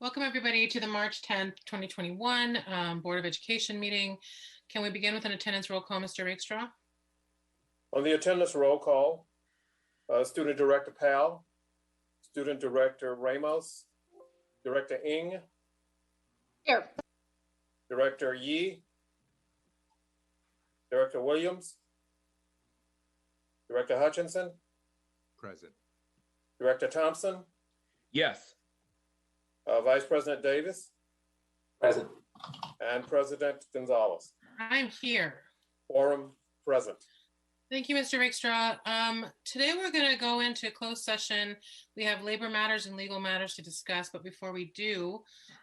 Welcome everybody to the March 10th, 2021 Board of Education meeting. Can we begin with an attendance roll call, Mr. Rakestraw? On the attendance roll call, Student Director Powell, Student Director Ramos, Director Ng. Here. Director Yee, Director Williams, Director Hutchinson, Present. Director Thompson, Yes. Vice President Davis, Present. and President Gonzalez. I'm here. Quorum present. Thank you, Mr. Rakestraw. Today we're going to go into closed session. We have labor matters and legal matters to discuss, but before we do,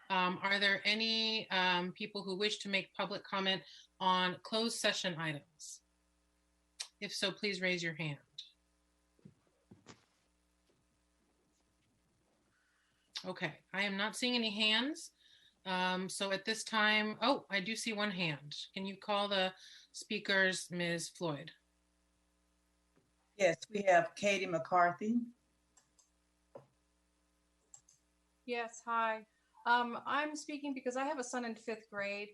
are there any people who wish to make public comment on closed session items? If so, please raise your hand. Okay, I am not seeing any hands. So at this time, oh, I do see one hand. Can you call the speakers, Ms. Floyd? Yes, we have Katie McCarthy. Yes, hi. I'm speaking because I have a son in 5th grade.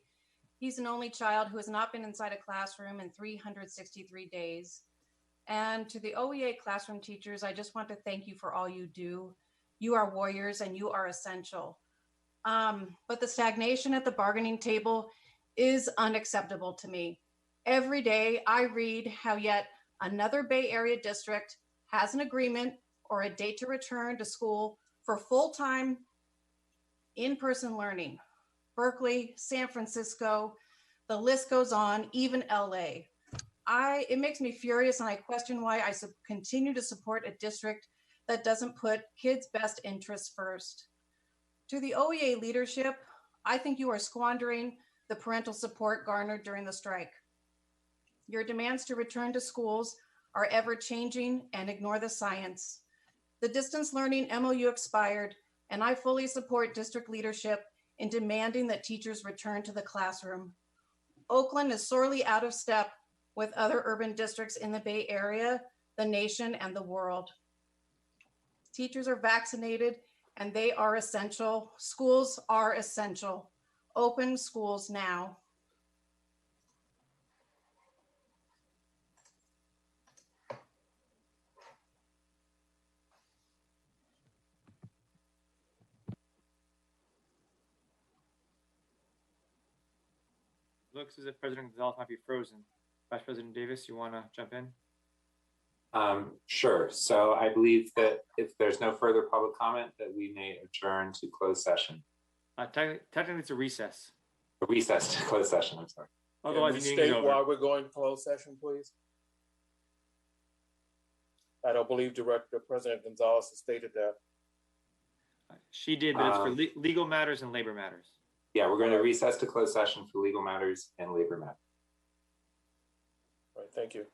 He's an only child who has not been inside a classroom in 363 days. And to the OEA classroom teachers, I just want to thank you for all you do. You are warriors and you are essential. But the stagnation at the bargaining table is unacceptable to me. Every day I read how yet another Bay Area district has an agreement or a date to return to school for full-time in-person learning. Berkeley, San Francisco, the list goes on, even LA. It makes me furious, and I question why I continue to support a district that doesn't put kids' best interests first. To the OEA leadership, I think you are squandering the parental support garnered during the strike. Your demands to return to schools are ever-changing and ignore the science. The distance learning MOU expired, and I fully support district leadership in demanding that teachers return to the classroom. Oakland is sorely out of step with other urban districts in the Bay Area, the nation, and the world. Teachers are vaccinated and they are essential. Schools are essential. Open schools now. Looks as if President Gonzalez might be frozen. Vice President Davis, you want to jump in? Sure. So I believe that if there's no further public comment, that we may adjourn to closed session. Technically, it's a recess. A recess to closed session, I'm sorry. Can Otherwise, we the meeting is state over. why we're going to closed session, please? I don't believe Director President Gonzalez has stated that. She did, but it's for legal matters and labor matters. Yeah, we're going to recess to closed session for legal matters and labor matters. All right, thank you.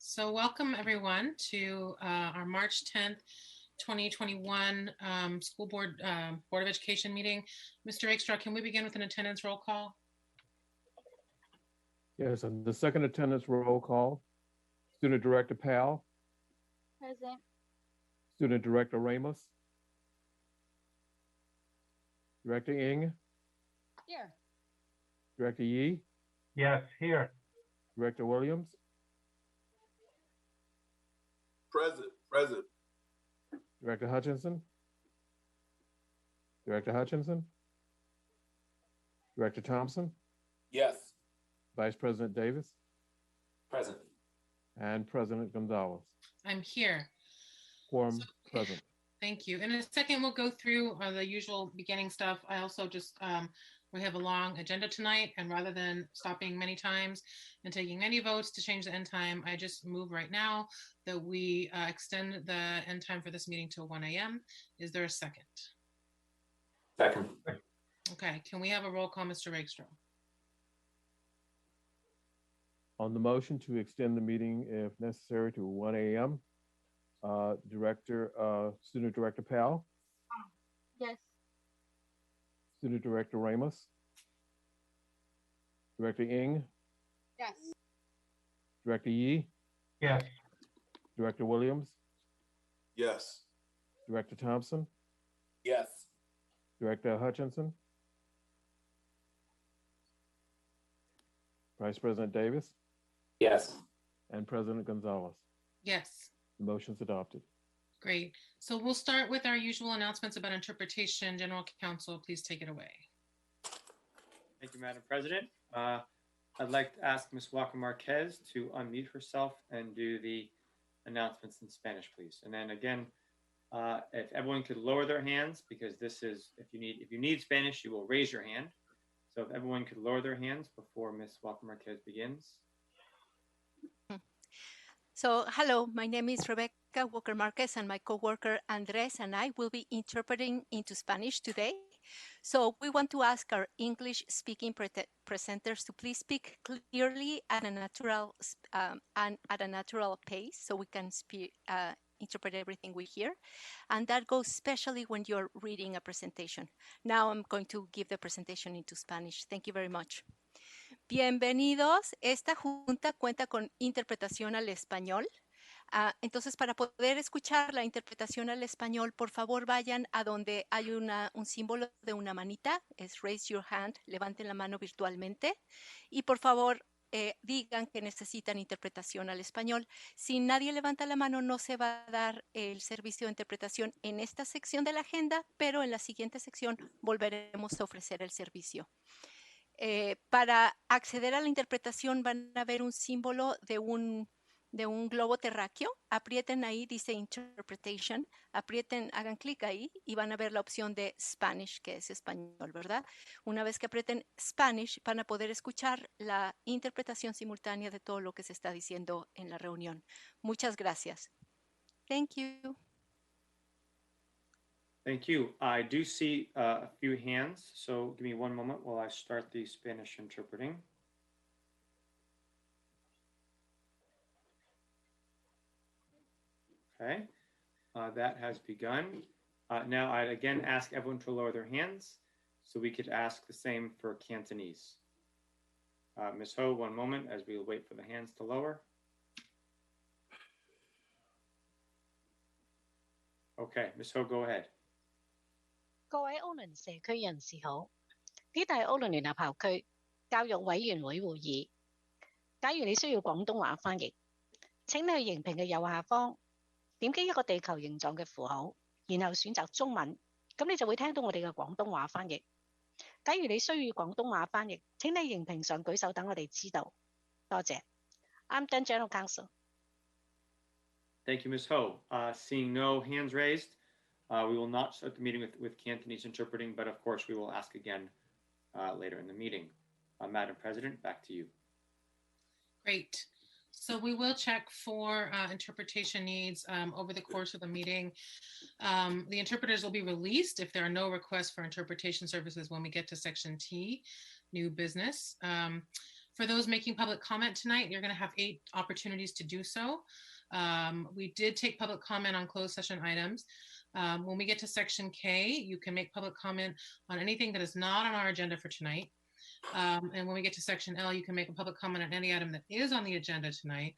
So welcome everyone to our March 10th, 2021 School Board Board of Education meeting. Mr. Rakestraw, can we begin with an attendance roll call? Yes, and the second attendance roll call, Student Director Powell. Present. Student Director Ramos. Director Ng. Here. Director Yee. Yes, here. Director Williams. Present. Director Hutchinson. Director Hutchinson. Director Thompson. Yes. Vice President Davis. Present. And President Gonzalez. I'm here. Quorum present. Thank you. In a second, we'll go through the usual beginning stuff. I also just We have a long agenda tonight, and rather than stopping many times and taking many votes to change the end time, I just move right now that we extend the end time for this meeting till 1 a.m. Is there a second? Second. Okay, can we have a roll call, Mr. Rakestraw? On the motion to extend the meeting if necessary to 1 a.m., Student Director Powell, Yes. Student Director Ramos, Director Ng, Yes. Director Yee, Yes. Director Williams, Yes. Director Thompson, Yes. Director Hutchinson, Vice President Davis, Yes. and President Gonzalez. Yes. The motion's adopted. Great. So we'll start with our usual announcements about interpretation. General Counsel, please take it away. Thank you, Madam President. I'd like to ask Ms. Walker Marquez to unmute herself and do the announcements in Spanish, please. And then again, if everyone could lower their hands, because this is, if you need Spanish, you will raise your hand. So if everyone could lower their hands before Ms. Walker Marquez begins. So, hello, my name is Rebecca Walker Marquez, and my coworker Andres and I will be interpreting into Spanish today. So, we want to ask our English-speaking presenters to please speak clearly at a natural pace, so we can interpret everything we hear. And that goes especially when you're reading a presentation. Now, I'm going to give the presentation into Spanish. Thank you very much. Bienvenidos. Esta junta cuenta con interpretación al español. Entonces, para poder escuchar la interpretación al español, por favor vayan a donde hay un símbolo de una manita, es raise your hand, levanten la mano virtualmente y por favor digan que necesitan interpretación al español. Si nadie levanta la mano, no se va a dar el servicio de interpretación en esta sección de la agenda, pero en la siguiente sección volveremos a ofrecer el servicio. Para acceder a la interpretación van a ver un símbolo de un globo terráqueo. Aprieten ahí, dice Interpretation. Aprieten, hagan clic ahí y van a ver la opción de Spanish, que es español, ¿verdad? Una vez que aprieten Spanish, van a poder escuchar la interpretación simultánea de todo lo que se está diciendo en la reunión. Muchas gracias. Thank you. Thank you. I do see a few hands, so give me one moment while I start the Spanish interpreting. Okay, that has begun. Now I'd again ask everyone to lower their hands so we could ask the same for Cantonese. Ms. Ho, one moment as we wait for the hands to lower. Okay, Ms. Ho, go ahead. 各位奧倫社區人士好，呢度係奧倫聯合校區教育委員會會議。假如你需要廣東話翻譯，請你去熒屏嘅右下方點擊一個地球形狀嘅符號，然後選擇中文，咁你就會聽到我哋嘅廣東話翻譯。假如你需要廣東話翻譯，請你熒屏上舉手等我哋知道。多謝。I'm done, General Counsel. Thank you, Ms. Ho. Seeing no hands raised, we will not start the meeting with Cantonese interpreting, but of course we will ask again later in the meeting. Madam President, back to you. Great. So we will check for interpretation needs over the course of the meeting. The interpreters will be released if there are no requests for interpretation services when we get to section T, new business. For those making public comment tonight, you're going to have 8 opportunities to do so. We did take public comment on closed session items. When we get to section K, you can make public comment on anything that is not on our agenda for tonight. And when we get to section L, you can make a public comment on any item that is on the agenda tonight.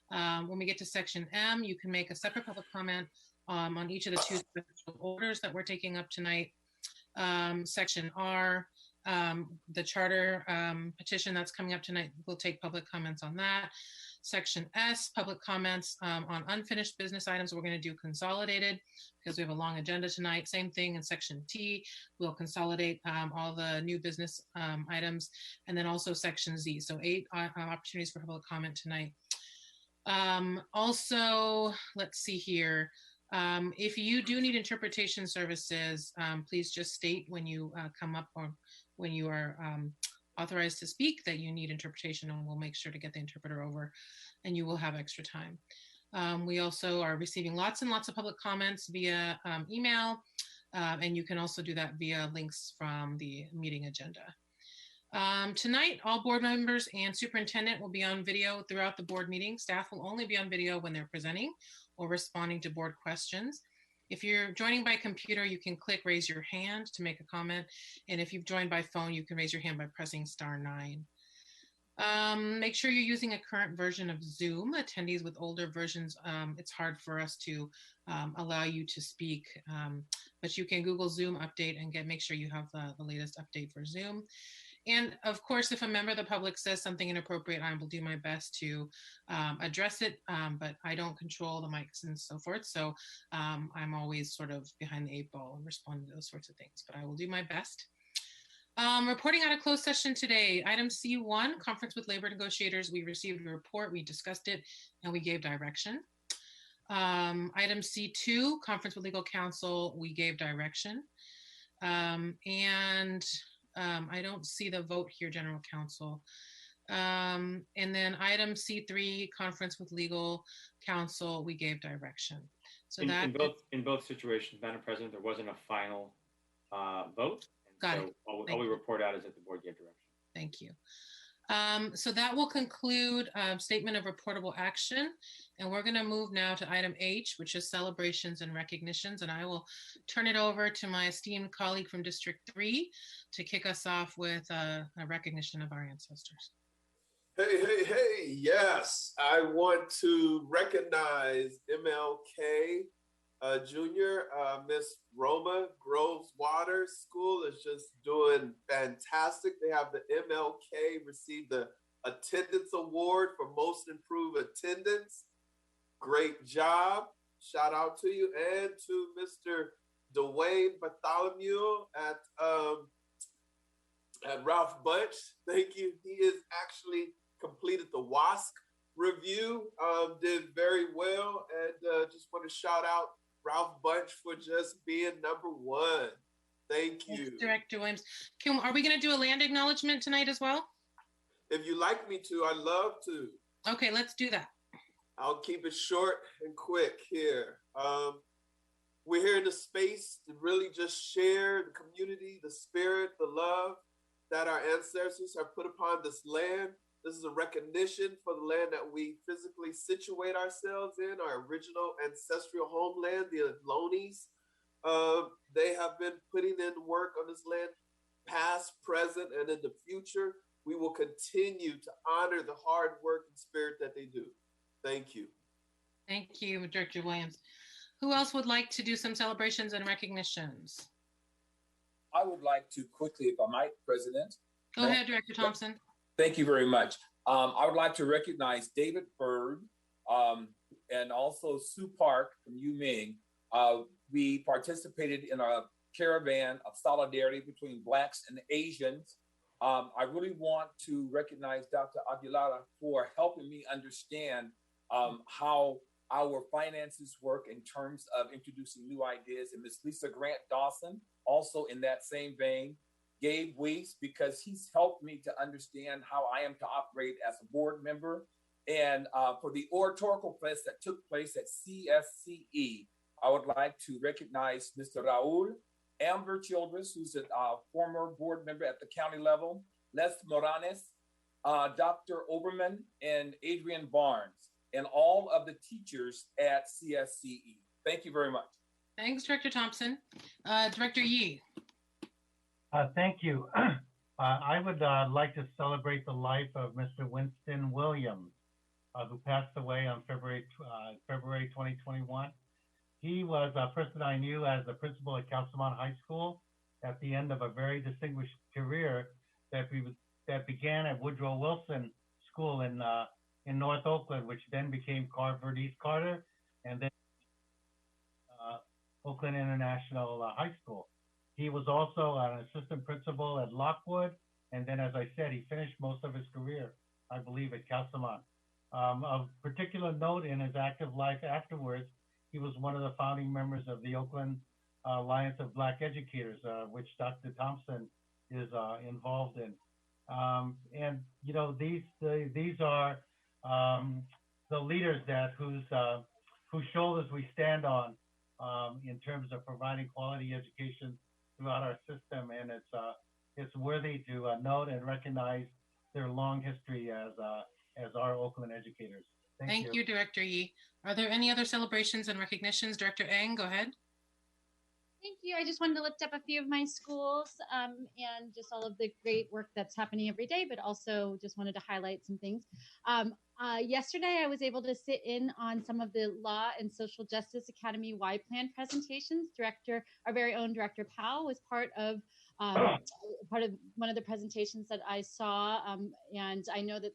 When we get to section M, you can make a separate public comment on each of the 2 special orders that we're taking up tonight. Section R, the charter petition that's coming up tonight, we'll take public comments on that. Section S, public comments on unfinished business items, we're going to do consolidated because we have a long agenda tonight. Same thing in section T, we'll consolidate all the new business items, and then also section Z. So 8 opportunities for public comment tonight. Also, let's see here. If you do need interpretation services, please just state when you come up or when you are authorized to speak that you need interpretation, and we'll make sure to get the interpreter over and you will have extra time. We also are receiving lots and lots of public comments via email, and you can also do that via links from the meeting agenda. Tonight, all board members and superintendent will be on video throughout the board meeting. Staff will only be on video when they're presenting or responding to board questions. If you're joining by computer, you can click raise your hand to make a comment. And if you've joined by phone, you can raise your hand by pressing *9. Make sure you're using a current version of Zoom. Attendees with older versions, it's hard for us to allow you to speak, but you can Google Zoom update and make sure you have the latest update for Zoom. And of course, if a member of the public says something inappropriate, I will do my best to address it, but I don't control the mics and so forth. So I'm always sort of behind the 8 ball and responding to those sorts of things, but I will do my best. Reporting out of closed session today, item C1, conference with labor negotiators. We received a report, we discussed it, and we gave direction. Item C2, conference with legal counsel, we gave direction. I don't see the vote here, General Counsel. And then item C3, conference with legal counsel, we gave direction. So in both situations, Madam President, there wasn't a final vote. Got so it. All we report out is that the board gave direction. Thank you. So that will conclude statement of reportable action. And we're going to move now to item H, which is celebrations and recognitions. And I will turn it over to my esteemed colleague from District 3 to kick us off with a recognition of our ancestors. Hey, yes. I want to recognize MLK Jr. Miss Roma Groves Water School is just doing fantastic. They have the MLK receive the attendance award for most improved attendance. Great job. Shout out to you and to Mr. Dwayne Bartholomew at Ralph Bunch. Thank you. He is actually completed the WASC review, did very well, and just want to shout out Ralph Bunch for just being #1. Thank you. Thanks, Director Williams. Are we going to do a land acknowledgement tonight as well? If you like me to, I'd love to. Okay, let's do that. I'll keep it short and quick here. We're here in the space to really just share the community, the spirit, the love that our ancestors have put upon this land. This is a recognition for the land that we physically situate ourselves in, our original ancestral homeland, the Lonis. They have been putting in work on this land, past, present, and in the future. We will continue to honor the hard work and spirit that they do. Thank you. Thank you, Director Williams. Who else would like to do some celebrations and recognitions? I would like to quickly, if I might, President. Go ahead, Director Thompson. Thank you very much. I would like to recognize David Bird and also Sue Park from UMing. We participated in a caravan of solidarity between Blacks and Asians. I really want to recognize Dr. Aguilar for helping me understand how our finances work in terms of introducing new ideas. And Ms. Lisa Grant Dawson, also in that same vein. Gabe Weiss, because he's helped me to understand how I am to operate as a board member. And for the oratorical class that took place at CSCE, I would like to recognize Mr. Raul, Amber Childress, who's a former board member at the county level, Les Moranes, Dr. Oberman, and Adrian Barnes, and all of the teachers at CSCE. Thank you very much. Thanks, Director Thompson. Director Yee. Thank you. I would like to celebrate the life of Mr. Winston Williams, who passed away on February 2021. He was a person I knew as the principal at Calsamont High School at the end of a very distinguished career that began at Woodrow Wilson School in North Oakland, which then became Carver East Carter, and then Oakland International High School. He was also an assistant principal at Lockwood, and then, as I said, he finished most of his career, I believe, at Calsamont. Of particular note in his active life afterwards, he was one of the founding members of the Oakland Alliance of Black Educators, which Dr. Thompson is involved in. And you know, these are the leaders that whose shoulders we stand on in terms of providing quality education throughout our system, and it's worthy to note and recognize their long history as our Oakland educators. Thank you, Director Yi. Are there any other celebrations and recognitions? Director Eng, go ahead. Thank you. I just wanted to lift up a few of my schools and just all of the great work that's happening every day, but also just wanted to highlight some things. Yesterday, I was able to sit in on some of the Law and Social Justice Academy Y Plan presentations. Our very own Director Powell was part of one of the presentations that I saw, and I know that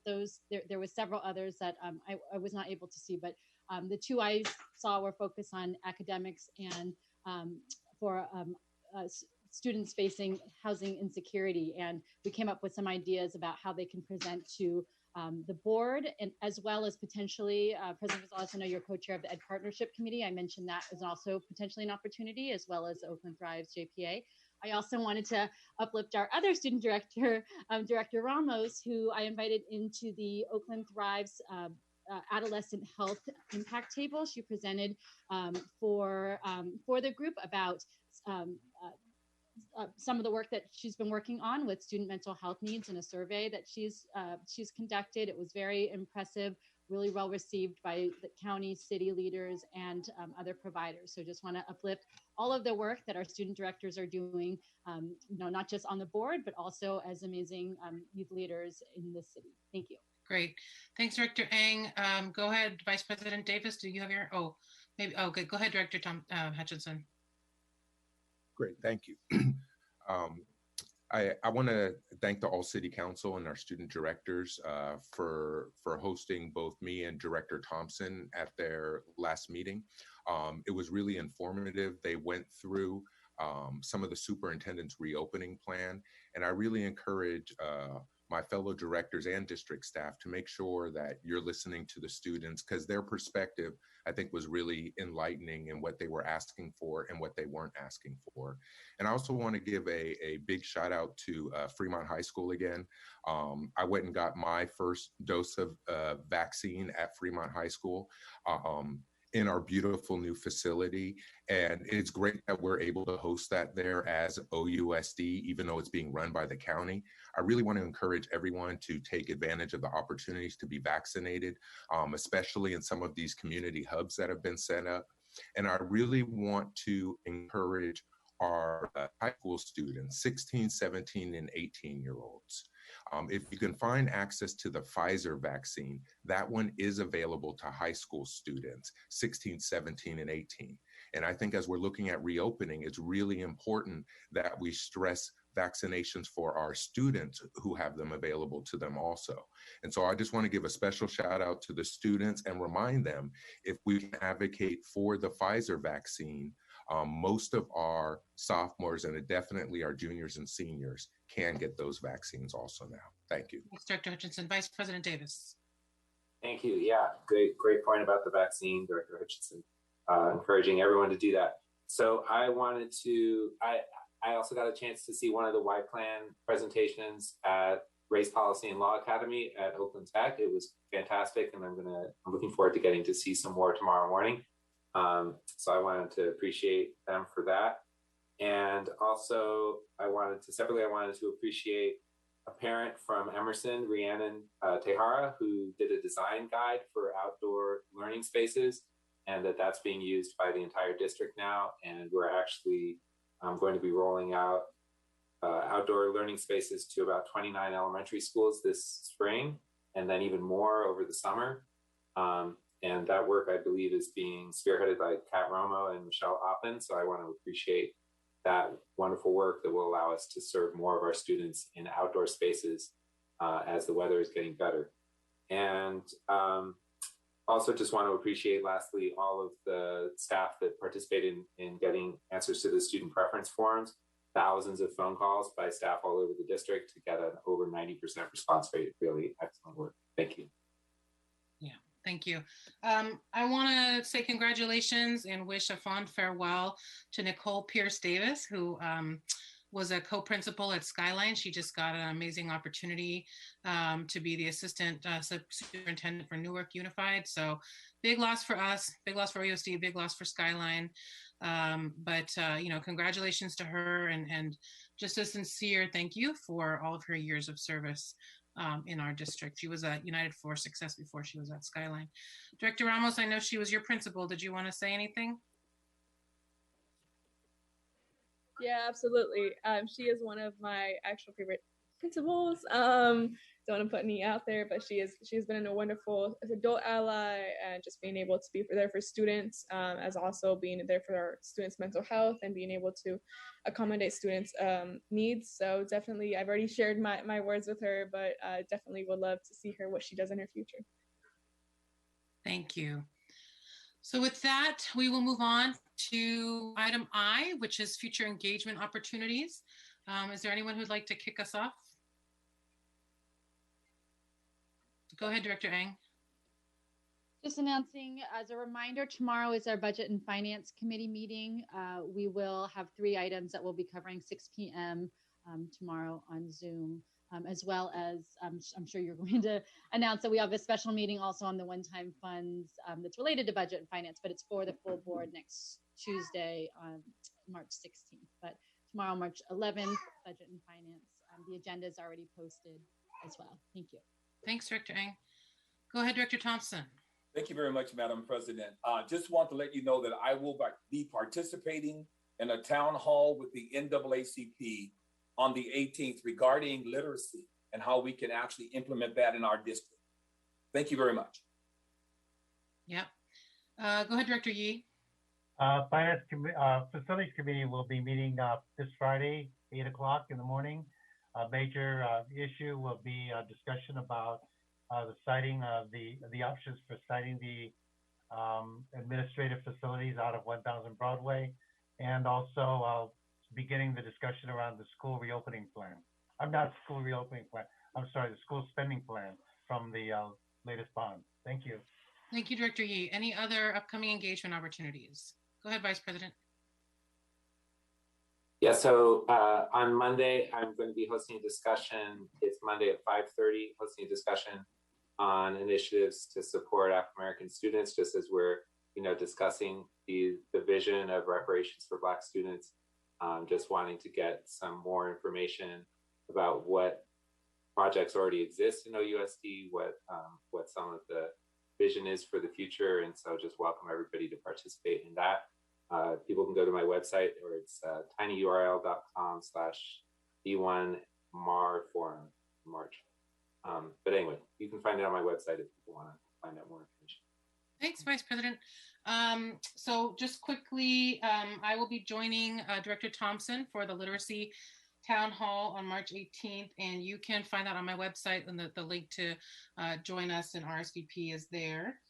there was several others that I was not able to see, but the two I saw were focused on academics and for students facing housing insecurity. And we came up with some ideas about how they can present to the board, and as well as potentially, President Gonzalez, I know you're co-chair of the Ed Partnership Committee. I mentioned that as also potentially an opportunity, as well as Oakland Thrives JPA. I also wanted to uplift our other student director, Director Ramos, who I invited into the Oakland Thrives Adolescent Health Impact Table. She presented for the group about some of the work that she's been working on with student mental health needs in a survey that she's conducted. It was very impressive, really well received by the county, city leaders, and other providers. So just want to uplift all of the work that our student directors are doing, not just on the board, but also as amazing youth leaders in the city. Thank you. Great. Thanks, Director Eng. Go ahead, Vice President Davis. Do you have your, good. Go ahead, Director Hutchinson. Great, thank you. I want to thank the All City Council and our student directors for hosting both me and Director Thompson at their last meeting. It was really informative. They went through some of the superintendent's reopening plan, and I really encourage my fellow directors and district staff to make sure that you're listening to the students, because their perspective, I think, was really enlightening in what they were asking for and what they weren't asking for. And I also want to give a big shout out to Fremont High School again. I went and got my first dose of vaccine at Fremont High School in our beautiful new facility. And it's great that we're able to host that there as OUSD, even though it's being run by the county. I really want to encourage everyone to take advantage of the opportunities to be vaccinated, especially in some of these community hubs that have been set up. And I really want to encourage our high school students, 16, 17, and 18-year-olds. If you can find access to the Pfizer vaccine, that one is available to high school students, 16, 17, and 18. And I think as we're looking at reopening, it's really important that we stress vaccinations for our students who have them available to them also. And so I just want to give a special shout out to the students and remind them, if we can advocate for the Pfizer vaccine, most of our sophomores and definitely our juniors and seniors can get those vaccines also now. Thank you. Thanks, Director Hutchinson. Vice President Davis. Thank you. Yeah, great point about the vaccine, Director Hutchinson. Encouraging everyone to do that. So I wanted to, I also got a chance to see one of the Y Plan presentations at Race Policy and Law Academy at Oakland Tech. It was fantastic, and I'm looking forward to getting to see some more tomorrow morning. So I wanted to appreciate them for that. And also I wanted to appreciate a parent from Emerson, Rhiannon Tehara, who did a design guide for outdoor learning spaces, and that's being used by the entire district now. And we're actually going to be rolling out outdoor learning spaces to about 29 elementary schools this spring, and then even more over the summer. And that work, I believe, is being spearheaded by Kat Romo and Michelle Oppen. So I want to appreciate that wonderful work that will allow us to serve more of our students in outdoor spaces as the weather is getting better. And also just want to appreciate, lastly, all of the staff that participated in getting answers to the student preference forums. Thousands of phone calls by staff all over the district to get an over 90% response rate. Really excellent work. Thank you. Yeah, thank you. I want to say congratulations and wish a fond farewell to Nicole Pierce Davis, who was a co-principal at Skyline. She just got an amazing opportunity to be the assistant superintendent for Newark Unified. So big loss for us, big loss for OUSD, big loss for Skyline. But congratulations to her, and just a sincere thank you for all of her years of service in our district. She was at United for Success before she was at Skyline. Director Ramos, I know she was your principal. Did you want to say anything? Yeah, absolutely. She is one of my actual favorite principals. Don't want to put any out there, but she's been a wonderful adult ally, and just being able to be there for students, as also being there for our students' mental health and being able to accommodate students' needs. So definitely, I've already shared my words with her, but definitely would love to see her, what she does in her future. Thank you. So with that, we will move on to item I, which is future engagement opportunities. Is there anyone who'd like to kick us off? Go ahead, Director Eng. Just announcing as a reminder, tomorrow is our Budget and Finance Committee meeting. We will have 3 items that we'll be covering 6 p.m. Tomorrow on Zoom, as well as I'm sure you're going to announce that we have a special meeting also on the one-time funds that's related to budget and finance, but it's for the full board next Tuesday on March 16th. But tomorrow, March 11th, Budget and Finance. The agenda is already posted as well. Thank you. Thanks, Director Eng. Go ahead, Director Thompson. Thank you very much, Madam President. Just want to let you know that I will be participating in a town hall with the NAACP on the 18th regarding literacy and how we can actually implement that in our district. Thank you very much. Yep. Go ahead, Director Yee. Facilities Committee will be meeting this Friday, 8 o'clock in the morning. A major issue will be a discussion about the siting of the options for siting the administrative facilities out of 1000 Broadway, and also beginning the discussion around the school reopening plan. I'm not school reopening plan. I'm sorry, the school spending plan from the latest bond. Thank you. Thank you, Director Yee. Any other upcoming engagement opportunities? Go ahead, Vice President. Yeah, so on Monday, I'm going to be hosting a discussion. It's Monday at 5:30, hosting a discussion on initiatives to support African-American students, just as we're, discussing the vision of reparations for Black students. Just wanting to get some more information about what projects already exist in OUSD, what some of the vision is for the future. And so just welcome everybody to participate in that. People can go to my website, or it's tinyurl.com/D1MAR Forum March. But anyway, you can find it on my website if people want to find out more information. Thanks, Vice President. So just quickly, I will be joining Director Thompson for the Literacy Town Hall on March 18th, and you can find that on my website, and the link to join us in RSVP is there.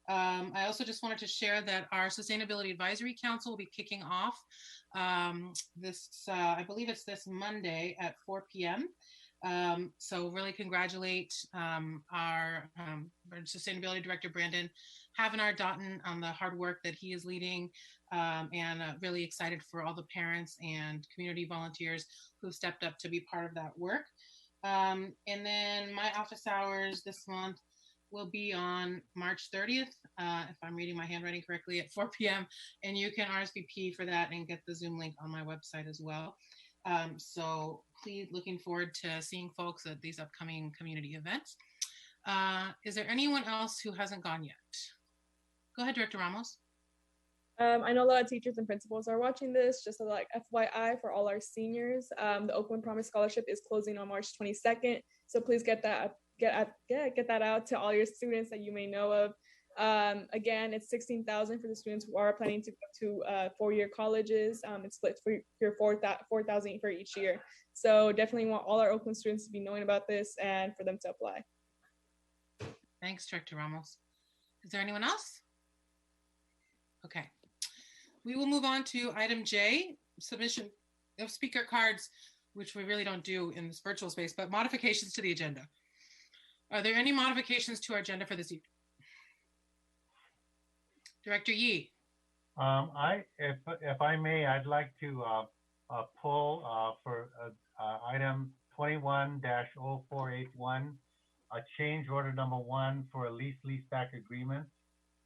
I also just wanted to share that our Sustainability Advisory Council will be kicking off I believe it's this Monday at 4 p.m. So really congratulate our Sustainability Director, Brandon Havenar-Doughton, on the hard work that he is leading, and really excited for all the parents and community volunteers who stepped up to be part of that work. And then my office hours this month will be on March 30th, if I'm reading my handwriting correctly, at 4 p.m. And you can RSVP for that and get the Zoom link on my website as well. So please, looking forward to seeing folks at these upcoming community events. Is there anyone else who hasn't gone yet? Go ahead, Director Ramos. I know a lot of teachers and principals are watching this. Just like FYI for all our seniors, the Oakland Promise Scholarship is closing on March 22nd. So please get that out to all your students that you may know of. Again, it's $16,000 for the students who are planning to go to 4-year colleges. It's split for your $4,000 for each year. So definitely want all our Oakland students to be knowing about this and for them to apply. Thanks, Director Ramos. Is there anyone else? Okay. We will move on to item J, submission of speaker cards, which we really don't do in this virtual space, but modifications to the agenda. Are there any modifications to our agenda for this evening? Director Yee. If I may, I'd like to pull for item 21-0481, change order number 1 for a leaseback agreement.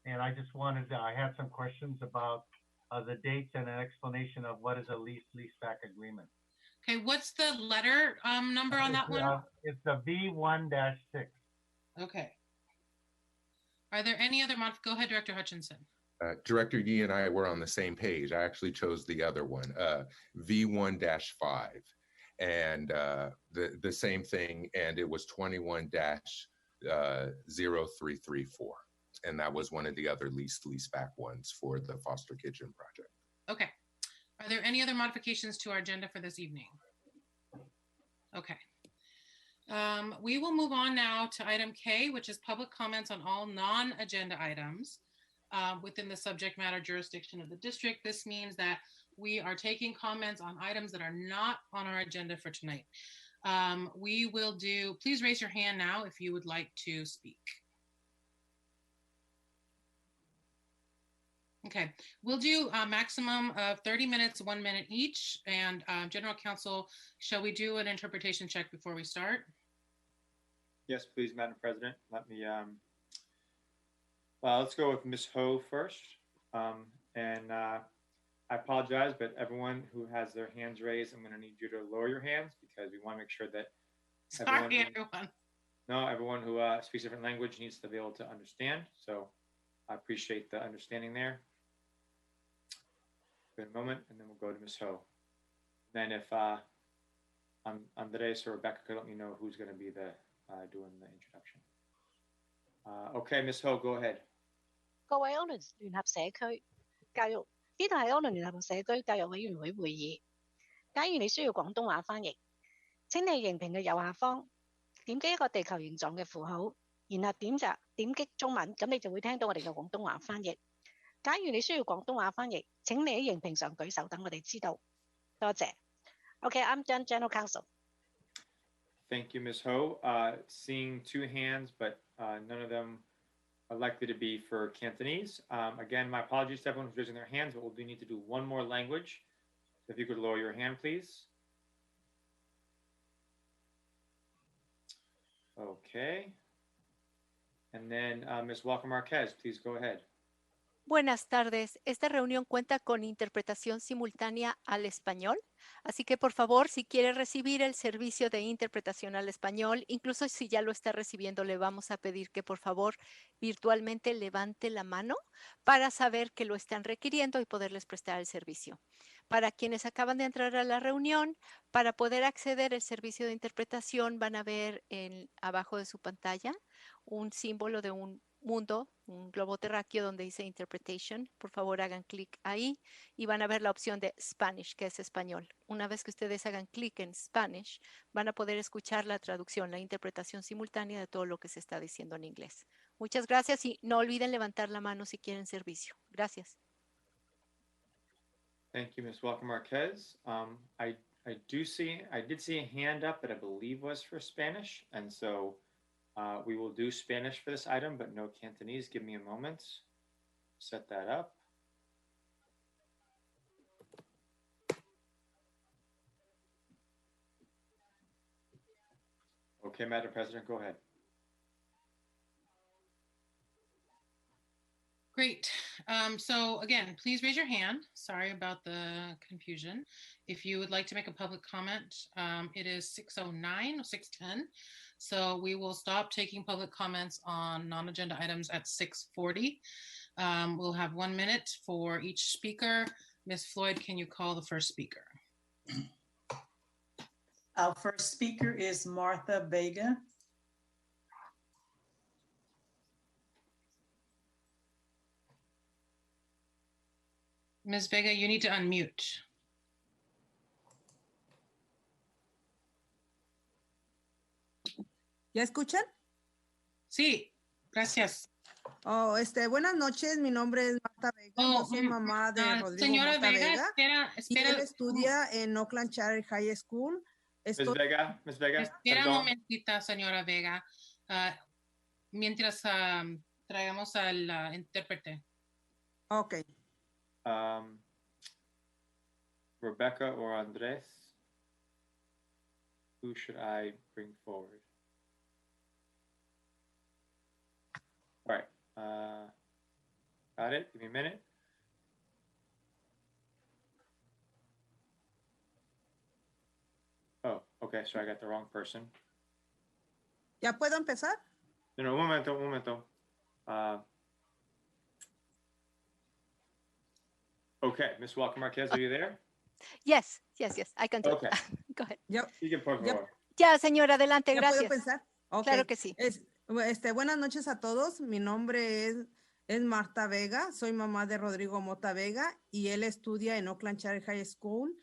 And I just I had some questions about the dates and an explanation of what is a leaseback agreement. Okay, what's the letter number on that one? It's the V1-6. Okay. Are there any other go ahead, Director Hutchinson. Director Yee and I were on the same page. I actually chose the other one, V1-5, and the same thing, and it was 21-0334, and that was one of the other leaseback ones for the Foster Kitchen project. Okay. Are there any other modifications to our agenda for this evening? Okay. We will move on now to item K, which is public comments on all non-agenda items within the subject matter jurisdiction of the district. This means that we are taking comments on items that are not on our agenda for tonight. We will do, please raise your hand now if you would like to speak. Okay, we'll do a maximum of 30 minutes, 1 minute each. And General Counsel, shall we do an interpretation check before we start? Yes, please, Madam President. Let me, let's go with Ms. Ho first. I apologize, but everyone who has their hands raised, I'm going to need you to lower your hands because we want to make sure that everyone who speaks a different language needs to be able to understand. So I appreciate the understanding there. Good moment, and then we'll go to Ms. Ho. Then if Andres or Rebecca could let me know who's going to be the doing the introduction. Okay, Ms. Ho, go ahead. 各位歐倫聯合社區教育，呢度係歐倫聯合社區教育委員會會議。假如你需要廣東話翻譯，請你熒屏嘅右下方點擊一個地球形狀嘅符號，然後點擊中文，咁你就會聽到我哋嘅廣東話翻譯。假如你需要廣東話翻譯，請你喺熒屏上舉手，等我哋知道。多謝。Okay, I'm done, General Counsel. Thank you, Ms. Ho. Seeing 2 hands, but none of them are likely to be for Cantonese. Again, my apologies to everyone who's raising their hands, but we'll need to do one more language. So if you could lower your hand, please. Okay. And then Ms. Walker Marquez, please go ahead. Buenas tardes. Esta reunión cuenta con interpretación simultánea al español, así que por favor, si quiere recibir el servicio de interpretación al español, incluso si ya lo está recibiendo, le vamos a pedir que por favor virtualmente levante la mano para saber que lo están requiriendo y poderles prestar el servicio. Para quienes acaban de entrar a la reunión, para poder acceder al servicio de interpretación, van a ver abajo de su pantalla un símbolo de un mundo, un globo terráqueo donde dice Interpretation. Por favor, hagan clic ahí y van a ver la opción de Spanish, que es español. Una vez que ustedes hagan clic en Spanish, van a poder escuchar la traducción, la interpretación simultánea de todo lo que se está diciendo en inglés. Muchas gracias y no olviden levantar la mano si quieren servicio. Gracias. Thank you, Ms. Walker Marquez. I did see a hand up that I believe was for Spanish, and so we will do Spanish for this item, but no Cantonese. Give me a moment. Set that up. Okay, Madam President, go ahead. Great. So again, please raise your hand. Sorry about the confusion. If you would like to make a public comment, it is 6:09 or 6:10. So we will stop taking public comments on non-agenda items at 6:40. We'll have 1 minute for each speaker. Ms. Floyd, can you call the first speaker? Our first speaker is Martha Vega. Ms. Vega, you need to unmute. ¿Ya escuchan? Sí, gracias. Oh, buenas noches, mi nombre es Marta Vega, yo soy mamá de Rodrigo señora Mota Vega, y él estudia en Oakland Charter High School. Ms. Vega, Espera un momentito, señora Vega, mientras traigamos al intérprete. Ok. Rebecca or Andres? Who should I bring forward? All right. Got it? Give me a minute. Oh, okay. So I got the wrong person. ¿Ya puedo empezar? No, un momento. Okay, Ms. Walker Marquez, are you there? Yes. I can do Okay. it. Go ahead. Sigue, por favor. Ya, señora, adelante, ¿Ya gracias. puedo pensar? Ok. Claro que sí. Buenas noches a todos. Mi nombre es Marta Vega. Soy mamá de Rodrigo Mota Vega y él estudia en Oakland High School.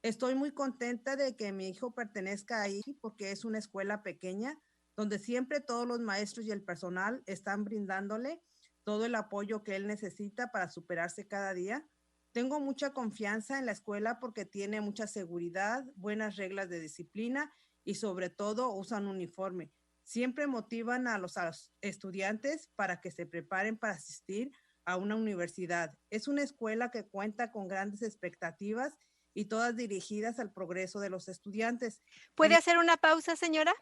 Estoy muy contenta de que mi hijo pertenezca ahí porque es una escuela pequeña donde siempre todos los maestros y el personal están brindándole todo el apoyo que él necesita para superarse cada día. Tengo mucha confianza en la escuela porque tiene mucha seguridad, buenas reglas de disciplina y sobre todo usan uniforme. Siempre motivan a los estudiantes para que se preparen para asistir a una universidad. Es una escuela que cuenta con grandes expectativas y todas dirigidas al progreso de los estudiantes. ¿Puede hacer una pausa, señora?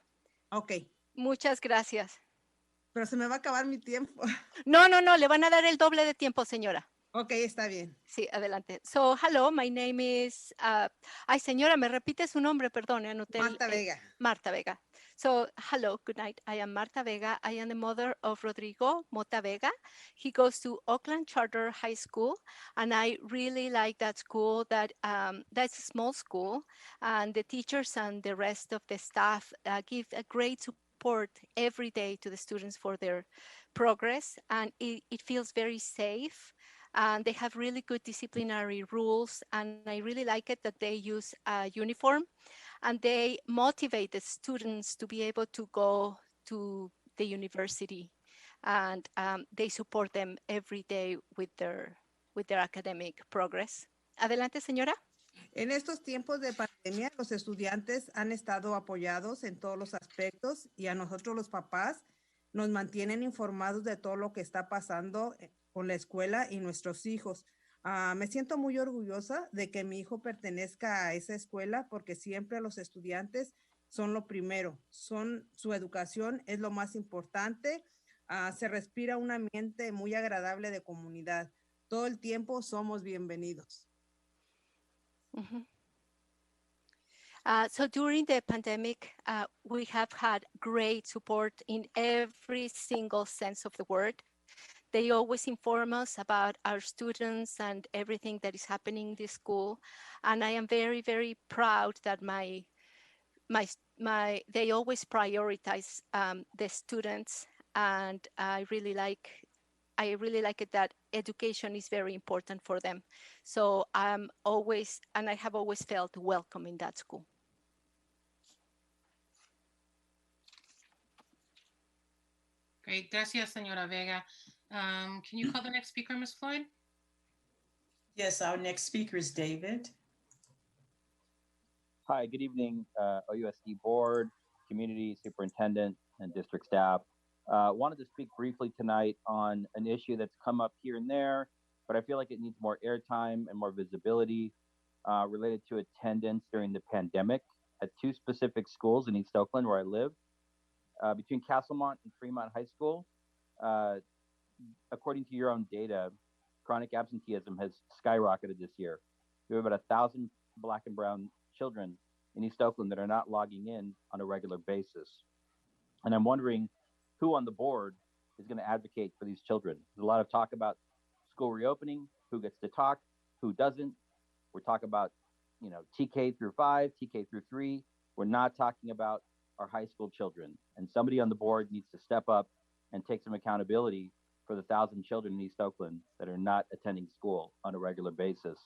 Ok. Muchas gracias. Pero se me va a acabar mi tiempo. No, le van a dar el doble de tiempo, señora. Ok, está bien. Sí, adelante. So, hello, my name is... ay, señora, me repite su nombre, perdón. Marta Vega. Marta Vega. So, hello, good night. I am Marta Vega. I am the mother of Rodrigo Mota Vega. He goes to Oakland Charter High School, and I really like that school. That's a small school, and the teachers and the rest of the staff give a great support every day to the students for their progress, and it feels very safe. And they have really good disciplinary rules, and I really like it that they use a uniform and they motivate the students to be able to go to the university, and they support them every day with their academic progress. Adelante, señora. En estos tiempos de pandemia, los estudiantes han estado apoyados en todos los aspectos y a nosotros los papás nos mantienen informados de todo lo que está pasando con la escuela y nuestros hijos. Me siento muy orgullosa de que mi hijo pertenezca a esa escuela porque siempre los estudiantes son lo primero. Su educación es lo más importante. Se respira un ambiente muy agradable de comunidad. Todo el tiempo somos bienvenidos. Mm-hmm. So during the pandemic, we have had great support in every single sense of the word. They always inform us about our students and everything that is happening in the school. And I am very, very proud that they always prioritize the students. And I really like it that education is very important for them. So I have always felt welcome in that school. Great. Gracias, señora Vega. Can you call the next speaker, Ms. Floyd? Yes, our next speaker is David. Hi, good evening, OUSD board, community superintendent, and district staff. Wanted to speak briefly tonight on an issue that's come up here and there, but I feel like it needs more airtime and more visibility related to attendance during the pandemic at two specific schools in East Oakland where I live. Between Castlemont and Fremont High School, according to your own data, chronic absenteeism has skyrocketed this year. We have about 1,000 Black and brown children in East Oakland that are not logging in on a regular basis. And I'm wondering who on the board is going to advocate for these children. There's a lot of talk about school reopening, who gets to talk, who doesn't. We're talking about, TK through 5, TK through 3. We're not talking about our high school children. And somebody on the board needs to step up and take some accountability for the 1,000 children in East Oakland that are not attending school on a regular basis.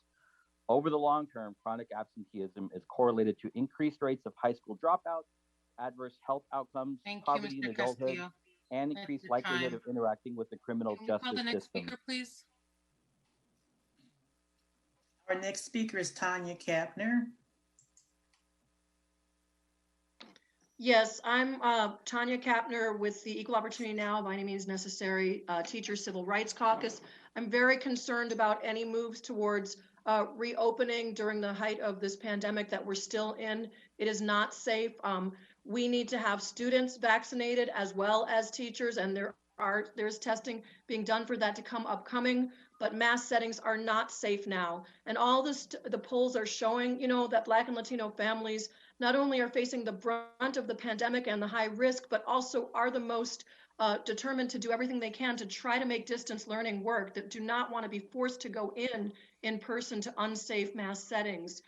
Over the long term, chronic absenteeism is correlated to increased rates of high school dropouts, adverse health outcomes, poverty in adulthood, and increased likelihood of interacting with the criminal justice system. Speaker, please? Our next speaker is Tanya Kapner. Yes, I'm Tanya Kapner with the Equal Opportunity Now, by any means necessary, Teacher Civil Rights Caucus. I'm very concerned about any moves towards reopening during the height of this pandemic that we're still in. It is not safe. We need to have students vaccinated as well as teachers, and there's testing being done for that to come upcoming, but mass settings are not safe now. And all the polls are showing, that Black and Latino families not only are facing the brunt of the pandemic and the high risk, but also are the most determined to do everything they can to try to make distance learning work, that do not want to be forced to go in person to unsafe mass settings.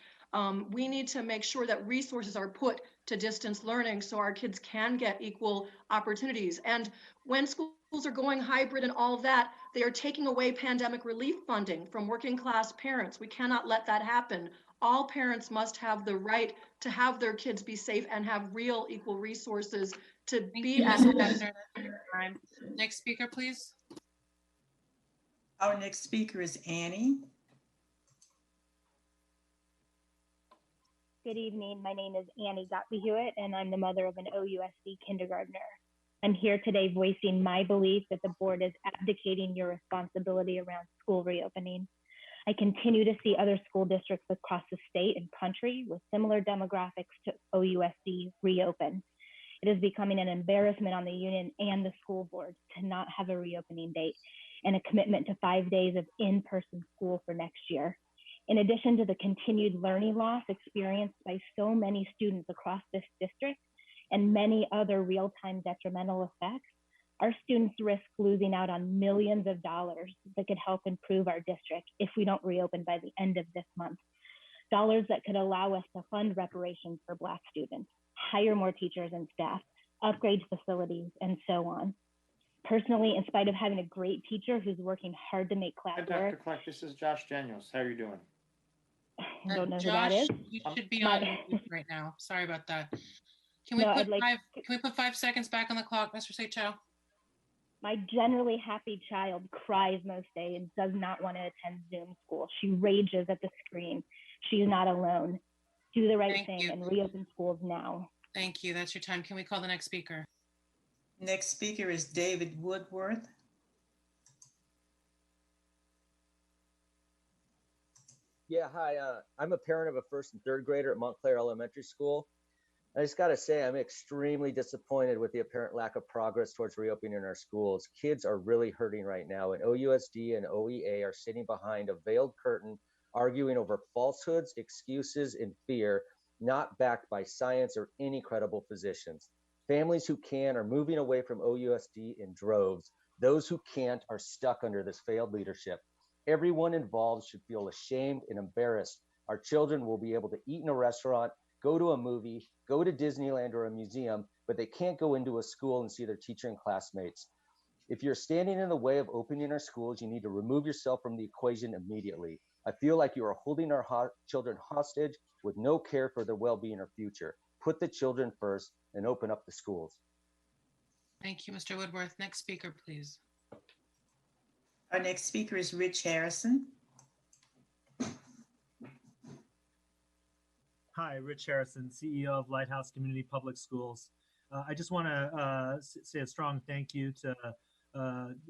We need to make sure that resources are put to distance learning so our kids can get equal opportunities. And when schools are going hybrid and all of that, they are taking away pandemic relief funding from working class parents. We cannot let that happen. All parents must have the right to have their kids be safe and have real equal resources to be at home. Next speaker, please. Our next speaker is Annie. Good evening. My name is Annie Gottlieb-Hewitt, and I'm the mother of an OUSD kindergartner. I'm here today voicing my belief that the board is abdicating your responsibility around school reopening. I continue to see other school districts across the state and country with similar demographics to OUSD reopen. It is becoming an embarrassment on the union and the school board to not have a reopening date and a commitment to 5 days of in-person school for next year. In addition to the continued learning loss experienced by so many students across this district and many other real-time detrimental effects, our students risk losing out on millions of dollars that could help improve our district if we don't reopen by the end of this month. Dollars that could allow us to fund reparations for Black students, hire more teachers and staff, upgrade facilities, and so on. Personally, in spite of having a great teacher who's working hard to make class Hi, work. Dr. Clark. This is Josh Daniels. How are you doing? I don't know who that is. You should be on mute right now. Sorry about that. Can we, can we put 5 seconds back on the clock, Mr. Seychow? My generally happy child cries most days and does not want to attend Zoom school. She rages at the screen. She's not alone. Do the right thing and reopen schools now. Thank you. That's your time. Can we call the next speaker? Next speaker is David Woodworth. Yeah, hi. I'm a parent of a first and third grader at Montclair Elementary School. I just got to say, I'm extremely disappointed with the apparent lack of progress towards reopening our schools. Kids are really hurting right now, and OUSD and OEA are sitting behind a veiled curtain, arguing over falsehoods, excuses, and fear, not backed by science or any credible physicians. Families who can are moving away from OUSD in droves. Those who can't are stuck under this failed leadership. Everyone involved should feel ashamed and embarrassed. Our children will be able to eat in a restaurant, go to a movie, go to Disneyland or a museum, but they can't go into a school and see their teacher and classmates. If you're standing in the way of opening our schools, you need to remove yourself from the equation immediately. I feel like you are holding our children hostage with no care for their well-being or future. Put the children first and open up the schools. Thank you, Mr. Woodworth. Next speaker, please. Our next speaker is Rich Harrison. Hi, Rich Harrison, CEO of Lighthouse Community Public Schools. I just want to say a strong thank you to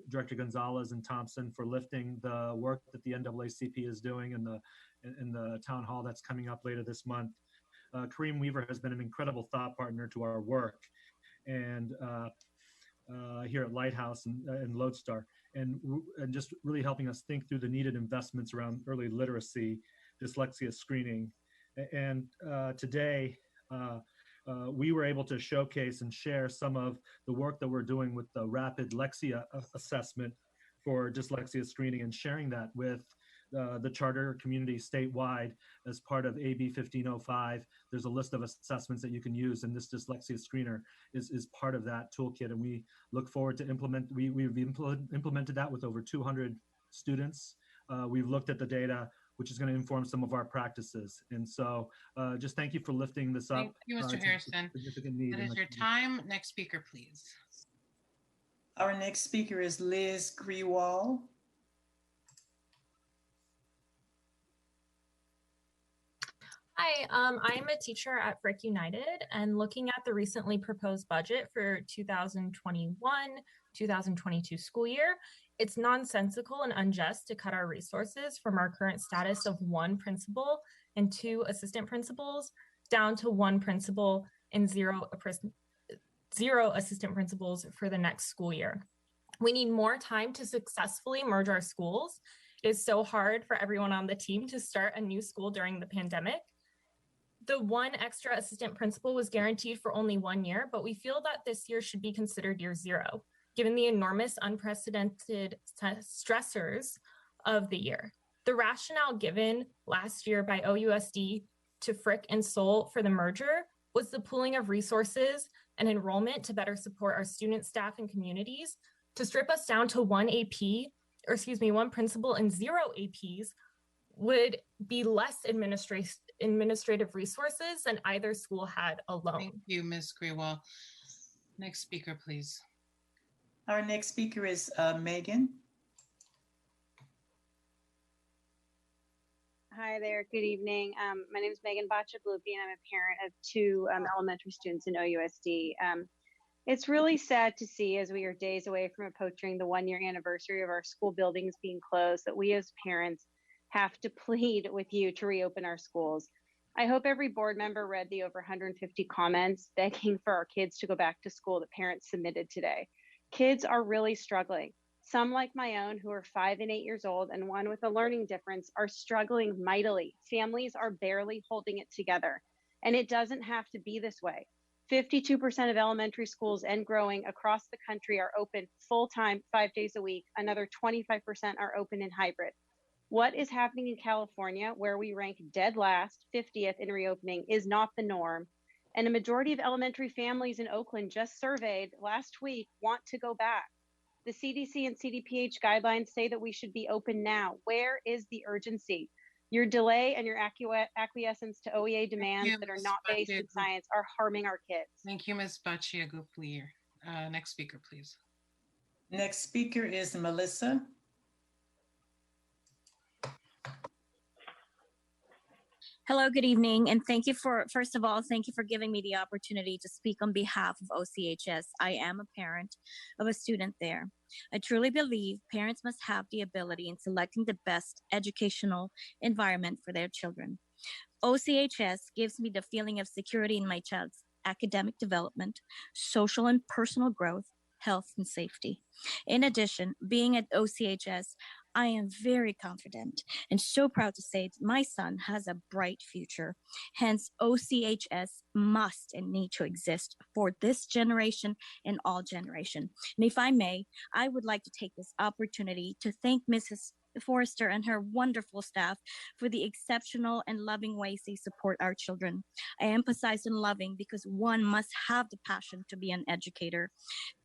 Director Gonzalez and Thompson for lifting the work that the NAACP is doing in the town hall that's coming up later this month. Kareem Weaver has been an incredible thought partner to our work, and here at Lighthouse and Lodestar, and just really helping us think through the needed investments around early literacy, dyslexia screening. And today, we were able to showcase and share some of the work that we're doing with the rapid Lexia assessment for dyslexia screening, and sharing that with the charter community statewide as part of AB 1505. There's a list of assessments that you can use, and this dyslexia screener is part of that toolkit. And we look forward to we've implemented that with over 200 students. We've looked at the data, which is going to inform some of our practices. And so just thank you for lifting this up. Thank you, Mr. Harrison. That is your time. Next speaker, please. Our next speaker is Liz Grewal. Hi, I'm a teacher at Frick United, and looking at the recently proposed budget for 2021-2022 school year, It's nonsensical and unjust to cut our resources from our current status of 1 principal and 2 assistant principals down to 1 principal and 0 assistant principals for the next school year. We need more time to successfully merge our schools. It is so hard for everyone on the team to start a new school during the pandemic. The 1 extra assistant principal was guaranteed for only 1 year, but we feel that this year should be considered year 0, given the enormous unprecedented stressors of the year. The rationale given last year by OUSD to Frick and Seoul for the merger was the pooling of resources and enrollment to better support our students, staff, and communities. To strip us down to 1 1 principal and 0 APs would be less administrative resources than either school had alone. Thank you, Ms. Grewal. Next speaker, please. Our next speaker is Megan. Hi there, good evening. My name is Megan Baccialupi, and I'm a parent of 2 elementary students in OUSD. It's really sad to see, as we are days away from approaching the 1-year anniversary of our school buildings being closed, that we as parents have to plead with you to reopen our schools. I hope every board member read the over 150 comments begging for our kids to go back to school that parents submitted today. Kids are really struggling. Some, like my own, who are 5 and 8 years old, and one with a learning difference, are struggling mightily. Families are barely holding it together. And it doesn't have to be this way. 52% of elementary schools and growing across the country are open full-time, 5 days a week. Another 25% are open in hybrid. What is happening in California, where we rank dead last, 50th in reopening, is not the norm. And a majority of elementary families in Oakland, just surveyed last week, want to go back. The CDC and CDPH guidelines say that we should be open now. Where is the urgency? Your delay and your acquiescence to OEA demands that are not based in science are harming our kids. Thank you, Ms. Baccialupi. Next speaker, please. Next speaker is Melissa. Hello, good evening, and thank you for, first of all, thank you for giving me the opportunity to speak on behalf of OCHS. I am a parent of a student there. I truly believe parents must have the ability in selecting the best educational environment for their children. OCHS gives me the feeling of security in my child's academic development, social and personal growth, health, and safety. In addition, being at OCHS, I am very confident and so proud to say that my son has a bright future. Hence, OCHS must and need to exist for this generation and all generation. And if I may, I would like to take this opportunity to thank Mrs. Forrester and her wonderful staff for the exceptional and loving ways they support our children. I emphasize on loving because one must have the passion to be an educator.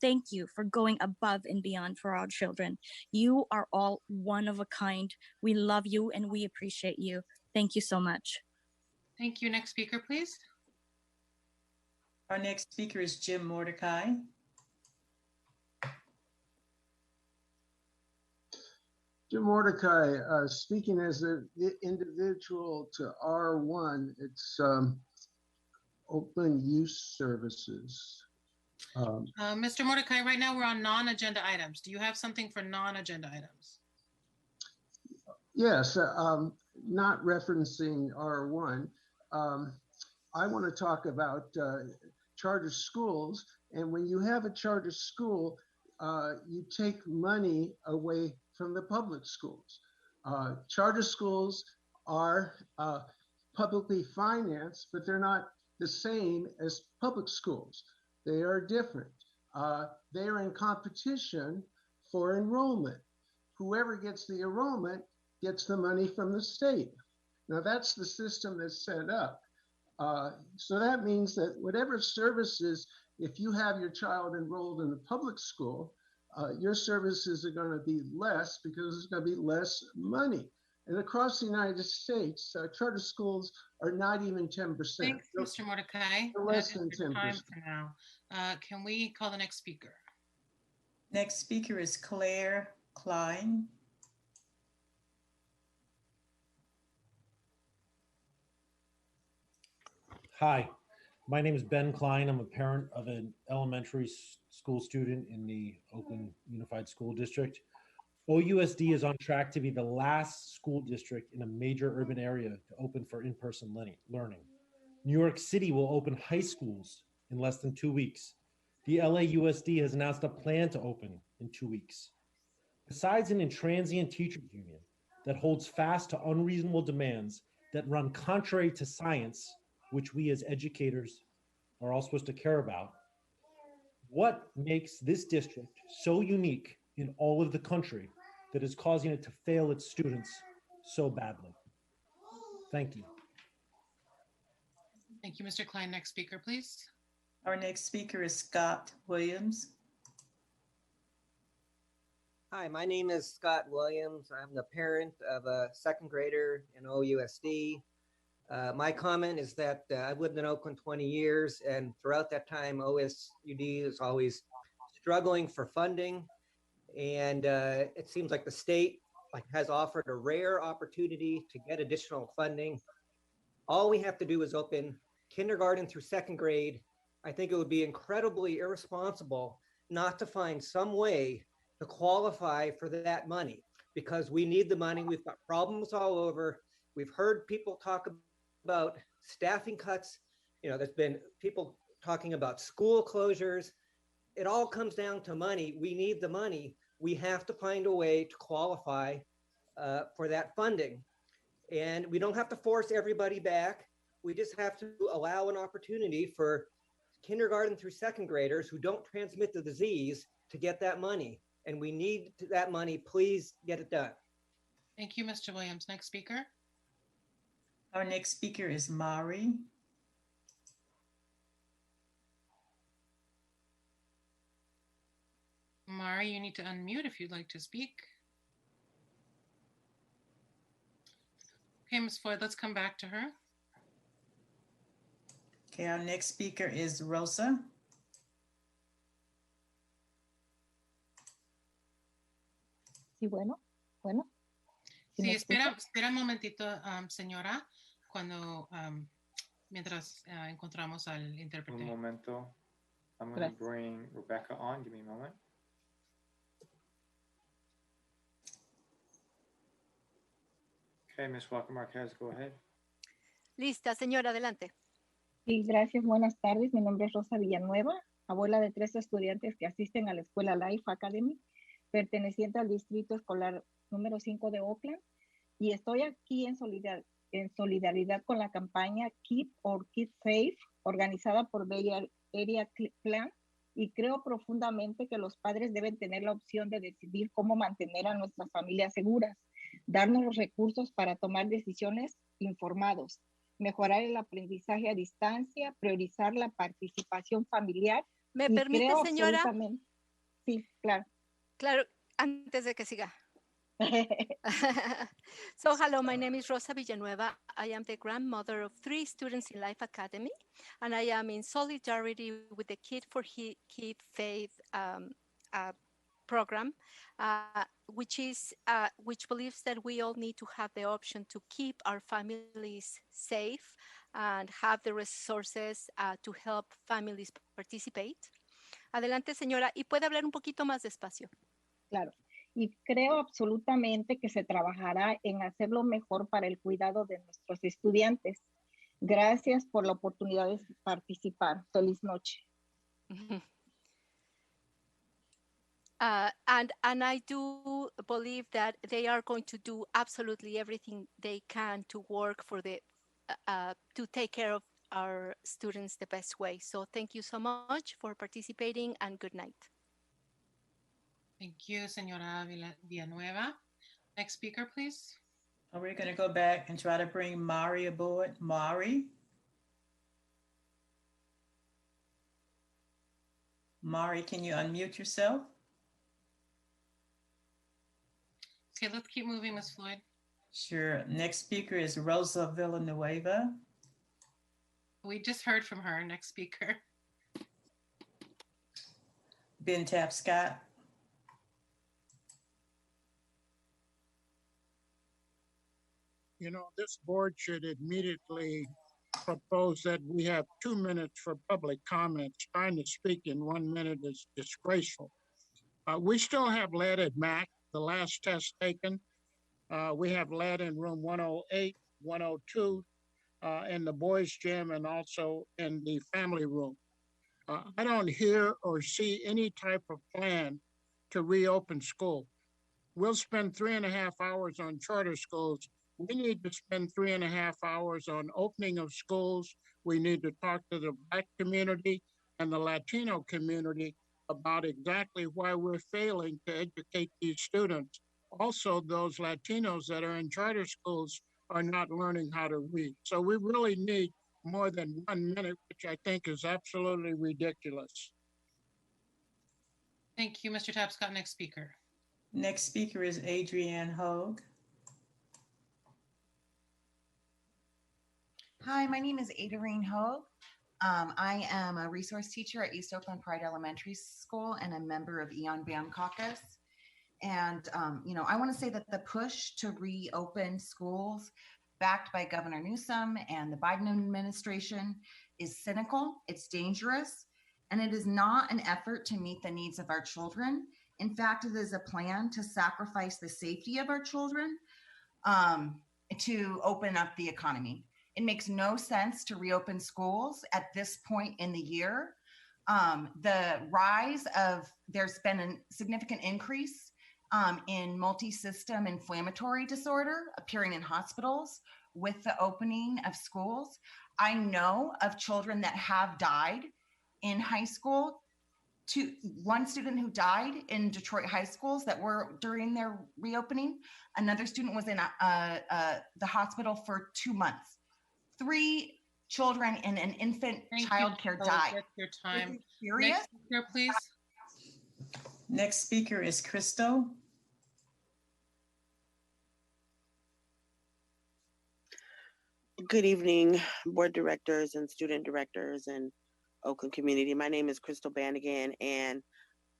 Thank you for going above and beyond for our children. You are all one of a kind. We love you and we appreciate you. Thank you so much. Thank you. Next speaker, please. Our next speaker is Jim Mordecai. Jim Mordecai, speaking as an individual to R1, it's Oakland Youth Services. Mr. Mordecai, right now we're on non-agenda items. Do you have something for non-agenda items? Yes, not referencing R1. I want to talk about charter schools. And when you have a charter school, you take money away from the public schools. Charter schools are publicly financed, but they're not the same as public schools. They are different. They are in competition for enrollment. Whoever gets the enrollment gets the money from the state. Now that's the system that's set up. So that means that whatever services, if you have your child enrolled in the public school, your services are going to be less because there's going to be less money. And across the United States, charter schools are not even 10%. Thanks, Mr. Mordecai. Less than 10%. Time for now. Can we call the next speaker? Next speaker is Claire Klein. Hi, my name is Ben Klein. I'm a parent of an elementary school student in the Oakland Unified School District. OUSD is on track to be the last school district in a major urban area to open for in-person learning. New York City will open high schools in less than 2 weeks. The LAUSD has announced a plan to open in 2 weeks. Besides an intransient teachers union that holds fast to unreasonable demands that run contrary to science, which we as educators are all supposed to care about, what makes this district so unique in all of the country that is causing it to fail its students so badly? Thank you. Thank you, Mr. Klein. Next speaker, please. Our next speaker is Scott Williams. Hi, my name is Scott Williams. I'm the parent of a second grader in OUSD. My comment is that I've lived in Oakland 20 years, and throughout that time, OSUD is always struggling for funding. And it seems like the state has offered a rare opportunity to get additional funding. All we have to do is open kindergarten through second grade. I think it would be incredibly irresponsible not to find some way to qualify for that money, because we need the money. We've got problems all over. We've heard people talk about staffing cuts. You know, there's been people talking about school closures. It all comes down to money. We need the money. We have to find a way to qualify for that funding. And we don't have to force everybody back. We just have to allow an opportunity for kindergarten through second graders who don't transmit the disease to get that money. And we need that money. Please get it done. Thank you, Mr. Williams. Next speaker. Our next speaker is Mari. Mari, you need to unmute if you'd like to speak. Okay, Ms. Floyd, let's come back to her. Okay, our next speaker is Rosa. Sí, bueno. Sí, espera un momentito, señora, cuando mientras encontramos al intérprete. Un momento. I'm going to bring Rebecca on. Give me a moment. Okay, Ms. Walker Marquez, go ahead. Lista, señora, adelante. Sí, gracias. Buenas tardes. Mi nombre es Rosa Villanueva, abuela de 3 estudiantes que asisten a la escuela Life Academy, perteneciente al distrito escolar número 5 de Oakland, y estoy aquí en solidaridad con la campaña Keep Our Kids Safe, organizada por Bay Area Plan, y creo profundamente que los padres deben tener la opción de decidir cómo mantener a nuestras familias seguras, darnos los recursos para tomar decisiones informados, mejorar el aprendizaje a distancia, priorizar la participación familiar. ¿Me permite, señora? Sí, claro. Claro, antes de que siga. So, hello, my name is Rosa Villanueva. I am the grandmother of 3 students in Life Academy, and I am in solidarity with the Kid for Kid Faith program, which believes that we all need to have the option to keep our families safe and have the resources to help families participate. Adelante, señora, y puede hablar un poquito más despacio. Claro, y creo absolutamente que se trabajará en hacerlo mejor para el cuidado de nuestros estudiantes. Gracias por la oportunidad de participar. Feliz noche. And I do believe that they are going to do absolutely everything they can to work for to take care of our students the best way. So thank you so much for participating, and good night. Thank you, Señora Villanueva. Next speaker, please. We're going to go back and try to bring Mari aboard. Mari, can you unmute yourself? Okay, let's keep moving, Ms. Floyd. Sure. Next speaker is Rosa Villanueva. We just heard from her. Next speaker. Ben Tapscott. You know, this board should immediately propose that we have 2 minutes for public comments. Trying to speak in 1 minute is disgraceful. We still have lead at MAC. the last test taken. We have lead in room 108, 102, in the boys' gym, and also in the family room. I don't hear or see any type of plan to reopen school. We'll spend 3.5 hours on charter schools. We need to spend 3.5 hours on opening of schools. We need to talk to the Black community and the Latino community about exactly why we're failing to educate these students. Also, those Latinos that are in charter schools are not learning how to read. So we really need more than 1 minute, which I think is absolutely ridiculous. Thank you, Mr. Tapscott. Next speaker. Next speaker is Adrienne Hogue. Hi, my name is Adrienne Hogue. I am a resource teacher at East Oakland Pride Elementary School and a member of Eon Band Caucus. And, I want to say that the push to reopen schools backed by Governor Newsom and the Biden administration is cynical, it's dangerous, and it is not an effort to meet the needs of our children. In fact, it is a plan to sacrifice the safety of our children to open up the economy. It makes no sense to reopen schools at this point in the year. There's been a significant increase in multi-system inflammatory disorder appearing in hospitals with the opening of schools. I know of children that have died in high school. One student who died in Detroit high schools that were during their reopening. Another student was in the hospital for 2 months. 3 children in an infant childcare died. That's your time. Is it serious? Next speaker, please. Next speaker is Crystal. Good evening, board directors and student directors and Oakland community. My name is Crystal Bannigan, and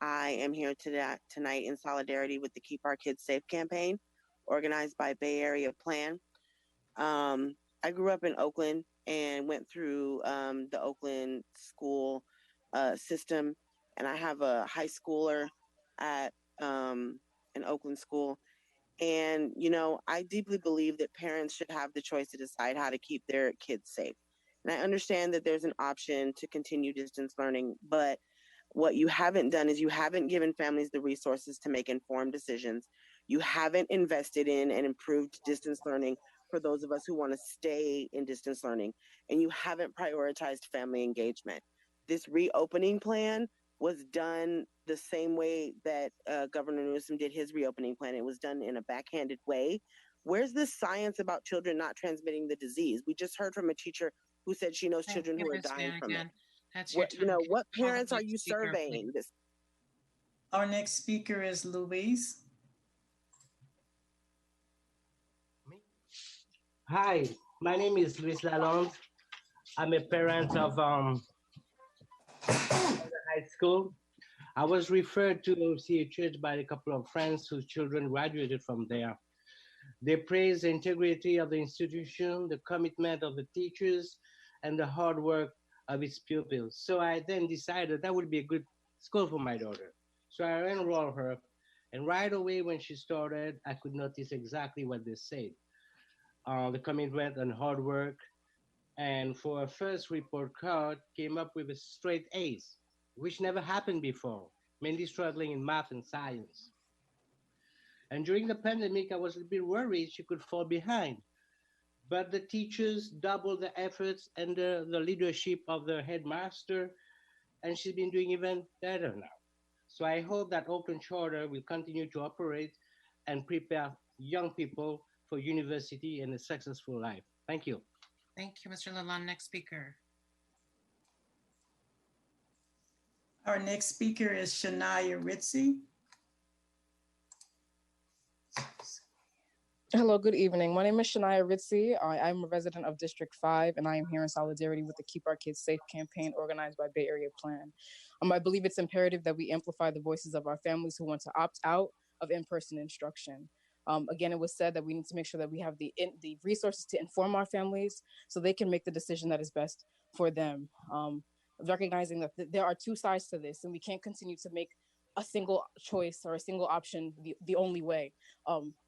I am here tonight in solidarity with the Keep Our Kids Safe campaign, organized by Bay Area Plan. I grew up in Oakland and went through the Oakland school system, and I have a high schooler at an Oakland school. And, I deeply believe that parents should have the choice to decide how to keep their kids safe. And I understand that there's an option to continue distance learning, but what you haven't done is you haven't given families the resources to make informed decisions. You haven't invested in and improved distance learning for those of us who want to stay in distance learning, and you haven't prioritized family engagement. This reopening plan was done the same way that Governor Newsom did his reopening plan. It was done in a backhanded way. Where's the science about children not transmitting the disease? We just heard from a teacher who said she knows children who are dying from it. That's your time. What parents are you surveying? Our next speaker is Louise. Hi, my name is Luis Lalonde. I'm a parent of high school. I was referred to OCHS by a couple of friends whose children graduated from there. They praised the integrity of the institution, the commitment of the teachers, and the hard work of its pupils. So I then decided that would be a good school for my daughter. So I enrolled her, and right away when she started, I could notice exactly what they said. The commitment and hard work, and for a first report card, came up with a straight A's, which never happened before, mainly struggling in math and science. And during the pandemic, I was a bit worried she could fall behind. But the teachers doubled the efforts under the leadership of the headmaster, and she's been doing even better now. So I hope that Oakland Charter will continue to operate and prepare young people for university and a successful life. Thank you. Thank you, Mr. Lalonde. Next speaker. Our next speaker is Shania Ritzy. Hello, good evening. My name is Shania Ritzy. I'm a resident of District 5, and I am here in solidarity with the Keep Our Kids Safe campaign organized by Bay Area Plan. I believe it's imperative that we amplify the voices of our families who want to opt out of in-person instruction. Again, it was said that we need to make sure that we have the resources to inform our families so they can make the decision that is best for them. Recognizing that there are two sides to this, and we can't continue to make a single choice or a single option the only way.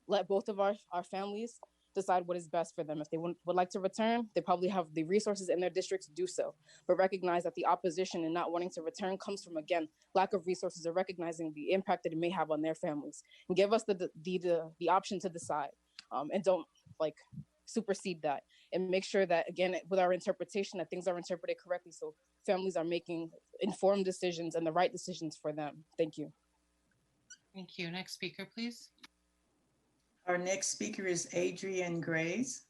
Let both of our families decide what is best for them. If they would like to return, they probably have the resources in their district to do so. But recognize that the opposition and not wanting to return comes from, again, lack of resources or recognizing the impact that it may have on their families. And give us the option to decide, and don't supersede that, and make sure that, again, with our interpretation, that things are interpreted correctly so families are making informed decisions and the right decisions for them. Thank you. Thank you. Next speaker, please. Our next speaker is Adrian Grays.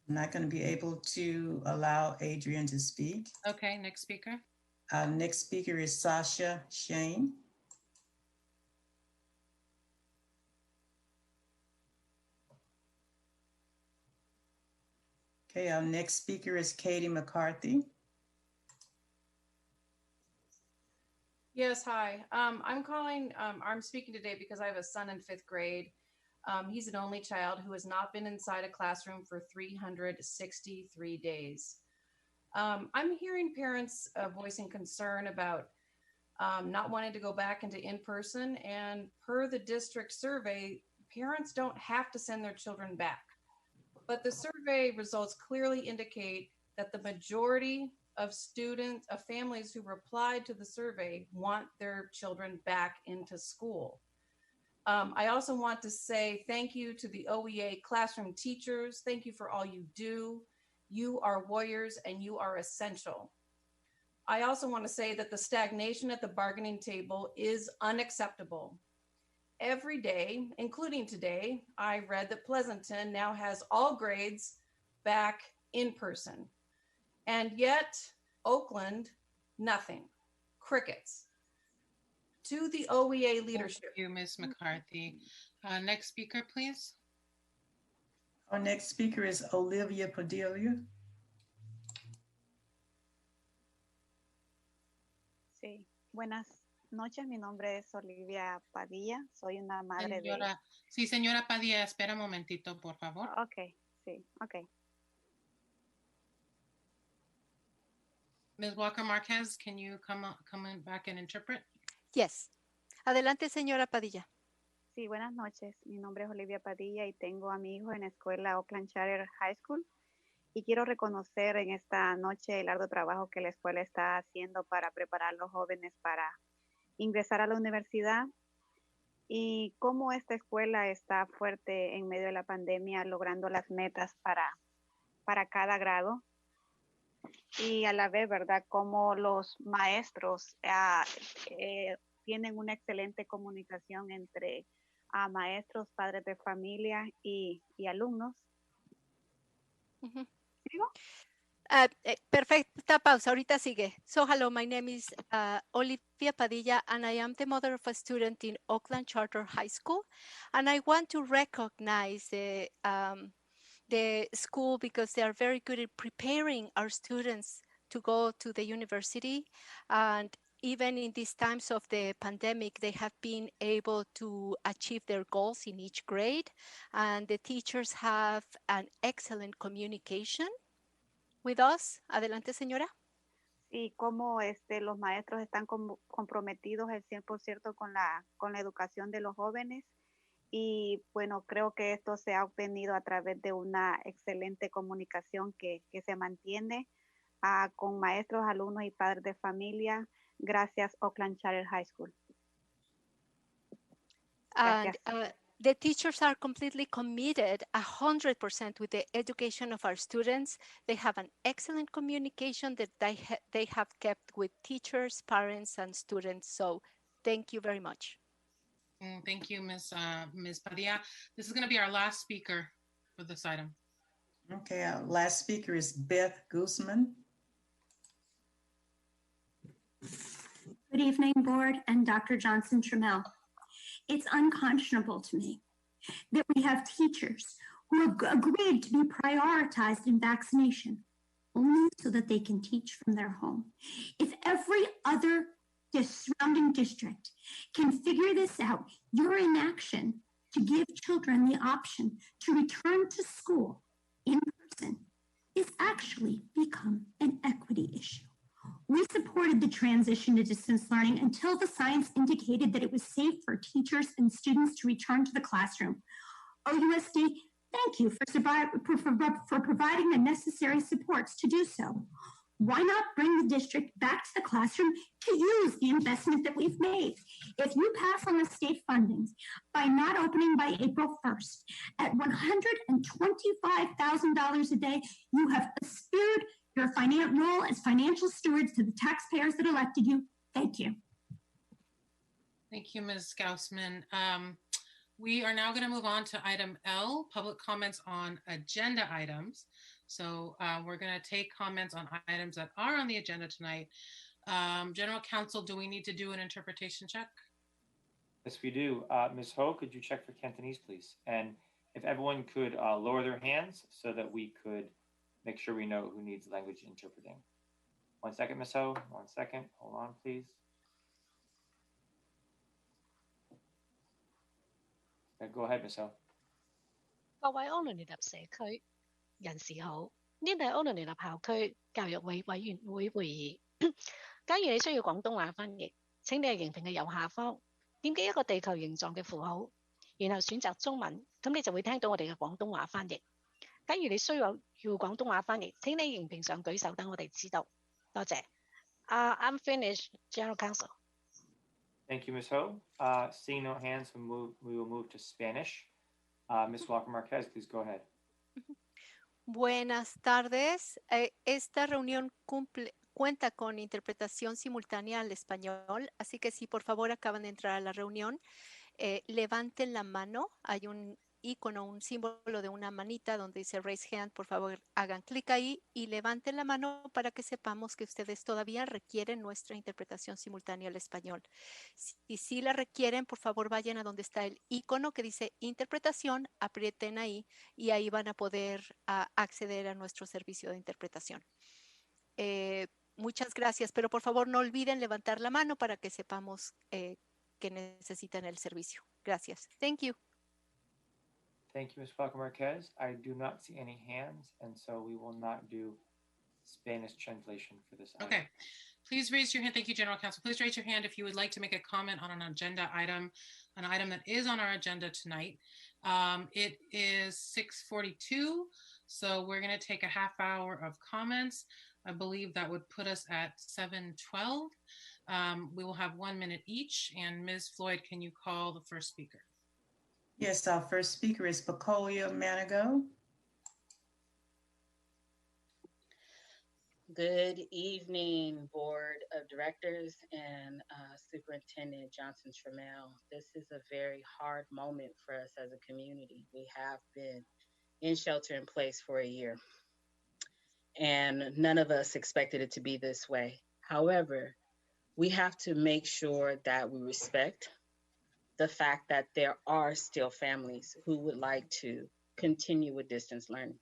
I'm not going to be able to allow Adrian to speak. Okay, next speaker. Our next speaker is Sasha Shane. Okay, our next speaker is Katie McCarthy. Yes, hi. I'm speaking today because I have a son in 5th grade. He's an only child who has not been inside a classroom for 363 days. I'm hearing parents voicing concern about not wanting to go back into in-person, and per the district survey, parents don't have to send their children back. But the survey results clearly indicate that the majority of families who replied to the survey want their children back into school. I also want to say thank you to the OEA classroom teachers. Thank you for all you do. You are warriors and you are essential. I also want to say that the stagnation at the bargaining table is unacceptable. Every day, including today, I read that Pleasanton now has all grades back in person. And yet, Oakland, nothing. Crickets. To the OEA leadership. Thank you, Ms. McCarthy. Next speaker, please. Our next speaker is Olivia Padilla. Sí, buenas noches. Mi nombre es Olivia Padilla. Soy una madre Señora, sí, señora Padilla, espera un momentito, por favor. Ok, sí, ok. Ms. Walker Marquez, can you come in back and interpret? Yes. Adelante, señora Padilla. Sí, buenas noches. Mi nombre es Olivia Padilla y tengo a mi hijo en la escuela Oakland Charter High School. Y quiero reconocer en esta noche el arduo trabajo que la escuela está haciendo para preparar a los jóvenes para ingresar a la universidad y cómo esta escuela está fuerte en medio de la pandemia, logrando las metas para cada grado. Y a la vez, ¿verdad? Cómo los maestros tienen una excelente comunicación entre maestros, padres de familia y alumnos. Uh-huh. Perfecta pausa, ahorita sigue. So hello, my name is Olivia Padilla and I am the mother of a student in Oakland Charter High School, and I want to recognize the school because they are very good at preparing our students to go to the university, and even in these times of the pandemic, they have been able to achieve their goals in each grade, and the teachers have an excellent communication with us. Adelante, señora. Y cómo los maestros están comprometidos al 100% con la educación de los jóvenes. Y bueno, creo que esto se ha obtenido a través de una excelente comunicación que se mantiene con maestros, alumnos y padres de familia. Gracias, Oakland Charter High School. And the teachers are completely committed 100% with the education of our students. They have an excellent communication that they have kept with teachers, parents, and students. So thank you very much. Thank you, Ms. Padilla. This is going to be our last speaker for this item. Okay, our last speaker is Beth Guzman. Good evening, board and Dr. Johnson Trammell. It's unconscionable to me that we have teachers who have agreed to be prioritized in vaccination only so that they can teach from their home. If every other surrounding district can figure this out, your inaction to give children the option to return to school in person is actually become an equity issue. We supported the transition to distance learning until the science indicated that it was safe for teachers and students to return to the classroom. OUSD, thank you for providing the necessary supports to do so. Why not bring the district back to the classroom to use the investment that we've made? If you pass on the state fundings by not opening by April 1st at $125,000 a day, you have spared your role as financial stewards to the taxpayers that elected you. Thank you. Thank you, Ms. Gaussman. We are now going to move on to item L, public comments on agenda items. So we're going to take comments on items that are on the agenda tonight. General Counsel, do we need to do an interpretation check? Yes, we do. Ms. Ho, could you check for Cantonese, please? And if everyone could lower their hands so that we could make sure we know who needs language interpreting. 1 second, Ms. Ho. 1 second. Hold on, please. Okay, go ahead, Ms. Ho. 各位安聯聯合社區人士好，呢度係安聯聯合校區教育委員會會議。假如你需要廣東話翻譯，請你喺熒屏嘅右下方點擊一個地球形狀嘅符號，然後選擇中文，咁你就會聽到我哋嘅廣東話翻譯。假如你需要廣東話翻譯，請你喺熒屏上舉手，等我哋知道。多謝。I'm finished, General Counsel. Thank you, Ms. Ho. Seeing no hands, we will move to Spanish. Ms. Walker-Marquez, please go ahead. Buenas tardes. Esta reunión cuenta con interpretación simultánea al español, así que si por favor acaban de entrar a la reunión, levanten la mano. Hay un icono, un símbolo de una manita donde dice Raise Hand. Por favor, hagan clic ahí y levanten la mano para que sepamos que ustedes todavía requieren nuestra interpretación simultánea al español. Si la requieren, por favor, vayan a donde está el icono que dice Interpretación, aprieten ahí y ahí van a poder acceder a nuestro servicio de interpretación. Muchas gracias, pero por favor no olviden levantar la mano para que sepamos que necesitan el servicio. Gracias. Thank you. Thank you, Ms. Walker-Marquez. I do not see any hands, and so we will not do Spanish translation for this item. Okay. Please raise your hand. Thank you, General Counsel. Please raise your hand if you would like to make a comment on an agenda item, an item that is on our agenda tonight. It is 6:42, so we're going to take a half hour of comments. I believe that would put us at 7:12. We will have 1 minute each, and Ms. Floyd, can you call the first speaker? Yes, our first speaker is Bacolia Manigo. Good evening, Board of Directors and Superintendent Johnson Trammell. This is a very hard moment for us as a community. We have been in shelter in place for a year, and none of us expected it to be this way. However, we have to make sure that we respect the fact that there are still families who would like to continue with distance learning.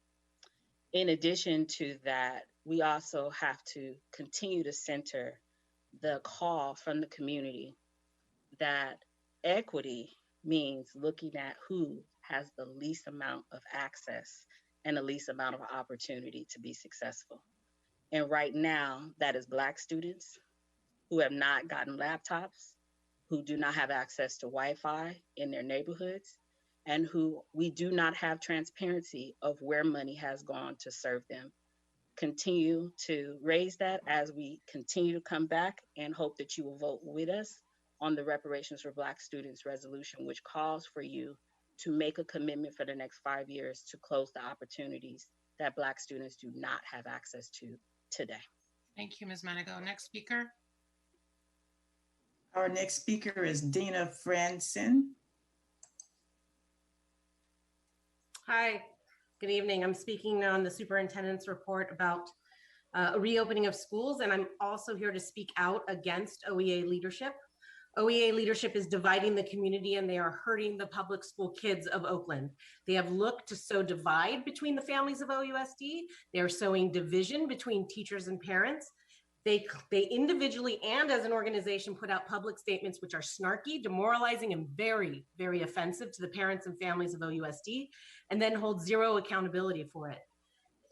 In addition to that, we also have to continue to center the call from the community that equity means looking at who has the least amount of access and the least amount of opportunity to be successful. And right now, that is Black students who have not gotten laptops, who do not have access to Wi-Fi in their neighborhoods, and who we do not have transparency of where money has gone to serve them. Continue to raise that as we continue to come back, and hope that you will vote with us on the Reparations for Black Students resolution, which calls for you to make a commitment for the next 5 years to close the opportunities that Black students do not have access to today. Thank you, Ms. Manigo. Next speaker. Our next speaker is Dina Franson. Hi, good evening. I'm speaking on the superintendent's report about a reopening of schools, and I'm also here to speak out against OEA leadership. OEA leadership is dividing the community, and they are hurting the public school kids of Oakland. They have looked to sow divide between the families of OUSD. They are sowing division between teachers and parents. They individually and as an organization put out public statements which are snarky, demoralizing, and very, very offensive to the parents and families of OUSD, and then hold zero accountability for it.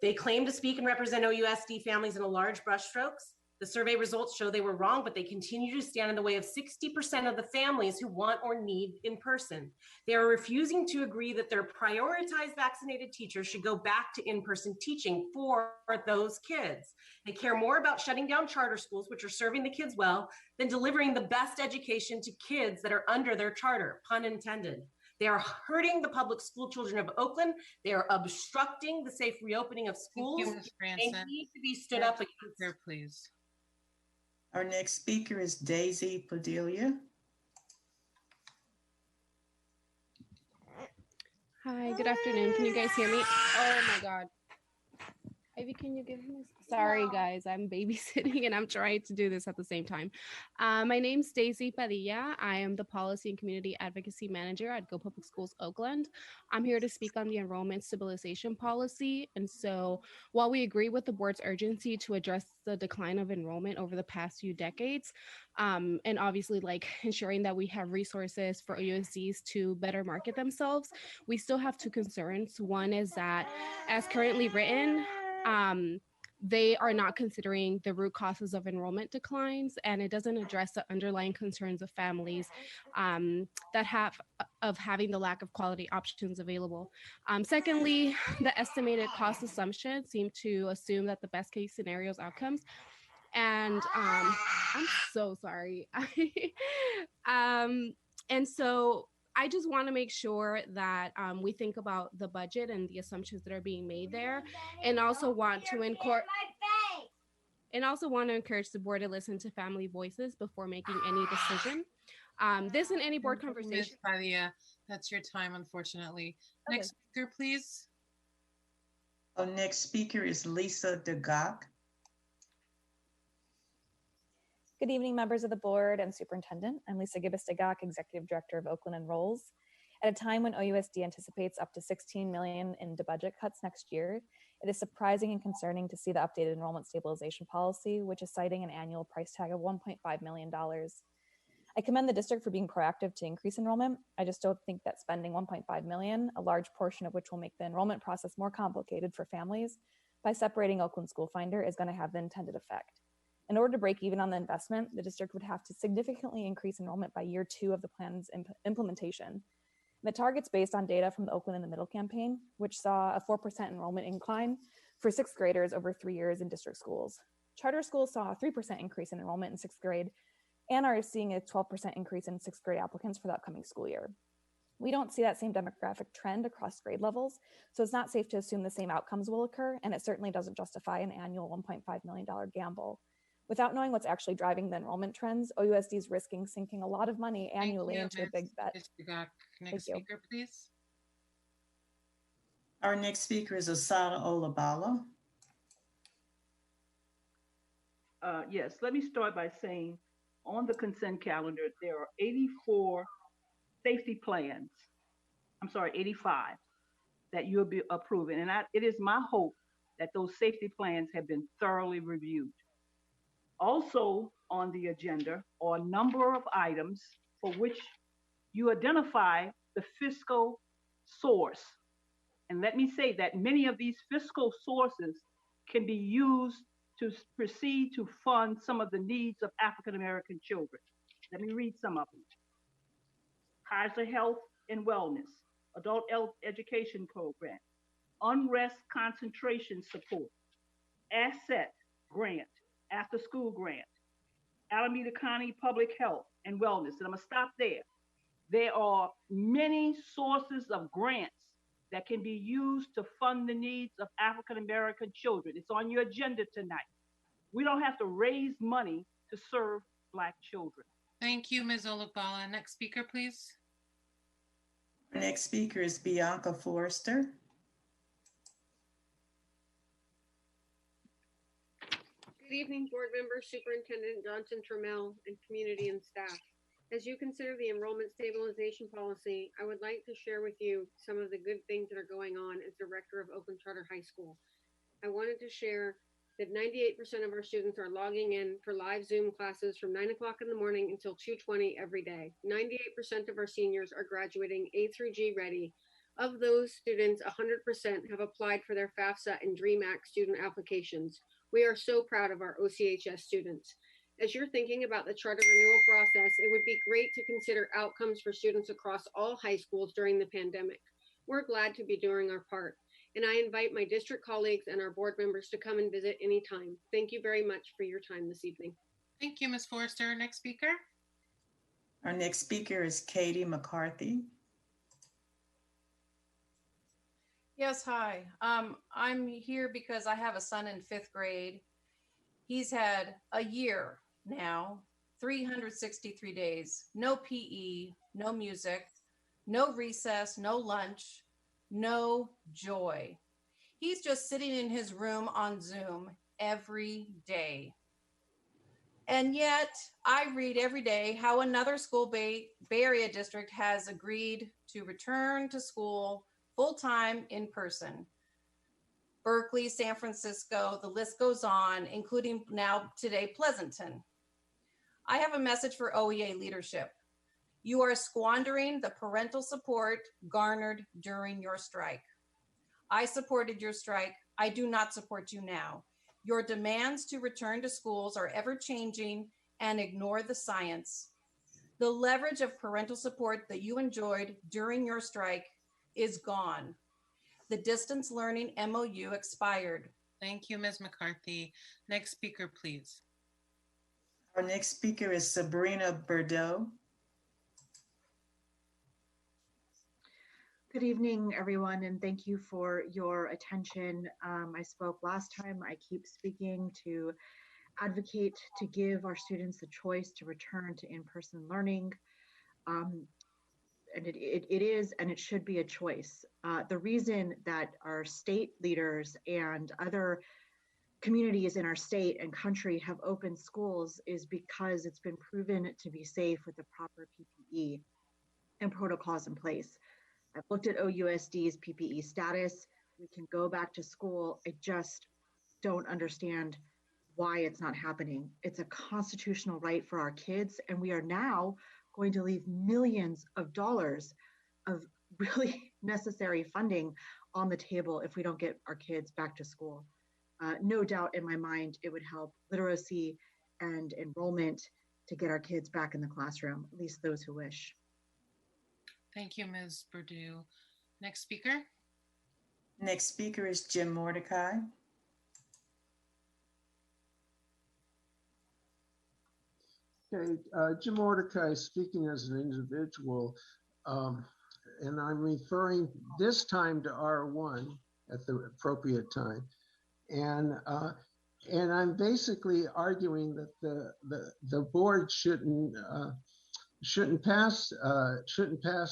They claim to speak and represent OUSD families in a large brushstrokes. The survey results show they were wrong, but they continue to stand in the way of 60% of the families who want or need in person. They are refusing to agree that their prioritized vaccinated teachers should go back to in-person teaching for those kids. They care more about shutting down charter schools, which are serving the kids well, than delivering the best education to kids that are under their charter, pun intended. They are hurting the public school children of Oakland. They are obstructing the safe reopening of schools. They need to be stood up against. Here, please. Our next speaker is Daisy Padilla. Hi, good afternoon. Can you guys hear me? Oh my God. Ivy, can you give me? Sorry, guys. I'm babysitting and I'm trying to do this at the same time. My name's Stacey Padilla. I am the Policy and Community Advocacy Manager at Go Public Schools Oakland. I'm here to speak on the enrollment stabilization policy. And so while we agree with the board's urgency to address the decline of enrollment over the past few decades, and obviously like ensuring that we have resources for OUSDs to better market themselves, we still have two concerns. One is that as currently written, they are not considering the root causes of enrollment declines, and it doesn't address the underlying concerns of families that have of having the lack of quality options available. Secondly, the estimated cost assumptions seem to assume that the best case scenarios outcomes, and I'm so sorry. And so I just want to make sure that we think about the budget and the assumptions that are being made there, and also want to encourage the board to listen to family voices before making any decision. This and any board conversation. That's your time, unfortunately. Next speaker, please. Our next speaker is Lisa DeGock. Good evening, members of the board and superintendent. I'm Lisa Gibbous-DeGock, Executive Director of Oakland Enrolls. At a time when OUSD anticipates up to $16 million in budget cuts next year, it is surprising and concerning to see the updated enrollment stabilization policy, which is citing an annual price tag of $1.5 million. I commend the district for being proactive to increase enrollment. I just don't think that spending $1.5 million, a large portion of which will make the enrollment process more complicated for families, by separating Oakland School Finder is going to have the intended effect. In order to break even on the investment, the district would have to significantly increase enrollment by year 2 of the plan's implementation. The target's based on data from the Oakland in the Middle campaign, which saw a 4% enrollment incline for 6th graders over 3 years in district schools. Charter schools saw a 3% increase in enrollment in 6th grade and are seeing a 12% increase in 6th grade applicants for the upcoming school year. We don't see that same demographic trend across grade levels, so it's not safe to assume the same outcomes will occur, and it certainly doesn't justify an annual $1.5 million gamble. Without knowing what's actually driving the enrollment trends, OUSD is risking sinking a lot of money annually into a big bet. Next speaker, please. Our next speaker is Asada Olabala. Yes, let me start by saying on the consent calendar, there are 84 safety plans. 85 that you'll be approving. And it is my hope that those safety plans have been thoroughly reviewed. Also on the agenda are a number of items for which you identify the fiscal source. And let me say that many of these fiscal sources can be used to proceed to fund some of the needs of African-American children. Let me read some of them. Kaiser Health and Wellness, Adult Health Education Program, Unrest Concentration Support, Asset Grant, After School Grant, Alameda County Public Health and Wellness. And I'm gonna stop there. There are many sources of grants that can be used to fund the needs of African-American children. It's on your agenda tonight. We don't have to raise money to serve Black children. Thank you, Ms. Olabala. Next speaker, please. Our next speaker is Bianca Forrester. Good evening, board members, Superintendent Johnson Trammell, and community and staff. As you consider the enrollment stabilization policy, I would like to share with you some of the good things that are going on as director of Oakland Charter High School. I wanted to share that 98% of our students are logging in for live Zoom classes from 9 o'clock in the morning until 2:20 every day. 98% of our seniors are graduating A through G ready Of those students, 100% have applied for their FAFSA and DREAM Act student applications. We are so proud of our OCHS students. As you're thinking about the charter renewal process, it would be great to consider outcomes for students across all high schools during the pandemic. We're glad to be doing our part, and I invite my district colleagues and our board members to come and visit anytime. Thank you very much for your time this evening. Thank you, Ms. Forrester. Next speaker. Our next speaker is Katie McCarthy. Yes, hi. I'm here because I have a son in 5th grade. He's had a year now, 363 days, no PE, no music, no recess, no lunch, no joy. He's just sitting in his room on Zoom every day. And yet I read every day how another school Bay Area district has agreed to return to school full-time in person. Berkeley, San Francisco, the list goes on, including now today, Pleasanton. I have a message for OEA leadership. You are squandering the parental support garnered during your strike. I supported your strike. I do not support you now. Your demands to return to schools are ever changing and ignore the science. The leverage of parental support that you enjoyed during your strike is gone. The distance learning MOU expired. Thank you, Ms. McCarthy. Next speaker, please. Our next speaker is Sabrina Bordeaux. Good evening, everyone, and thank you for your attention. I spoke last time. I keep speaking to advocate to give our students the choice to return to in-person learning. And it is and it should be a choice. The reason that our state leaders and other communities in our state and country have opened schools is because it's been proven to be safe with the proper PPE and protocols in place. I've looked at OUSD's PPE status. We can go back to school. I just don't understand why it's not happening. It's a constitutional right for our kids, and we are now going to leave millions of dollars of really necessary funding on the table if we don't get our kids back to school. No doubt in my mind, it would help literacy and enrollment to get our kids back in the classroom, at least those who wish. Thank you, Ms. Bordeaux. Next speaker. Next speaker is Jim Mordecai. Okay, Jim Mordecai speaking as an individual, and I'm referring this time to R1 at the appropriate time. And I'm basically arguing that the board shouldn't pass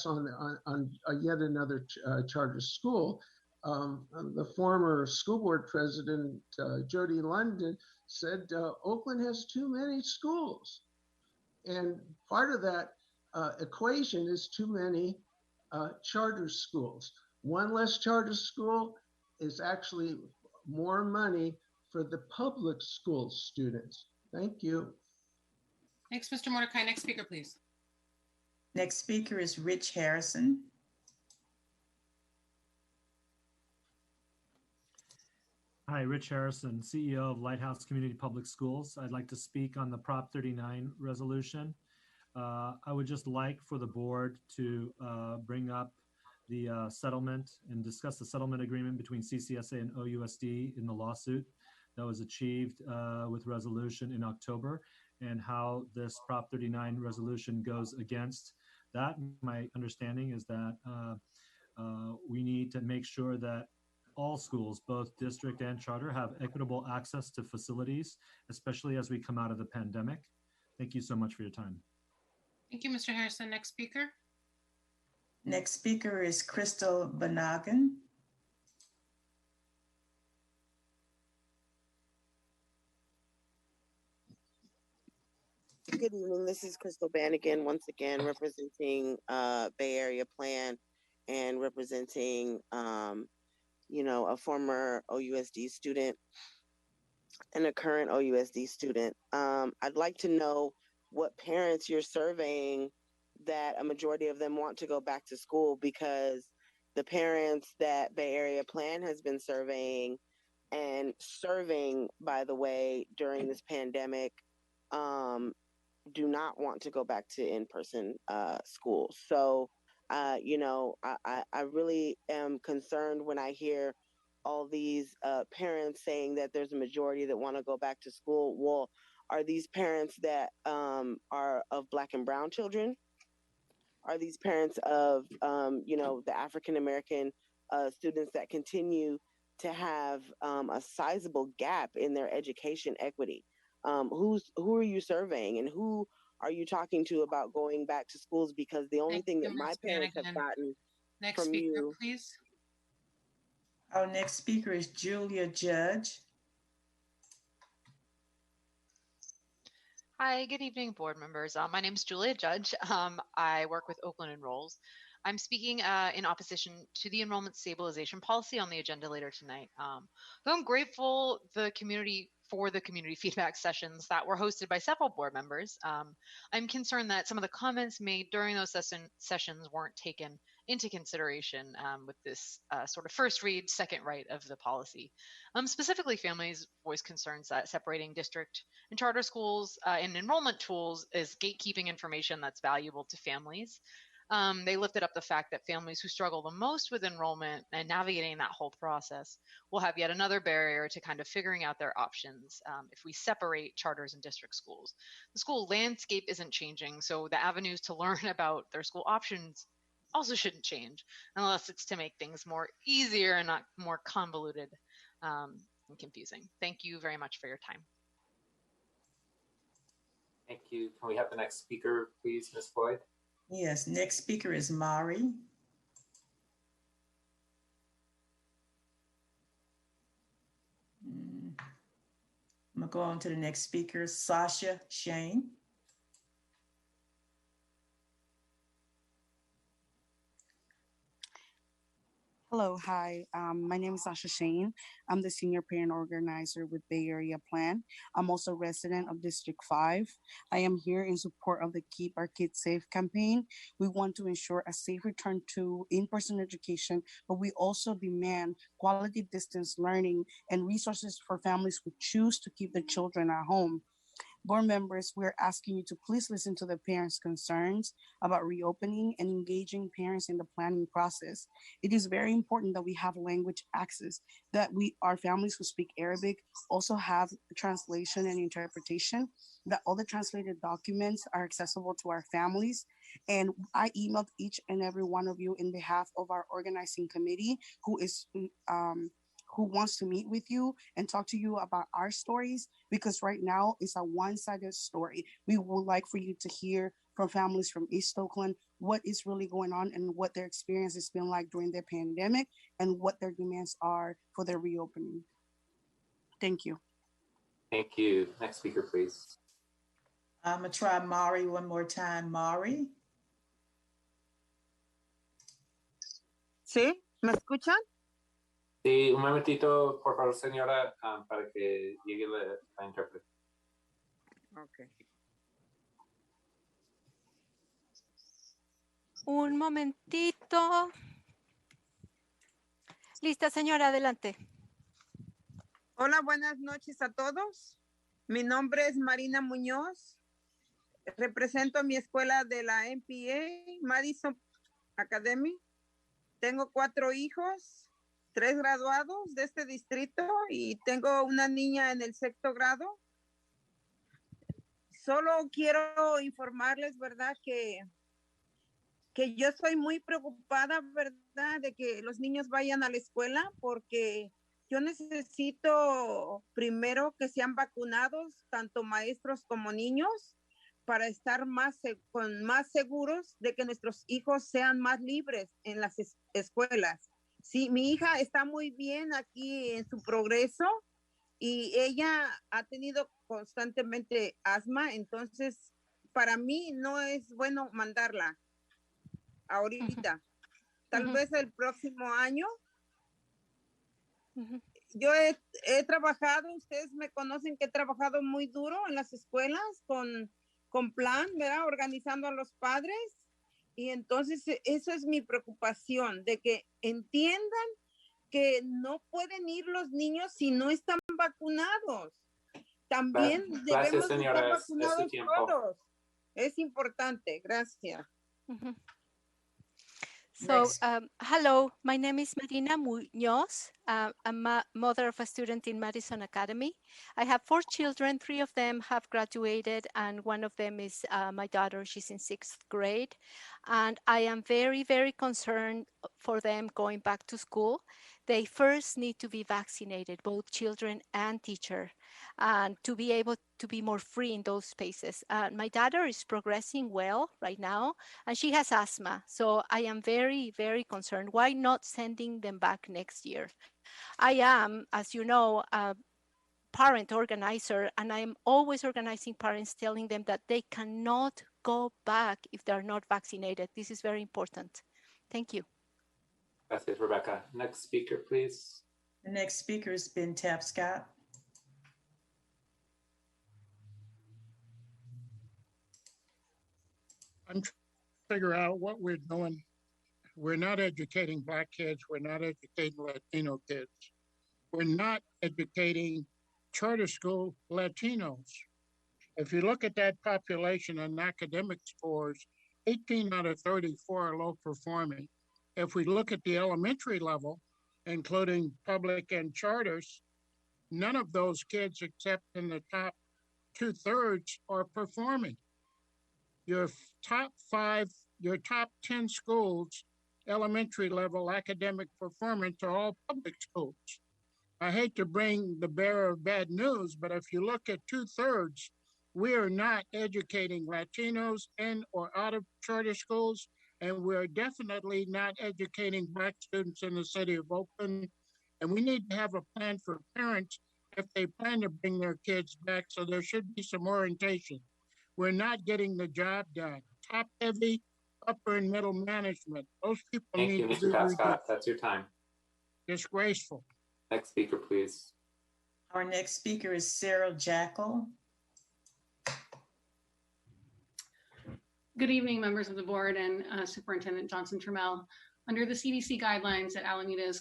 on yet another charter school. The former school board president, Jody London, said Oakland has too many schools. And part of that equation is too many charter schools. One less charter school is actually more money for the public school students. Thank you. Thanks, Mr. Mordecai. Next speaker, please. Next speaker is Rich Harrison. Hi, Rich Harrison, CEO of Lighthouse Community Public Schools. I'd like to speak on the Prop 39 resolution. I would just like for the board to bring up the settlement and discuss the settlement agreement between CCSA and OUSD in the lawsuit that was achieved with resolution in October, and how this Prop 39 resolution goes against that. My understanding is that we need to make sure that all schools, both district and charter, have equitable access to facilities, especially as we come out of the pandemic. Thank you so much for your time. Thank you, Mr. Harrison. Next speaker. Next speaker is Crystal Banagan. Good evening. This is Crystal Bannigan, once again representing Bay Area Plan and representing, a former OUSD student and a current OUSD student. I'd like to know what parents you're surveying that a majority of them want to go back to school, because the parents that Bay Area Plan has been surveying and serving, by the way, during this pandemic, do not want to go back to in-person school. So, I really am concerned when I hear all these parents saying that there's a majority that want to go back to school. Well, are these parents that are of Black and Brown children? Are these parents of, the African American students that continue to have a sizable gap in their education equity? Who are you surveying, and who are you talking to about going back to schools? Because the only thing that my parents have gotten Next from speaker, you, please. Our next speaker is Julia Judge. Hi, good evening, board members. My name is Julia Judge. I work with Oakland Enrolls. I'm speaking in opposition to the enrollment stabilization policy on the agenda later tonight. So I'm grateful for the community feedback sessions that were hosted by several board members. I'm concerned that some of the comments made during those sessions weren't taken into consideration with this sort of first read, second write of the policy. Specifically, families voiced concerns that separating district and charter schools and enrollment tools is gatekeeping information that's valuable to families. They lifted up the fact that families who struggle the most with enrollment and navigating that whole process will have yet another barrier to kind of figuring out their options if we separate charters and district schools. The school landscape isn't changing, so the avenues to learn about their school options also shouldn't change unless it's to make things more easier and not more convoluted and confusing. Thank you very much for your time. Thank you. Can we have the next speaker, please, Ms. Floyd? Yes, next speaker is Mari. I'm gonna go on to the next speaker, Sasha Shane. Hello, hi. My name is Sasha Shane. I'm the senior parent organizer with Bay Area Plan. I'm also a resident of District 5. I am here in support of the Keep Our Kids Safe campaign. We want to ensure a safe return to in-person education, but we also demand quality distance learning and resources for families who choose to keep their children at home. Board members, we're asking you to please listen to the parents' concerns about reopening and engaging parents in the planning process. It is very important that we have language access, that our families who speak Arabic also have translation and interpretation, that all the translated documents are accessible to our families. And I emailed each and every one of you in behalf of our organizing committee who wants to meet with you and talk to you about our stories, because right now it's a one-sided story. We would like for you to hear from families from East Oakland what is really going on and what their experience has been like during the pandemic and what their demands are for their reopening. Thank you. Thank you. Next speaker, please. I'm gonna try Mari one more time. Mari. ¿Sí? ¿Me escuchan? Sí, un momentito, por favor, señora, para que llegue la intérprete. Okay. Un momentito. Lista, señora, adelante. Hola, buenas noches a todos. Mi nombre es Marina Muñoz. Represento a mi escuela de la MPA, Madison Academy. Tengo 4 hijos. 3 graduados de este distrito y tengo una niña en el 6º grado. Solo quiero informarles, ¿verdad? Que yo estoy muy preocupada, ¿verdad? De que los niños vayan a la escuela, porque yo necesito primero que sean vacunados, tanto maestros como niños, para estar más seguros de que nuestros hijos sean más libres en las escuelas. Sí, mi hija está muy bien aquí en su progreso y ella ha tenido constantemente asma, entonces para mí no es bueno mandarla ahorita. Tal vez el próximo año. Yo he trabajado, ustedes me conocen que he trabajado muy duro en las escuelas con plan, ¿verdad? Organizando a los padres. Y entonces eso es mi preocupación, de que entiendan que no pueden ir los niños si no están vacunados. También Gracias, debemos estar señora. Es su vacunados tiempo. todos. Es importante. Gracias. So, hello, my name is Marina Muñoz. I'm a mother of a student in Madison Academy. I have 4 children. 3 of them have graduated, and one of them is my daughter. She's in 6th grade. And I am very, very concerned for them going back to school. They first need to be vaccinated, both children and teacher, and to be able to be more free in those spaces. My daughter is progressing well right now, and she has asthma. So I am very, very concerned. Why not sending them back next year? I am, as you know, a parent organizer, and I'm always organizing parents, telling them that they cannot go back if they're not vaccinated. This is very important. Thank you. Gracias, Rebecca. Next speaker, please. The next speaker is Ben Tapscott. I'm trying to figure out what we're doing. We're not educating Black kids. We're not educating Latino kids. We're not educating charter school Latinos. If you look at that population and academic scores, 18 out of 34 are low performing. If we look at the elementary level, including public and charters, none of those kids, except in the top 2/3, are performing. Your top 10 schools, elementary level academic performance, are all public schools. I hate to bring the bearer of bad news, but if you look at 2/3, we are not educating Latinos in or out of charter schools, and we're definitely not educating Black students in the city of Oakland. And we need to have a plan for parents if they plan to bring their kids back, so there should be some orientation. We're not getting the job done. Top heavy, upper and middle management. Those people Thank need you, to Mr. be Tapscott. That's your time. disgraceful. Next speaker, please. Our next speaker is Sarah Jackal. Good evening, members of the board and Superintendent Johnson Trammell. Under the CDC guidelines at Alameda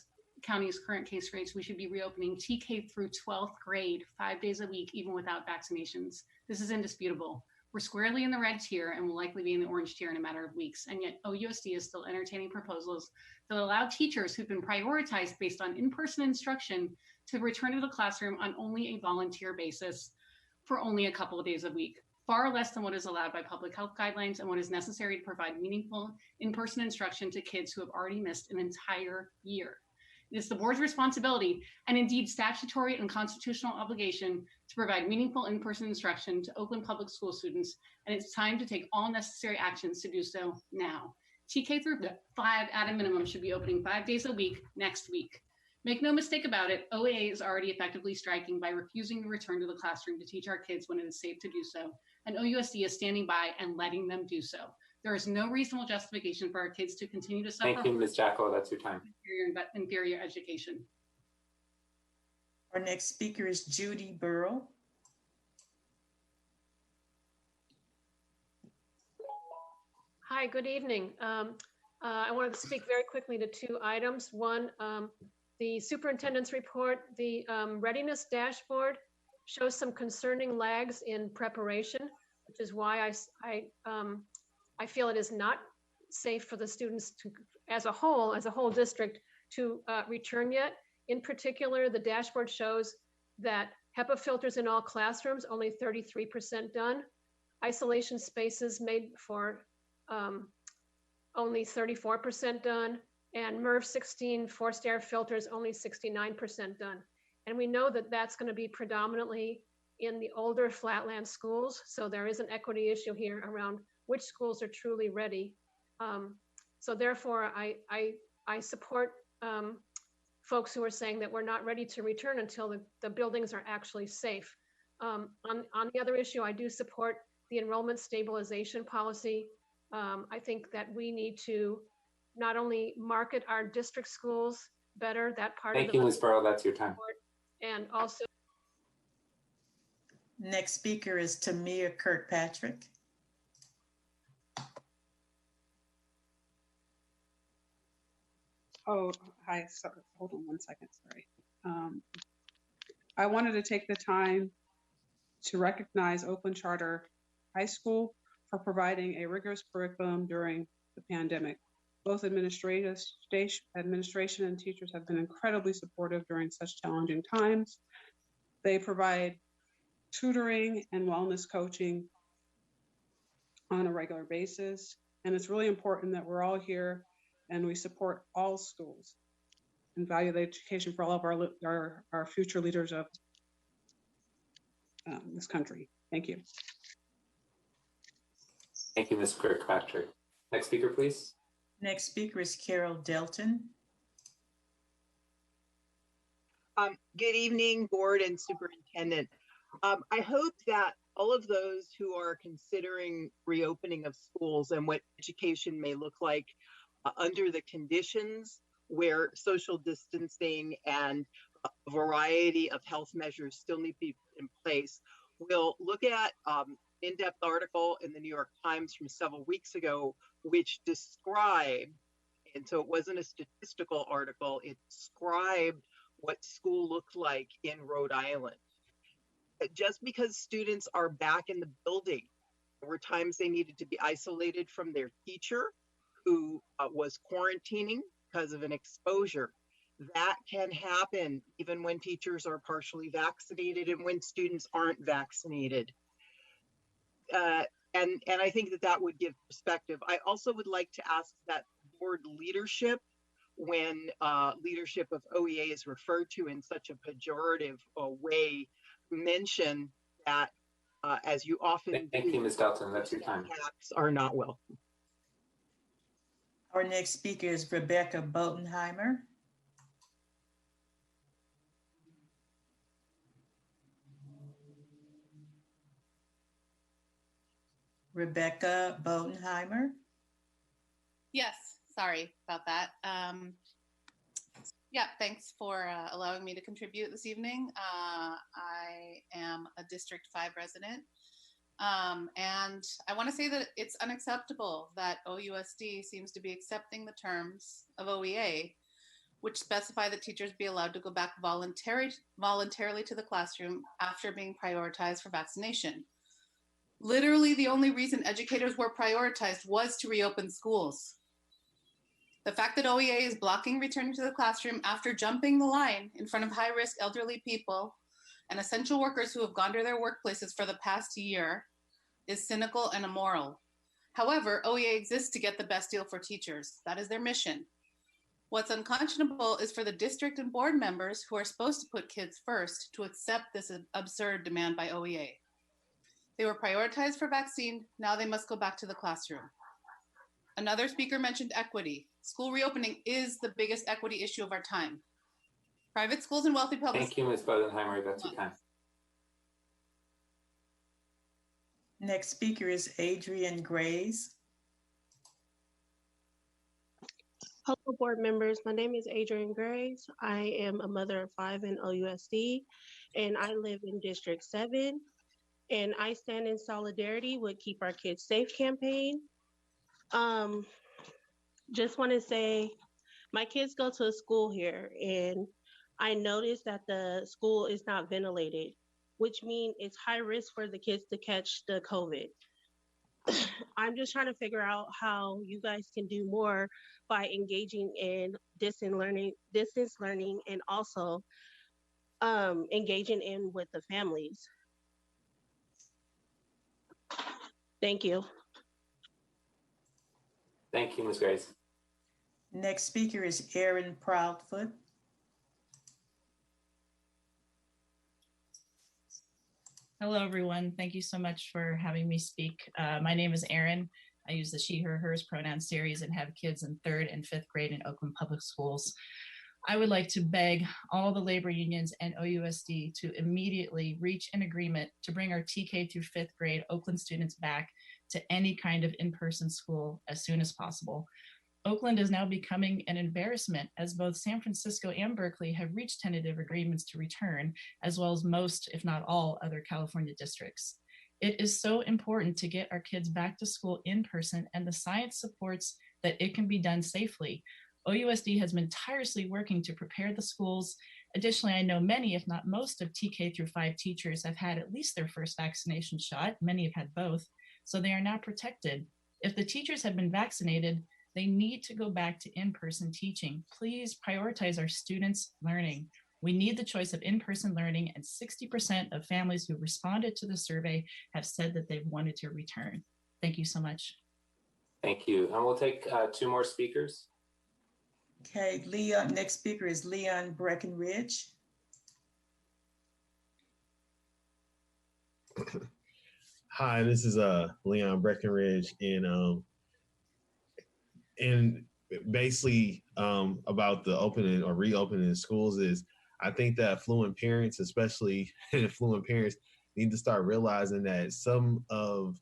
County's current case rates, we should be reopening TK through 12th grade 5 days a week, even without vaccinations. This is indisputable. We're squarely in the red tier and will likely be in the orange tier in a matter of weeks. And yet OUSD is still entertaining proposals that allow teachers who've been prioritized based on in-person instruction to return to the classroom on only a volunteer basis for only a couple of days a week, far less than what is allowed by public health guidelines and what is necessary to provide meaningful in-person instruction to kids who have already missed an entire year. It is the board's responsibility and indeed statutory and constitutional obligation to provide meaningful in-person instruction to Oakland public school students, and it's time to take all necessary actions to do so now. TK through 5 at a minimum should be opening 5 days a week next week. Make no mistake about it, OAA is already effectively striking by refusing to return to the classroom to teach our kids when it is safe to do so, and OUSD is standing by and letting them do so. There is no reasonable justification for our kids to continue to suffer Thank you, Ms. Jackal. That's your time. inferior education. Our next speaker is Judy Burrow. Hi, good evening. I wanted to speak very quickly to 2 items. One, the superintendent's report, the readiness dashboard shows some concerning lags in preparation, which is why I feel it is not safe for the students to, as a whole district, to return yet. In particular, the dashboard shows that HEPA filters in all classrooms, only 33% done. Isolation spaces made for only 34% done. And MERV 16 forced air filters, only 69% done. And we know that that's going to be predominantly in the older flatland schools. So there is an equity issue here around which schools are truly ready. So therefore, I support folks who are saying that we're not ready to return until the buildings are actually safe. On the other issue, I do support the enrollment stabilization policy. I think that we need to not only market our district schools better, that part of Thank you, Ms. Burrow. That's your time. And also. Next speaker is Tamia Kirkpatrick. Oh, hi. Sorry. Hold on one second. Sorry. I wanted to take the time to recognize Oakland Charter High School for providing a rigorous curriculum during the pandemic. Both administration and teachers have been incredibly supportive during such challenging times. They provide tutoring and wellness coaching on a regular basis. And it's really important that we're all here and we support all schools and value the education for all of our future leaders of this country. Thank you. Thank you, Ms. Kirkpatrick. Next speaker, please. Next speaker is Carol Delton. Good evening, board and superintendent. I hope that all of those who are considering reopening of schools and what education may look like under the conditions where social distancing and a variety of health measures still need to be in place, will look at in-depth article in the New York Times from several weeks ago, which described, and so it wasn't a statistical article, it described what school looked like in Rhode Island. Just because students are back in the building, there were times they needed to be isolated from their teacher who was quarantining because of an exposure. That can happen even when teachers are partially vaccinated and when students aren't vaccinated. And I think that would give perspective. I also would like to ask that board leadership, when leadership of OEA is referred to in such a pejorative way, mention that as you often Thank you, Ms. Dalton. That's your time. Attacks are not welcome. Our next speaker is Rebecca Botenheimer. Rebecca Botenheimer. Yes, sorry about that. Yeah, thanks for allowing me to contribute this evening. I am a District 5 resident, and I want to say that it's unacceptable that OUSD seems to be accepting the terms of OEA, which specify that teachers be allowed to go back voluntarily to the classroom after being prioritized for vaccination. Literally, the only reason educators were prioritized was to reopen schools. The fact that OEA is blocking returning to the classroom after jumping the line in front of high-risk elderly people and essential workers who have gone to their workplaces for the past year is cynical and immoral. However, OEA exists to get the best deal for teachers. That is their mission. What's unconscionable is for the district and board members who are supposed to put kids first to accept this absurd demand by OEA. They were prioritized for vaccine, now they must go back to the classroom. Another speaker mentioned equity. School reopening is the biggest equity issue of our time. Private schools and wealthy public Thank you, Ms. Bodenheimer. That's your time. Next speaker is Adrian Grays. Hello, board members. My name is Adrian Grays. I am a mother of 5 in OUSD, and I live in District 7. And I stand in solidarity with Keep Our Kids Safe campaign. Just want to say, my kids go to a school here, and I noticed that the school is not ventilated, which means it's high risk for the kids to catch the COVID. I'm just trying to figure out how you guys can do more by engaging in distance learning, and also engaging in with the families. Thank you. Thank you, Ms. Grace. Next speaker is Erin Proudfoot. Hello, everyone. Thank you so much for having me speak. My name is Erin. I use the she, her, hers pronoun series and have kids in 3rd and 5th grade in Oakland Public Schools. I would like to beg all the labor unions and OUSD to immediately reach an agreement to bring our TK through 5th grade Oakland students back to any kind of in-person school as soon as possible. Oakland is now becoming an embarrassment, as both San Francisco and Berkeley have reached tentative agreements to return, as well as most, if not all, other California districts. It is so important to get our kids back to school in person, and the science supports that it can be done safely. OUSD has been tirelessly working to prepare the schools. Additionally, I know many, if not most, of TK through 5 teachers have had at least their first vaccination shot. Many have had both, so they are now protected. If the teachers have been vaccinated, they need to go back to in-person teaching. Please prioritize our students' learning. We need the choice of in-person learning, and 60% of families who responded to the survey have said that they wanted to return. Thank you so much. Thank you. And we'll take 2 more speakers. Okay, Leon, next speaker is Leon Breckenridge. Hi, this is Leon Breckenridge, and basically about the opening or reopening schools is I think that affluent parents, especially affluent parents, need to start realizing that some of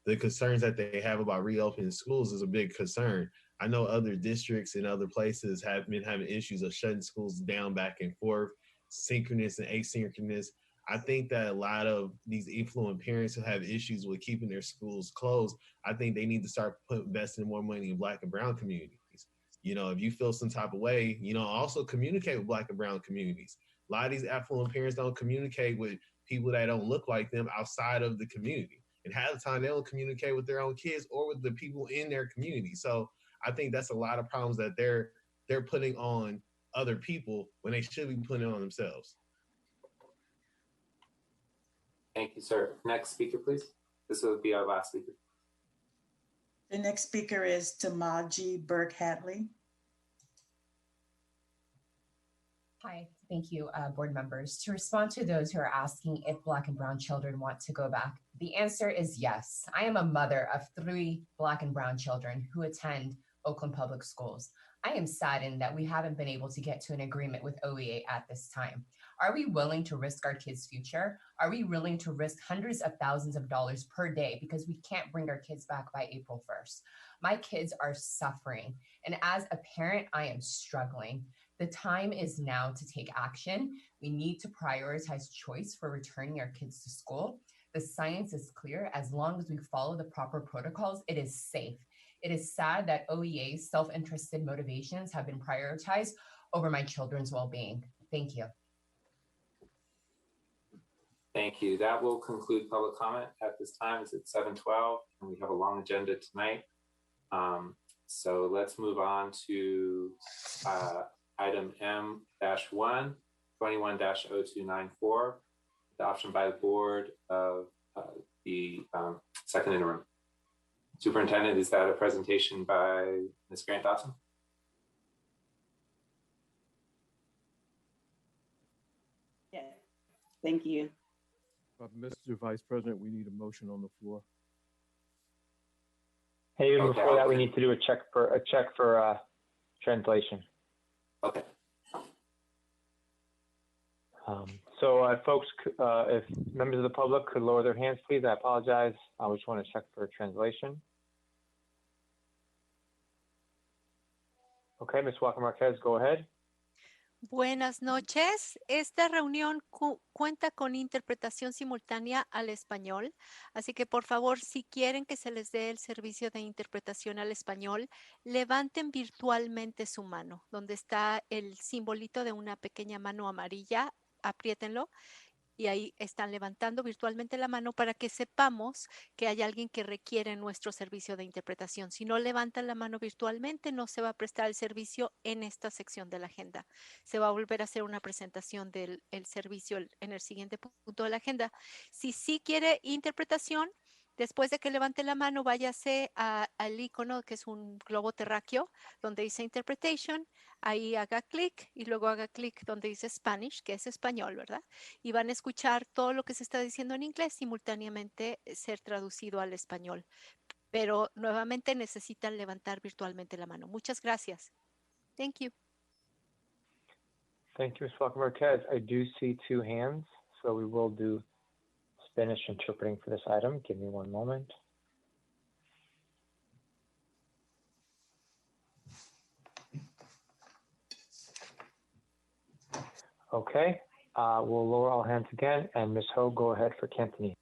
the concerns that they have about reopening schools is a big concern. I know other districts and other places have been having issues of shutting schools down back and forth, synchronous and asynchronous. I think that a lot of these affluent parents who have issues with keeping their schools closed, I think they need to start investing more money in Black and Brown communities. You know, if you feel some type of way, you know, also communicate with Black and Brown communities. A lot of these affluent parents don't communicate with people that don't look like them outside of the community. And half the time they don't communicate with their own kids or with the people in their community. So I think that's a lot of problems that they're putting on other people when they should be putting it on themselves. Thank you, sir. Next speaker, please. This will be our last speaker. The next speaker is Tamaji Burke-Hatley. Hi, thank you, board members. To respond to those who are asking if Black and Brown children want to go back, the answer is yes. I am a mother of 3 Black and Brown children who attend Oakland Public Schools. I am saddened that we haven't been able to get to an agreement with OEA at this time. Are we willing to risk our kids' future? Are we willing to risk hundreds of thousands of dollars per day because we can't bring our kids back by April 1st? My kids are suffering, and as a parent, I am struggling. The time is now to take action. We need to prioritize choice for returning our kids to school. The science is clear. As long as we follow the proper protocols, it is safe. It is sad that OEA's self-interested motivations have been prioritized over my children's well-being. Thank you. Thank you. That will conclude public comment at this time. It's at 7:12, and we have a long agenda tonight. So let's move on to item M-1, 21-0294, adoption by the board of the second interim. Superintendent, is that a presentation by Ms. Grant Dawson? Yes, thank you. Mr. Vice President, we need a motion on the floor. Hey, even before that, we need to do a check for translation. Okay. So folks, if members of the public could lower their hands, please. I apologize. I just want to check for translation. Okay, Ms. Walker Marquez, go ahead. Buenas noches. Esta reunión cuenta con interpretación simultánea al español, así que por favor, si quieren que se les dé el servicio de interpretación al español, levanten virtualmente su mano, donde está el simbolito de una pequeña mano amarilla, apriétenlo. Y ahí están levantando virtualmente la mano para que sepamos que hay alguien que requiere nuestro servicio de interpretación. Si no levantan la mano virtualmente, no se va a prestar el servicio en esta sección de la agenda. Se va a volver a hacer una presentación del servicio en el siguiente punto de la agenda. Si sí quiere interpretación, después de que levante la mano, váyase al icono que es un globo terráqueo donde dice Interpretation. Ahí haga clic y luego haga clic donde dice Spanish, que es español, ¿verdad? Y van a escuchar todo lo que se está diciendo en inglés simultáneamente ser traducido al español. Pero nuevamente necesitan levantar virtualmente la mano. Muchas gracias. Thank you. Thank you, Ms. Walker Marquez. I do see 2 hands, so we will do Spanish interpreting for this item. Give me one moment. Okay, we'll lower all hands again, and Ms. Ho, go ahead for Cantonese.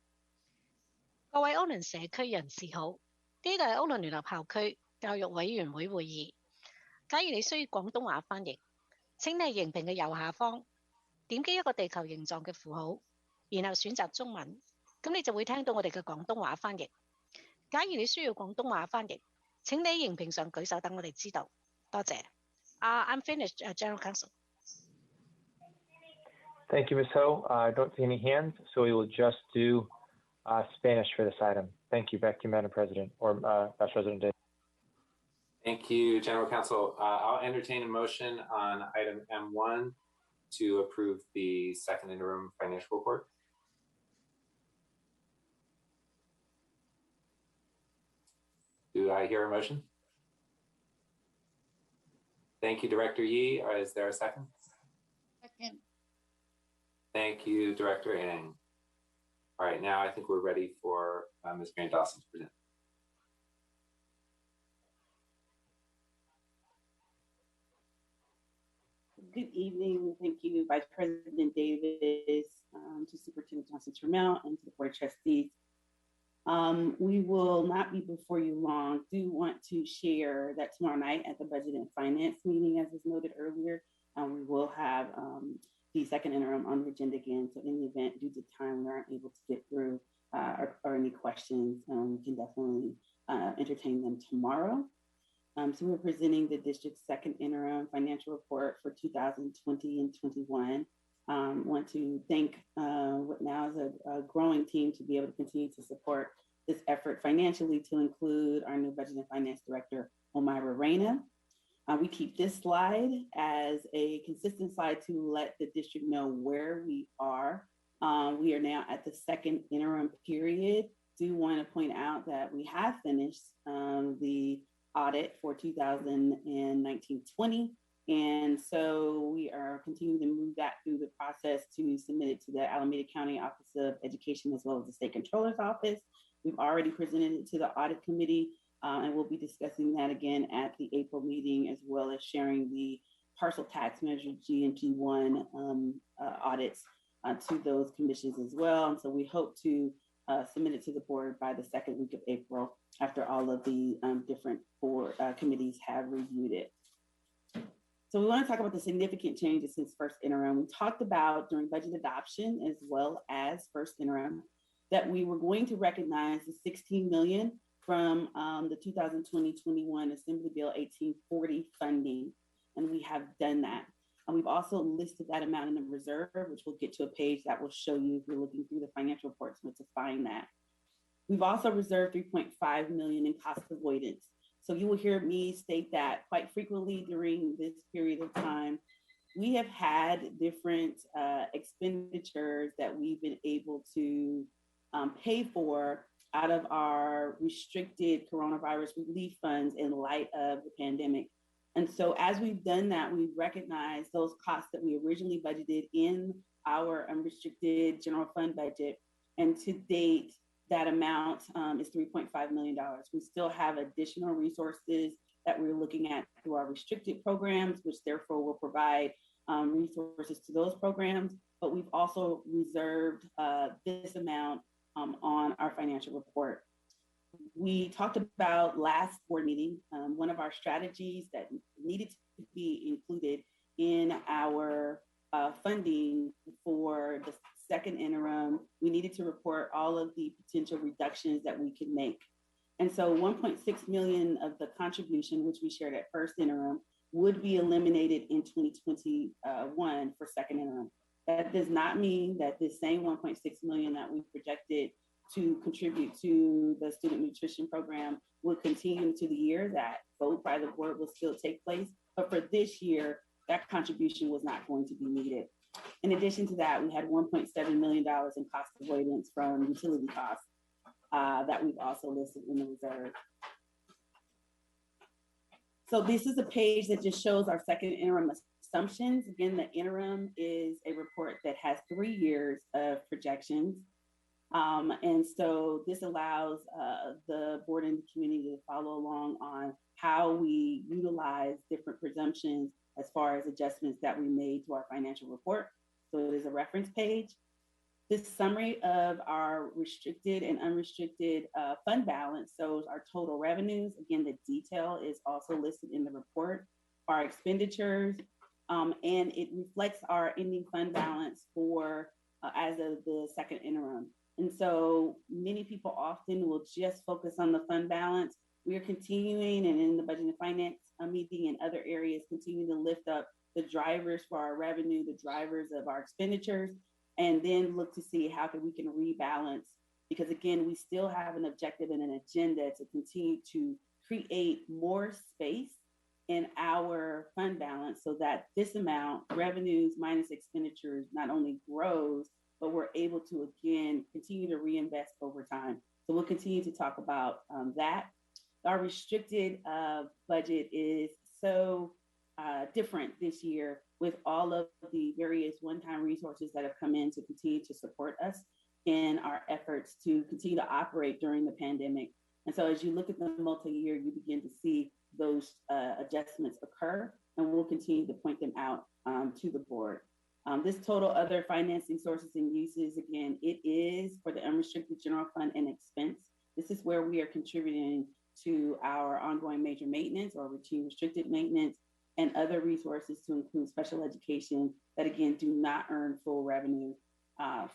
各位奧倫社區人士好，呢個係奧倫聯合校區教育委員會會議。假如你需要廣東話翻譯，請你喺螢屏嘅右下方點擊一個地球形狀嘅符號，然後選擇中文，咁你就會聽到我哋嘅廣東話翻譯。假如你需要廣東話翻譯，請你喺螢屏上舉手，等我哋知道。多謝。I'm finished, General Counsel. Thank you, Ms. Ho. I don't see any hands, so we will just do Spanish for this item. Thank you. Back to you, Madam President, or Vice President Davis. Thank you, General Counsel. I'll entertain a motion on item M1 to approve the second interim financial report. Do I hear a motion? Thank you, Director Yee. Is there a second? Second. Thank you, Director Ng. All right, now I think we're ready for Ms. Grant Dawson to present. Good evening. Thank you, Vice President Davis, to Superintendent Johnson Trammell, and to the Board of Trustees. We will not be before you long. Do want to share that tomorrow night at the Budget and Finance meeting, as was noted earlier, we will have the second interim on the agenda again. So in the event, due to time, we aren't able to get through or any questions, we can definitely entertain them tomorrow. So we're presenting the district's second interim financial report for 2020 and 21. Want to thank what now is a growing team to be able to continue to support this effort financially, to include our new Budget and Finance Director, Omaira Reyna. We keep this slide as a consistent slide to let the district know where we are. We are now at the second interim period. Do want to point out that we have finished the audit for 2019-20. And so we are continuing to move that through the process to submit it to the Alameda County Office of Education, as well as the State Controller's Office. We've already presented it to the Audit Committee, and we'll be discussing that again at the April meeting, as well as sharing the parcel tax measure G and G1 audits to those commissions as well. And so we hope to submit it to the board by the second week of April, after all of the different board committees have reviewed it. So we want to talk about the significant changes since first interim. We talked about during budget adoption, as well as first interim, that we were going to recognize the $16 million from the 2020-21 Assembly Bill 1840 funding, and we have done that. And we've also listed that amount in the reserve, which we'll get to a page that will show you if you're looking through the financial reports where to find that. We've also reserved $3.5 million in cost avoidance. So you will hear me state that quite frequently during this period of time. We have had different expenditures that we've been able to pay for out of our restricted coronavirus relief funds in light of the pandemic. And so as we've done that, we've recognized those costs that we originally budgeted in our unrestricted general fund budget. And to date, that amount is $3.5 million. We still have additional resources that we're looking at through our restricted programs, which therefore will provide resources to those programs. But we've also reserved this amount on our financial report. We talked about last board meeting, one of our strategies that needed to be included in our funding for the second interim. We needed to report all of the potential reductions that we could make. And so 1.6 million of the contribution, which we shared at first interim, would be eliminated in 2021 for second interim. That does not mean that this same 1.6 million that we projected to contribute to the student nutrition program will continue into the year. That vote by the board will still take place. But for this year, that contribution was not going to be needed. In addition to that, we had $1.7 million in cost avoidance from utility costs that we've also listed in the reserve. So this is a page that just shows our second interim assumptions. Again, the interim is a report that has 3 years of projections. And so this allows the board and the community to follow along on how we utilize different presumptions as far as adjustments that we made to our financial report. So it is a reference page. This summary of our restricted and unrestricted fund balance shows our total revenues. Again, the detail is also listed in the report. our expenditures, and it reflects our ending fund balance for as of the second interim. And so many people often will just focus on the fund balance. We are continuing, and in the Budget and Finance meeting and other areas, continuing to lift up the drivers for our revenue, the drivers of our expenditures, and then look to see how we can rebalance. Because again, we still have an objective and an agenda to continue to create more space in our fund balance so that this amount, revenues minus expenditures, not only grows, but we're able to, again, continue to reinvest over time. So we'll continue to talk about that. Our restricted budget is so different this year with all of the various one-time resources that have come in to continue to support us in our efforts to continue to operate during the pandemic. And so as you look at the multi-year, you begin to see those adjustments occur, and we'll continue to point them out to the board. This total other financing sources and uses, again, it is for the unrestricted general fund and expense. This is where we are contributing to our ongoing major maintenance or routine restricted maintenance and other resources to include special education that, again, do not earn full revenue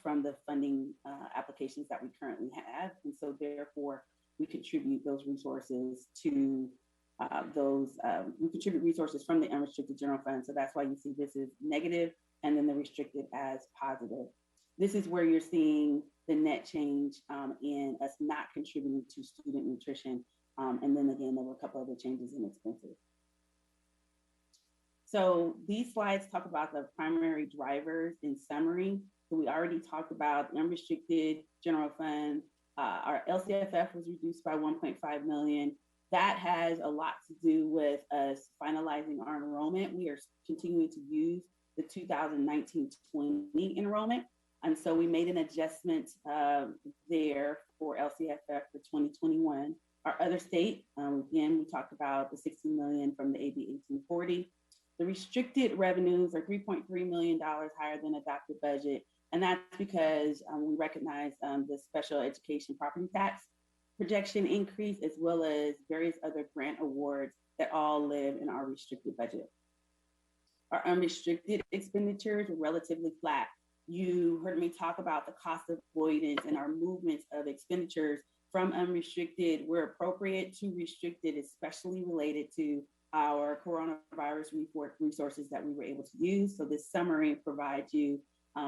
from the funding applications that we currently have. And so therefore, we contribute those resources to we contribute resources from the unrestricted general fund. So that's why you see this is negative and then the restricted as positive. This is where you're seeing the net change in us not contributing to student nutrition. And then again, there were a couple other changes in expenses. So these slides talk about the primary drivers in summary. So we already talked about the unrestricted general fund. Our LCFF was reduced by 1.5 million. That has a lot to do with us finalizing our enrollment. We are continuing to use the 2019-20 enrollment. And so we made an adjustment there for LCFF for 2021. Our other state, again, we talked about the 60 million from the AB 1840. The restricted revenues are $3.3 million higher than adopted budget. And that's because we recognize the special education property tax projection increase, as well as various other grant awards that all live in our restricted budget. Our unrestricted expenditures are relatively flat. You heard me talk about the cost avoidance and our movements of expenditures from unrestricted where appropriate to restricted, especially related to our coronavirus resources that we were able to use. So this summary provides you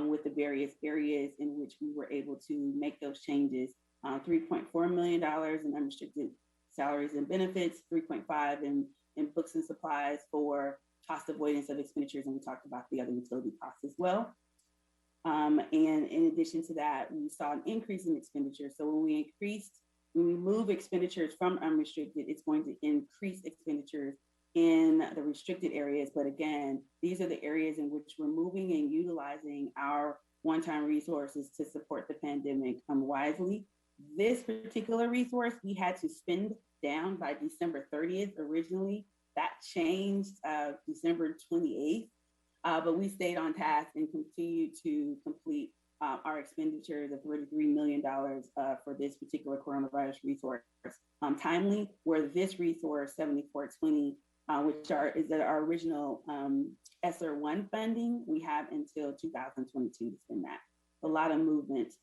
with the various areas in which we were able to make those changes. $3.4 million in unrestricted salaries and benefits, 3.5 in books and supplies for cost avoidance of expenditures, and we talked about the other utility costs as well. And in addition to that, we saw an increase in expenditures. So when we move expenditures from unrestricted, it's going to increase expenditures in the restricted areas. But again, these are the areas in which we're moving and utilizing our one-time resources to support the pandemic wisely. This particular resource, we had to spend down by December 30th originally. That changed December 28th, but we stayed on task and continued to complete our expenditures of $33 million for this particular coronavirus resource timely, where this resource, 7420, which is our original ESSER 1 funding, we have until 2022 to spend that. A lot of movement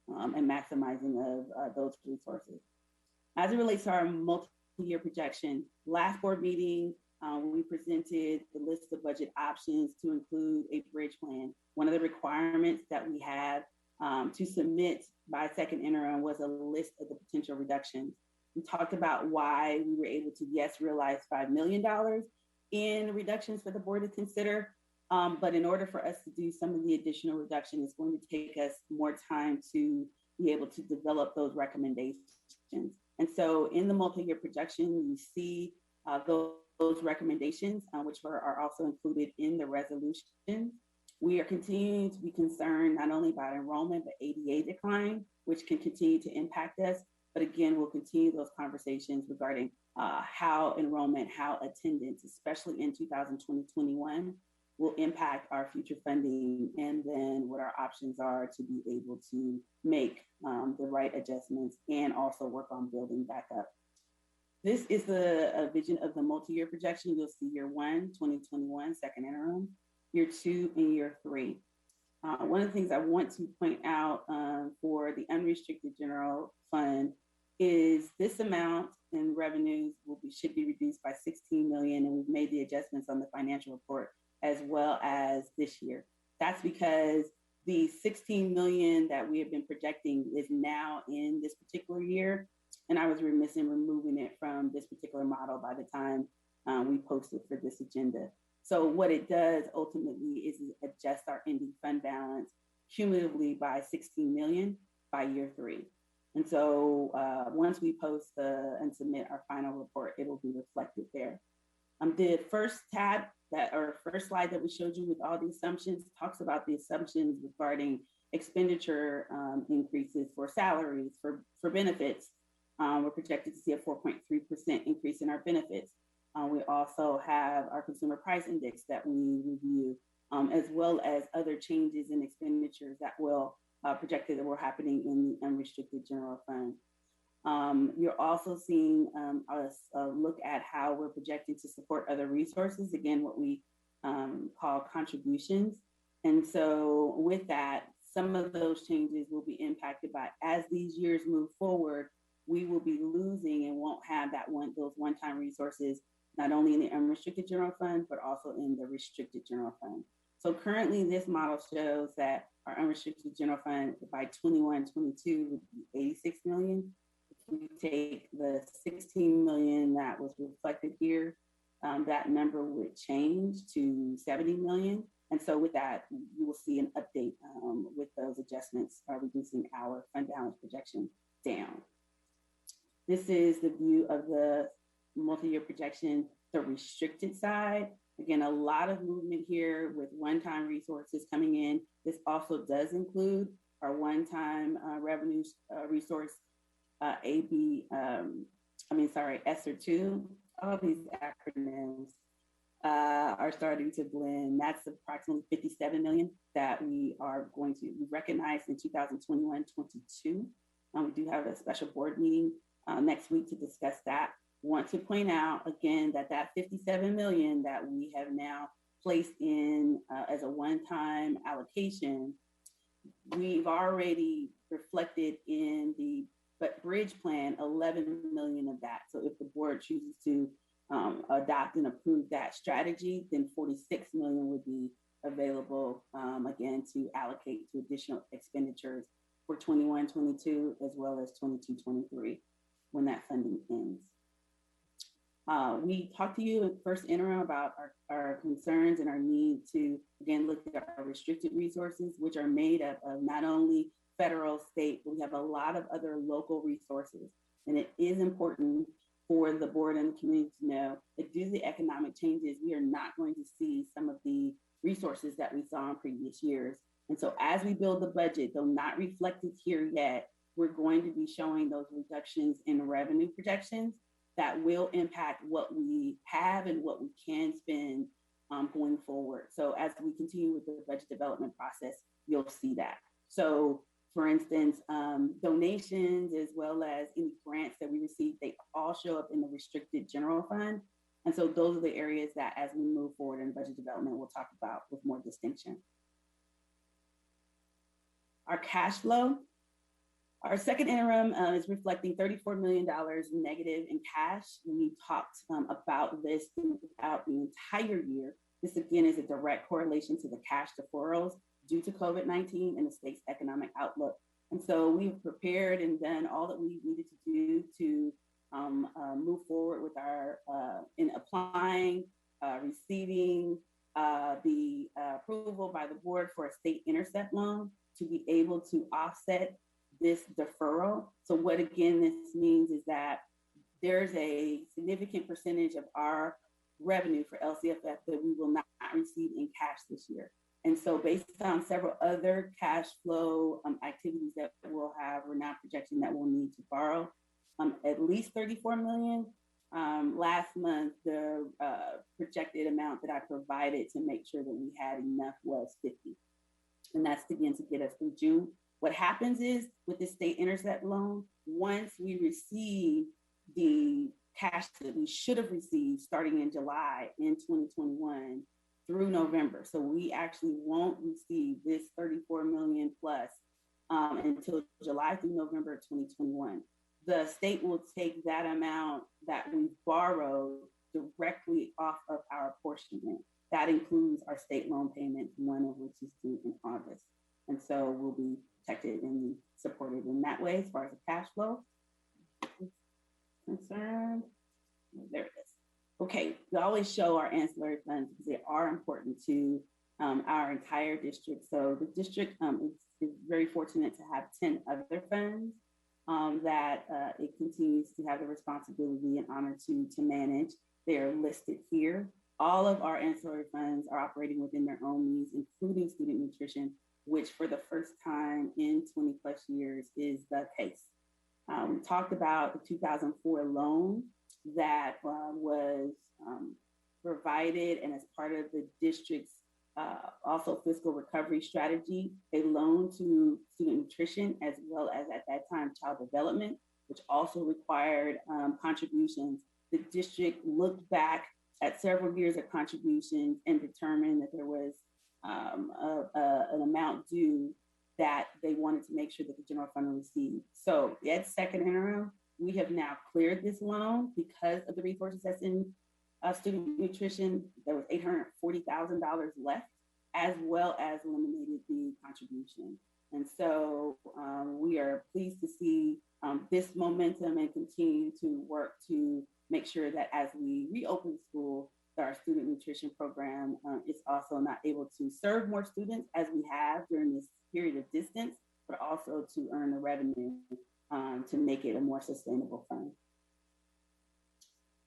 and maximizing of those resources. As it relates to our multi-year projection, last board meeting, we presented the list of budget options to include a bridge plan. One of the requirements that we have to submit by second interim was a list of the potential reductions. We talked about why we were able to, yes, realize $5 million in reductions for the board to consider. But in order for us to do some of the additional reduction, it's going to take us more time to be able to develop those recommendations. And so in the multi-year projection, you see those recommendations, which are also included in the resolution. We are continuing to be concerned not only about enrollment, but ADA decline, which can continue to impact us. But again, we'll continue those conversations regarding how enrollment, how attendance, especially in 2020-21, will impact our future funding, and then what our options are to be able to make the right adjustments and also work on building back up. This is the vision of the multi-year projection. You'll see year 1, 2021, second interim, year 2, and year 3. One of the things I want to point out for the unrestricted general fund is this amount in revenues should be reduced by 16 million, and we've made the adjustments on the financial report as well as this year. That's because the 16 million that we have been projecting is now in this particular year, and I was remiss in removing it from this particular model by the time we posted for this agenda. So what it does ultimately is adjust our ending fund balance cumulatively by 16 million by year 3. And so once we post and submit our final report, it will be reflected there. The first tab first slide that we showed you with all the assumptions talks about the assumptions regarding expenditure increases for salaries, for benefits. We're projected to see a 4.3% increase in our benefits. We also have our consumer price index that we review, as well as other changes in expenditures that will projected that were happening in the unrestricted general fund. You're also seeing us look at how we're projecting to support other resources, again, what we call contributions. And so with that, some of those changes will be impacted by, as these years move forward, we will be losing and won't have those one-time resources, not only in the unrestricted general fund, but also in the restricted general fund. So currently this model shows that our unrestricted general fund by 21-22 would be 86 million. If we take the 16 million that was reflected here, that number would change to 70 million. And so with that, you will see an update with those adjustments reducing our fund balance projection down. This is the view of the multi-year projection, the restricted side. Again, a lot of movement here with one-time resources coming in. This also does include our one-time revenue resource, ESSER 2. All these acronyms are starting to blend. That's approximately 57 million that we are going to recognize in 2021-22. We do have a special board meeting next week to discuss that. Want to point out again that 57 million that we have now placed in as a one-time allocation, we've already reflected in the bridge plan 11 million of that. So if the board chooses to adopt and approve that strategy, then 46 million would be available again to allocate to additional expenditures for 21-22 as well as 22-23 when that funding ends. We talked to you at first interim about our concerns and our need to, again, look at our restricted resources, which are made up of not only federal, state, but we have a lot of other local resources. And it is important for the board and the community to know that due to the economic changes, we are not going to see some of the resources that we saw in previous years. And so as we build the budget, though not reflected here yet, we're going to be showing those reductions in revenue projections that will impact what we have and what we can spend going forward. So as we continue with the budget development process, you'll see that. So for instance, donations as well as any grants that we receive, they all show up in the restricted general fund. And so those are the areas that as we move forward in budget development, we'll talk about with more distinction. Our cash flow. Our second interim is reflecting $34 million negative in cash. We talked about this throughout the entire year. This again is a direct correlation to the cash deferrals due to COVID-19 and the state's economic outlook. And so we've prepared and done all that we needed to do to move forward with our, in applying, receiving the approval by the board for a state intercept loan to be able to offset this deferral. So what again this means is that there's a significant percentage of our revenue for LCFF that we will not receive in cash this year. And so based on several other cash flow activities that we'll have, we're now projecting that we'll need to borrow at least 34 million. Last month, the projected amount that I provided to make sure that we had enough was 50. And that's again to get us through June. What happens is with the state intercept loan, once we receive the cash that we should have received starting in July in 2021 through November. So we actually won't receive this 34 million plus until July through November 2021. The state will take that amount that we borrowed directly off of our apportionment. That includes our state loan payments, one of which is due in August. And so we'll be protected and supported in that way as far as the cash flow is concerned. There it is. Okay, we always show our ancillary funds because they are important to our entire district. So the district is very fortunate to have 10 other funds that it continues to have the responsibility and honor to manage. They are listed here. All of our ancillary funds are operating within their own means, including student nutrition, which for the first time in 20 plus years is the case. We talked about the 2004 loan that was provided, and as part of the district's also fiscal recovery strategy, a loan to student nutrition, as well as at that time child development, which also required contributions. The district looked back at several years of contributions and determined that there was an amount due that they wanted to make sure that the general fund received. So at second interim, we have now cleared this loan because of the resources that's in student nutrition. There was $840,000 left, as well as eliminated the contribution. And so we are pleased to see this momentum and continue to work to make sure that as we reopen school, that our student nutrition program is also not able to serve more students as we have during this period of distance, but also to earn the revenue to make it a more sustainable fund.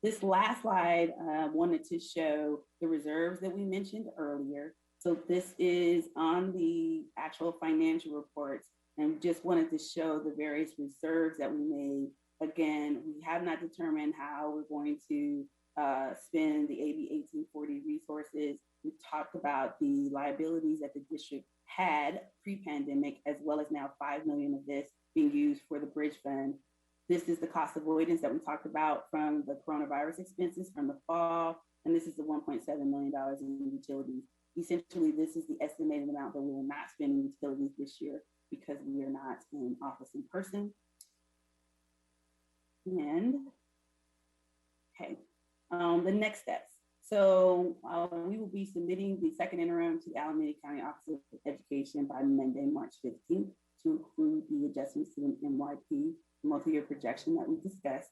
This last slide wanted to show the reserves that we mentioned earlier. So this is on the actual financial reports, and just wanted to show the various reserves that we made. Again, we have not determined how we're going to spend the AB 1840 resources. We talked about the liabilities that the district had pre-pandemic, as well as now 5 million of this being used for the bridge fund. This is the cost avoidance that we talked about from the coronavirus expenses from the fall, and this is the $1.7 million in utilities. Essentially, this is the estimated amount that we will not spend in utilities this year because we are not in office in person. And okay, the next steps. So we will be submitting the second interim to the Alameda County Office of Education by Monday, March 15th, to include the adjustments to the MYP multi-year projection that we discussed.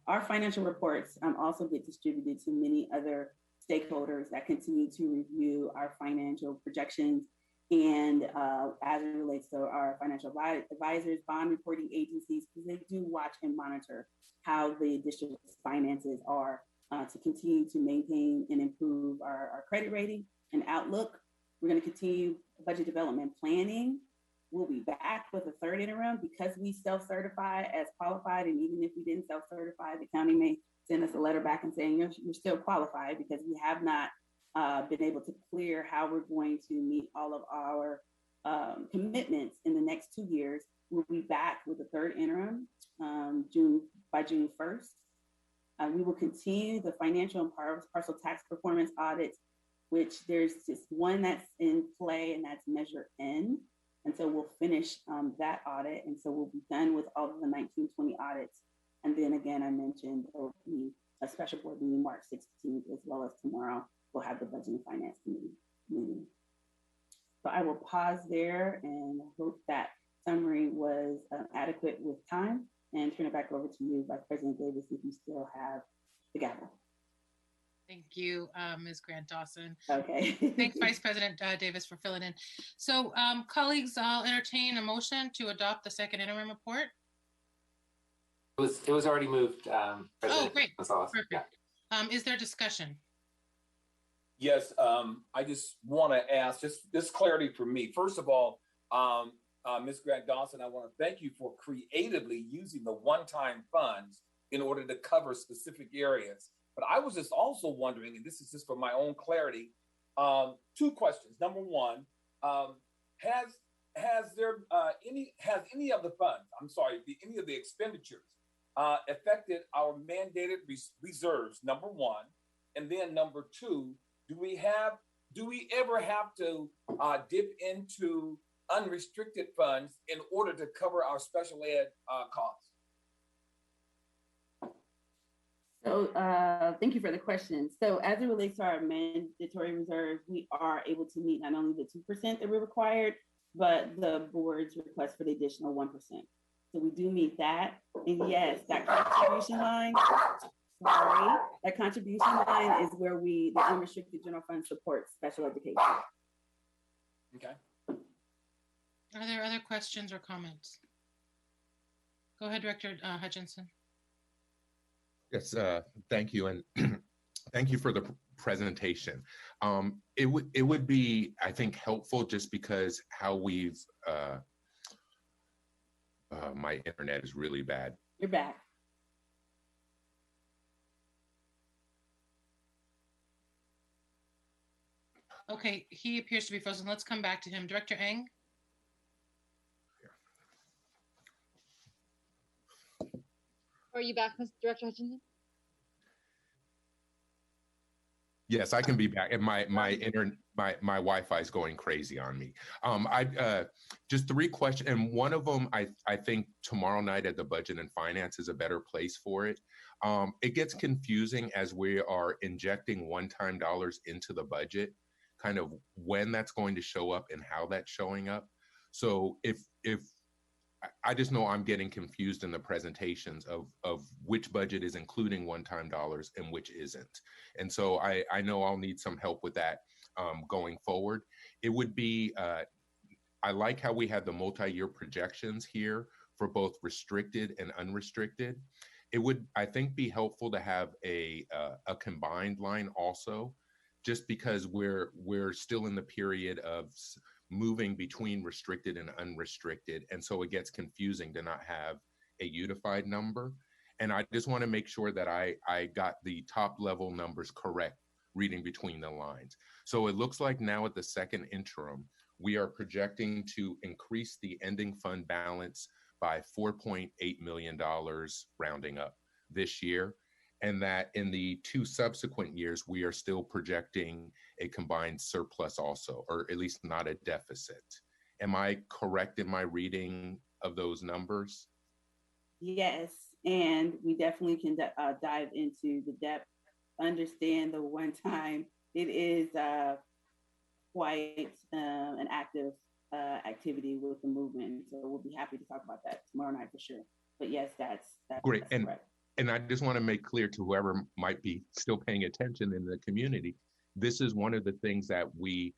Our financial reports also get distributed to many other stakeholders that continue to review our financial projections, and as it relates to our financial advisors, bond reporting agencies, because they do watch and monitor how the district's finances are to continue to maintain and improve our credit rating and outlook. We're going to continue budget development planning. We'll be back with a third interim because we self-certify as qualified, and even if we didn't self-certify, the county may send us a letter back and saying you're still qualified, because we have not been able to clear how we're going to meet all of our commitments in the next 2 years. We'll be back with a third interim by June 1st. We will continue the financial and parcel tax performance audits, which there's just one that's in play, and that's Measure N. And so we'll finish that audit. And so we'll be done with all of the 1920 audits. And then again, I mentioned there will be a special board meeting March 16th, as well as tomorrow, we'll have the Budget and Finance Committee meeting. So I will pause there and hope that summary was adequate with time, and turn it back over to you, Vice President Davis, if you still have the gavel. Thank you, Ms. Grant Dawson. Okay. Thanks, Vice President Davis, for filling in. So, colleagues, I'll entertain a motion to adopt the second interim report. It was already moved. President. Oh, great. Gonzalez. Perfect. Yeah. Is there discussion? Yes, I just want to ask just this clarity for me. First of all, Ms. Grant Dawson, I want to thank you for creatively using the one-time funds in order to cover specific areas. But I was just also wondering, and this is just for my own clarity, two questions. Number one, has any of the funds, any of the expenditures affected our mandated reserves, number one? And then number two, do we ever have to dip into unrestricted funds in order to cover our special ed costs? So thank you for the question. So as it relates to our mandatory reserves, we are able to meet not only the 2% that we're required, but the board's request for the additional 1%. So we do meet that. And yes, that contribution line, that contribution line is where the unrestricted general fund supports special education. Okay. Are there other questions or comments? Go ahead, Director Hutchinson. Yes, thank you. And thank you for the presentation. It would be, I think, helpful just because how we've, my internet is really bad. You're back. Okay, he appears to be frozen. Let's come back to him. Director Eng? Are you back, Mr. Director Hutchinson? Yes, I can be back. And my Wi-Fi is going crazy on me. I just 3 questions, and one of them I think tomorrow night at the Budget and Finance is a better place for it. It gets confusing as we are injecting one-time dollars into the budget, kind of when that's going to show up and how that's showing up. So if I just know I'm getting confused in the presentations of which budget is including one-time dollars and which isn't. And so I know I'll need some help with that going forward. It would be, I like how we had the multi-year projections here for both restricted and unrestricted. It would, I think, be helpful to have a combined line also, just because we're still in the period of moving between restricted and unrestricted. And so it gets confusing to not have a unified number. And I just want to make sure that I got the top level numbers correct reading between the lines. So it looks like now at the second interim, we are projecting to increase the ending fund balance by $4.8 million rounding up this year. And that in the 2 subsequent years, we are still projecting a combined surplus also, or at least not a deficit. Am I correct in my reading of those numbers? Yes, and we definitely can dive into the depth, understand the one time. It is quite an active activity with the movement. So we'll be happy to talk about that tomorrow night for sure. But yes, that's great. That's correct. And I just want to make clear to whoever might be still paying attention in the community, this is one of the things that we,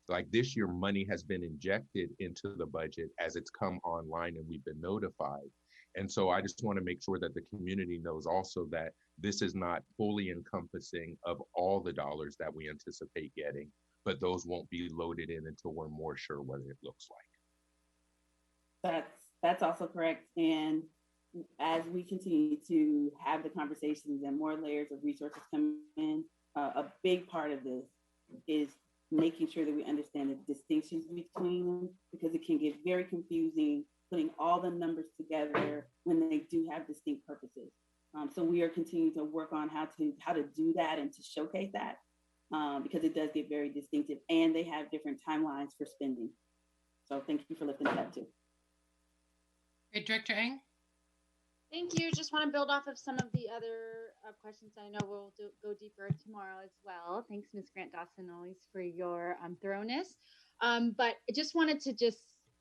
like this year, money has been injected into the budget as it's come online and we've been notified. And so I just want to make sure that the community knows also that this is not fully encompassing of all the dollars that we anticipate getting, but those won't be loaded in until we're more sure what it looks like. That's also correct. And as we continue to have the conversations and more layers of resources come in, a big part of this is making sure that we understand the distinctions between them, because it can get very confusing putting all the numbers together when they do have distinct purposes. So we are continuing to work on how to do that and to showcase that, because it does get very distinctive and they have different timelines for spending. So thank you for lifting that up too. Great, Director Eng? Thank you. Just want to build off of some of the other questions. I know we'll go deeper tomorrow as well. Thanks, Ms. Grant Dawson, always for your thoroughness. But I just wanted to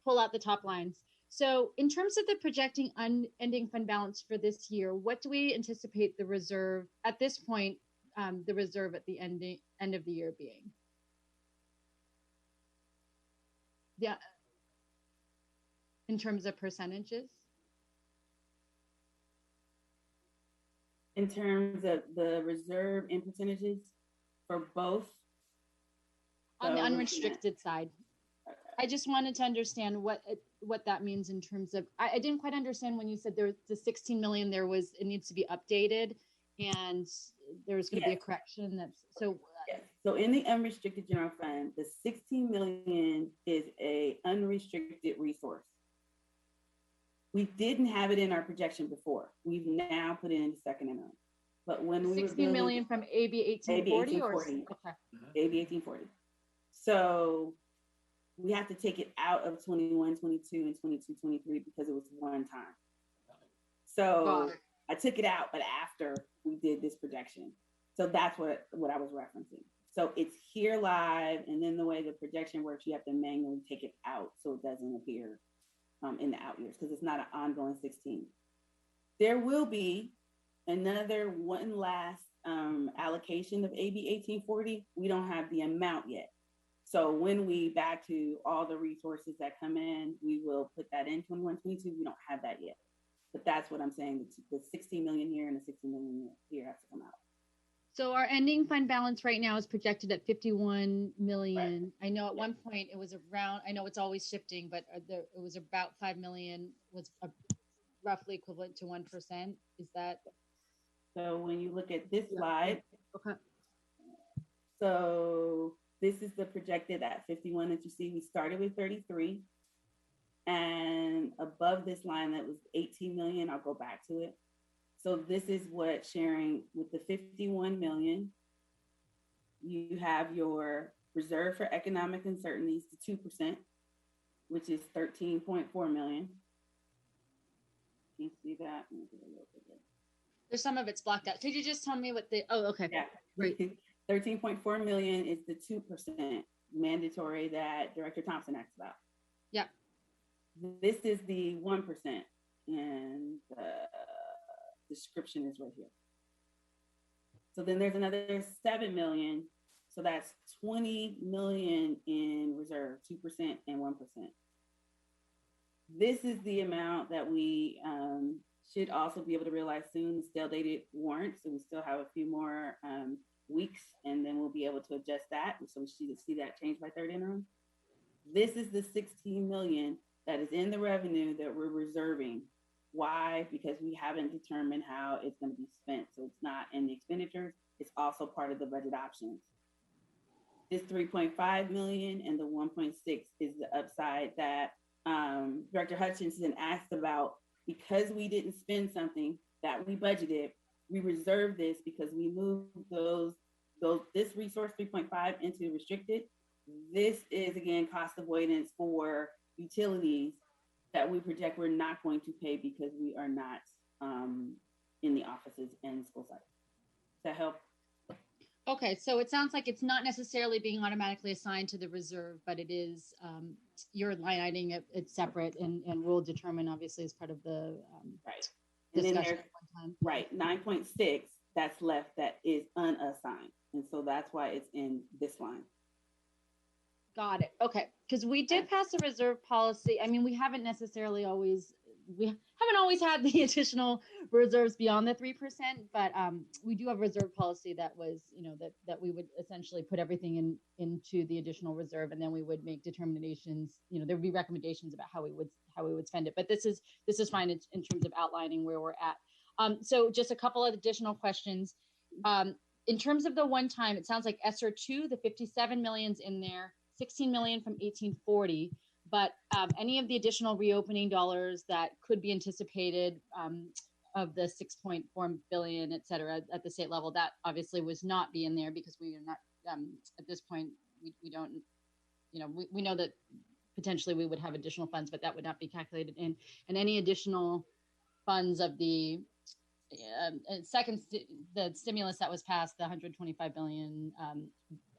pull out the top lines. So in terms of the projecting ending fund balance for this year, what do we anticipate the reserve at this point, the reserve at the end of the year being? Yeah, in terms of percentages? In terms of the reserve and percentages for both? On the unrestricted side. I just wanted to understand what that means in terms of, I didn't quite understand when you said there was the 16 million, it needs to be updated and there's going to be a correction. So in the unrestricted general fund, the 16 million is a unrestricted resource. We didn't have it in our projection before. We've now put it in the second interim. But when we were 16 building million from AB 1840 or 1840. okay. AB 1840. So we have to take it out of 21, 22, and 22, 23 because it was one time. So I took it out, but after we did this projection. So that's what I was referencing. So it's here live, and then the way the projection works, you have to manually take it out so it doesn't appear in the out years because it's not an ongoing 16. There will be another one last allocation of AB 1840. We don't have the amount yet. So when we back to all the resources that come in, we will put that in 21, 22. We don't have that yet. But that's what I'm saying. The 16 million here and the 60 million here has to come out. So our ending fund balance right now is projected at 51 million. Right. I know at one point it was around, I know it's always shifting, but it was about 5 million was roughly equivalent to 1%. Is that? So when you look at this slide, okay. So this is the projected at 51 that you see. We started with 33. And above this line that was 18 million, I'll go back to it. So this is what sharing with the 51 million, you have your reserve for economic uncertainties to 2%, which is 13.4 million. Can you see that? There's some of it's blocked out. Could you just tell me what the, oh, okay. Yeah, great. 13.4 million is the 2% mandatory that Director Thompson asked about. Yeah. This is the 1%, and the description is right here. So then there's another 7 million. So that's 20 million in reserve, 2% and 1%. This is the amount that we should also be able to realize soon, the stale dated warrants. So we still have a few more weeks, and then we'll be able to adjust that. So we should see that change by third interim. This is the 16 million that is in the revenue that we're reserving. Why? Because we haven't determined how it's going to be spent. So it's not in the expenditures. It's also part of the budget options. This 3.5 million and the 1.6 is the upside that Director Hutchinson asked about. Because we didn't spend something that we budgeted, we reserved this because we moved this resource 3.5 into restricted. This is again cost avoidance for utilities that we project we're not going to pay because we are not in the offices and school sites. Does that help? Okay, so it sounds like it's not necessarily being automatically assigned to the reserve, but it is you're line iteming it, it's separate, and we'll determine obviously as part of the right. And then there's right 9.6 that's left that is unassigned, and so that's why it's in this line. Got it. Okay, because we did pass a reserve policy. I mean, we haven't necessarily always had the additional reserves beyond the 3%, but we do have a reserve policy that was, that we would essentially put everything into the additional reserve, and then we would make determinations. There would be recommendations about how we would spend it. But this is fine in terms of outlining where we're at. So just a couple of additional questions. In terms of the one time, it sounds like ESSER 2, the 57 million's in there, 16 million from 1840. But any of the additional reopening dollars that could be anticipated of the 6.4 billion, et cetera, at the state level, that obviously was not be in there because we are not, at this point, we don't, we know that potentially we would have additional funds, but that would not be calculated in. And any additional funds of the the stimulus that was passed, the 125 billion,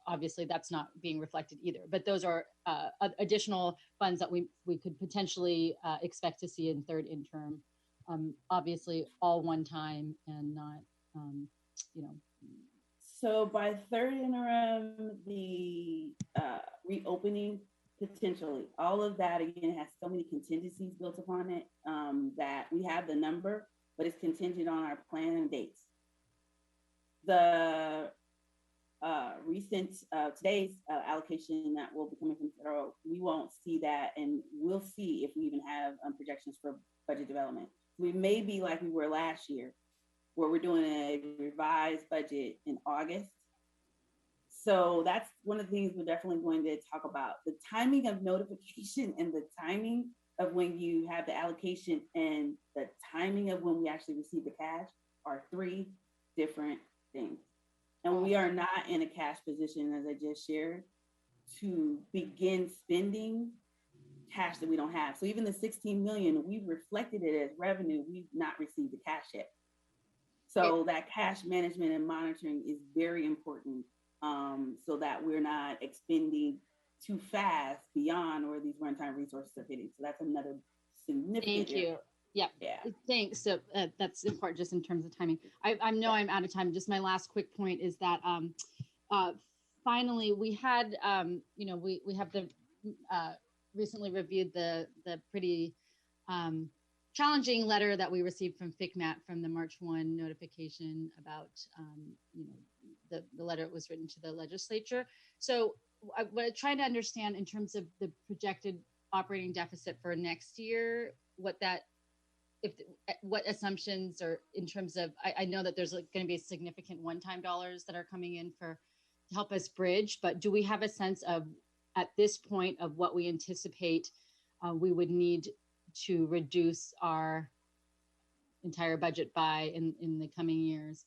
obviously that's not being reflected either, but those are additional funds that we could potentially expect to see in third interim. Obviously all one time and not, So by third interim, the reopening potentially, all of that again has so many contingencies built upon it that we have the number, but it's contingent on our plan and dates. The recent today's allocation that will be coming from federal, we won't see that, and we'll see if we even have projections for budget development. We may be like we were last year, where we're doing a revised budget in August. So that's one of the things we're definitely going to talk about. The timing of notification and the timing of when you have the allocation and the timing of when we actually receive the cash are three different things. And we are not in a cash position, as I just shared, to begin spending cash that we don't have. So even the 16 million, we've reflected it as revenue. We've not received the cash yet. So that cash management and monitoring is very important, so that we're not expending too fast beyond where these runtime resources are hitting. So that's another significant. Thank you. Yeah. Thanks. So that's important just in terms of timing. I know I'm out of time. Just my last quick point is that finally we had we have the recently reviewed the pretty challenging letter that we received from FICMAT from the March 1 notification about the letter was written to the legislature. So what I'm trying to understand in terms of the projected operating deficit for next year, what assumptions are in terms of, I know that there's going to be significant one-time dollars that are coming in to help us bridge, but do we have a sense of, at this point, of what we anticipate we would need to reduce our entire budget by in the coming years?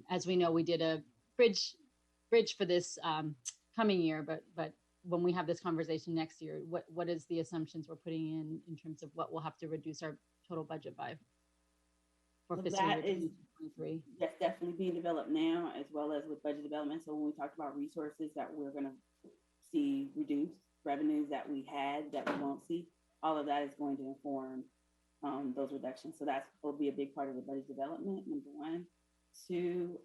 As we know, we did a bridge for this coming year, but when we have this conversation next year, what is the assumptions we're putting in terms of what we'll have to reduce our total budget by for fiscal year 2023? That's definitely being developed now, as well as with budget development. So when we talked about resources that we're going to see reduced, revenues that we had that we won't see, all of that is going to inform those reductions. So that will be a big part of the budget development, number one. Two,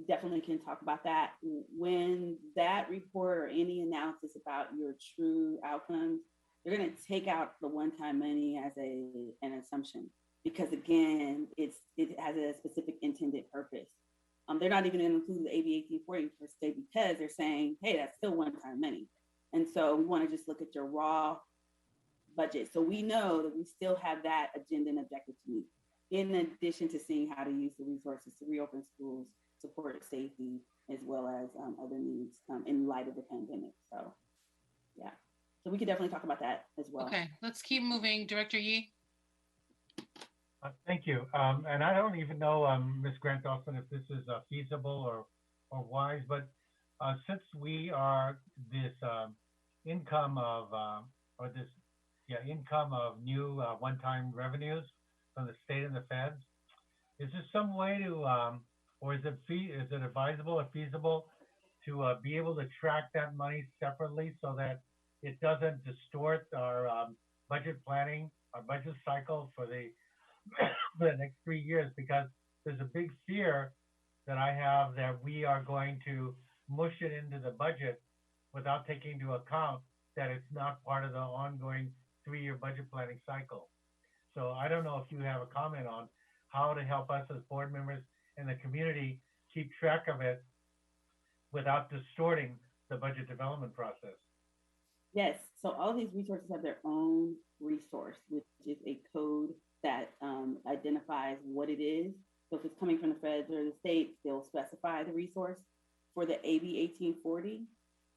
definitely can talk about that. When that report or any analysis about your true outcomes, they're going to take out the one-time money as an assumption, because again, it has a specific intended purpose. They're not even going to include the AB 1840 per se, because they're saying, hey, that's still one-time money. And so we want to just look at your raw budget. So we know that we still have that agenda and objective to meet, in addition to seeing how to use the resources to reopen schools, support safety, as well as other needs in light of the pandemic. So yeah, so we could definitely talk about that as well. Okay, let's keep moving. Director Yee. Thank you. And I don't even know, Ms. Grant Dawson, if this is feasible or wise, but since we are this income of new one-time revenues from the state and the feds, is there some way to, or is it advisable or feasible to be able to track that money separately so that it doesn't distort our budget planning, our budget cycle for the next 3 years? Because there's a big fear that I have that we are going to mush it into the budget without taking into account that it's not part of the ongoing 3-year budget planning cycle. So I don't know if you have a comment on how to help us as board members and the community keep track of it without distorting the budget development process. Yes, so all these resources have their own resource, which is a code that identifies what it is. So if it's coming from the feds or the states, they'll specify the resource. For the AB 1840,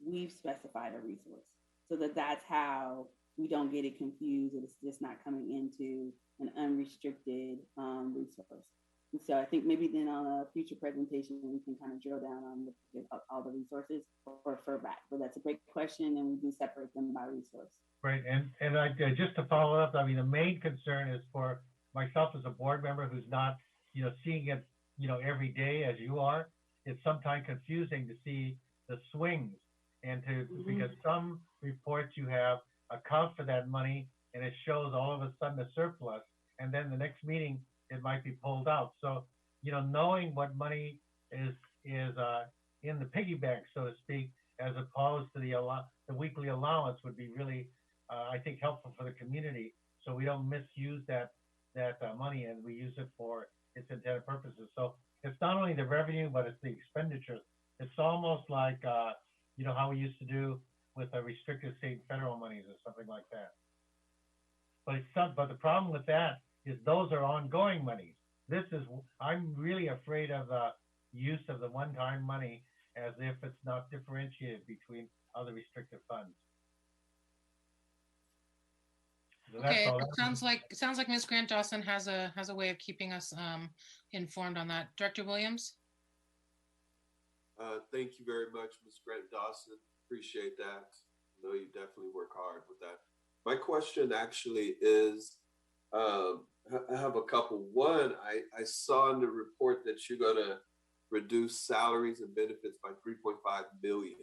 we've specified a resource so that's how we don't get it confused. It's just not coming into an unrestricted resource. And so I think maybe then on a future presentation, we can kind of drill down on all the resources or refer back. But that's a great question, and we do separate them by resource. Right, and I, just to follow up, I mean, the main concern is for myself as a board member who's not, seeing it, every day as you are. It's sometimes confusing to see the swings and because some reports you have account for that money and it shows all of a sudden a surplus, and then the next meeting it might be pulled out. So, knowing what money is in the piggy bank, so to speak, as opposed to the weekly allowance would be really, I think, helpful for the community, so we don't misuse that money and we use it for its intended purposes. So it's not only the revenue, but it's the expenditures. It's almost like how we used to do with the restricted state and federal monies or something like that. But the problem with that is those are ongoing monies. I'm really afraid of the use of the one-time money as if it's not differentiated between other restricted funds. And that's Okay, all. it sounds like Ms. Grant Dawson has a way of keeping us informed on that. Director Williams? Thank you very much, Ms. Grant Dawson. Appreciate that. I know you definitely work hard with that. My question actually is, I have a couple. One, I saw in the report that you're going to reduce salaries and benefits by 3.5 million.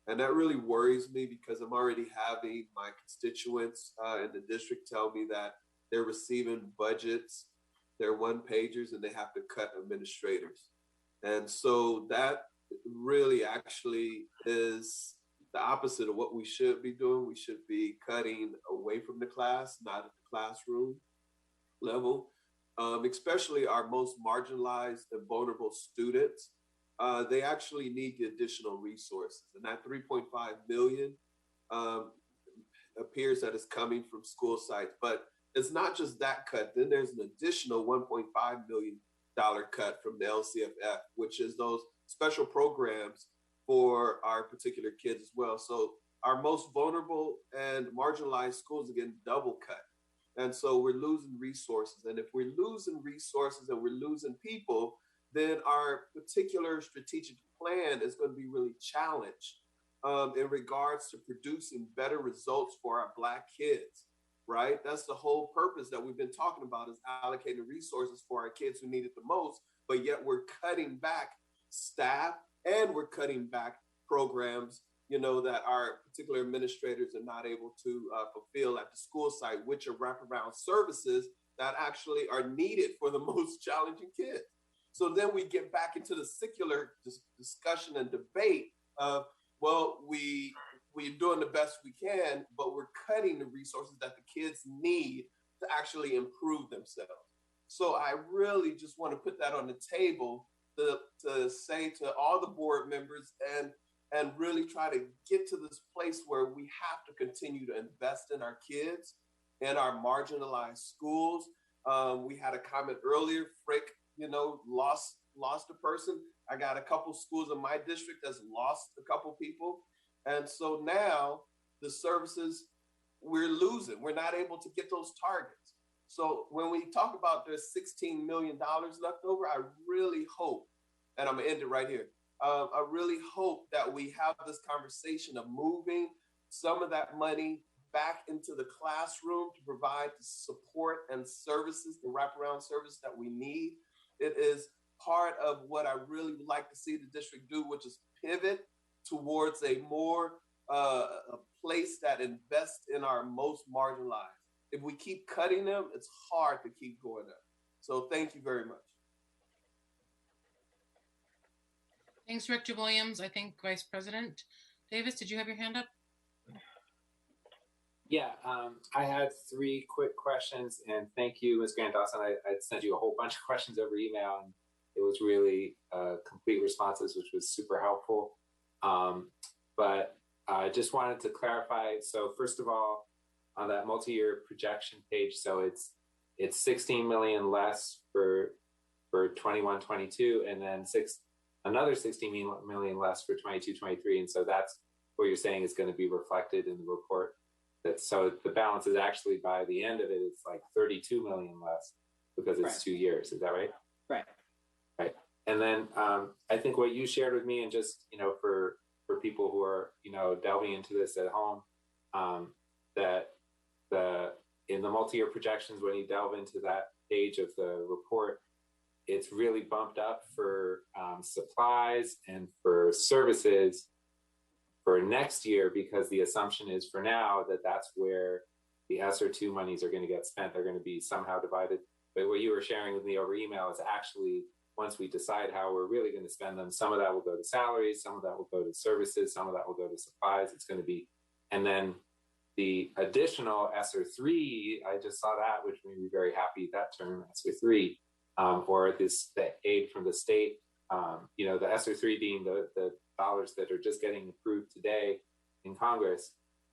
And that really worries me because I'm already having my constituents in the district tell me that they're receiving budgets, they're one-pagers, and they have to cut administrators. And so that really actually is the opposite of what we should be doing. We should be cutting away from the class, not at the classroom level, especially our most marginalized and vulnerable students. They actually need the additional resources. And that 3.5 million appears that it's coming from school sites, but it's not just that cut. Then there's an additional $1.5 million cut from the LCFF, which is those special programs for our particular kids as well. So our most vulnerable and marginalized schools are getting double cut. And so we're losing resources. And if we're losing resources and we're losing people, then our particular strategic plan is going to be really challenged in regards to producing better results for our Black kids, right? That's the whole purpose that we've been talking about, is allocating resources for our kids who need it the most, but yet we're cutting back staff and we're cutting back programs, you know, that our particular administrators are not able to fulfill at the school site, which are wraparound services that actually are needed for the most challenging kids. So then we get back into the secular discussion and debate of, well, we're doing the best we can, but we're cutting the resources that the kids need to actually improve themselves. So I really just want to put that on the table to say to all the board members and really try to get to this place where we have to continue to invest in our kids and our marginalized schools. We had a comment earlier, Frick, you know, lost a person. I got a couple schools in my district that's lost a couple people. And so now the services we're losing, we're not able to get those targets. So when we talk about there's $16 million left over, I really hope, and I'm gonna end it right here. I really hope that we have this conversation of moving some of that money back into the classroom to provide the support and services, the wraparound service that we need. It is part of what I really would like to see the district do, which is pivot towards a more a place that invests in our most marginalized. If we keep cutting them, it's hard to keep going up. So thank you very much. Thanks, Director Williams. I think Vice President Davis, did you have your hand up? Yeah, I had 3 quick questions, and thank you, Ms. Grant Dawson. I sent you a whole bunch of questions over email, and it was really complete responses, which was super helpful. But I just wanted to clarify. So first of all, on that multi-year projection page, so it's 16 million less for 21-22, and then another 16 million less for 22-23, and so that's what you're saying is going to be reflected in the report. So the balance is actually, by the end of it, it's like 32 million less because it's 2 years. Is that right? Right. Right. And then I think what you shared with me, and just, you know, for people who are, you know, delving into this at home, that in the multi-year projections, when you delve into that page of the report, it's really bumped up for supplies and for services for next year, because the assumption is for now that that's where the ESSER 2 monies are going to get spent. They're going to be somehow divided. But what you were sharing with me over email is actually, once we decide how we're really going to spend them, some of that will go to salaries, some of that will go to services, some of that will go to supplies. It's going to be, and then the additional ESSER 3, I just saw that, which made me very happy, that term, ESSER 3, or the aid from the state, you know, the ESSER 3 being the dollars that are just getting approved today in Congress,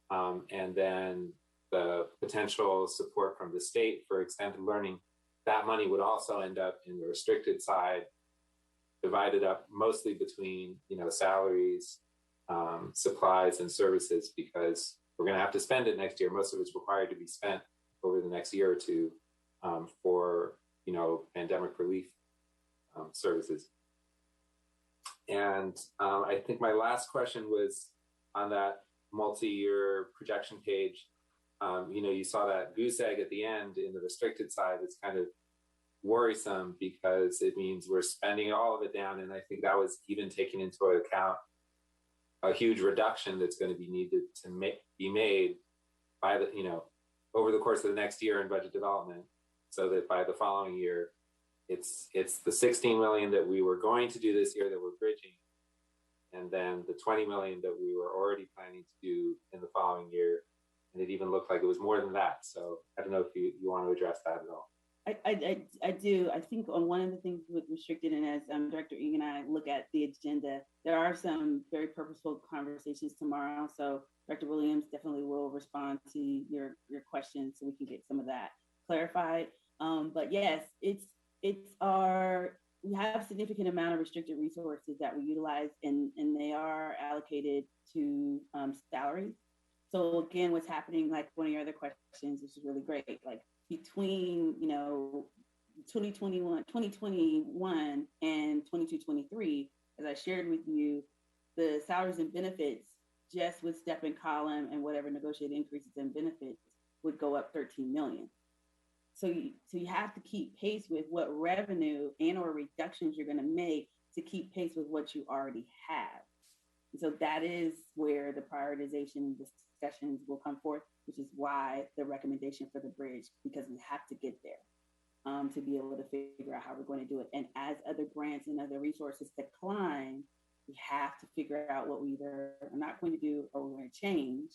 and then the potential support from the state for extended learning. That money would also end up in the restricted side, divided up mostly between, you know, salaries, supplies, and services, because we're going to have to spend it next year. Most of it's required to be spent over the next year or two for, pandemic relief services. And I think my last question was on that multi-year projection page. You saw that goose egg at the end in the restricted side. It's kind of worrisome because it means we're spending all of it down. And I think that was even taking into account a huge reduction that's going to be needed to be made by over the course of the next year in budget development, so that by the following year, it's the 16 million that we were going to do this year that we're bridging, and then the 20 million that we were already planning to do in the following year. And it even looked like it was more than that. So I don't know if you want to address that at all. I do. I think on one of the things with restricted, and as Director Egan and I look at the agenda, there are some very purposeful conversations tomorrow. So Director Williams definitely will respond to your questions so we can get some of that clarified. But yes, we have a significant amount of restricted resources that we utilize, and they are allocated to salaries. So again, what's happening, like one of your other questions, which is really great, like between 2021 and 22-23, as I shared with you, the salaries and benefits just with step and column and whatever negotiated increases in benefits would go up 13 million. So you have to keep pace with what revenue and or reductions you're going to make to keep pace with what you already have. And so that is where the prioritization discussions will come forth, which is why the recommendation for the bridge, because we have to get there to be able to figure out how we're going to do it. And as other grants and other resources decline, we have to figure out what we either are not going to do or we're going to change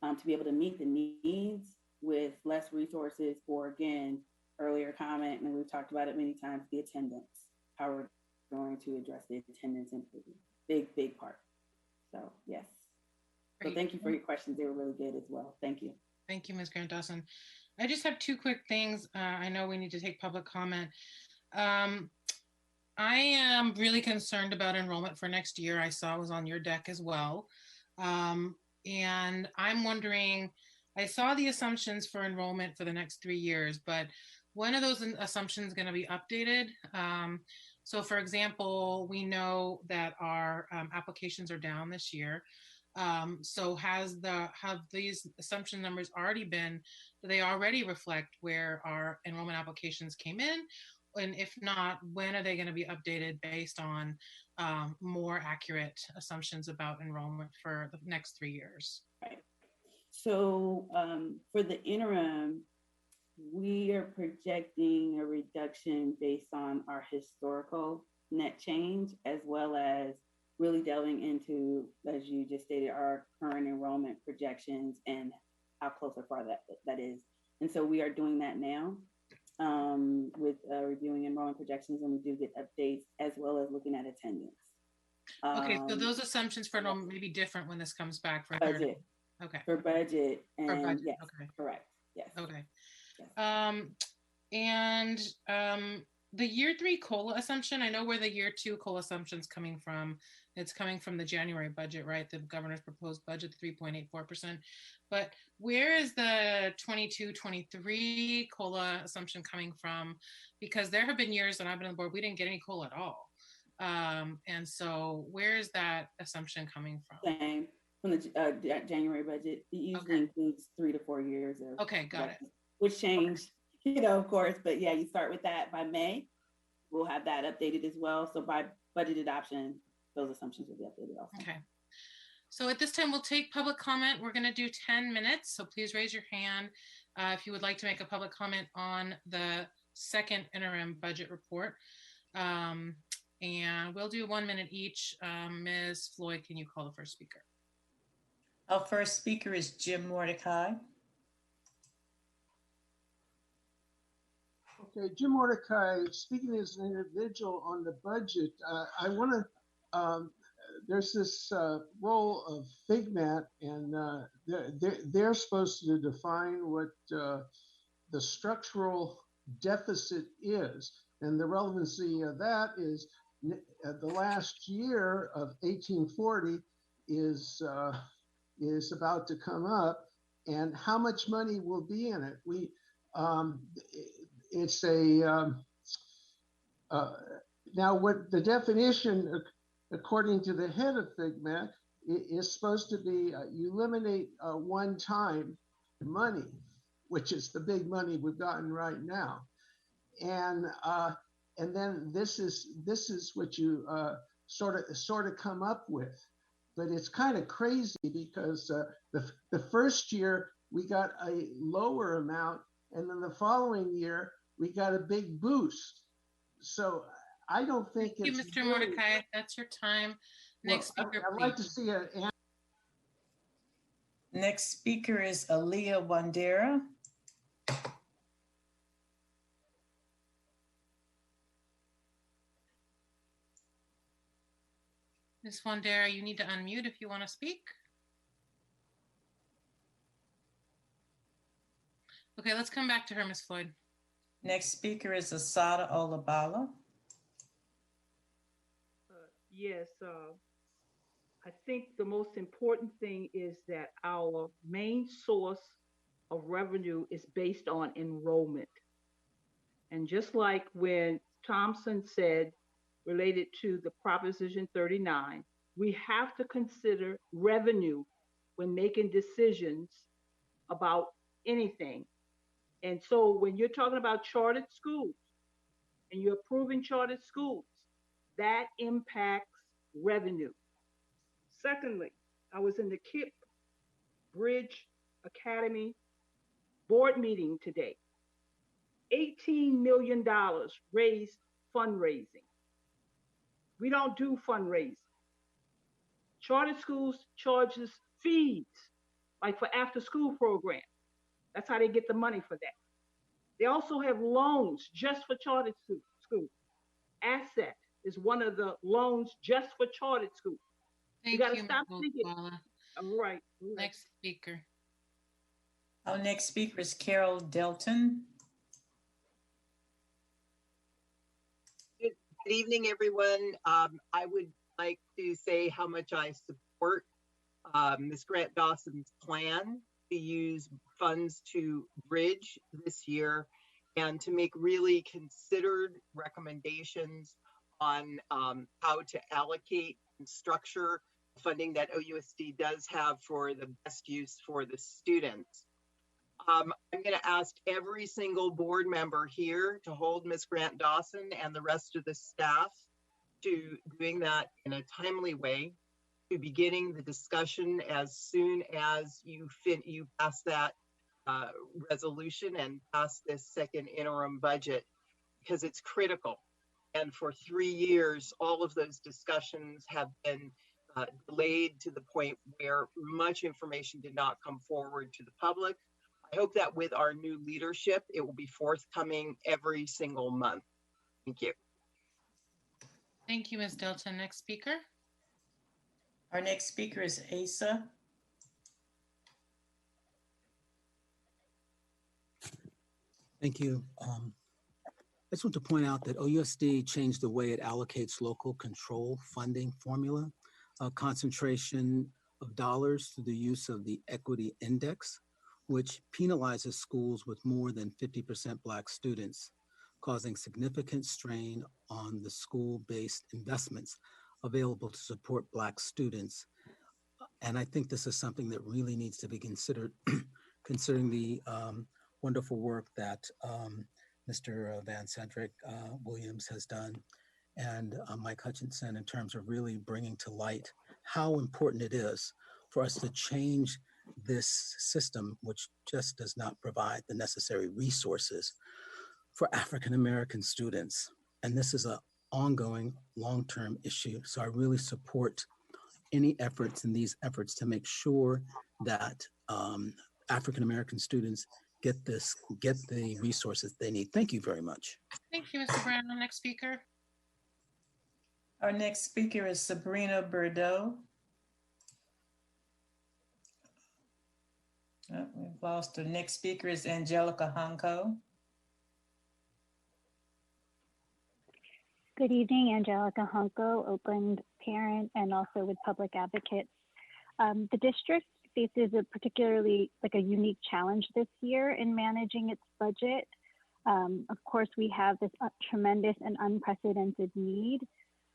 to be able to meet the needs with less resources, or again, earlier comment, and we've talked about it many times, the attendance, how we're going to address the attendance improvement. Big part. So yes. Great. So thank you for your questions. They were really good as well. Thank you. Thank you, Ms. Grant Dawson. I just have two quick things. I know we need to take public comment. I am really concerned about enrollment for next year. I saw it was on your deck as well. And I'm wondering, I saw the assumptions for enrollment for the next 3 years, but when are those assumptions going to be updated? So for example, we know that our applications are down this year. So have these assumption numbers already been, do they already reflect where our enrollment applications came in? And if not, when are they going to be updated based on more accurate assumptions about enrollment for the next 3 years? Right. So for the interim, we are projecting a reduction based on our historical net change, as well as really delving into, as you just stated, our current enrollment projections and how close or far that is. And so we are doing that now with reviewing enrollment projections, and we do get updates as well as looking at attendance. Okay, so those assumptions for enrollment may be different when this comes back for budget. third. Okay. For budget. And for budget. yes, okay. Correct. Yes. Okay. Yes. The year 3 COLA assumption, I know where the year 2 COLA assumption is coming from. It's coming from the January budget, right? The governor's proposed budget, 3.84%. But where is the 22-23 COLA assumption coming from? Because there have been years that I've been on the board, we didn't get any COLA at all. And so where is that assumption coming from? Same. From the January budget. It usually includes 3 to 4 years of got it. Which changed, of course, but yeah, you start with that by May. We'll have that updated as well. So by budget adoption, those assumptions will be updated also. Okay. So at this time, we'll take public comment. We're going to do 10 minutes. So please raise your hand if you would like to make a public comment on the second interim budget report. And we'll do 1 minute each. Ms. Floyd, can you call the first speaker? Our first speaker is Jim Mordecai. Okay, Jim Mordecai, speaking as an individual on the budget, I want to, there's this role of FIGMAT, and they're supposed to define what the structural deficit is. And the relevancy of that is the last year of 1840 is about to come up. and how much money will be in it. It's a now what the definition, according to the head of FIGMAC, is supposed to be you eliminate one-time money, which is the big money we've gotten right now, and then this is what you sort of come up with. But it's kind of crazy because the first year we got a lower amount, and then the following year we got a big boost. So I don't think Thank you, it's Mr. Mordecai. That's your time. Next speaker, I'd like to see a. Next speaker is Aaliyah Wandera. Ms. Wandera, you need to unmute if you want to speak. Okay, let's come back to her, Ms. Floyd. Next speaker is Asada Olabala. Yes, I think the most important thing is that our main source of revenue is based on enrollment. And just like when Thompson said, related to the Proposition 39, we have to consider revenue when making decisions about anything. And so when you're talking about chartered schools and you're approving chartered schools, that impacts revenue. Secondly, I was in the KIPP Bridge Academy board meeting today. $18 million raised fundraising. We don't do fundraising. Charter schools charges fees, like for after school programs. That's how they get the money for that. They also have loans just for chartered schools. Asset is one of the loans just for chartered schools. Thank you got to you, stop Ms. thinking. Olabala. All right. Next speaker. Our next speaker is Carol Delton. Good evening, everyone. I would like to say how much I support Ms. Grant Dawson's plan to use funds to bridge this year and to make really considered recommendations on how to allocate and structure funding that OUSD does have for the best use for the students. I'm going to ask every single board member here to hold Ms. Grant Dawson and the rest of the staff to doing that in a timely way, to beginning the discussion as soon as you pass that resolution and pass this second interim budget, because it's critical. And for 3 years, all of those discussions have been delayed to the point where much information did not come forward to the public. I hope that with our new leadership, it will be forthcoming every single month. Thank you. Thank you, Ms. Delton. Next speaker. Our next speaker is Asa. Thank you. I just want to point out that OUSD changed the way it allocates local control funding formula, concentration of dollars through the use of the equity index, which penalizes schools with more than 50% Black students, causing significant strain on the school-based investments available to support Black students. And I think this is something that really needs to be considered, considering the wonderful work that Mr. Van Cedric Williams has done and Mike Hutchinson in terms of really bringing to light how important it is for us to change this system, which just does not provide the necessary resources for African American students. And this is an ongoing long-term issue. So I really support any efforts in these efforts to make sure that African American students get the resources they need. Thank you very much. Thank you, Mr. Brown. Next speaker. Our next speaker is Sabrina Bordeaux. Oh, we've lost her. Next speaker is Angelica Hanco. Good evening, Angelica Hanco, Oakland parent and also with Public Advocates. The district faces a particularly a unique challenge this year in managing its budget. Of course, we have this tremendous and unprecedented need,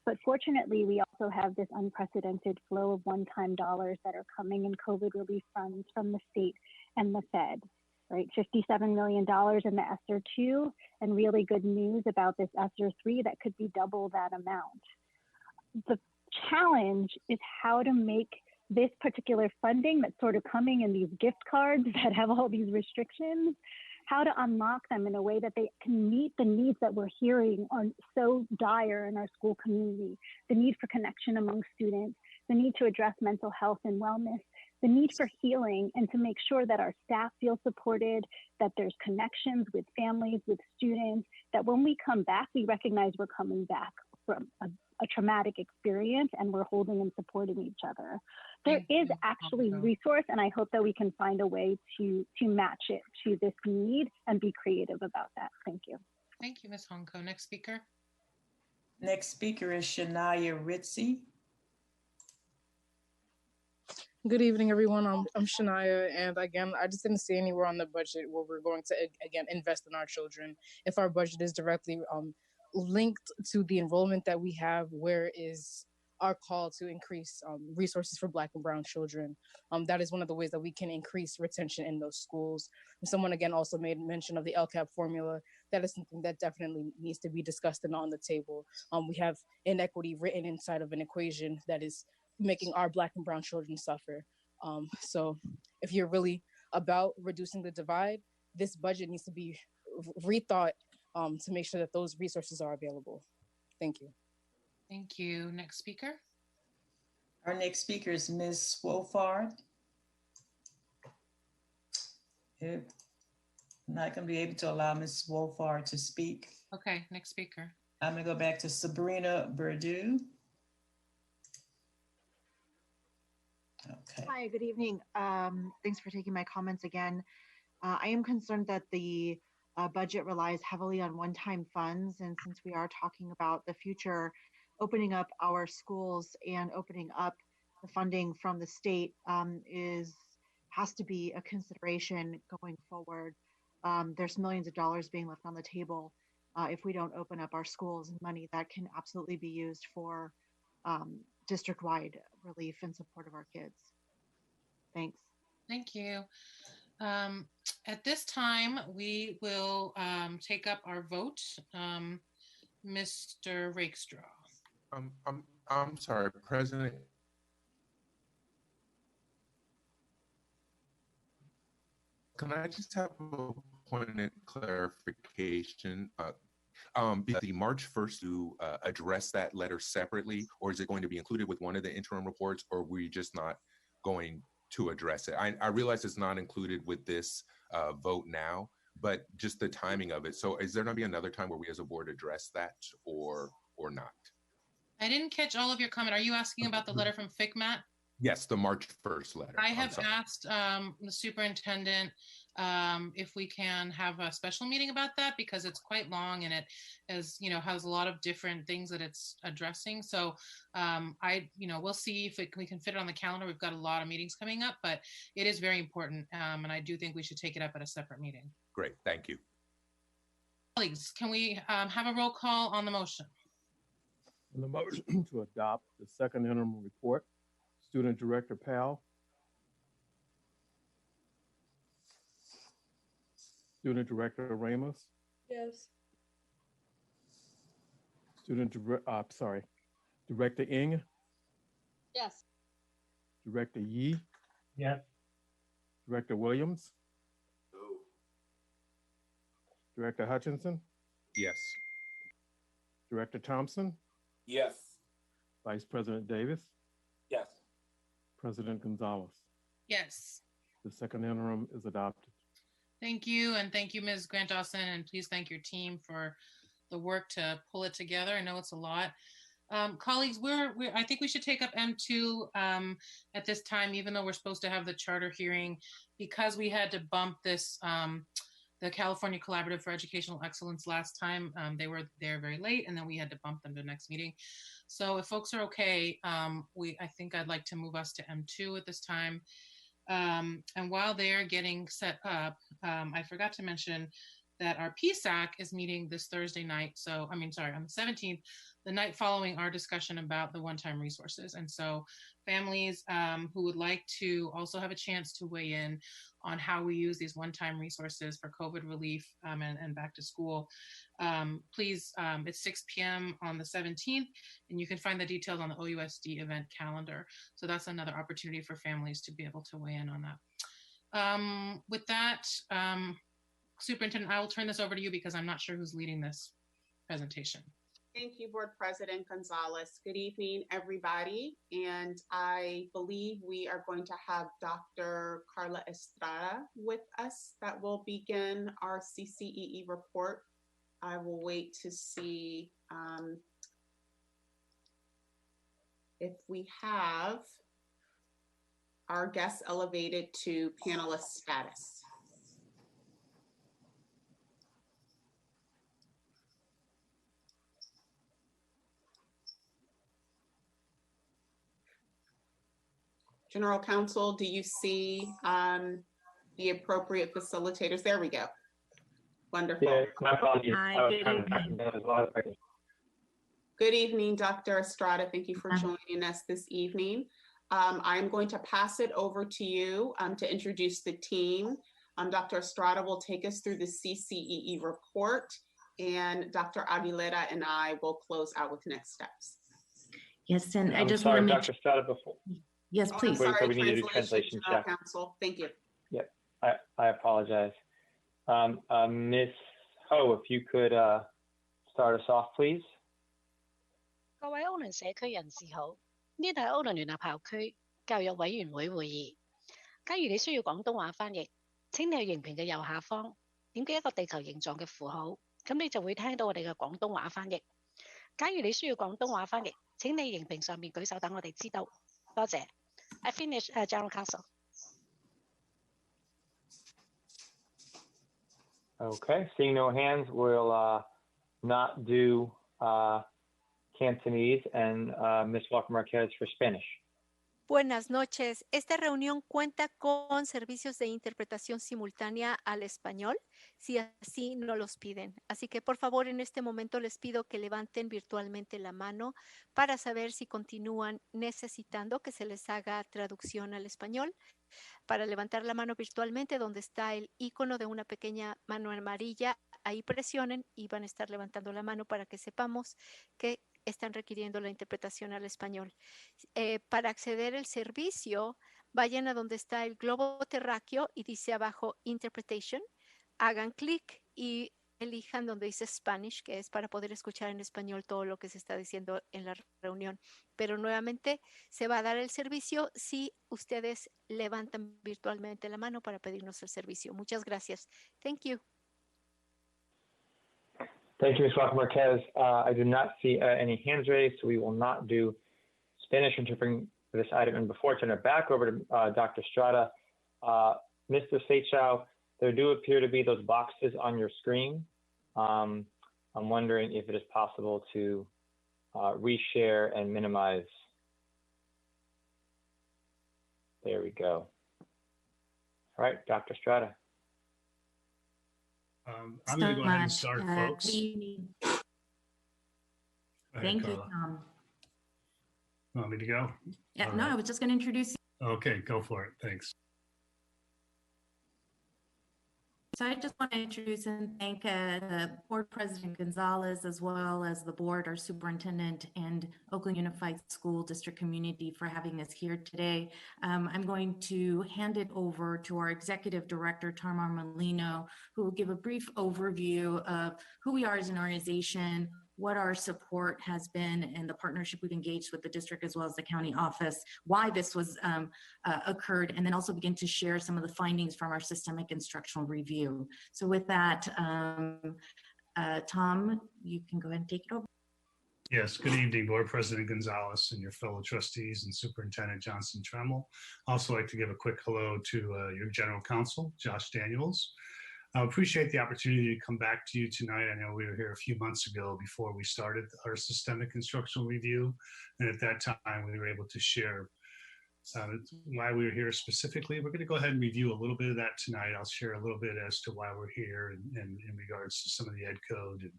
but fortunately, we also have this unprecedented flow of one-time dollars that are coming in COVID relief funds from the state and the Fed, right? $57 million in the ESSER 2, and really good news about this ESSER 3 that could be double that amount. The challenge is how to make this particular funding that's sort of coming in these gift cards that have all these restrictions, how to unlock them in a way that they can meet the needs that we're hearing are so dire in our school community. The need for connection among students, the need to address mental health and wellness, the need for healing, and to make sure that our staff feel supported, that there's connections with families, with students, that when we come back, we recognize we're coming back from a traumatic experience and we're holding and supporting each other. There is actually resource, and I hope that we can find a way to match it to this need and be creative about that. Thank you. Thank you, Ms. Honko. Next speaker. Next speaker is Shania Ritzy. Good evening, everyone. I'm Shania, and again, I just didn't see anywhere on the budget where we're going to again invest in our children. If our budget is directly linked to the enrollment that we have, where is our call to increase resources for Black and Brown children? That is one of the ways that we can increase retention in those schools. And someone again also made mention of the LCAP formula. That is something that definitely needs to be discussed and on the table. We have inequity written inside of an equation that is making our Black and Brown children suffer. So if you're really about reducing the divide, this budget needs to be rethought to make sure that those resources are available. Thank you. Thank you. Next speaker. Our next speaker is Ms. Swofard. I'm not going to be able to allow Ms. Swofard to speak. Okay, next speaker. I'm going to go back to Sabrina Berdu. Okay. Hi, good evening. Thanks for taking my comments again. I am concerned that the budget relies heavily on one-time funds, and since we are talking about the future, opening up our schools and opening up the funding from the state has to be a consideration going forward. There's millions of dollars being left on the table if we don't open up our schools, and money that can absolutely be used for district-wide relief and support of our kids. Thanks. Thank you. At this time, we will take up our vote. Mr. Rakestraw. I'm sorry, President. Can I just have a point of clarification? The March 1st to address that letter separately, or is it going to be included with one of the interim reports, or are we just not going to address it? I realize it's not included with this vote now, but just the timing of it. So is there going to be another time where we as a board address that or not? I didn't catch all of your comment. Are you asking about the letter from FICMAT? Yes, the March 1st letter. I have asked the superintendent if we can have a special meeting about that, because it's quite long and it has a lot of different things that it's addressing. So we'll see if we can fit it on the calendar. We've got a lot of meetings coming up, but it is very important. And I do think we should take it up at a separate meeting. Great, thank you. Colleagues, can we have a roll call on the motion? On the motion to adopt the second interim report, Student Director Powell. Student Director Ramos. Yes. Director Ng. Yes. Director Yee. Yes. Director Williams. No. Director Hutchinson. Yes. Director Thompson. Yes. Vice President Davis. Yes. President Gonzalez. Yes. The second interim is adopted. Thank you. And thank you, Ms. Grant Dawson. And please thank your team for the work to pull it together. I know it's a lot. Colleagues, I think we should take up M2 at this time, even though we're supposed to have the charter hearing, because we had to bump this, the California Collaborative for Educational Excellence last time. They were there very late, and then we had to bump them to the next meeting. So if folks are okay, I think I'd like to move us to M2 at this time. And while they're getting set up, I forgot to mention that our PSAC is meeting this Thursday night. So, on the 17th, the night following our discussion about the one-time resources. And so families who would like to also have a chance to weigh in on how we use these one-time resources for COVID relief and back to school, please, it's 6 p.m. on the 17th, and you can find the details on the OUSD event calendar. So that's another opportunity for families to be able to weigh in on that. With that, Superintendent, I will turn this over to you because I'm not sure who's leading this presentation. Thank you, Board President Gonzalez. Good evening, everybody. And I believe we are going to have Dr. Carla Estrada with us that will begin our CCEE report. I will wait to see if we have our guests elevated to panelist status. General Counsel, do you see the appropriate facilitators? There we go. Wonderful. Yeah, my apologies. Hi, I was good trying to evening. track them down as well. Good evening, Dr. Estrada. Thank you for joining us this evening. I'm going to pass it over to you to introduce the team. Dr. Estrada will take us through the CCEE report, and Dr. Aguilera and I will close out with next steps. Yes, and I I'm just want sorry, to make Dr. Estrada, before. Yes, Oh, I'm please. sorry, We need to do translation General check. Counsel. Thank you. Yep, I apologize. Ms. Ho, if you could start us off, please. 各位歐倫社區人士好，呢度係歐倫聯合校區教育委員會會議。假如你需要廣東話翻譯，請你去熒屏嘅右下方點擊一個地球形狀嘅符號，咁你就會聽到我哋嘅廣東話翻譯。假如你需要廣東話翻譯，請你熒屏上面舉手等我哋知道。多謝。I finish, General Counsel. Okay, seeing no hands, we'll not do Cantonese and Ms. Walker Marquez for Spanish. Buenas noches. Esta reunión cuenta con servicios de interpretación simultánea al español, si así no los piden. Así que por favor en este momento les pido que levanten virtualmente la mano para saber si continúan necesitando que se les haga traducción al español. Para levantar la mano virtualmente donde está el icono de una pequeña mano amarilla, ahí presionen y van a estar levantando la mano para que sepamos que están requiriendo la interpretación al español. Para acceder al servicio, vayan a donde está el globo terráqueo y dice abajo Interpretation, hagan clic y elijan donde dice Spanish, que es para poder escuchar en español todo lo que se está diciendo en la reunión. Pero nuevamente se va a dar el servicio si ustedes levantan virtualmente la mano para pedirnos el servicio. Muchas gracias. Thank you. Thank you, Ms. Walker Marquez. I do not see any hands raised, so we will not do Spanish interpreting for this item. And before I turn it back over to Dr. Estrada, Mr. Seichao, there do appear to be those boxes on your screen. I'm wondering if it is possible to reshare and minimize. There we go. All right, Dr. Estrada. I'm going to go ahead and start, folks. Good evening. Go ahead, Thank you, Carla. Tom. Want me to go? Yeah, All no, right. I was just going to introduce you. Okay, go for it. Thanks. So I just want to introduce and thank the Board President Gonzalez, as well as the board, our superintendent, and Oakland Unified School District community for having us here today. I'm going to hand it over to our Executive Director, Tamar Molino, who will give a brief overview of who we are as an organization, what our support has been, and the partnership we've engaged with the district as well as the county office, why this was occurred, and then also begin to share some of the findings from our systemic instructional review. So with that, Tom, you can go ahead and take it over. Yes, good evening, Board President Gonzalez and your fellow trustees and Superintendent Johnson Tremmel. Also like to give a quick hello to your General Counsel, Josh Daniels. I appreciate the opportunity to come back to you tonight. I know we were here a few months ago before we started our systemic instructional review. And at that time, we were able to share why we're here specifically. We're going to go ahead and review a little bit of that tonight. I'll share a little bit as to why we're here and in regards to some of the ed code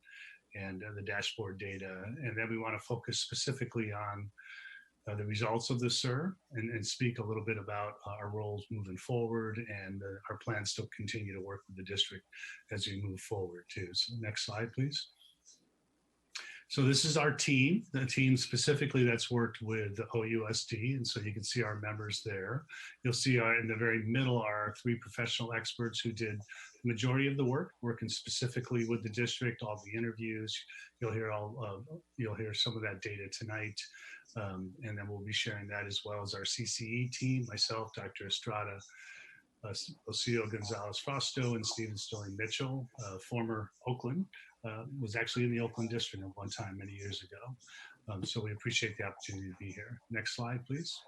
and the dashboard data. And then we want to focus specifically on the results of the SIR and speak a little bit about our roles moving forward and our plans to continue to work with the district as we move forward too. So next slide, please. So this is our team, the team specifically that's worked with OUSD. And so you can see our members there. You'll see in the very middle are our 3 professional experts who did the majority of the work, working specifically with the district, all the interviews. You'll hear some of that data tonight. And then we'll be sharing that as well as our CCE team, myself, Dr. Estrada, Ocio Gonzalez Fausto, and Stephen Stilling Mitchell, former Oakland, was actually in the Oakland district at one time many years ago. So we appreciate the opportunity to be here. Next slide, please.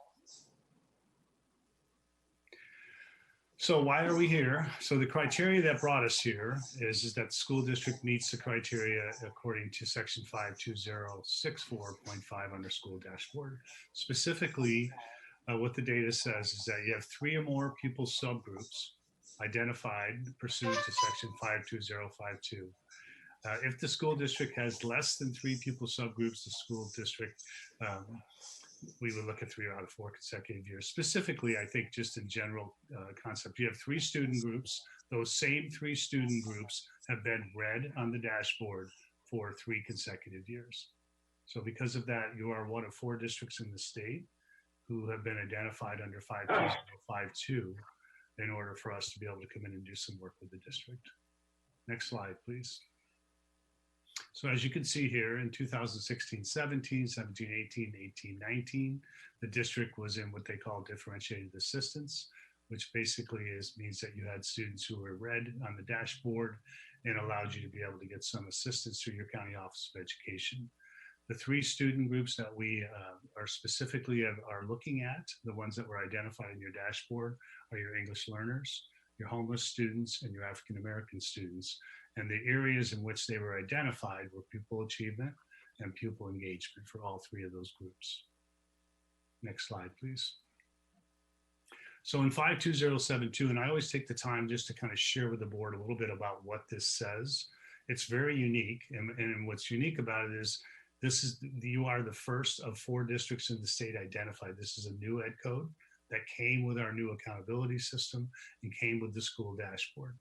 So why are we here? So the criteria that brought us here is that the school district meets the criteria according to section 52064.5 under school dashboard. Specifically, what the data says is that you have 3 or more pupil subgroups identified pursuant to section 52052. If the school district has less than 3 pupil subgroups, the school district, we would look at 3 out of 4 consecutive years. Specifically, I think just in general concept, you have 3 student groups. Those same 3 student groups have been red on the dashboard for 3 consecutive years. So because of that, you are one of 4 districts in the state who have been identified under 52052 in order for us to be able to come in and do some work with the district. Next slide, please. So as you can see here in 2016-17, 17-18, 18-19, the district was in what they call differentiated assistance, which basically means that you had students who were red on the dashboard and allowed you to be able to get some assistance through your county office of education. The 3 student groups that we are specifically are looking at, the ones that were identified in your dashboard, are your English learners, your homeless students, and your African American students. And the areas in which they were identified were pupil achievement and pupil engagement for all 3 of those groups. Next slide, please. So in 52072, and I always take the time just to kind of share with the board a little bit about what this says. It's very unique. And what's unique about it is you are the first of 4 districts in the state identified. This is a new ed code that came with our new accountability system and came with the school dashboard.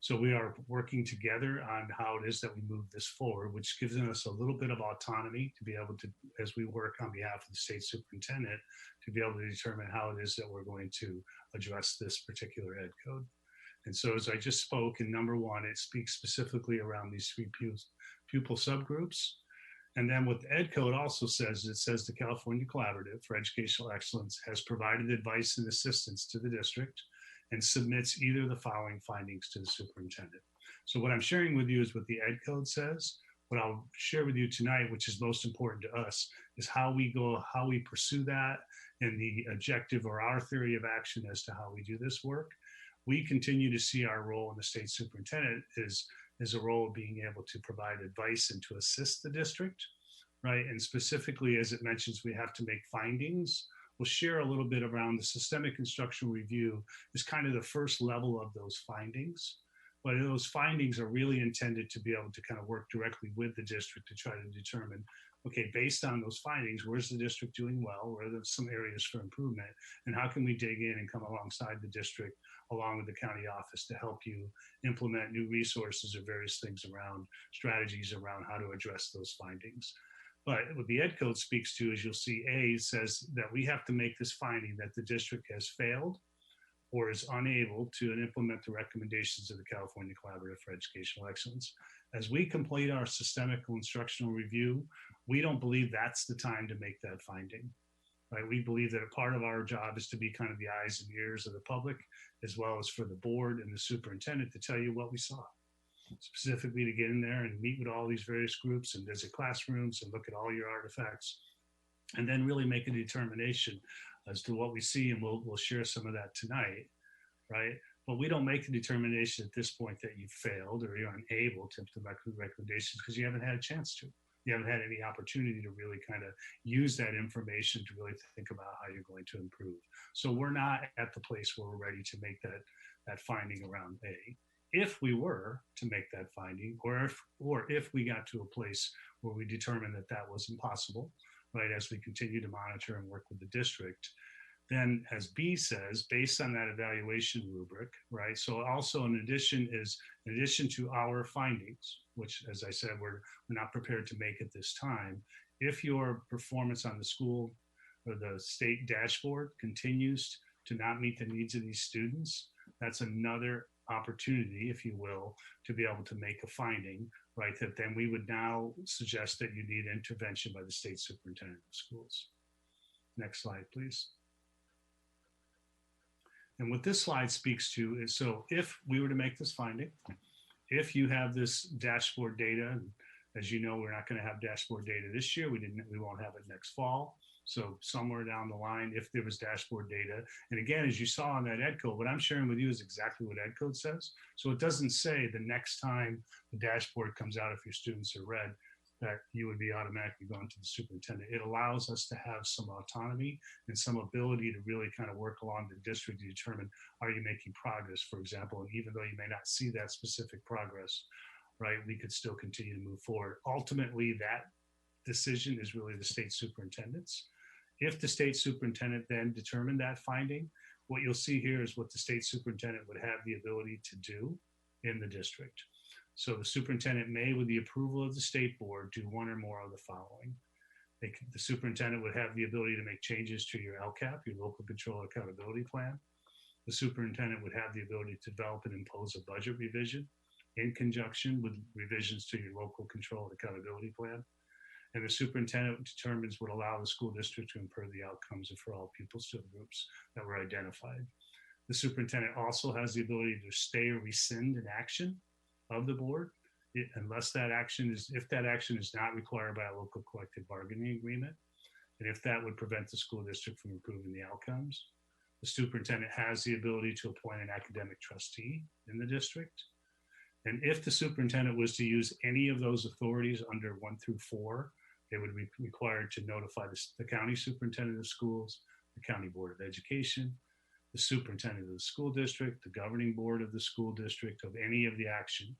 So we are working together on how it is that we move this forward, which gives us a little bit of autonomy to be able to, as we work on behalf of the state superintendent, to be able to determine how it is that we're going to address this particular ed code. And so as I just spoke in number 1, it speaks specifically around these 3 pupil subgroups. And then what the ed code also says, it says the California Collaborative for Educational Excellence has provided advice and assistance to the district and submits either of the following findings to the superintendent. So what I'm sharing with you is what the ed code says. What I'll share with you tonight, which is most important to us, is how we pursue that and the objective or our theory of action as to how we do this work. We continue to see our role in the state superintendent is a role of being able to provide advice and to assist the district, right? And specifically, as it mentions, we have to make findings. We'll share a little bit around the systemic instructional review is kind of the first level of those findings. But those findings are really intended to be able to kind of work directly with the district to try to determine, okay, based on those findings, where's the district doing well? Where are there some areas for improvement? And how can we dig in and come alongside the district, along with the county office, to help you implement new resources or various things around strategies around how to address those findings. But what the ed code speaks to is, you'll see A says that we have to make this finding that the district has failed or is unable to implement the recommendations of the California Collaborative for Educational Excellence. As we complete our systemic instructional review, we don't believe that's the time to make that finding, right? We believe that a part of our job is to be kind of the eyes and ears of the public, as well as for the board and the superintendent to tell you what we saw. Specifically to get in there and meet with all these various groups and visit classrooms and look at all your artifacts, and then really make a determination as to what we see. And we'll share some of that tonight, right? But we don't make the determination at this point that you failed or you're unable to implement recommendations because you haven't had a chance to. you haven't had any opportunity to really kind of use that information to really think about how you're going to improve. So we're not at the place where we're ready to make that finding around A. If we were to make that finding, or if we got to a place where we determined that that was impossible, right, as we continue to monitor and work with the district, then as B says, based on that evaluation rubric, right, so also in addition to our findings, which as I said, we're not prepared to make at this time, if your performance on the school or the state dashboard continues to not meet the needs of these students, that's another opportunity, if you will, to be able to make a finding, right, that then we would now suggest that you need intervention by the state superintendent of schools. Next slide, please. And what this slide speaks to is, so if we were to make this finding, if you have this dashboard data, as you know, we're not going to have dashboard data this year. We won't have it next fall. So somewhere down the line, if there was dashboard data, and again, as you saw on that ed code, what I'm sharing with you is exactly what ed code says. So it doesn't say the next time the dashboard comes out, if your students are red, that you would be automatically going to the superintendent. It allows us to have some autonomy and some ability to really kind of work along the district to determine, are you making progress, for example, and even though you may not see that specific progress, right, we could still continue to move forward. Ultimately, that decision is really the state superintendent's. If the state superintendent then determined that finding, what you'll see here is what the state superintendent would have the ability to do in the district. So the superintendent may, with the approval of the state board, do one or more of the following. The superintendent would have the ability to make changes to your LCAP, your local control accountability plan. The superintendent would have the ability to develop and impose a budget revision in conjunction with revisions to your local control accountability plan. And the superintendent determines what allow the school district to improve the outcomes for all pupil student groups that were identified. The superintendent also has the ability to stay or rescind an action of the board, unless that action is, if that action is not required by a local collective bargaining agreement, and if that would prevent the school district from improving the outcomes. The superintendent has the ability to appoint an academic trustee in the district. And if the superintendent was to use any of those authorities under 1 through 4, they would be required to notify the county superintendent of schools, the county board of education, the superintendent of the school district, the governing board of the school district of any of the action.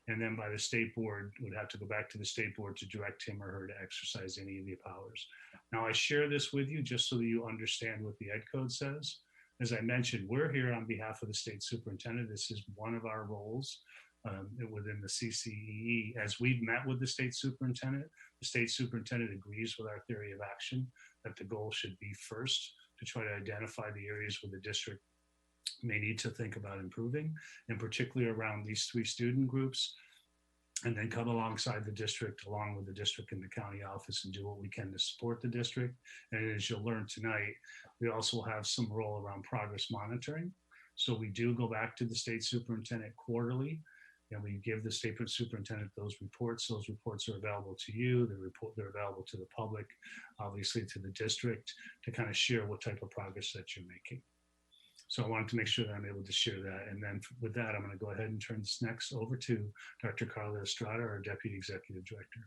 And then by the state board, would have to go back to the state board to direct him or her to exercise any of the powers. Now I share this with you just so that you understand what the ed code says. As I mentioned, we're here on behalf of the state superintendent. This is one of our roles within the CCEE. As we've met with the state superintendent agrees with our theory of action that the goal should be first to try to identify the areas where the district may need to think about improving, and particularly around these 3 student groups, and then come alongside the district, along with the district and the county office, and do what we can to support the district. And as you'll learn tonight, we also have some role around progress monitoring. So we do go back to the state superintendent quarterly, and we give the state superintendent those reports. Those reports are available to you. They're available to the public, obviously to the district, to kind of share what type of progress that you're making. So I wanted to make sure that I'm able to share that. And then with that, I'm going to go ahead and turn this next over to Dr. Carla Estrada, our Deputy Executive Director.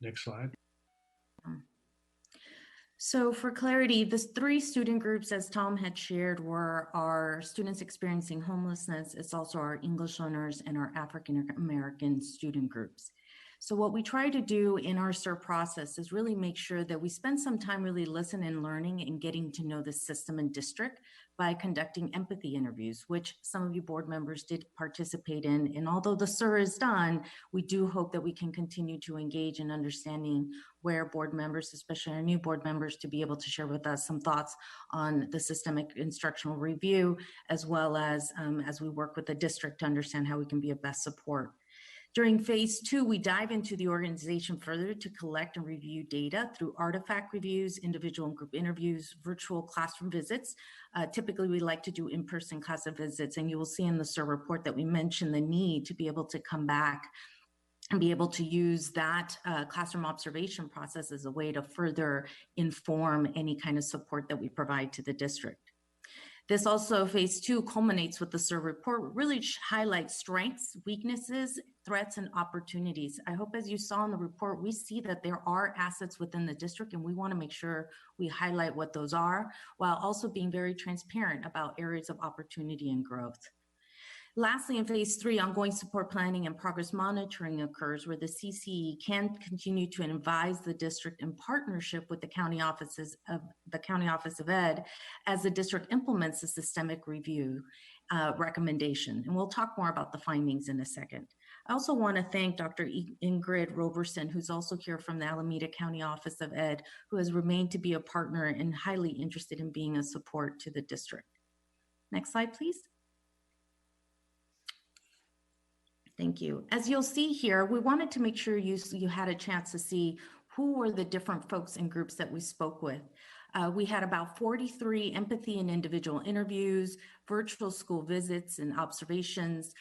Next slide. So for clarity, the 3 student groups, as Tom had shared, were our students experiencing homelessness. It's also our English learners and our African American student groups. So what we try to do in our SIR process is really make sure that we spend some time really listening and learning and getting to know the system and district by conducting empathy interviews, which some of you board members did participate in. And although the SIR is done, we do hope that we can continue to engage in understanding where board members, especially our new board members, to be able to share with us some thoughts on the systemic instructional review, as well as we work with the district to understand how we can be of best support. During phase 2, we dive into the organization further to collect and review data through artifact reviews, individual and group interviews, virtual classroom visits. Typically, we like to do in-person classroom visits, and you will see in the SIR report that we mentioned the need to be able to come back and be able to use that classroom observation process as a way to further inform any kind of support that we provide to the district. This also, phase 2, culminates with the SIR report, really highlights strengths, weaknesses, threats, and opportunities. I hope as you saw in the report, we see that there are assets within the district, and we want to make sure we highlight what those are, while also being very transparent about areas of opportunity and growth. Lastly, in phase 3, ongoing support planning and progress monitoring occurs, where the CCE can continue to advise the district in partnership with the County Office of Ed as the district implements the systemic review recommendation. And we'll talk more about the findings in a second. I also want to thank Dr. Ingrid Roberson, who's also here from the Alameda County Office of Ed, who has remained to be a partner and highly interested in being a support to the district. Next slide, please. Thank you. As you'll see here, we wanted to make sure you had a chance to see who were the different folks and groups that we spoke with. We had about 43 empathy and individual interviews, virtual school visits and observations,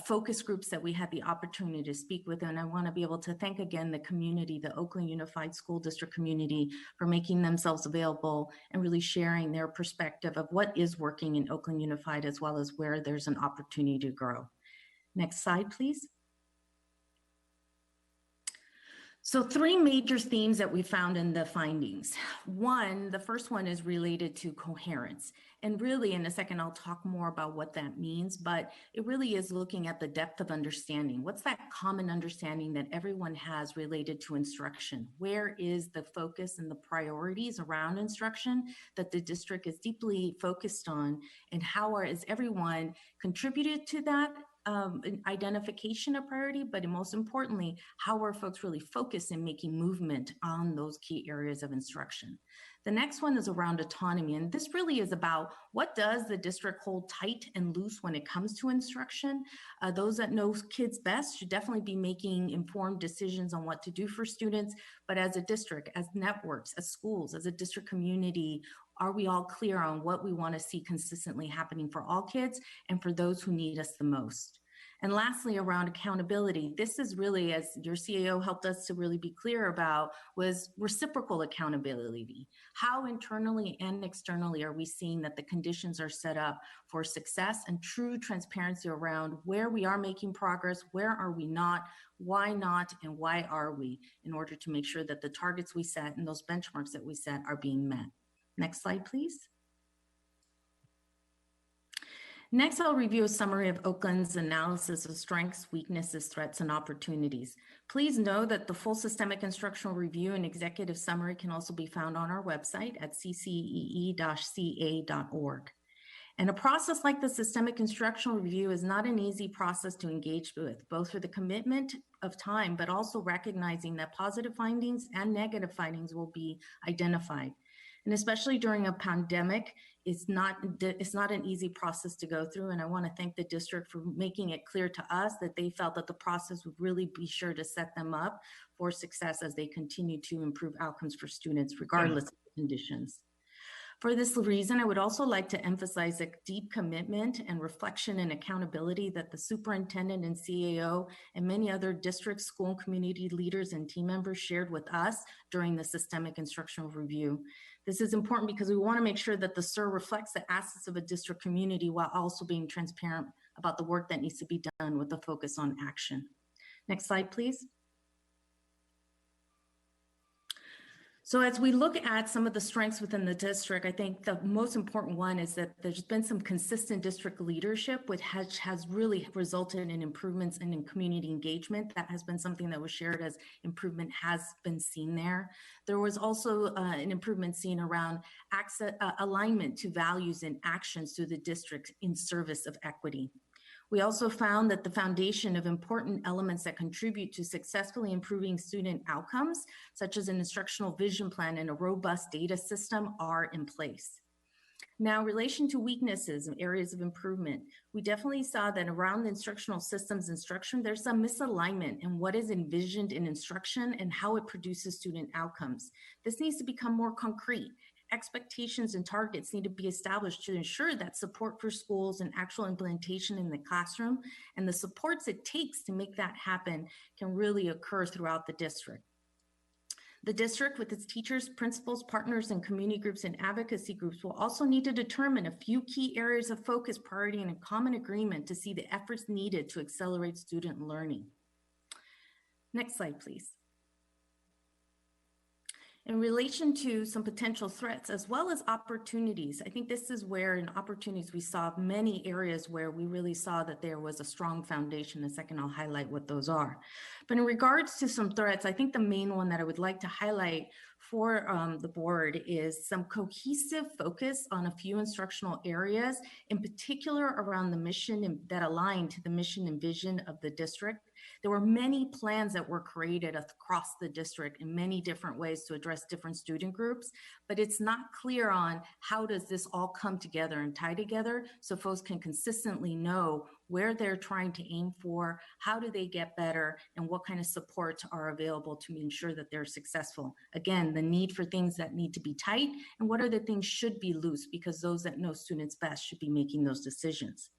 focus groups that we had the opportunity to speak with. And I want to be able to thank again the community, the Oakland Unified School District community, for making themselves available and really sharing their perspective of what is working in Oakland Unified, as well as where there's an opportunity to grow. Next slide, please. So 3 major themes that we found in the findings. The first one is related to coherence. And really, in a second, I'll talk more about what that means, but it really is looking at the depth of understanding. What's that common understanding that everyone has related to instruction? Where is the focus and the priorities around instruction that the district is deeply focused on, and how is everyone contributed to that identification of priority, but most importantly, how are folks really focused in making movement on those key areas of instruction? The next one is around autonomy, and this really is about what does the district hold tight and loose when it comes to instruction. Those that know kids best should definitely be making informed decisions on what to do for students, but as a district, as networks, as schools, as a district community, are we all clear on what we want to see consistently happening for all kids and for those who need us the most? And lastly, around accountability, this is really, as your CAO helped us to really be clear about, was reciprocal accountability. How internally and externally are we seeing that the conditions are set up for success, and true transparency around where we are making progress, where are we not, and why are we, in order to make sure that the targets we set and those benchmarks that we set are being met. Next slide, please. Next, I'll review a summary of Oakland's analysis of strengths, weaknesses, threats, and opportunities. Please know that the full systemic instructional review and executive summary can also be found on our website at ccee-ca.org. And a process like the systemic instructional review is not an easy process to engage with, both for the commitment of time, but also recognizing that positive findings and negative findings will be identified. And especially during a pandemic, it's not an easy process to go through. And I want to thank the district for making it clear to us that they felt that the process would really be sure to set them up for success as they continue to improve outcomes for students, regardless of the conditions. For this reason, I would also like to emphasize a deep commitment and reflection and accountability that the superintendent and CAO and many other district, school, and community leaders and team members shared with us during the systemic instructional review. This is important because we want to make sure that the SIR reflects the assets of a district community while also being transparent about the work that needs to be done with a focus on action. Next slide, please. So as we look at some of the strengths within the district, I think the most important one is that there's been some consistent district leadership, which has really resulted in improvements and in community engagement. That has been something that was shared as improvement has been seen there. There was also an improvement seen around access, alignment to values and actions through the district in service of equity. We also found that the foundation of important elements that contribute to successfully improving student outcomes, such as an instructional vision plan and a robust data system, are in place. Now, in relation to weaknesses and areas of improvement, we definitely saw that around the instructional systems instruction, there's some misalignment in what is envisioned in instruction and how it produces student outcomes. This needs to become more concrete. Expectations and targets need to be established to ensure that support for schools and actual implementation in the classroom and the supports it takes to make that happen can really occur throughout the district. The district, with its teachers, principals, partners, and community groups and advocacy groups, will also need to determine a few key areas of focus, priority, and a common agreement to see the efforts needed to accelerate student learning. Next slide, please. In relation to some potential threats as well as opportunities, I think this is where in opportunities we saw many areas where we really saw that there was a strong foundation. In a second, I'll highlight what those are. But in regards to some threats, I think the main one that I would like to highlight for the board is some cohesive focus on a few instructional areas, in particular around the mission that align to the mission and vision of the district. There were many plans that were created across the district in many different ways to address different student groups, but it's not clear on how does this all come together and tie together so folks can consistently know where they're trying to aim for, how do they get better, and what kind of supports are available to ensure that they're successful. Again, the need for things that need to be tight and what other things should be loose, because those that know students best should be making those decisions.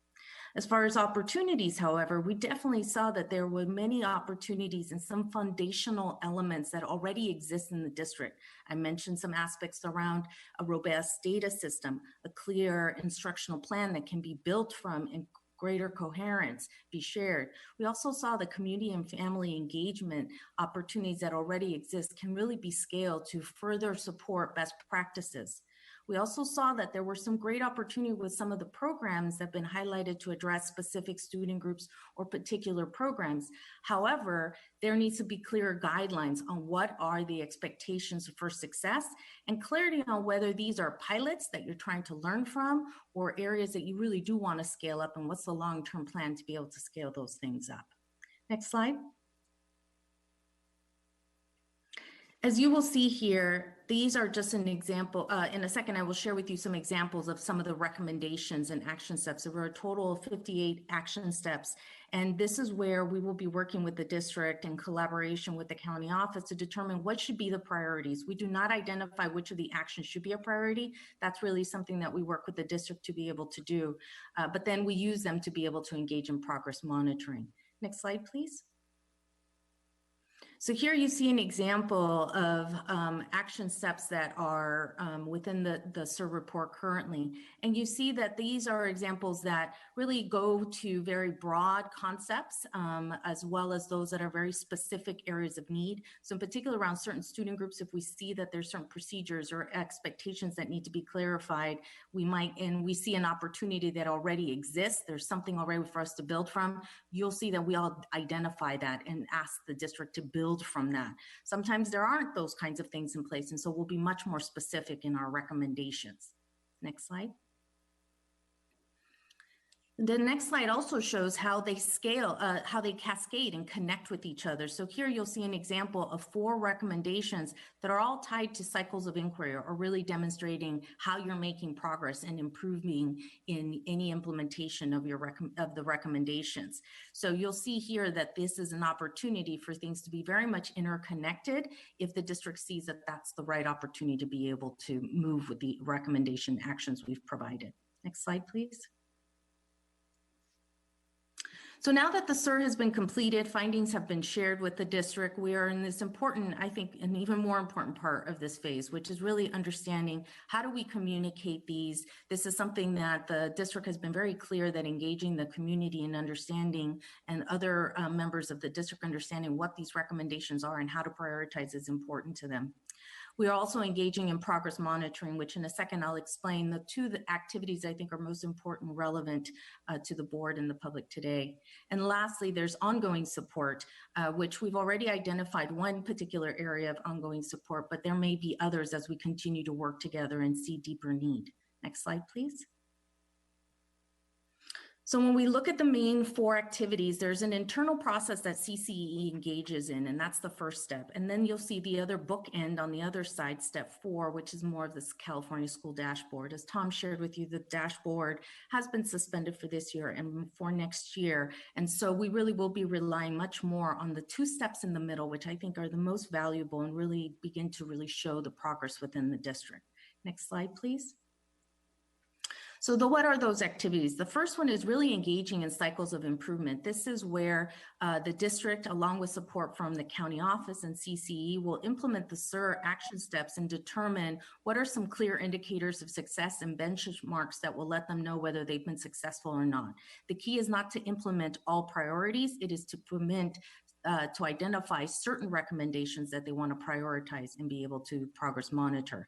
As far as opportunities, however, we definitely saw that there were many opportunities and some foundational elements that already exist in the district. I mentioned some aspects around a robust data system, a clear instructional plan that can be built from and greater coherence be shared. We also saw the community and family engagement opportunities that already exist can really be scaled to further support best practices. We also saw that there were some great opportunity with some of the programs that have been highlighted to address specific student groups or particular programs. However, there needs to be clearer guidelines on what are the expectations for success and clarity on whether these are pilots that you're trying to learn from or areas that you really do want to scale up, and what's the long-term plan to be able to scale those things up. Next slide. As you will see here, these are just an example. In a second, I will share with you some examples of some of the recommendations and action steps. There were a total of 58 action steps. And this is where we will be working with the district in collaboration with the county office to determine what should be the priorities. We do not identify which of the actions should be a priority. That's really something that we work with the district to be able to do. But then we use them to be able to engage in progress monitoring. Next slide, please. So here you see an example of action steps that are within the SIR report currently. And you see that these are examples that really go to very broad concepts, as well as those that are very specific areas of need. So in particular around certain student groups, if we see that there's certain procedures or expectations that need to be clarified, we might, and we see an opportunity that already exists, there's something already for us to build from, you'll see that we all identify that and ask the district to build from that. Sometimes there aren't those kinds of things in place, and so we'll be much more specific in our recommendations. Next slide. The next slide also shows how they scale, how they cascade and connect with each other. So here you'll see an example of 4 recommendations that are all tied to cycles of inquiry, or really demonstrating how you're making progress and improving in any implementation of the recommendations. So you'll see here that this is an opportunity for things to be very much interconnected if the district sees that that's the right opportunity to be able to move with the recommendation actions we've provided. Next slide, please. So now that the SIR has been completed, findings have been shared with the district, we are in this important, I think, an even more important part of this phase, which is really understanding how do we communicate these. This is something that the district has been very clear that engaging the community and understanding, and other members of the district understanding what these recommendations are and how to prioritize is important to them. We are also engaging in progress monitoring, which in a second I'll explain the 2 activities I think are most important and relevant to the board and the public today. And lastly, there's ongoing support, which we've already identified one particular area of ongoing support, but there may be others as we continue to work together and see deeper need. Next slide, please. So when we look at the main 4 activities, there's an internal process that CCE engages in, and that's the first step. And then you'll see the other bookend on the other side, step 4, which is more of this California School Dashboard. As Tom shared with you, the dashboard has been suspended for this year and for next year. And so we really will be relying much more on the 2 steps in the middle, which I think are the most valuable and really begin to really show the progress within the district. Next slide, please. So what are those activities? The first one is really engaging in cycles of improvement. This is where the district, along with support from the county office and CCE, will implement the SIR action steps and determine what are some clear indicators of success and benchmarks that will let them know whether they've been successful or not. The key is not to implement all priorities. It is to to identify certain recommendations that they want to prioritize and be able to progress monitor.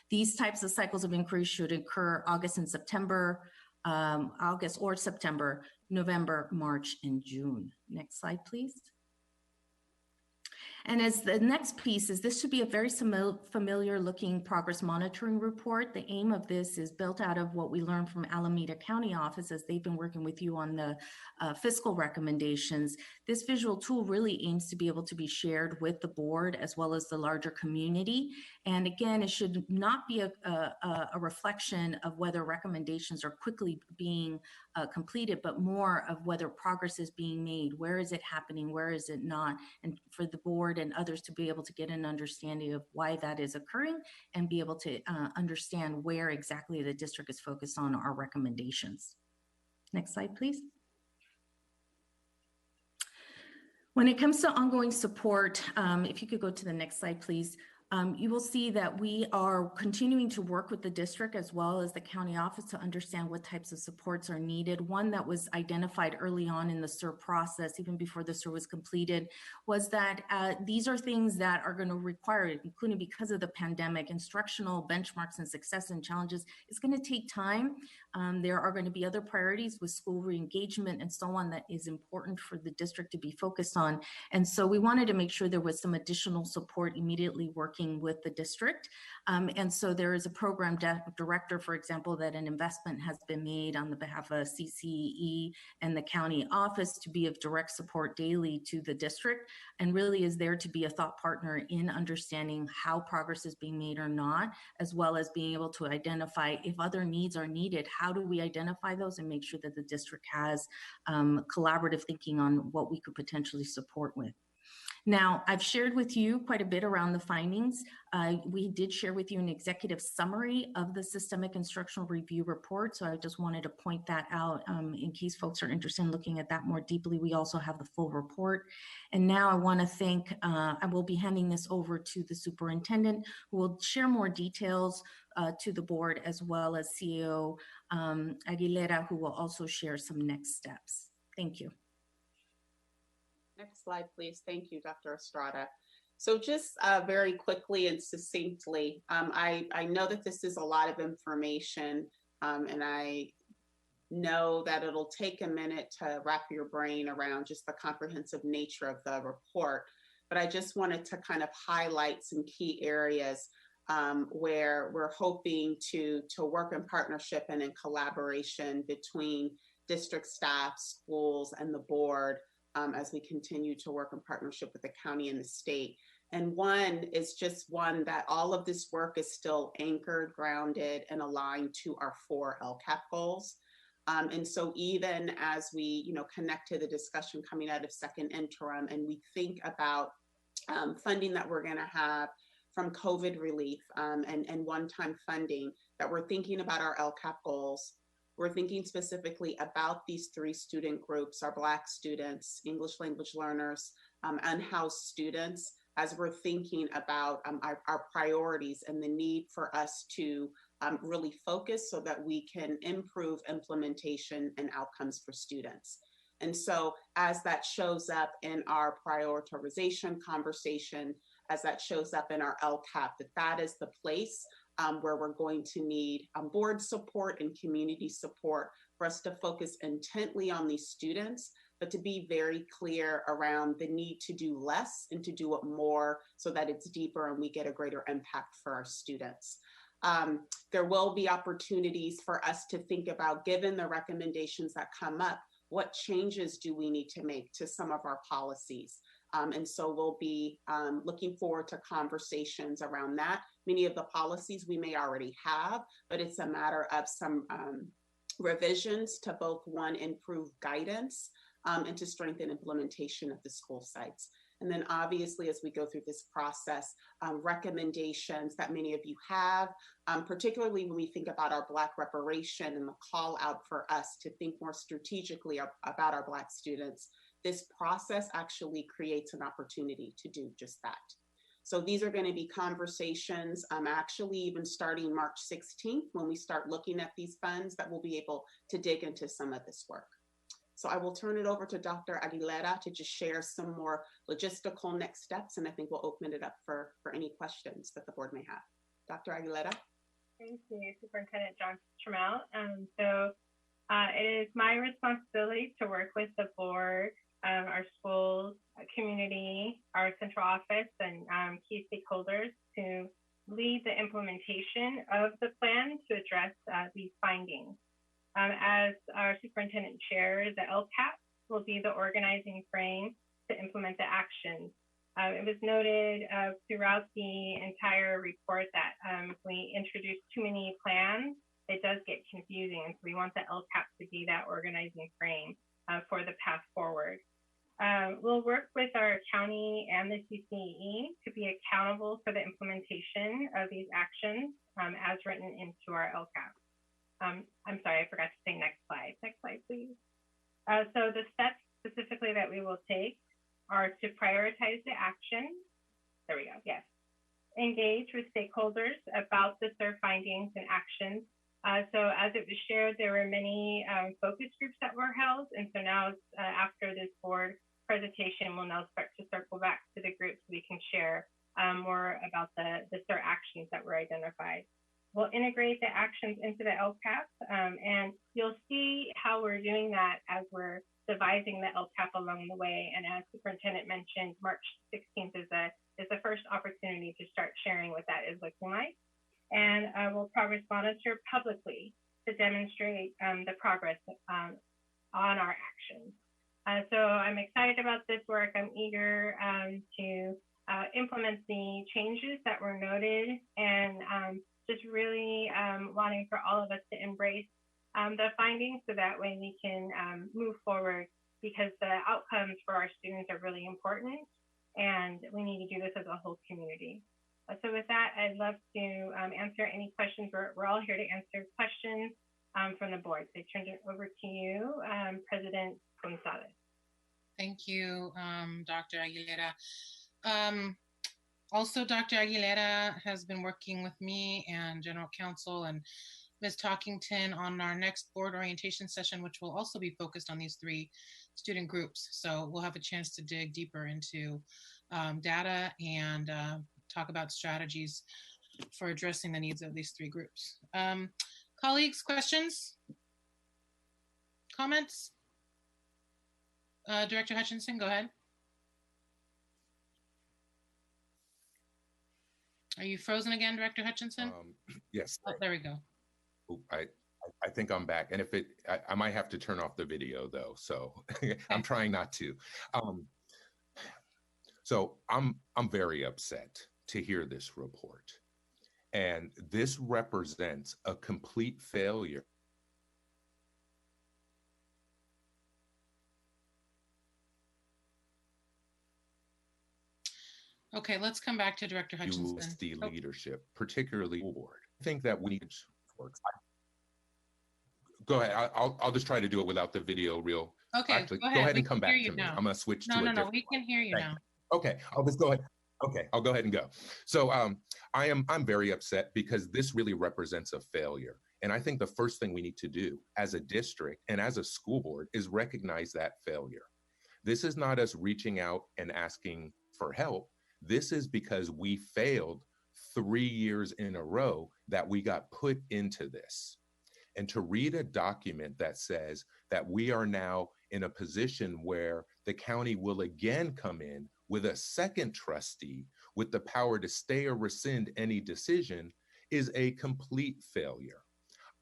These types of cycles of inquiry should occur August and September, August or September, November, March, and June. Next slide, please. And as the next piece is, this should be a very familiar looking progress monitoring report. The aim of this is built out of what we learned from Alameda County office as they've been working with you on the fiscal recommendations. This visual tool really aims to be able to be shared with the board as well as the larger community. And again, it should not be a reflection of whether recommendations are quickly being completed, but more of whether progress is being made. Where is it happening? Where is it not? And for the board and others to be able to get an understanding of why that is occurring and be able to understand where exactly the district is focused on our recommendations. Next slide, please. When it comes to ongoing support, if you could go to the next slide, please. You will see that we are continuing to work with the district as well as the county office to understand what types of supports are needed. One that was identified early on in the SIR process, even before the SIR was completed, was that these are things that are going to require, including because of the pandemic, instructional benchmarks and success and challenges. It's going to take time. There are going to be other priorities with school re-engagement and so on that is important for the district to be focused on. And so we wanted to make sure there was some additional support immediately working with the district. And so there is a program director, for example, that an investment has been made on the behalf of CCE and the county office to be of direct support daily to the district and really is there to be a thought partner in understanding how progress is being made or not, as well as being able to identify if other needs are needed, how do we identify those and make sure that the district has collaborative thinking on what we could potentially support with. Now, I've shared with you quite a bit around the findings. We did share with you an executive summary of the Systemic Instructional Review report, so I just wanted to point that out in case folks are interested in looking at that more deeply. We also have the full report. And now I want to thank, I will be handing this over to the superintendent, who will share more details to the board, as well as CEO Aguilera, who will also share some next steps. Thank you. Next slide, please. Thank you, Dr. Estrada. So just very quickly and succinctly, I know that this is a lot of information, and I know that it'll take a minute to wrap your brain around just the comprehensive nature of the report, but I just wanted to kind of highlight some key areas where we're hoping to work in partnership and in collaboration between district staff, schools, and the board as we continue to work in partnership with the county and the state. And one is just one that all of this work is still anchored, grounded, and aligned to our 4 LCAP goals. And so even as we connect to the discussion coming out of second interim and we think about funding that we're going to have from COVID relief and one-time funding, that we're thinking about our LCAP goals. We're thinking specifically about these 3 student groups, our Black students, English language learners, unhoused students, as we're thinking about our priorities and the need for us to really focus so that we can improve implementation and outcomes for students. And so as that shows up in our prioritization conversation, as that shows up in our LCAP, that is the place where we're going to need board support and community support for us to focus intently on these students, but to be very clear around the need to do less and to do it more so that it's deeper and we get a greater impact for our students. There will be opportunities for us to think about, given the recommendations that come up, what changes do we need to make to some of our policies? And so we'll be looking forward to conversations around that. Many of the policies we may already have, but it's a matter of some revisions to both, one, improve guidance and to strengthen implementation of the school sites. And then obviously, as we go through this process, recommendations that many of you have, particularly when we think about our Black reparation and the call out for us to think more strategically about our Black students, this process actually creates an opportunity to do just that. So these are going to be conversations, actually even starting March 16th, when we start looking at these funds, that we'll be able to dig into some of this work. So I will turn it over to Dr. Aguilera to just share some more logistical next steps, and I think we'll open it up for any questions that the board may have. Dr. Aguilera? Thank you, Superintendent Johnson Trammell. So it is my responsibility to work with the board, our schools, community, our central office, and key stakeholders to lead the implementation of the plan to address these findings. As our superintendent chair, the LCAP will be the organizing frame to implement the actions. It was noted throughout the entire report that if we introduce too many plans, it does get confusing. And so we want the LCAP to be that organizing frame for the path forward. We'll work with our county and the CCE to be accountable for the implementation of these actions as written into our LCAP. I'm sorry, I forgot to say next slide. Next slide, please. So the steps specifically that we will take are to prioritize the action. There we go, yes. Engage with stakeholders about the SIR findings and actions. So as it was shared, there were many focus groups that were held. And so now after this board presentation, we'll now start to circle back to the groups so we can share more about the SIR actions that were identified. We'll integrate the actions into the LCAP, and you'll see how we're doing that as we're devising the LCAP along the way. And as Superintendent mentioned, March 16th is the first opportunity to start sharing what that is looking like. And we'll progress monitor publicly to demonstrate the progress on our actions. So I'm excited about this work. I'm eager to implement the changes that were noted, and just really wanting for all of us to embrace the findings so that way we can move forward, because the outcomes for our students are really important and we need to do this as a whole community. So with that, I'd love to answer any questions. We're all here to answer questions from the board. So I turn it over to you, President Gonzalez. Thank you, Dr. Aguilera. Also, Dr. Aguilera has been working with me and General Counsel and Ms. Talkington on our next board orientation session, which will also be focused on these 3 student groups. So we'll have a chance to dig deeper into data and talk about strategies for addressing the needs of these 3 groups. Colleagues, questions? Comments? Director Hutchinson, go ahead. Are you frozen again, Director Hutchinson? Yes. Oh, there we go. Ooh, I think I'm back, and if I might have to turn off the video though, so I'm trying not to. So I'm very upset to hear this report, and this represents a complete failure. Okay, let's come back to Director Hutchinson. USD leadership, particularly board. I think that we need to go ahead. I'll just try to do it without the video real. Okay, actually, go ahead we and come back to me. now. I'm gonna switch to a No, different we can hear you Thank now. you. Okay, I'll just go ahead. Okay, I'll go ahead and go. So I'm very upset because this really represents a failure. And I think the first thing we need to do as a district and as a school board is recognize that failure. This is not us reaching out and asking for help. This is because we failed 3 years in a row that we got put into this. And to read a document that says that we are now in a position where the county will again come in with a second trustee with the power to stay or rescind any decision is a complete failure.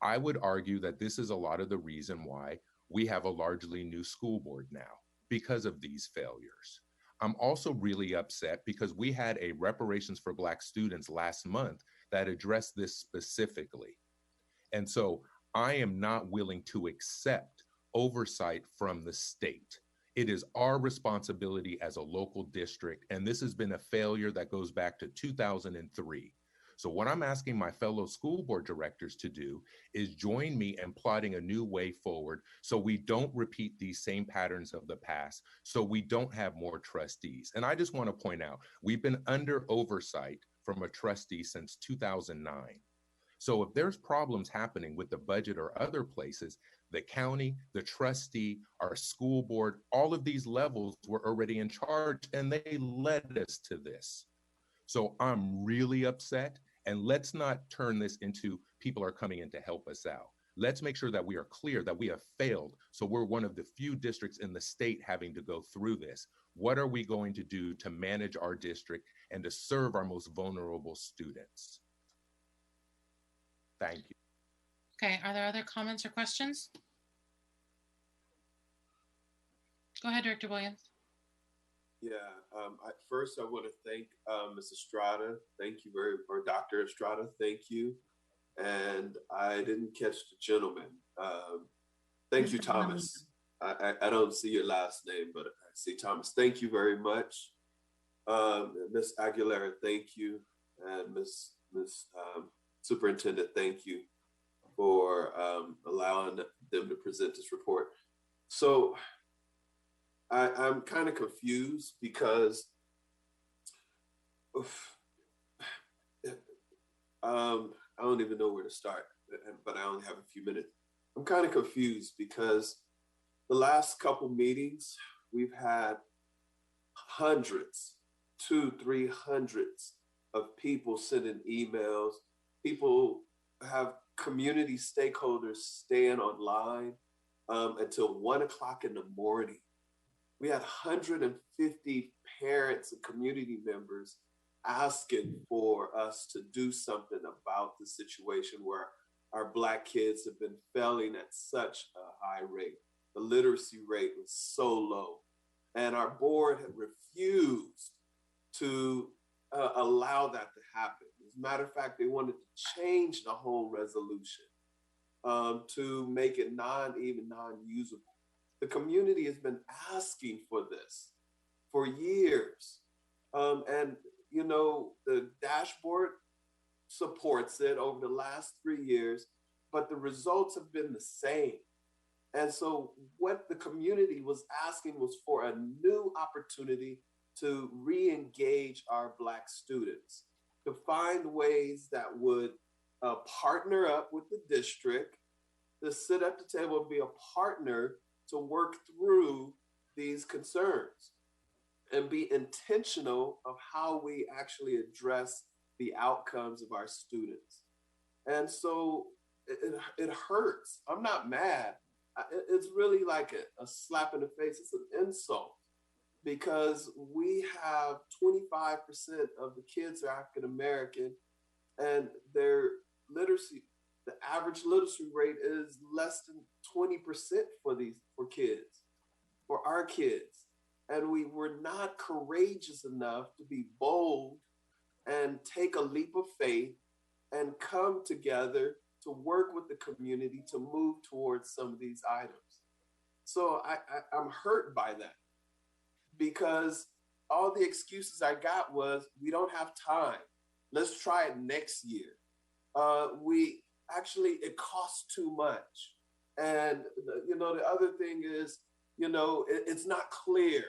I would argue that this is a lot of the reason why we have a largely new school board now, because of these failures. I'm also really upset because we had a reparations for Black students last month that addressed this specifically. And so I am not willing to accept oversight from the state. It is our responsibility as a local district, and this has been a failure that goes back to 2003. So what I'm asking my fellow school board directors to do is join me in plotting a new way forward so we don't repeat these same patterns of the past, so we don't have more trustees. And I just want to point out, we've been under oversight from a trustee since 2009. So if there's problems happening with the budget or other places, the county, the trustee, our school board, all of these levels were already in charge and they led us to this. So I'm really upset, and let's not turn this into people are coming in to help us out. Let's make sure that we are clear that we have failed. So we're one of the few districts in the state having to go through this. What are we going to do to manage our district and to serve our most vulnerable students? Thank you. Okay, are there other comments or questions? Go ahead, Director Williams. Yeah, first I want to thank Ms. Estrada. Thank you or Dr. Estrada, thank you. And I didn't catch the gentleman. Thank you, Thomas. I don't see your last name, but I see Thomas. Thank you very much. Ms. Aguilera, thank you. And Ms. Superintendent, thank you for allowing them to present this report. So I'm kind of confused because I don't even know where to start, but I only have a few minutes. I'm kind of confused because the last couple meetings, we've had hundreds, 200-300 of people sending emails. People have community stakeholders staying online until 1 o'clock in the morning. We had 150 parents and community members asking for us to do something about the situation where our Black kids have been failing at such a high rate. The literacy rate was so low. And our board had refused to allow that to happen. As a matter of fact, they wanted to change the whole resolution to make it non-usable. The community has been asking for this for years. And, you know, the dashboard supports it over the last 3 years, but the results have been the same. And so what the community was asking was for a new opportunity to re-engage our Black students, to find ways that would partner up with the district, to sit at the table and be a partner to work through these concerns and be intentional of how we actually address the outcomes of our students. And so it hurts. I'm not mad. It's really like a slap in the face. It's an insult because we have 25% of the kids are African American and their literacy, the average literacy rate is less than 20% for kids, for our kids. And we were not courageous enough to be bold and take a leap of faith and come together to work with the community to move towards some of these items. So I'm hurt by that because all the excuses I got was, we don't have time. Let's try it next year. It costs too much. And, you know, the other thing is, you know, it's not clear,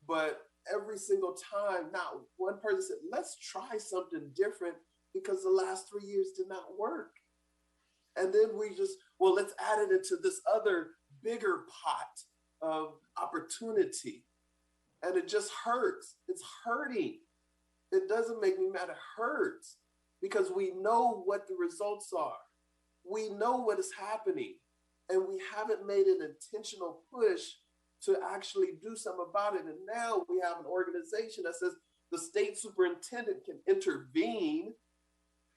but every single time, not one person said, let's try something different because the last 3 years did not work. And then we just, well, let's add it into this other bigger pot of opportunity. And it just hurts. It's hurting. It doesn't make me mad, it hurts because we know what the results are. We know what is happening. And we haven't made an intentional push to actually do something about it. And now we have an organization that says the state superintendent can intervene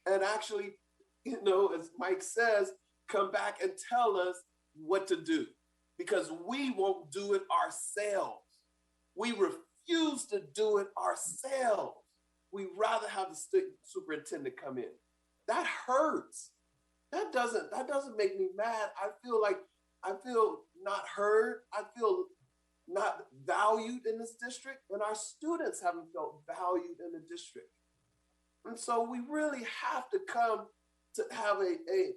and actually, you know, as Mike says, come back and tell us what to do because we won't do it ourselves. We refuse to do it ourselves. We'd rather have the state superintendent come in. That hurts. That doesn't make me mad. I feel not heard. I feel not valued in this district, and our students haven't felt valued in the district. And so we really have to come to have a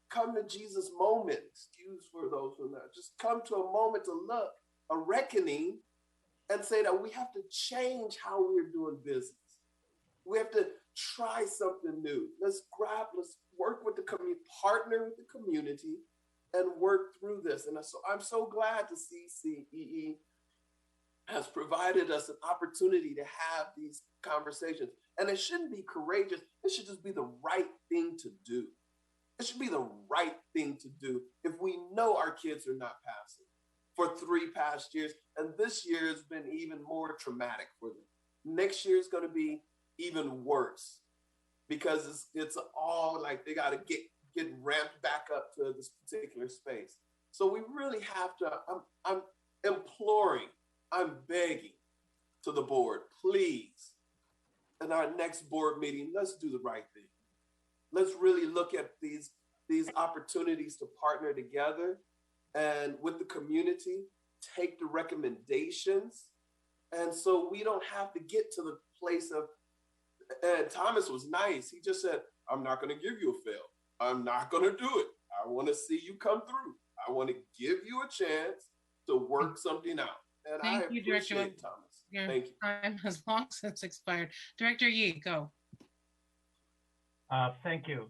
come to Jesus moment, excuse for those who are not, just come to a moment to look, a reckoning, and say that we have to change how we're doing business. We have to try something new. Let's work with the community, partner with the community, and work through this. And so I'm so glad to see CEE has provided us an opportunity to have these conversations. And it shouldn't be courageous. It should just be the right thing to do. It should be the right thing to do if we know our kids are not passing for 3 past years. And this year has been even more traumatic for them. Next year is going to be even worse because it's all like they got to get ramped back up to this particular space. So we really have to, I'm imploring, I'm begging to the board, please, in our next board meeting, let's do the right thing. Let's really look at these opportunities to partner together and with the community, take the recommendations. And so we don't have to get to the place of, and Thomas was nice. He just said, I'm not going to give you a fail. I'm not going to do it. I want to see you come through. I want to give you a chance to work something out. And Thank I you, appreciate Director. Thomas. Your Thank you. time has long since expired. Director Yee, go. Thank you.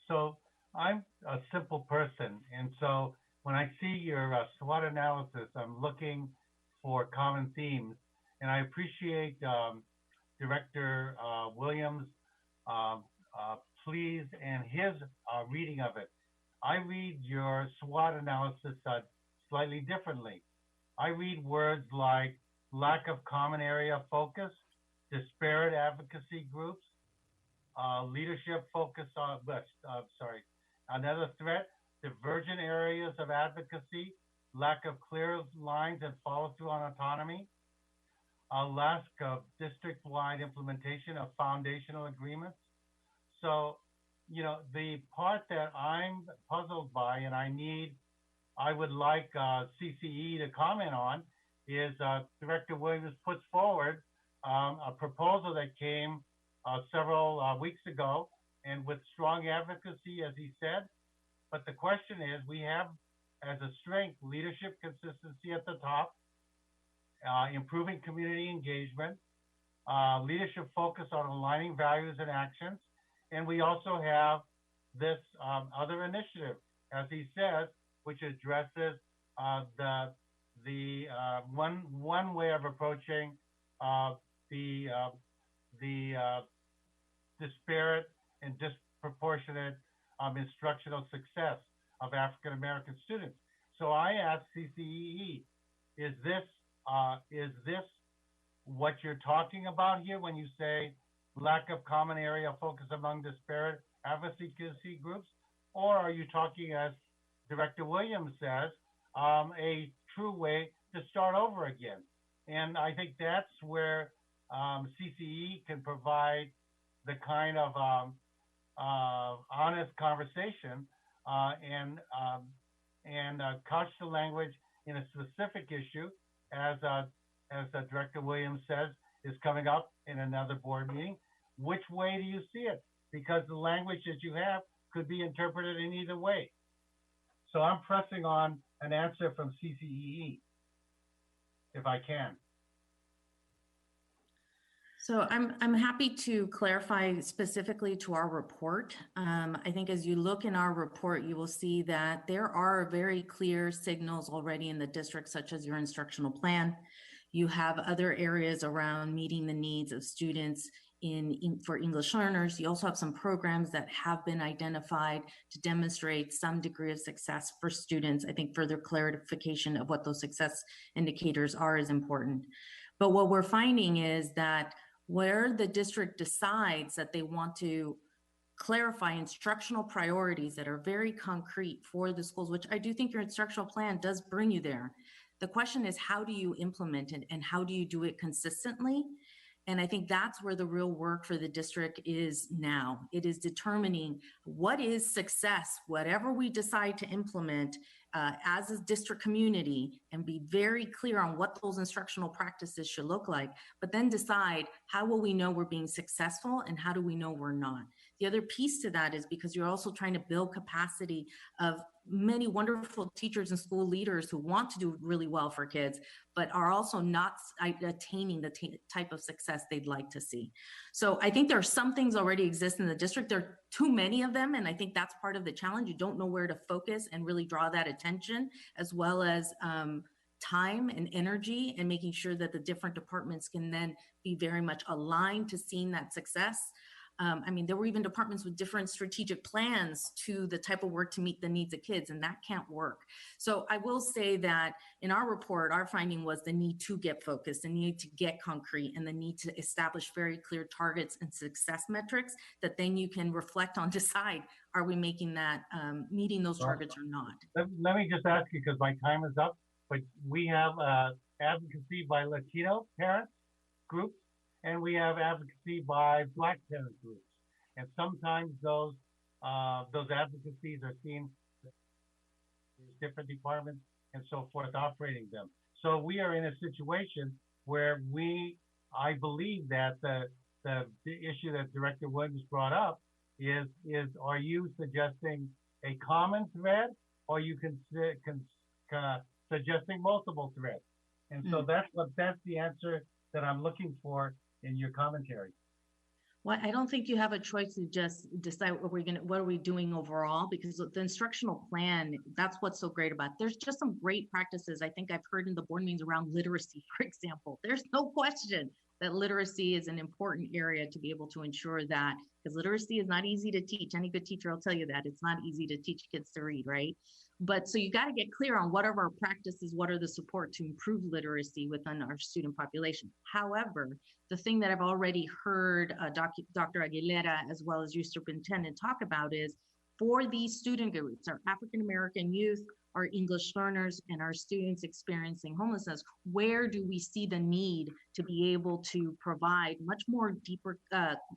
So I'm a simple person. And so when I see your SWOT analysis, I'm looking for common themes. And I appreciate Director Williams' please and his reading of it. I read your SWOT analysis slightly differently. I read words like lack of common area focus, disparate advocacy groups, leadership focus on, another threat, divergent areas of advocacy, lack of clear lines and follow through on autonomy, a lack of district-wide implementation of foundational agreements. So, you know, the part that I'm puzzled by and I would like CCE to comment on is Director Williams puts forward a proposal that came several weeks ago and with strong advocacy, as he said. But the question is, we have as a strength leadership consistency at the top, improving community engagement, leadership focus on aligning values and actions. And we also have this other initiative, as he says, which addresses the one way of approaching the disparate and disproportionate instructional success of African American students. So I ask CCEE, is this what you're talking about here when you say lack of common area focus among disparate advocacy groups? Or are you talking, as Director Williams says, a true way to start over again? And I think that's where CCE can provide the kind of honest conversation and couch the language in a specific issue, as Director Williams says, is coming up in another board meeting. Which way do you see it? Because the language that you have could be interpreted in either way. So I'm pressing on an answer from CCEE, if I can. So I'm happy to clarify specifically to our report. I think as you look in our report, you will see that there are very clear signals already in the district, such as your instructional plan. You have other areas around meeting the needs of students for English learners. You also have some programs that have been identified to demonstrate some degree of success for students. I think further clarification of what those success indicators are is important. But what we're finding is that where the district decides that they want to clarify instructional priorities that are very concrete for the schools, which I do think your instructional plan does bring you there. The question is, how do you implement it and how do you do it consistently? And I think that's where the real work for the district is now. It is determining what is success, whatever we decide to implement as a district community and be very clear on what those instructional practices should look like, but then decide how will we know we're being successful and how do we know we're not. The other piece to that is because you're also trying to build capacity of many wonderful teachers and school leaders who want to do really well for kids, but are also not attaining the type of success they'd like to see. So I think there are some things already exist in the district. There are too many of them, and I think that's part of the challenge. You don't know where to focus and really draw that attention, as well as time and energy, and making sure that the different departments can then be very much aligned to seeing that success. I mean, there were even departments with different strategic plans to the type of work to meet the needs of kids, and that can't work. So I will say that in our report, our finding was the need to get focused, the need to get concrete, and the need to establish very clear targets and success metrics that then you can reflect on, decide, are we making that, meeting those targets or not? Let me just ask you, because my time is up, but we have advocacy by Latino parents groups, and we have advocacy by Black parent groups. And sometimes those advocacies are seen, there's different departments and so forth operating them. So we are in a situation where I believe that the issue that Director Williams brought up is are you suggesting a common thread, or you can suggesting multiple threads? And so that's the answer that I'm looking for in your commentary. Well, I don't think you have a choice to just decide what are we doing overall, because the instructional plan, that's what's so great about it. There's just some great practices I think I've heard in the board meetings around literacy, for example. There's no question that literacy is an important area to be able to ensure that, because literacy is not easy to teach. Any good teacher will tell you that it's not easy to teach kids to read, right? But so you got to get clear on what are our practices, what are the support to improve literacy within our student population. However, the thing that I've already heard Dr. Aguilera, as well as your superintendent, talk about is for these student groups, our African-American youth, our English learners, and our students experiencing homelessness, where do we see the need to be able to provide much more deeper,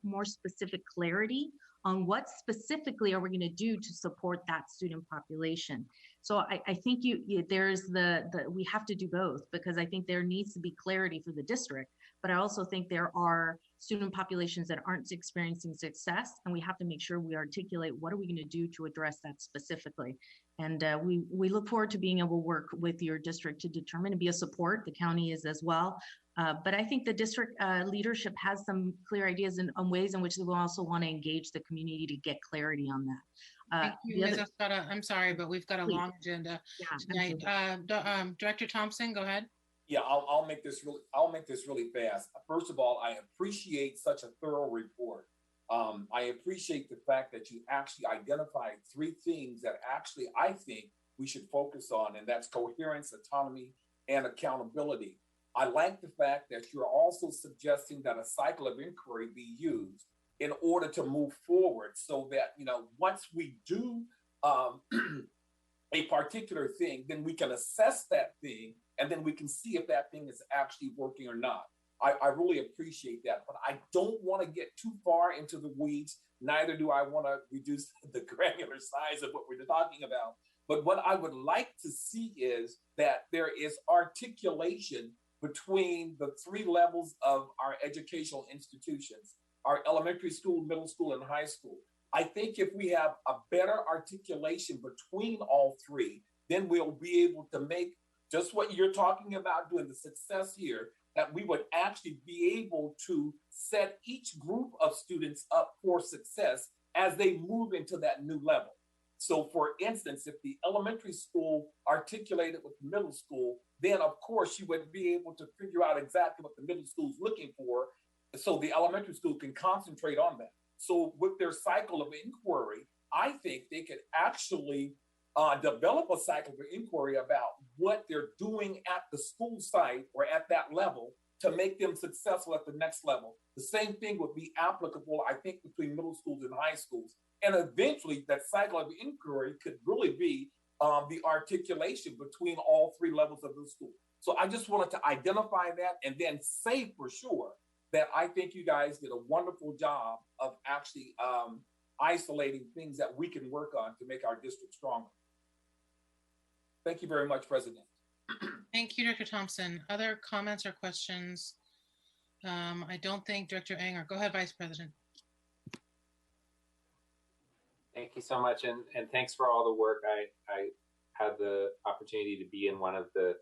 more specific clarity on what specifically are we going to do to support that student population? So I think we have to do both, because I think there needs to be clarity for the district, but I also think there are student populations that aren't experiencing success, and we have to make sure we articulate what are we going to do to address that specifically. And we look forward to being able to work with your district to determine and be a support. The county is as well. But I think the district leadership has some clear ideas on ways in which they will also want to engage the community to get clarity on that. Thank you, Ms. Estrada. I'm sorry, but we've got a long agenda tonight. Director Thompson, go ahead. Yeah, I'll make this really fast. First of all, I appreciate such a thorough report. I appreciate the fact that you actually identified 3 things that actually I think we should focus on, and that's coherence, autonomy, and accountability. I like the fact that you're also suggesting that a cycle of inquiry be used in order to move forward, so that, once we do a particular thing, then we can assess that thing, and then we can see if that thing is actually working or not. I really appreciate that, but I don't want to get too far into the weeds. Neither do I want to reduce the granular size of what we're talking about. But what I would like to see is that there is articulation between the 3 levels of our educational institutions, our elementary school, middle school, and high school. I think if we have a better articulation between all 3, then we'll be able to make just what you're talking about doing, the success here, that we would actually be able to set each group of students up for success as they move into that new level. So for instance, if the elementary school articulated with the middle school, then of course you would be able to figure out exactly what the middle school is looking for, so the elementary school can concentrate on that. So with their cycle of inquiry, I think they could actually develop a cycle of inquiry about what they're doing at the school site or at that level to make them successful at the next level. The same thing would be applicable, I think, between middle schools and high schools. And eventually that cycle of inquiry could really be the articulation between all 3 levels of the school. So I just wanted to identify that and then say for sure that I think you guys did a wonderful job of actually isolating things that we can work on to make our district stronger. Thank you very much, President. Thank you, Director Thompson. Other comments or questions? I don't think Director Anger. Go ahead, Vice President. Thank you so much, and thanks for all the work. I had the opportunity to be in one of the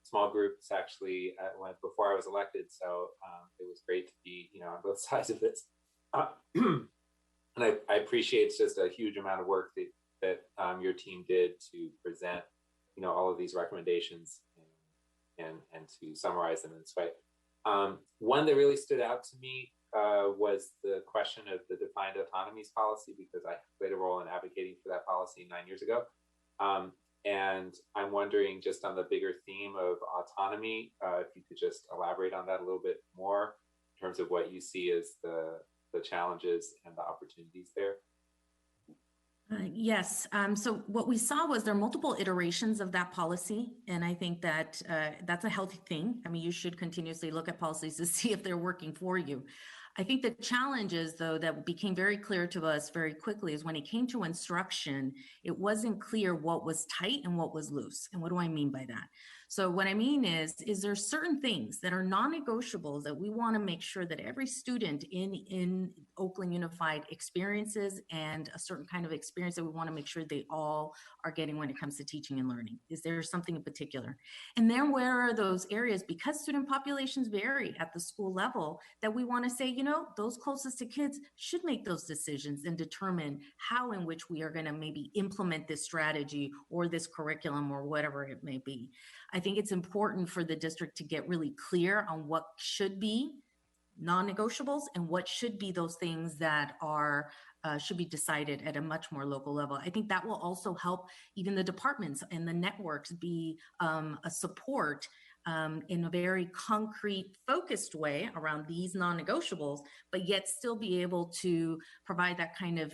small groups actually before I was elected, so it was great to be on both sides of this. And I appreciate it's just a huge amount of work that your team did to present all of these recommendations and to summarize them in this way. One that really stood out to me was the question of the defined autonomies policy, because I played a role in advocating for that policy 9 years ago. And I'm wondering, just on the bigger theme of autonomy, if you could just elaborate on that a little bit more in terms of what you see as the challenges and the opportunities there. Yes. So what we saw was there are multiple iterations of that policy. And I think that that's a healthy thing. I mean, you should continuously look at policies to see if they're working for you. I think the challenges, though, that became very clear to us very quickly is when it came to instruction, it wasn't clear what was tight and what was loose. And what do I mean by that? So what I mean is there certain things that are non-negotiables that we want to make sure that every student in Oakland Unified experiences, and a certain kind of experience that we want to make sure they all are getting when it comes to teaching and learning? Is there something in particular? And then where are those areas, because student populations vary at the school level, that we want to say, those closest to kids should make those decisions and determine how in which we are going to maybe implement this strategy or this curriculum or whatever it may be. I think it's important for the district to get really clear on what should be non-negotiables and what should be those things that are should be decided at a much more local level. I think that will also help even the departments and the networks be a support in a very concrete, focused way around these non-negotiables, but yet still be able to provide that kind of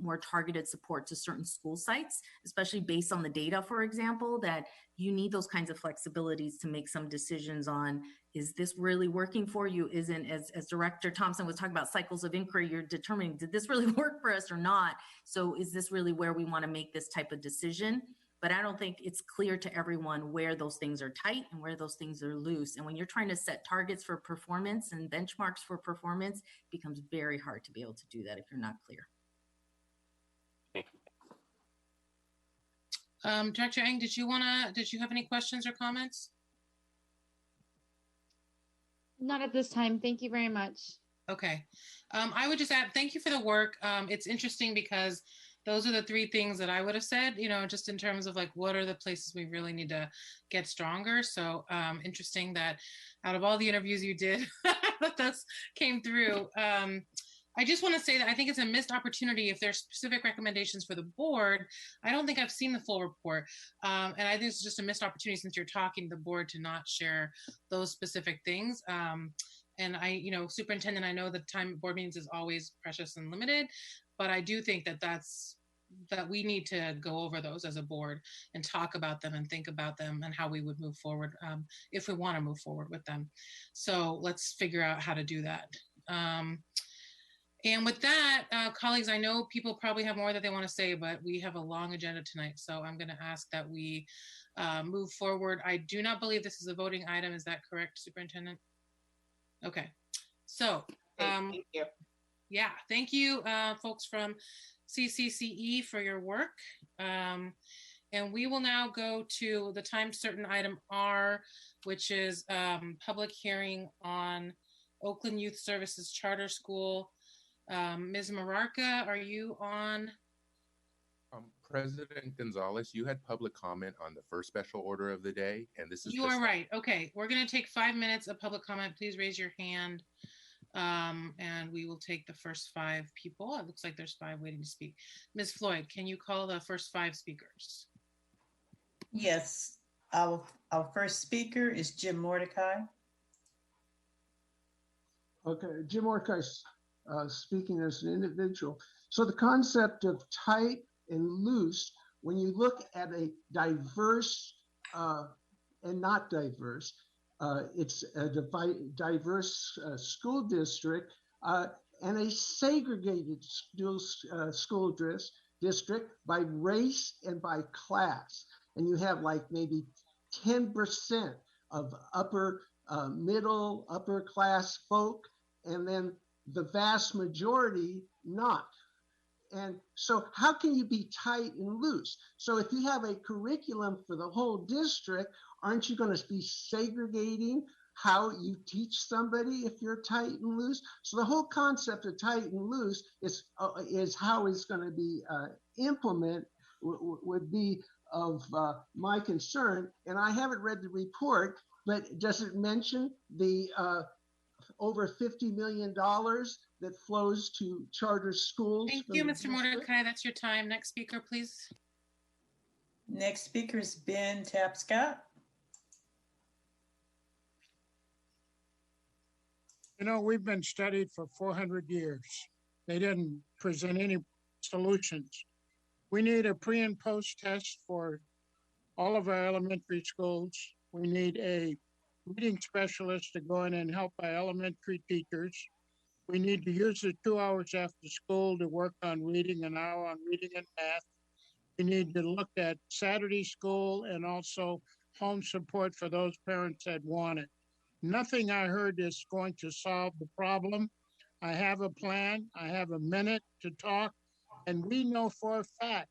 more targeted support to certain school sites, especially based on the data, for example, that you need those kinds of flexibilities to make some decisions on, is this really working for you? Isn't, as Director Thompson was talking about cycles of inquiry, you're determining, did this really work for us or not? So is this really where we want to make this type of decision? But I don't think it's clear to everyone where those things are tight and where those things are loose. And when you're trying to set targets for performance and benchmarks for performance, it becomes very hard to be able to do that if you're not clear. Director Ng, did you have any questions or comments? Not at this time. Thank you very much. Okay. I would just add, thank you for the work. It's interesting because those are the three things that I would have said, just in terms of like, what are the places we really need to get stronger? So interesting that out of all the interviews you did, that those came through. I just want to say that I think it's a missed opportunity. If there's specific recommendations for the board, I don't think I've seen the full report. And I think it's just a missed opportunity, since you're talking to the board, to not share those specific things. And Superintendent, I know the time at board meetings is always precious and limited, but I do think that we need to go over those as a board and talk about them and think about them and how we would move forward if we want to move forward with them. So let's figure out how to do that. And with that, colleagues, I know people probably have more that they want to say, but we have a long agenda tonight. So I'm going to ask that we move forward. I do not believe this is a voting item. Is that correct, Superintendent? Okay. So thank you. Yeah, thank you, folks from CCCE, for your work. And we will now go to the time certain item R, which is public hearing on Oakland Youth Services Charter School. Ms. Mararca, are you on? President Gonzalez, you had public comment on the first special order of the day, and this is— You are right. Okay, we're going to take 5 minutes of public comment. Please raise your hand, and we will take the first 5 people. It looks like there's 5 waiting to speak. Ms. Floyd, can you call the first 5 speakers? Yes, our first speaker is Jim Mordecai. Okay, Jim Mordecai, speaking as an individual. So the concept of tight and loose, when you look at a diverse and not diverse, it's a diverse school district and a segregated school district by race and by class. and you have like maybe 10% of middle, upper class folk, and then the vast majority not. And so how can you be tight and loose? So if you have a curriculum for the whole district, aren't you going to be segregating how you teach somebody if you're tight and loose? So the whole concept of tight and loose is how it's going to be implemented would be of my concern. And I haven't read the report, but does it mention the over $50 million that flows to charter schools? Thank you, Mr. Mordecai. That's your time. Next speaker, please. Next speaker is Ben Tapscott. You know, we've been studied for 400 years. They didn't present any solutions. We need a pre and post test for all of our elementary schools. We need a reading specialist to go in and help our elementary teachers. We need to use the 2 hours after school to work on reading, an hour on reading and math. We need to look at Saturday school and also home support for those parents that want it. Nothing I heard is going to solve the problem. I have a plan. I have a minute to talk. And we know for a fact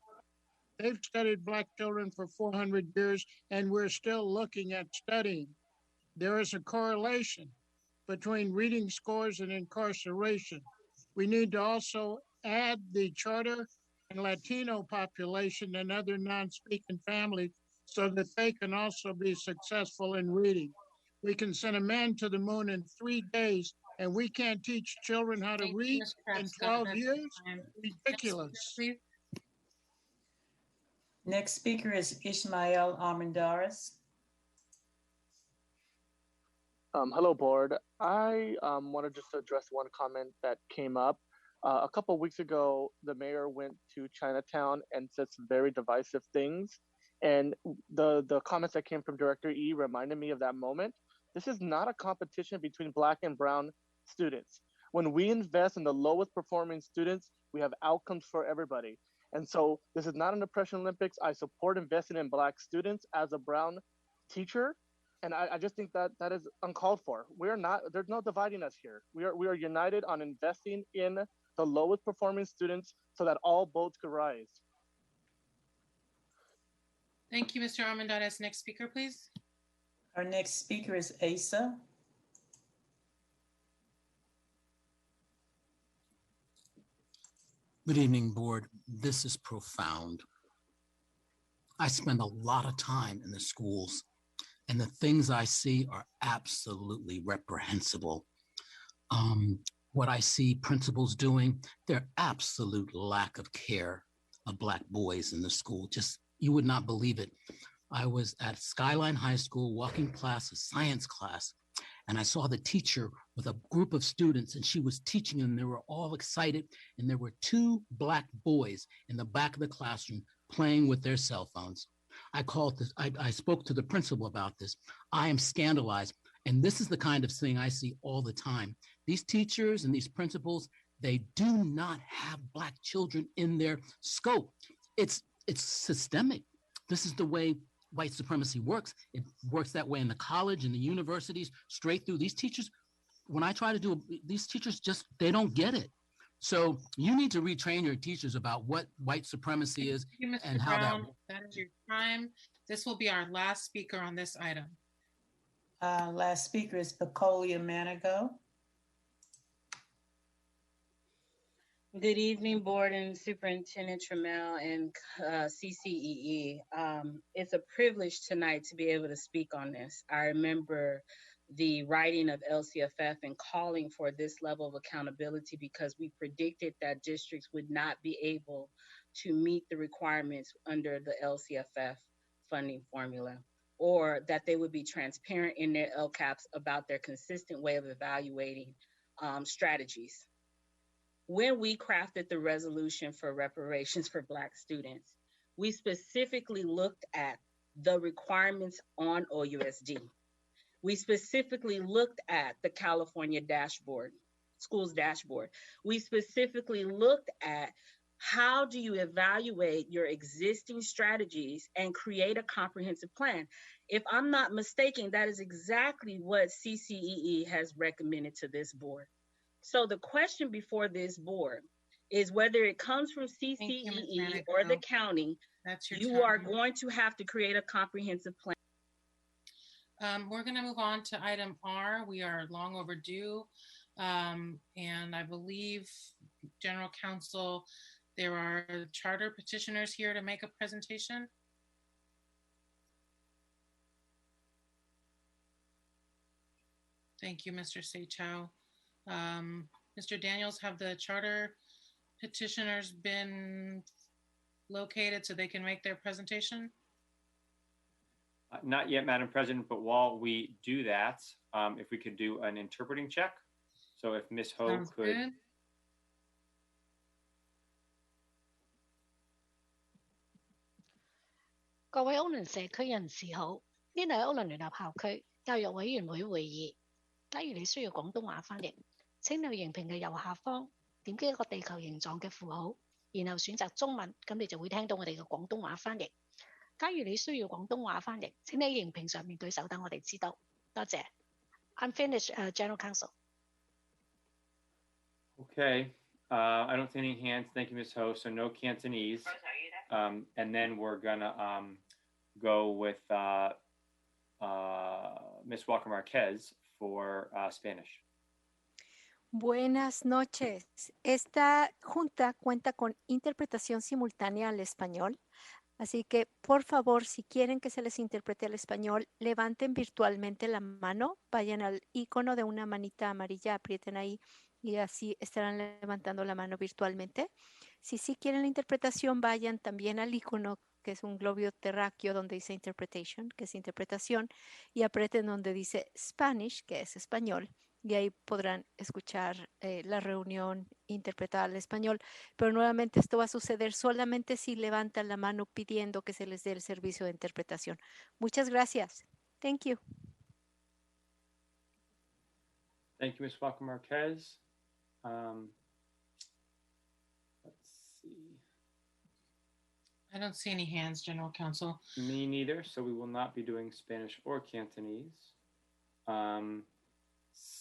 they've studied Black children for 400 years, and we're still looking at studying. There is a correlation between reading scores and incarceration. We need to also add the charter and Latino population and other non-speaking families so that they can also be successful in reading. We can send a man to the moon in 3 days, and we can't teach children how to read in 12 years? Ridiculous. Next speaker is Ismael Armendariz. Hello, board. I wanted just to address one comment that came up. A couple of weeks ago, the mayor went to Chinatown and said some very divisive things. And the comments that came from Director E reminded me of that moment. This is not a competition between Black and Brown students. When we invest in the lowest performing students, we have outcomes for everybody. And so this is not an oppression Olympics. I support investing in Black students as a Brown teacher. And I just think that that is uncalled for. There's no dividing us here. We are united on investing in the lowest performing students so that all boats could rise. Thank you, Mr. Armendariz. Next speaker, please. Our next speaker is Asa. Good evening, board. This is profound. I spend a lot of time in the schools, and the things I see are absolutely reprehensible. What I see principals doing, their absolute lack of care of Black boys in the school, just, you would not believe it. I was at Skyline High School walking past a science class, and I saw the teacher with a group of students, and she was teaching them. They were all excited, and there were 2 Black boys in the back of the classroom playing with their cell phones. I spoke to the principal about this. I am scandalized, and this is the kind of thing I see all the time. These teachers and these principals, they do not have Black children in their scope. It's systemic. This is the way white supremacy works. It works that way in the college and the universities, straight through. These teachers, when I try to do, these teachers just, they don't get it. So you need to retrain your teachers about what white supremacy is and how that works. That is your time. This will be our last speaker on this item. Last speaker is Pecolia Manigo. Good evening, board and Superintendent Trammell and CCEE. It's a privilege tonight to be able to speak on this. I remember the writing of LCFF and calling for this level of accountability because we predicted that districts would not be able to meet the requirements under the LCFF funding formula, or that they would be transparent in their LCAPs about their consistent way of evaluating strategies. When we crafted the resolution for reparations for Black students, we specifically looked at the requirements on OUSD. We specifically looked at the California dashboard, schools dashboard. We specifically looked at How do you evaluate your existing strategies and create a comprehensive plan? If I'm not mistaken, that is exactly what CCEE has recommended to this board. So the question before this board is whether it comes from CCEE or the county, you are going to have to create a comprehensive plan. We're going to move on to item R. We are long overdue. And I believe, General Counsel, there are charter petitioners here to make a presentation. Thank you, Mr. Seychow. Mr. Daniels, have the charter petitioners been located so they can make their presentation? Not yet, Madam President, but while we do that, if we could do an interpreting check. So if Ms. Ho Sounds could. good.各位歐倫社區人士好，呢度係歐倫聯合校區教育委員會會議。假如你需要廣東話翻譯，請你熒屏嘅右下方點擊一個地球形狀嘅符號，然後選擇中文，咁你就會聽到我哋嘅廣東話翻譯。假如你需要廣東話翻譯，請你喺熒屏上面舉手，等我哋知道。多謝。I'm finished, General Counsel. Okay. I don't see any hands. Thank you, Ms. Ho. So no Cantonese. And then we're gonna go with Ms. Walker Marquez for Spanish. Buenas noches. Esta junta cuenta con interpretación simultánea al español. Así que, por favor, si quieren que se les interprete al español, levanten virtualmente la mano, vayan al icono de una manita amarilla, aprieten ahí y así estarán levantando la mano virtualmente. Si sí quieren la interpretación, vayan también al icono, que es un globo terráqueo donde dice interpretation, que es interpretación, y aprieten donde dice Spanish, que es español. Y ahí podrán escuchar la reunión interpretada al español. Pero nuevamente esto va a suceder solamente si levantan la mano pidiendo que se les dé el servicio de interpretación. Muchas gracias. Thank you. Thank you, Ms. Walker Marquez. Let's see. I don't see any hands, General Counsel. Me neither. So we will not be doing Spanish or Cantonese.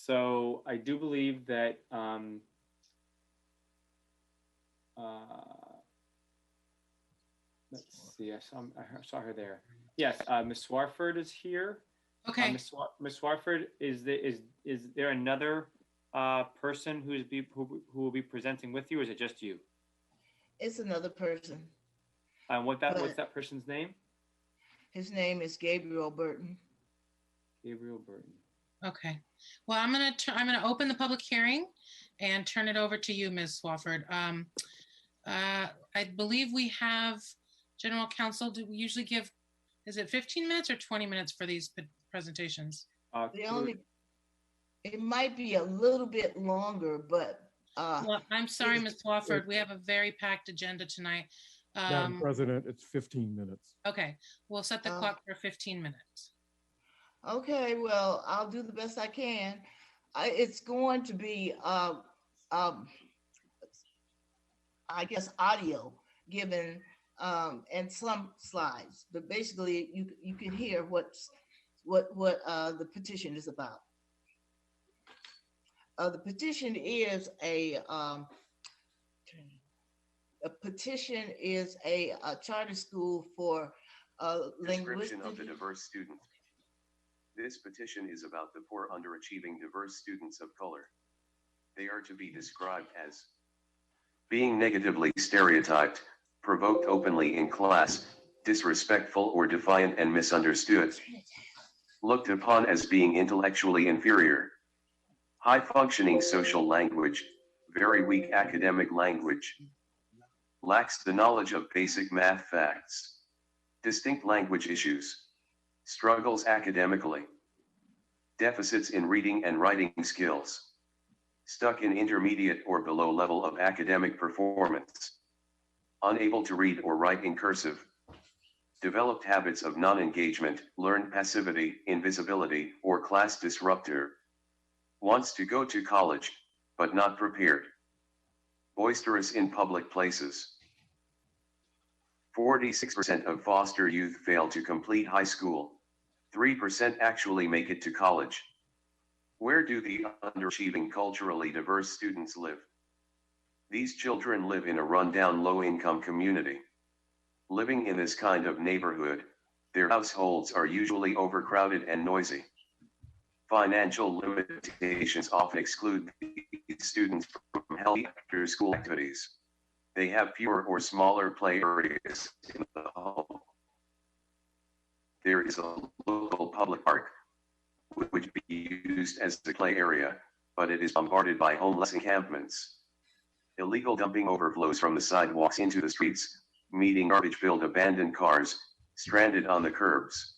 So I do believe that let's see. I saw her there. Yes, Ms. Swarford is here. Okay. Ms. Swarford, is there another person who will be presenting with you, or is it just you? It's another person. What's that person's name? His name is Gabriel Burton. Gabriel Burton. Okay. Well, I'm gonna open the public hearing and turn it over to you, Ms. Swafford. I believe we have General Counsel. Do we usually give? Is it 15 minutes or 20 minutes for these presentations? It might be a little bit longer, but. Well, I'm sorry, Ms. Swafford. We have a very packed agenda tonight. Madam President, it's 15 minutes. Okay, we'll set the clock for 15 minutes. Okay, well, I'll do the best I can. It's going to be, I guess, audio given and some slides, but basically you can hear what the petition is about. The petition is a charter school for Description of the diverse student. This petition is about the poor underachieving diverse students of color. They are to be described as being negatively stereotyped, provoked openly in class, disrespectful or defiant and misunderstood, looked upon as being intellectually inferior, high functioning social language, very weak academic language, lacks the knowledge of basic math facts, distinct language issues, struggles academically, deficits in reading and writing skills, stuck in intermediate or below level of academic performance, unable to read or write in cursive, developed habits of non-engagement, learned passivity, invisibility, or class disruptor, wants to go to college, but not prepared, Boisterous in public places. 46% of foster youth fail to complete high school. 3% actually make it to college. Where do the underachieving culturally diverse students live? These children live in a rundown low-income community. Living in this kind of neighborhood, their households are usually overcrowded and noisy. Financial limitations often exclude these students from healthy after-school activities. They have fewer or smaller play areas in the home. There is a local public park, which be used as the play area, but it is bombarded by homeless encampments. Illegal dumping overflows from the sidewalks into the streets, meeting garbage-filled abandoned cars, stranded on the curbs.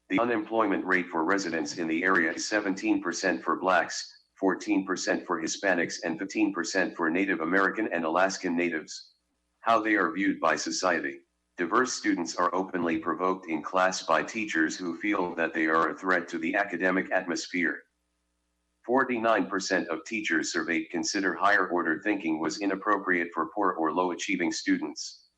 The unemployment rate for residents in the area is 17% for Blacks, 14% for Hispanics, and 15% for Native American and Alaskan Natives. How they are viewed by society. Diverse students are openly provoked in class by teachers who feel that they are a threat to the academic atmosphere. 49% of teachers surveyed consider higher order thinking was inappropriate for poor or low achieving students.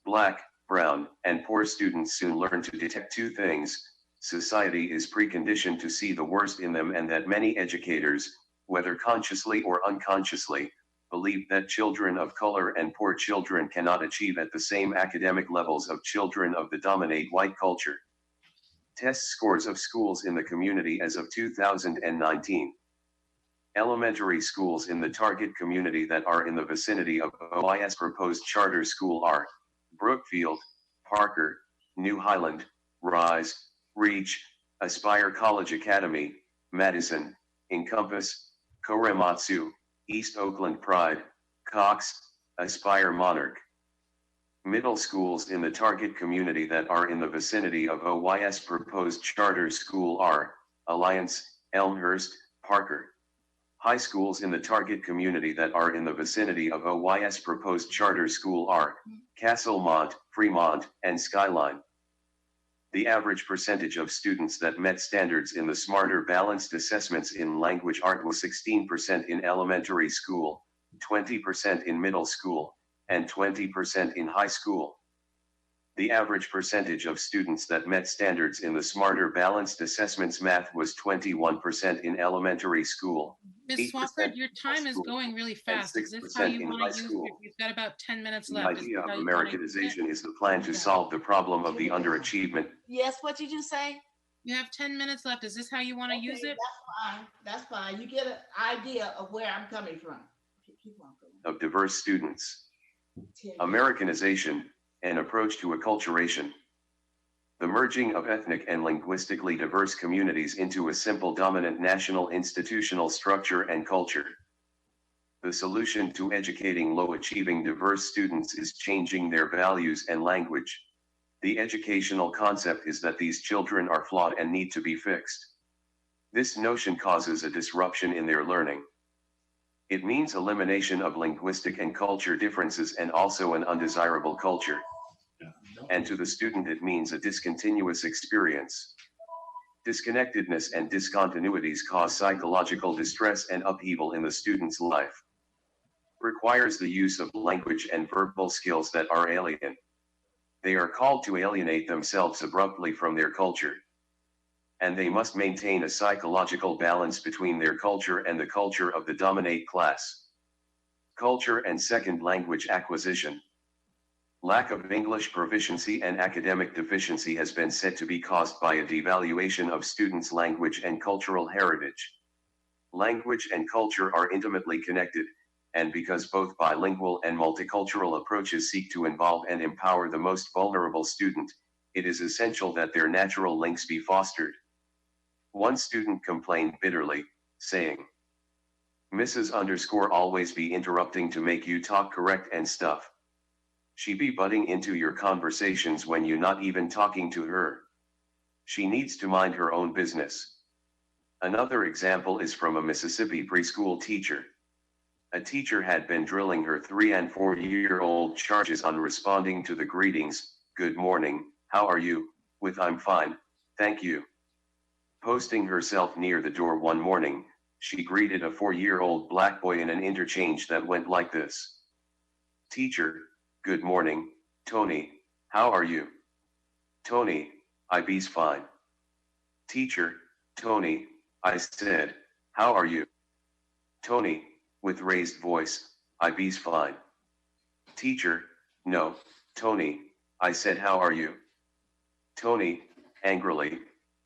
Black, brown, and poor students soon learn to detect two things: society is preconditioned to see the worst in them, and that many educators, whether consciously or unconsciously, believe that children of color and poor children cannot achieve at the same academic levels of children of the dominant white culture. Test scores of schools in the community as of 2019. Elementary schools in the target community that are in the vicinity of OIS proposed charter school are Brookfield, Parker, New Highland, Rise, Reach, Aspire College Academy, Madison, Encompass, Korematsu, East Oakland Pride, Cox, Aspire Monarch. Middle schools in the target community that are in the vicinity of OYS proposed charter school are Alliance, Elmhurst, Parker. High schools in the target community that are in the vicinity of OYS proposed charter school are Castlemont, Fremont, and Skyline. The average percentage of students that met standards in the Smarter Balanced Assessments in Language Art was 16% in elementary school, 20% in middle school, and 20% in high school. The average percentage of students that met standards in the Smarter Balanced Assessments math was 21% in elementary school. Ms. Swafford, your time is going really fast. Is this how you want to use it? You've got about 10 minutes The left. idea of Americanization is the plan to solve the problem of the underachievement. Yes, what did you say? You have 10 minutes left. Is this how you want to use it? That's fine. You get an idea of where I'm coming from. Of diverse students. Americanization, an approach to acculturation. The merging of ethnic and linguistically diverse communities into a simple dominant national institutional structure and culture. The solution to educating low-achieving diverse students is changing their values and language. The educational concept is that these children are flawed and need to be fixed. This notion causes a disruption in their learning. It means elimination of linguistic and culture differences and also an undesirable culture. And to the student it means a discontinuous experience. Disconnectedness and discontinuities cause psychological distress and upheaval in the student's life. Requires the use of language and verbal skills that are alien. They are called to alienate themselves abruptly from their culture. And they must maintain a psychological balance between their culture and the culture of the dominant class. Culture and second language acquisition. Lack of English proficiency and academic deficiency has been said to be caused by a devaluation of students' language and cultural heritage. Language and culture are intimately connected, and because both bilingual and multicultural approaches seek to involve and empower the most vulnerable student, it is essential that their natural links be fostered. One student complained bitterly, saying, Mrs. always be interrupting to make you talk correct and stuff. She be butting into your conversations when you not even talking to her. She needs to mind her own business. Another example is from a Mississippi preschool teacher. A teacher had been drilling her 3- and 4-year-old charges on responding to the greetings, "Good morning, how are you?" with "I'm fine, thank you." Posting herself near the door one morning, she greeted a 4-year-old black boy in an interchange that went like this. Teacher, good morning, Tony, how are you? Tony, I be's fine. Teacher, Tony, I said, how are you? Tony, with raised voice, I be's fine. Teacher, no, Tony, I said, how are you? Tony, angrily,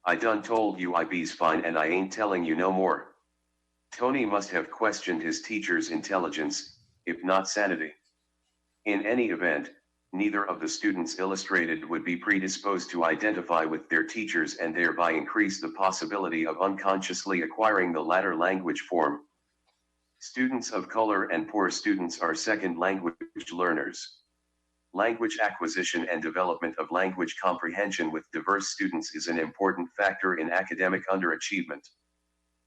I done told you I be's fine and I ain't telling you no more. Tony must have questioned his teacher's intelligence, if not sanity. In any event, neither of the students illustrated would be predisposed to identify with their teachers and thereby increase the possibility of unconsciously acquiring the latter language form. Students of color and poor students are second language learners. Language acquisition and development of language comprehension with diverse students is an important factor in academic underachievement.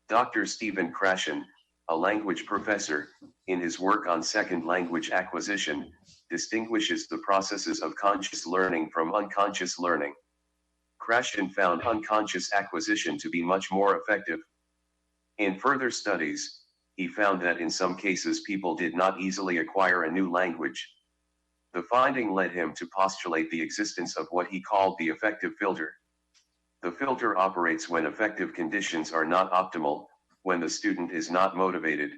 Dr. Stephen Krashen, a language professor, in his work on second language acquisition, distinguishes the processes of conscious learning from unconscious learning. Krashen found unconscious acquisition to be much more effective. In further studies, he found that in some cases people did not easily acquire a new language. The finding led him to postulate the existence of what he called the affective filter. The filter operates when affective conditions are not optimal, when the student is not motivated,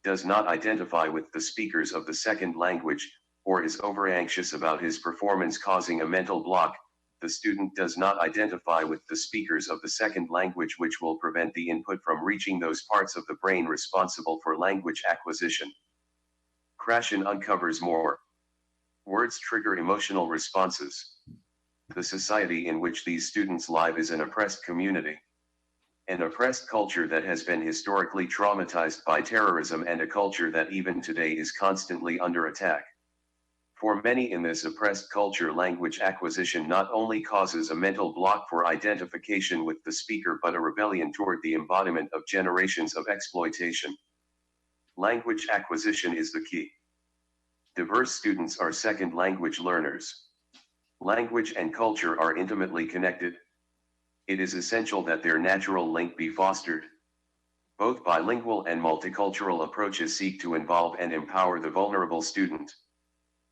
does not identify with the speakers of the second language, or is overanxious about his performance causing a mental block. The student does not identify with the speakers of the second language, which will prevent the input from reaching those parts of the brain responsible for language acquisition. Krashen uncovers more. Words trigger emotional responses. The society in which these students live is an oppressed community. An oppressed culture that has been historically traumatized by terrorism and a culture that even today is constantly under attack. For many in this oppressed culture, language acquisition not only causes a mental block for identification with the speaker but a rebellion toward the embodiment of generations of exploitation. Language acquisition is the key. Diverse students are second language learners. Language and culture are intimately connected. It is essential that their natural link be fostered. Both bilingual and multicultural approaches seek to involve and empower the vulnerable student.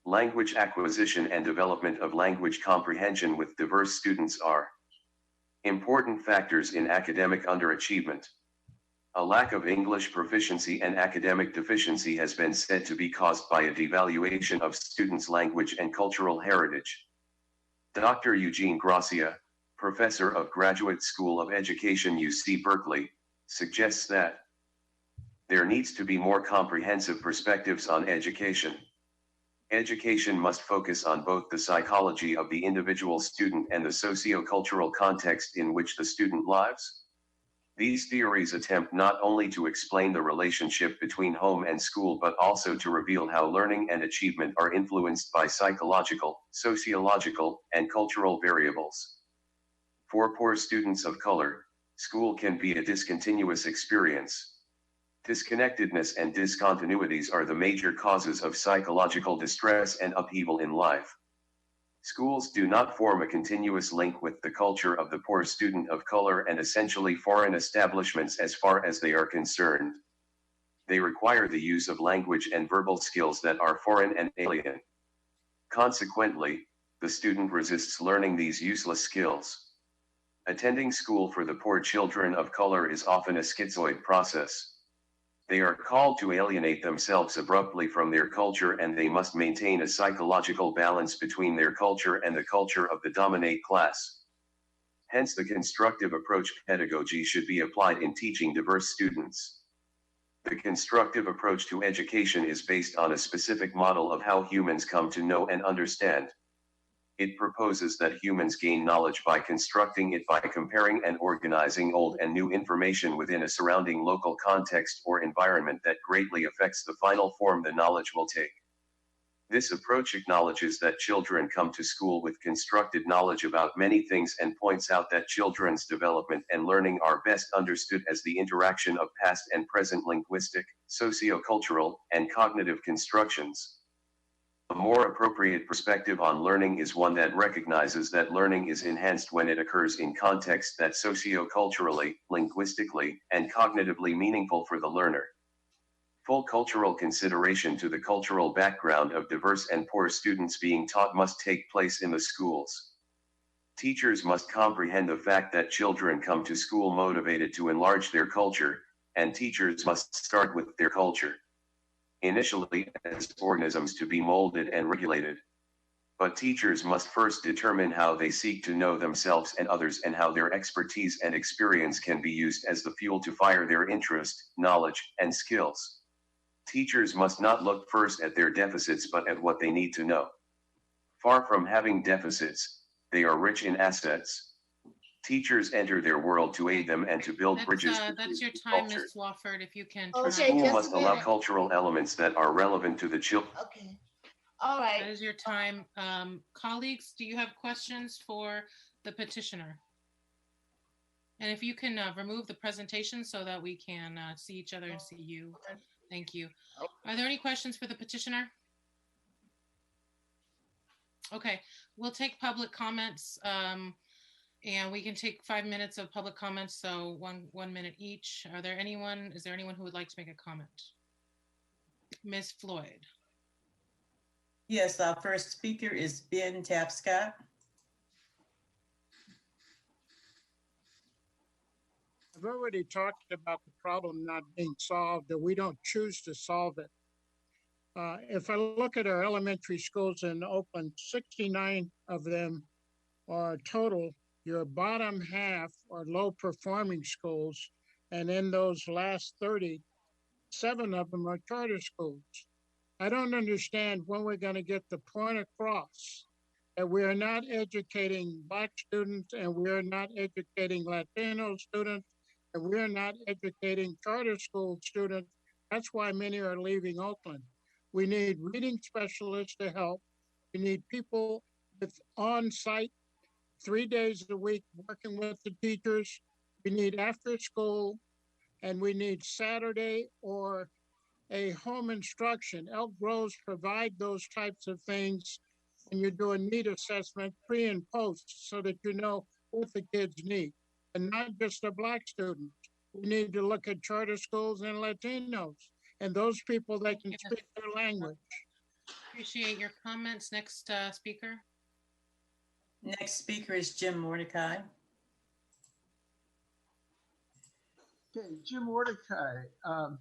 Language acquisition and development of language comprehension with diverse students are important factors in academic underachievement. A lack of English proficiency and academic deficiency has been said to be caused by a devaluation of students' language and cultural heritage. Dr. Eugene Gracia, professor of Graduate School of Education, UC Berkeley, suggests that there needs to be more comprehensive perspectives on education. Education must focus on both the psychology of the individual student and the socio-cultural context in which the student lives. These theories attempt not only to explain the relationship between home and school but also to reveal how learning and achievement are influenced by psychological, sociological, and cultural variables. For poor students of color, school can be a discontinuous experience. Disconnectedness and discontinuities are the major causes of psychological distress and upheaval in life. Schools do not form a continuous link with the culture of the poor student of color and essentially foreign establishments as far as they are concerned. They require the use of language and verbal skills that are foreign and alien. Consequently, the student resists learning these useless skills. Attending school for the poor children of color is often a schizoid process. They are called to alienate themselves abruptly from their culture, and they must maintain a psychological balance between their culture and the culture of the dominant class. Hence, the constructive approach pedagogy should be applied in teaching diverse students. The constructive approach to education is based on a specific model of how humans come to know and understand. It proposes that humans gain knowledge by constructing it by comparing and organizing old and new information within a surrounding local context or environment that greatly affects the final form the knowledge will take. This approach acknowledges that children come to school with constructed knowledge about many things and points out that children's development and learning are best understood as the interaction of past and present linguistic, socio-cultural, and cognitive constructions. A more appropriate perspective on learning is one that recognizes that learning is enhanced when it occurs in contexts that socio-culturally, linguistically, and cognitively meaningful for the learner. Full cultural consideration to the cultural background of diverse and poor students being taught must take place in the schools. Teachers must comprehend the fact that children come to school motivated to enlarge their culture, and teachers must start with their culture. Initially as organisms to be molded and regulated. But teachers must first determine how they seek to know themselves and others and how their expertise and experience can be used as the fuel to fire their interest, knowledge, and skills. Teachers must not look first at their deficits but at what they need to know. Far from having deficits, they are rich in assets. Teachers enter their world to aid them and to build bridges between That's your time, cultures. Ms. Swafford, if you can. The school must allow cultural elements that are relevant to the children. Okay. All right. That is your time. Colleagues, do you have questions for the petitioner? And if you can remove the presentation so that we can see each other and see you. Thank you. Are there any questions for the petitioner? Okay, we'll take public comments. And we can take 5 minutes of public comments, so one minute each. Is there anyone who would like to make a comment? Ms. Floyd. Yes, our first speaker is Ben Tapscott. I've already talked about the problem not being solved, that we don't choose to solve it. If I look at our elementary schools in Oakland, 69 of them are total. Your bottom half are low performing schools. And in those last 30, 7 of them are charter schools. I don't understand when we're going to get the point across that we are not educating Black students and we are not educating Latino students and we are not educating charter school students. That's why many are leaving Oakland. We need reading specialists to help. We need people with on-site 3 days a week working with the teachers. We need after school, and we need Saturday or a home instruction. Elk Groves provide those types of things when you're doing need assessment pre and post so that you know what the kids need, and not just the Black students. We need to look at charter schools and Latinos and those people that can speak their language. Appreciate your comments. Next speaker. Next speaker is Jim Mordecai. Okay, Jim Mordecai. I'm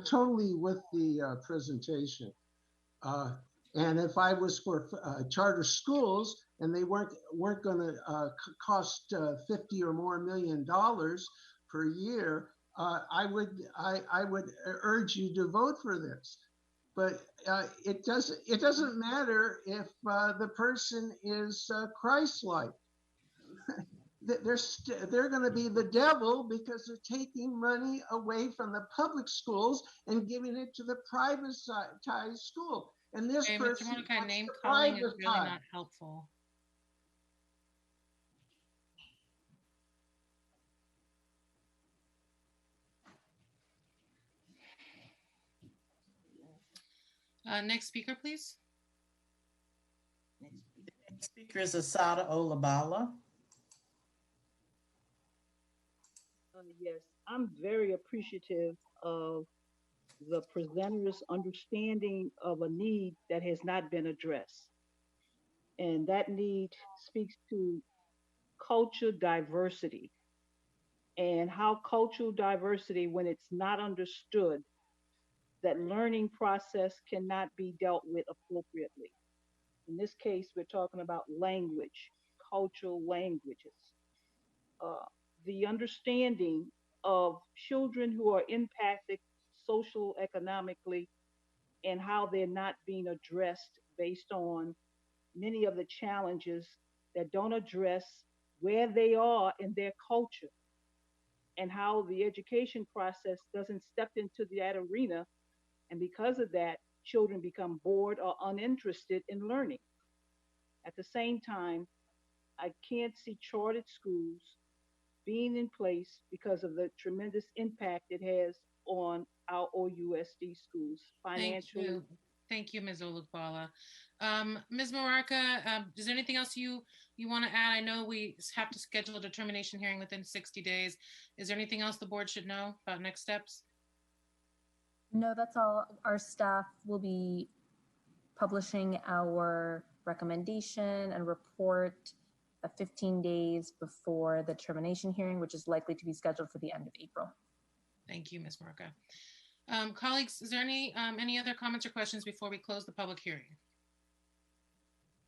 totally with the presentation. And if I was for charter schools and they weren't going to cost $50 or more million per year, I would urge you to vote for this. But it doesn't matter if the person is Christ-like. They're going to be the devil because they're taking money away from the public schools and giving it to the privatized school. And this person Mr. Mordecai, name calling is really not helpful. Next speaker, please. Next speaker is Asada Olabala. Yes, I'm very appreciative of the presenter's understanding of a need that has not been addressed. And that need speaks to culture diversity and how cultural diversity, when it's not understood, that learning process cannot be dealt with appropriately. In this case, we're talking about language, cultural languages. The understanding of children who are impacted social economically and how they're not being addressed based on many of the challenges that don't address where they are in their culture and how the education process doesn't step into that arena. And because of that, children become bored or uninterested in learning. At the same time, I can't see chartered schools being in place because of the tremendous impact it has on our OUSD schools financially. Thank you, Ms. Olugbala. Ms. Maraka, is there anything else you want to add? I know we have to schedule a determination hearing within 60 days. Is there anything else the board should know about next steps? No, that's all. Our staff will be publishing our recommendation and report 15 days before the termination hearing, which is likely to be scheduled for the end of April. Thank you, Ms. Marka. Colleagues, is there any other comments or questions before we close the public hearing?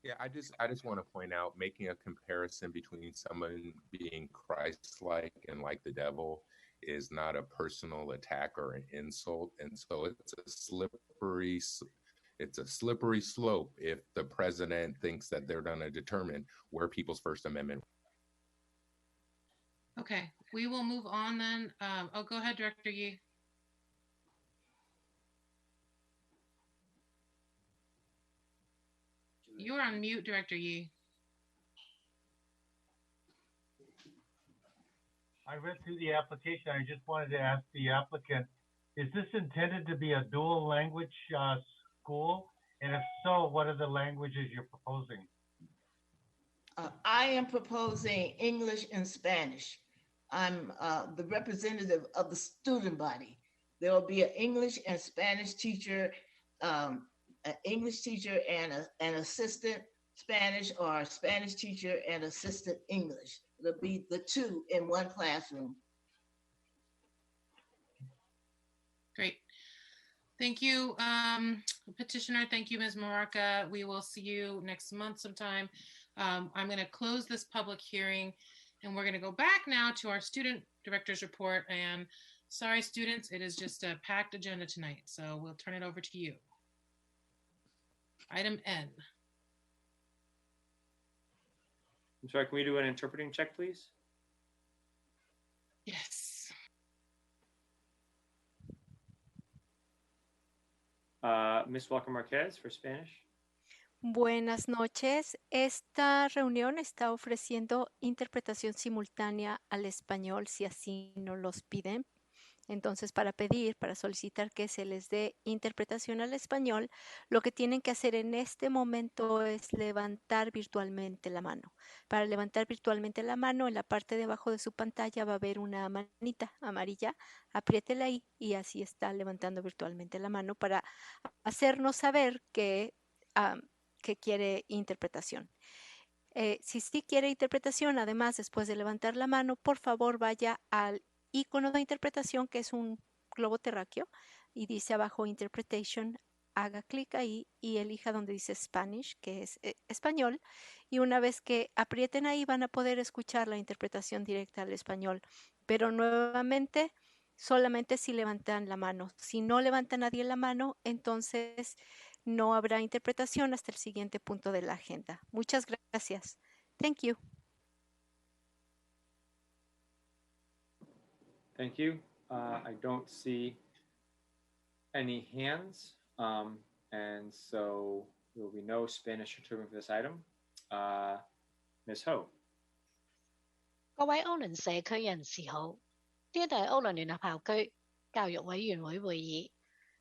Yeah, I just want to point out, making a comparison between someone being Christ-like and like the devil is not a personal attack or an insult, and so it's a slippery slope if the president thinks that they're going to determine where people's First Amendment. Okay, we will move on then. Oh, go ahead, Director Yee. You are on mute, Director Yee. I read through the application. I just wanted to ask the applicant, is this intended to be a dual language school? And if so, what are the languages you're proposing? I am proposing English and Spanish. I'm the representative of the student body. There will be an English and Spanish teacher, an English teacher and an assistant Spanish, or a Spanish teacher and assistant English. It'll be the two in one classroom. Great. Thank you, petitioner. Thank you, Ms. Maraka. We will see you next month sometime. I'm going to close this public hearing, and we're going to go back now to our student director's report. And sorry, students, it is just a packed agenda tonight, so we'll turn it over to you. Item N. I'm sorry, can we do an interpreting check, please? Yes. Ms. Walker Marquez for Spanish. Buenas noches. Esta reunión está ofreciendo interpretación simultánea al español si así nos los piden. Entonces, para solicitar que se les dé interpretación al español, lo que tienen que hacer en este momento es levantar virtualmente la mano. Para levantar virtualmente la mano, en la parte de abajo de su pantalla va a haber una manita amarilla. Apriétela ahí y así está levantando virtualmente la mano para hacernos saber que quiere interpretación. Si sí quiere interpretación, además, después de levantar la mano, por favor vaya al icono de interpretación, que es un globo terráqueo, y dice abajo Interpretation, haga clic ahí y elija donde dice Spanish, que es español, y una vez que aprieten ahí van a poder escuchar la interpretación directa al español, pero nuevamente solamente si levantan la mano. Si no levanta nadie la mano, entonces no habrá interpretación hasta el siguiente punto de la agenda. Muchas gracias. Thank you. Thank you. I don't see any hands, and so there will be no Spanish interpreting for this item. Ms. Ho. 各位歐倫社區人士好，呢度係歐倫聯合校區教育委員會會議。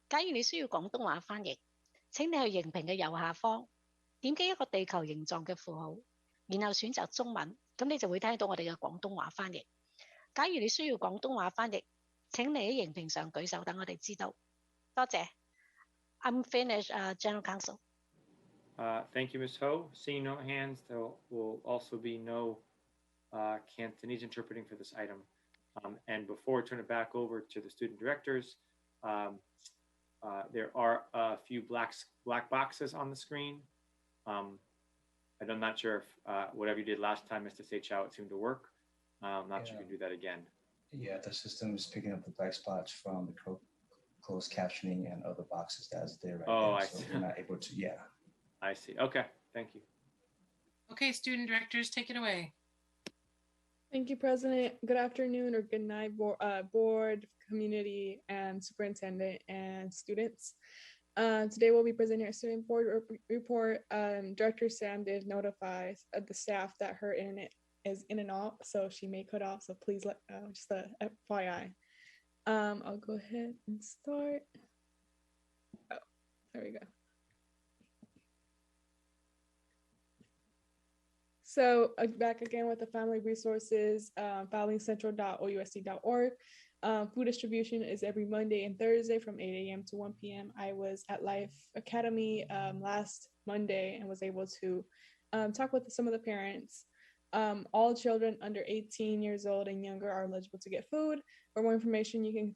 假如你需要廣東話翻譯，請你去熒屏嘅右下方點擊一個地球形狀嘅符號，然後選擇中文，咁你就會聽到我哋嘅廣東話翻譯。假如你需要廣東話翻譯，請你喺熒屏上舉手，等我哋知道。多謝。I'm finished, General Counsel. Thank you, Ms. Ho. Seeing no hands, there will also be no Cantonese interpreting for this item. And before I turn it back over to the student directors, there are a few black boxes on the screen. I'm not sure if whatever you did last time, Mr. Seychow, it seemed to work. I'm not sure you can do that again. Yeah, the system is picking up the black spots from the closed captioning and other boxes that's there right now. I so see. We're not able to, yeah. I see. Okay, thank you. Okay, student directors, take it away. Thank you, President. Good afternoon or good night, board, community, and superintendent and students. Today we'll be presenting our student board report. Director Sam did notify the staff that her internet is in and out, so she may cut off, so please let just a FYI. I'll go ahead and start. Oh, there we go. So back again with the family resources, familycentral.ousd.org. Food distribution is every Monday and Thursday from 8 a.m. to 1 p.m. I was at Life Academy last Monday and was able to talk with some of the parents. All children under 18 years old and younger are eligible to get food. For more information, you can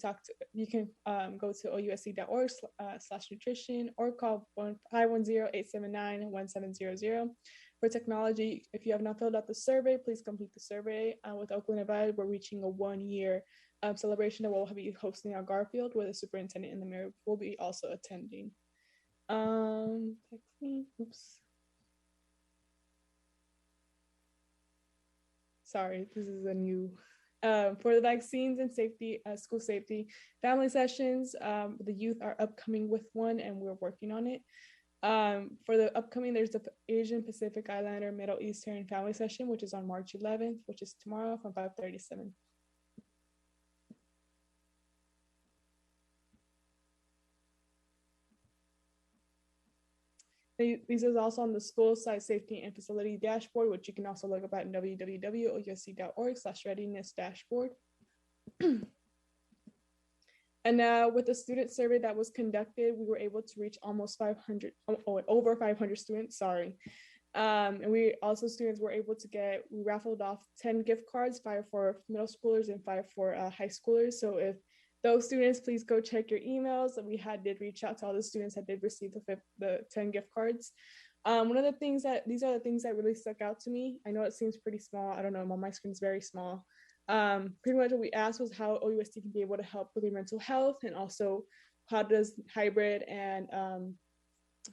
go to ousd.org/nutrition or call 510-879-1700. For technology, if you have not filled out the survey, please complete the survey. With Oakland Advice, we're reaching a 1-year celebration that we'll be hosting at Garfield, where the superintendent and the mayor will be also attending. Oops. Sorry, this is a new. For the vaccines and safety, school safety, family sessions, the youth are upcoming with one and we're working on it. For the upcoming, there's the Asian Pacific Islander Middle Eastern family session, which is on March 11th, which is tomorrow from 5:30 to 7. These are also on the school site safety and facility dashboard, which you can also look up at www.ousd.org/readiness-dashboard. And with the student survey that was conducted, we were able to reach almost 500, over 500 students, sorry. And students were able to we raffled off 10 gift cards, 5 for middle schoolers and 5 for high schoolers. So if those students, please go check your emails. We did reach out to all the students that did receive the 10 gift cards. These are the things that really stuck out to me. I know it seems pretty small. I don't know, on my screen is very small. Pretty much what we asked was how OUSD can be able to help with your mental health, and also how does hybrid and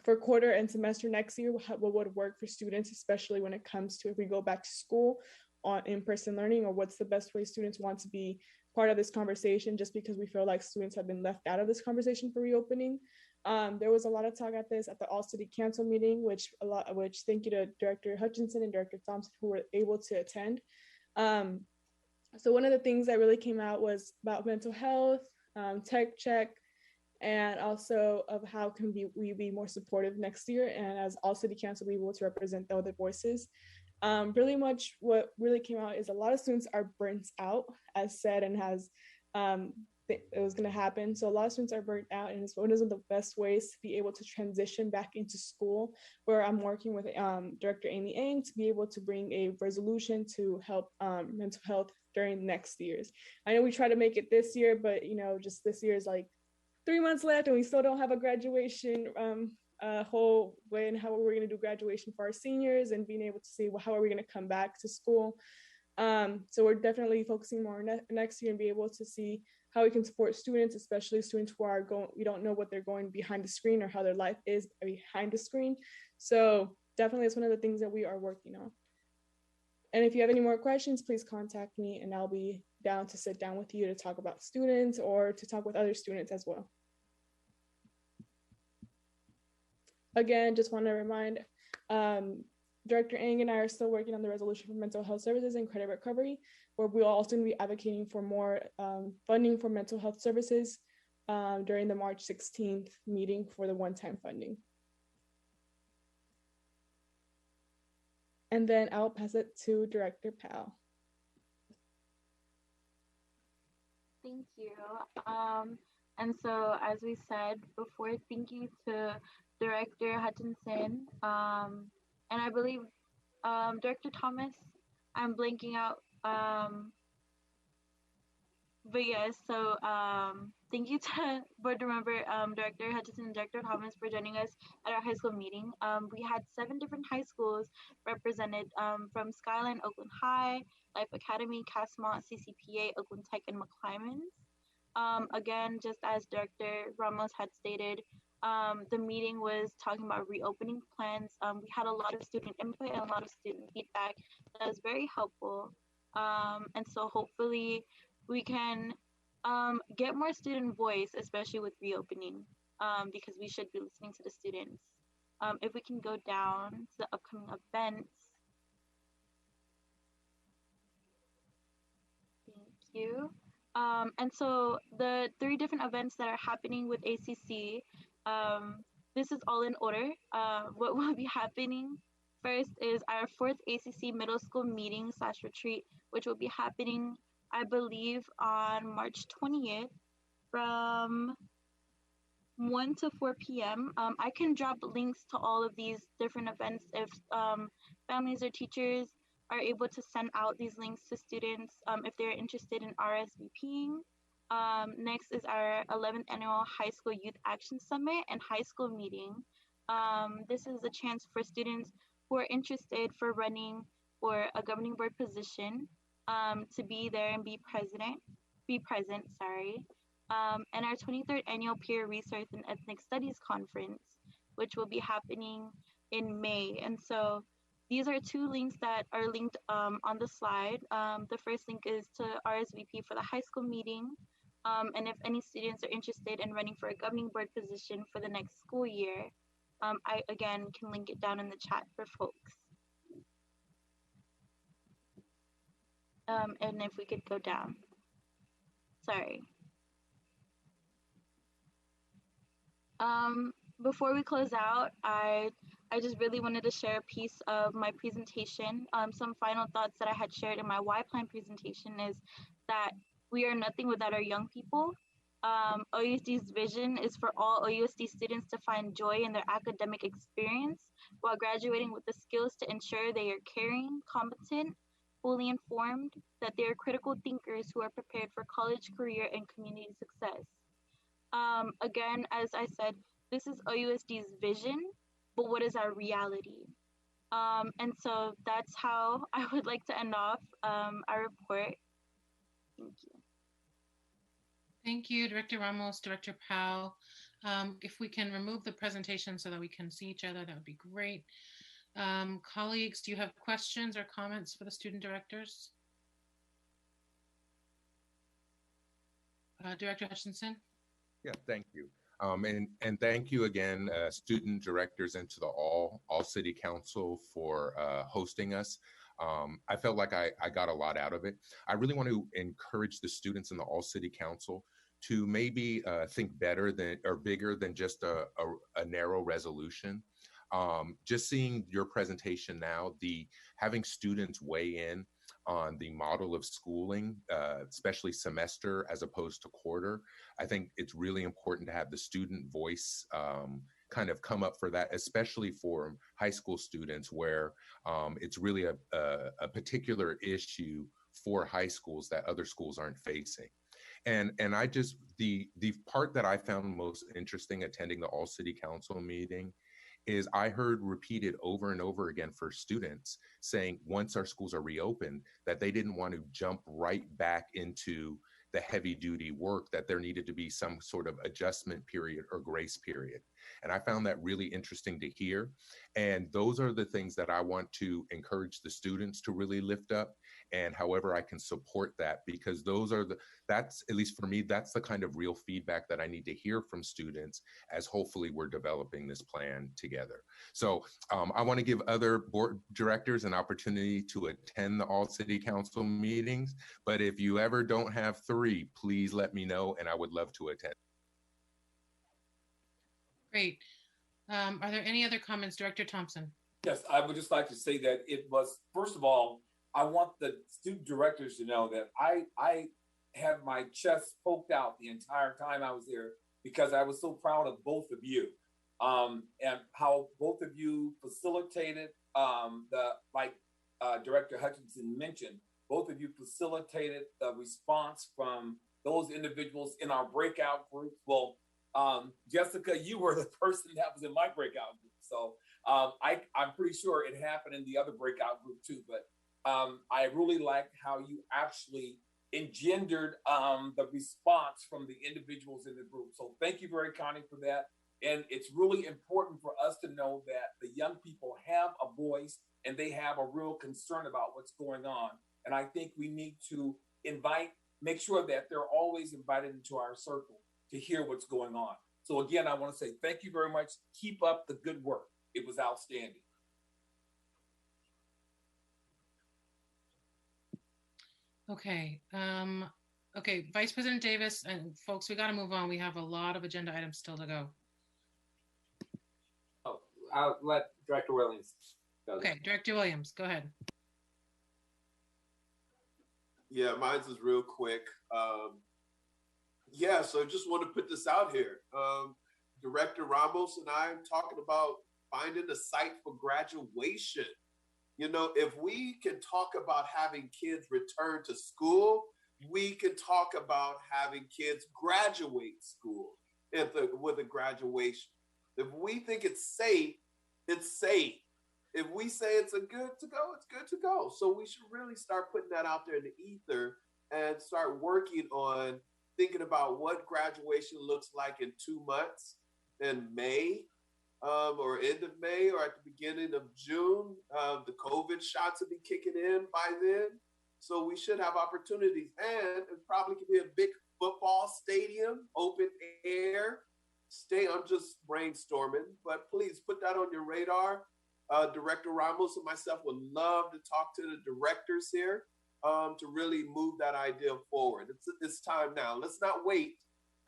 for quarter and semester next year, what would work for students, especially when it comes to if we go back to school on in-person learning, or what's the best way students want to be part of this conversation, just because we feel like students have been left out of this conversation for reopening. There was a lot of talk at the All City Council meeting, which thank you to Director Hutchinson and Director Thompson who were able to attend. So one of the things that really came out was about mental health, tech check, and also of how can we be more supportive next year, and as All City Council be able to represent the other voices. Really much what really came out is a lot of students are burnt out, as said, and it was going to happen. So a lot of students are burnt out, and it's one of the best ways to be able to transition back into school, where I'm working with Director Amy Eng to be able to bring a resolution to help mental health during next year's. I know we try to make it this year, but just this year is like 3 months left and we still don't have a graduation whole way, and how we're going to do graduation for our seniors, and being able to see how are we going to come back to school. So we're definitely focusing more on next year and be able to see how we can support students, especially students who are we don't know what they're going behind the screen or how their life is behind the screen. So definitely it's one of the things that we are working on. And if you have any more questions, please contact me and I'll be down to sit down with you to talk about students or to talk with other students as well. Again, just want to remind Director Eng and I are still working on the resolution for mental health services and credit recovery, where we'll also be advocating for more funding for mental health services during the March 16th meeting for the one-time funding. And then I'll pass it to Director Powell. Thank you. And so, as we said before, thank you to Director Hutchinson, and I believe Director Thomas, I'm blanking out, but yes, so thank you to board member Director Hutchinson and Director Thomas for joining us at our high school meeting. We had 7 different high schools represented from Skyline, Oakland High, Life Academy, Castmont, CCPA, Oakland Tech, and McClymonds. Again, just as Director Ramos had stated, the meeting was talking about reopening plans. We had a lot of student input and a lot of student feedback that was very helpful. And so hopefully we can get more student voice, especially with reopening, because we should be listening to the students. If we can go down to the upcoming events. Thank you. And so the 3 different events that are happening with ACC, this is all in order. What will be happening? First is our fourth ACC middle school meeting / retreat, which will be happening, I believe, on March 20th from 1 to 4 p.m. I can drop links to all of these different events if families or teachers are able to send out these links to students if they're interested in RSVPing. Next is our 11th annual High School Youth Action Summit and High School Meeting. This is a chance for students who are interested for running for a governing board position to be there and be present, and our 23rd annual Peer Research and Ethnic Studies Conference, which will be happening in May. And so these are two links that are linked on the slide. The first link is to RSVP for the high school meeting. And if any students are interested in running for a governing board position for the next school year, I again can link it down in the chat for folks. And if we could go down. Sorry. Before we close out, I just really wanted to share a piece of my presentation. Some final thoughts that I had shared in my Y Plan presentation is that we are nothing without our young people. OUSD's vision is for all OUSD students to find joy in their academic experience while graduating with the skills to ensure they are caring, competent, fully informed, that they are critical thinkers who are prepared for college, career, and community success. Again, as I said, this is OUSD's vision, but what is our reality? And so that's how I would like to end off our report. Thank you. Thank you, Director Ramos, Director Powell. If we can remove the presentation so that we can see each other, that would be great. Colleagues, do you have questions or comments for the student directors? Director Hutchinson? Yeah, thank you. And thank you again, student directors, and to the all city council for hosting us. I felt like I got a lot out of it. I really want to encourage the students in the all city council to maybe think better than or bigger than just a narrow resolution. Just seeing your presentation now, having students weigh in on the model of schooling, especially semester as opposed to quarter. I think it's really important to have the student voice kind of come up for that, especially for high school students where it's really a particular issue for high schools that other schools aren't facing. And I just, the part that I found most interesting attending the all city council meeting is I heard repeated over and over again for students saying once our schools are reopened, that they didn't want to jump right back into the heavy duty work, that there needed to be some sort of adjustment period or grace period. And I found that really interesting to hear. And those are the things that I want to encourage the students to really lift up, and however I can support that, because that's, at least for me, that's the kind of real feedback that I need to hear from students as hopefully we're developing this plan together. So I want to give other board directors an opportunity to attend the all city council meetings, but if you ever don't have 3, please let me know and I would love to attend. Great. Are there any other comments? Director Thompson? Yes, I would just like to say that it was, first of all, I want the student directors to know that I had my chest poked out the entire time I was there because I was so proud of both of you and how both of you facilitated Director Hutchinson mentioned, both of you facilitated the response from those individuals in our breakout groups. Well, Jessica, you were the person that was in my breakout group. So I'm pretty sure it happened in the other breakout group too, but I really liked how you actually engendered the response from the individuals in the group. So thank you very kindly for that. And it's really important for us to know that the young people have a voice and they have a real concern about what's going on. And I think we need to make sure that they're always invited into our circle to hear what's going on. So again, I want to say thank you very much. Keep up the good work. It was outstanding. Okay. Okay, Vice President Davis, and folks, we got to move on. We have a lot of agenda items still to go. Oh, I'll let Director Williams. Okay, Director Williams, go ahead. Yeah, mine's is real quick. Yeah, so just want to put this out here. Director Ramos and I are talking about finding a site for graduation. You know, if we can talk about having kids return to school, we can talk about having kids graduate school with a graduation. If we think it's safe, it's safe. If we say it's a good to go, it's good to go. So we should really start putting that out there in the ether and start working on thinking about what graduation looks like in 2 months, in May, or end of May, or at the beginning of June. The COVID shots will be kicking in by then. So we should have opportunities, and it probably could be a big football stadium, open air. I'm just brainstorming, but please put that on your radar. Director Ramos and myself would love to talk to the directors here to really move that idea forward. It's time now. Let's not wait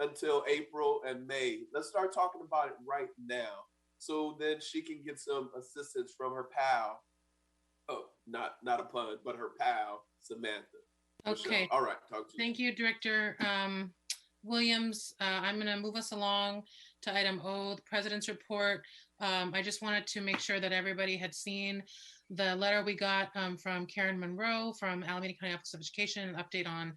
until April and May. Let's start talking about it right now. So then she can get some assistance from her pal. Oh, not a pun, but her pal, Samantha. Okay. Michelle. All right, talk to you. Thank you, Director Williams. I'm going to move us along to item O, the President's report. I just wanted to make sure that everybody had seen the letter we got from Karen Monroe from Alameda County Office of Education, an update on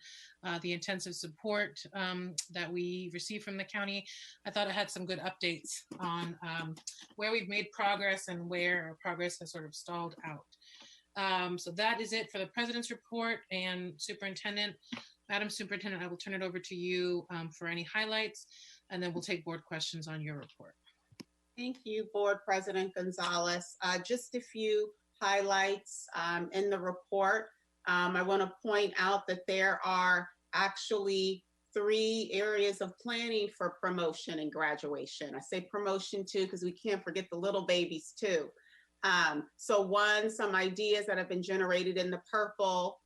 the intensive support that we received from the county. I thought it had some good updates on where we've made progress and where our progress has sort of stalled out. So that is it for the President's report. And Superintendent, Madam Superintendent, I will turn it over to you for any highlights, and then we'll take board questions on your report. Thank you, Board President Gonzalez. Just a few highlights in the report. I want to point out that there are actually 3 areas of planning for promotion and graduation. I say promotion too because we can't forget the little babies too. So one, some ideas that have been generated in the purple,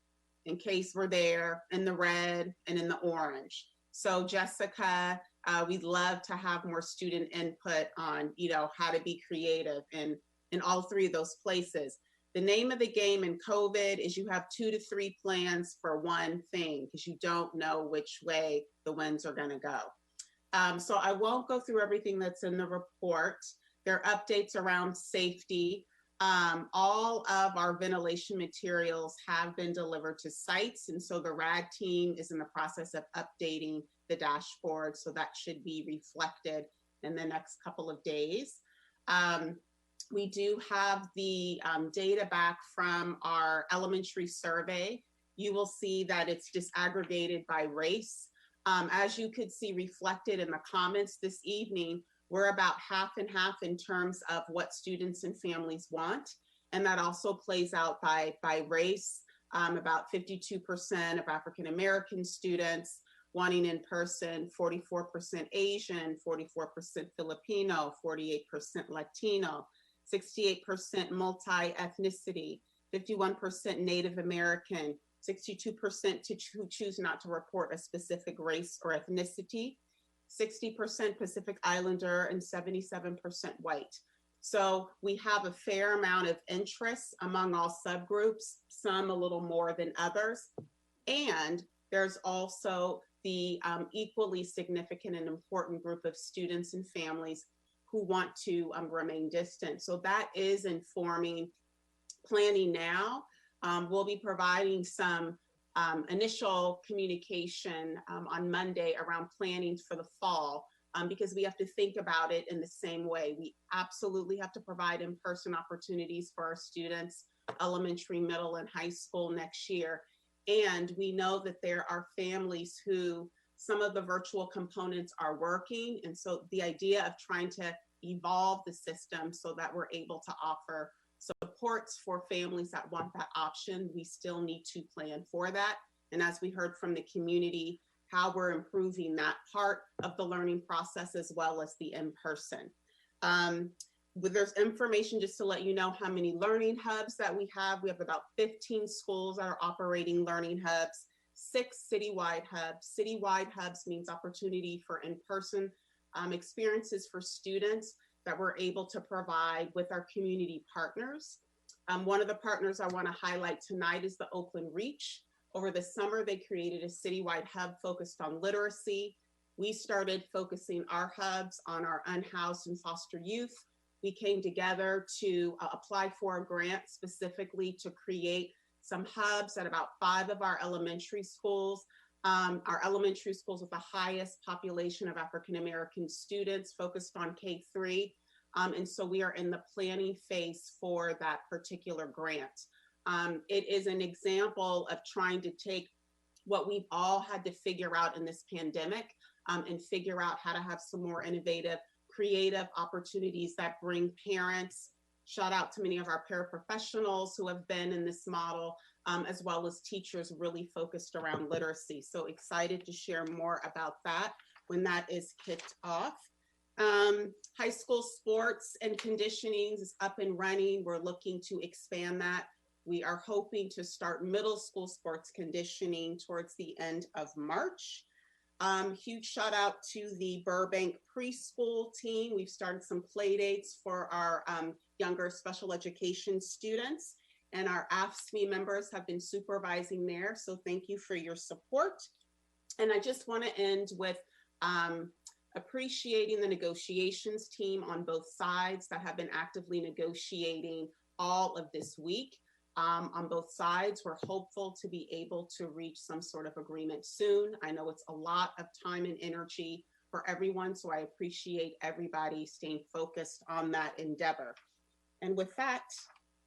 in case we're there, in the red, and in the orange. So Jessica, we'd love to have more student input on, how to be creative in all 3 of those places. The name of the game in COVID is you have 2 to 3 plans for one thing because you don't know which way the winds are going to go. So I won't go through everything that's in the report. There are updates around safety. All of our ventilation materials have been delivered to sites, and so the RAD team is in the process of updating the dashboard, so that should be reflected in the next couple of days. We do have the data back from our elementary survey. You will see that it's disaggregated by race. As you could see reflected in the comments this evening, we're about half and half in terms of what students and families want. And that also plays out by race. About 52% of African-American students wanting in person, 44% Asian, 44% Filipino, 48% Latino, 68% multi-ethnicity, 51% Native American, 62% who choose not to report a specific race or ethnicity, 60% Pacific Islander, and 77% white. So we have a fair amount of interest among all subgroups, some a little more than others. And there's also the equally significant and important group of students and families who want to remain distant. So that is informing planning now. We'll be providing some initial communication on Monday around planning for the fall because we have to think about it in the same way. We absolutely have to provide in-person opportunities for our students, elementary, middle, and high school next year. And we know that there are families who some of the virtual components are working. And so the idea of trying to evolve the system so that we're able to offer supports for families that want that option, we still need to plan for that. And as we heard from the community, how we're improving that part of the learning process as well as the in-person. There's information just to let you know how many learning hubs that we have. We have about 15 schools that are operating learning hubs, 6 citywide hubs. Citywide hubs means opportunity for in-person experiences for students that we're able to provide with our community partners. One of the partners I want to highlight tonight is the Oakland Reach. Over the summer, they created a citywide hub focused on literacy. We started focusing our hubs on our unhoused and foster youth. We came together to apply for a grant specifically to create some hubs at about 5 of our elementary schools. Our elementary schools with the highest population of African-American students focused on K-3. And so we are in the planning phase for that particular grant. It is an example of trying to take what we've all had to figure out in this pandemic and figure out how to have some more innovative, creative opportunities that bring parents. Shout out to many of our paraprofessionals who have been in this model, as well as teachers really focused around literacy. So excited to share more about that when that is kicked off. High school sports and conditioning is up and running. We're looking to expand that. We are hoping to start middle school sports conditioning towards the end of March. Huge shout out to the Burbank preschool team. We've started some play dates for our younger special education students, and our AFSCME members have been supervising there. So thank you for your support. And I just want to end with appreciating the negotiations team on both sides that have been actively negotiating all of this week. On both sides, we're hopeful to be able to reach some sort of agreement soon. I know it's a lot of time and energy for everyone, so I appreciate everybody staying focused on that endeavor. And with that,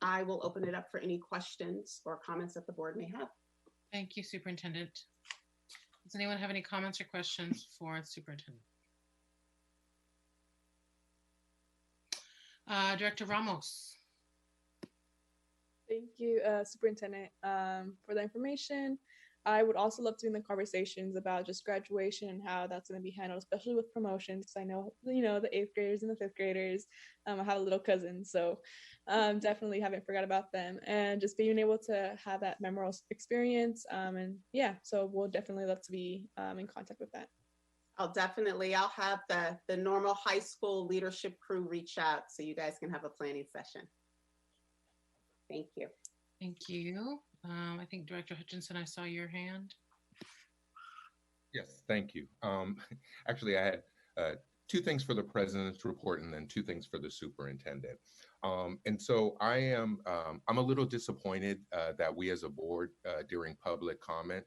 I will open it up for any questions or comments that the board may have. Thank you, Superintendent. Does anyone have any comments or questions for the Superintendent? Director Ramos. Thank you, Superintendent, for the information. I would also love to be in the conversations about just graduation and how that's going to be handled, especially with promotions. Because I know, the 8th graders and the 5th graders. I have a little cousin, so definitely haven't forgot about them. And just being able to have that memorable experience. And yeah, so we'll definitely love to be in contact with that. I'll have the normal high school leadership crew reach out so you guys can have a planning session. Thank you. Thank you. I think Director Hutchinson, I saw your hand. Yes, thank you. Actually, I had 2 things for the president's report and then 2 things for the superintendent. And so I'm a little disappointed that we as a board during public comment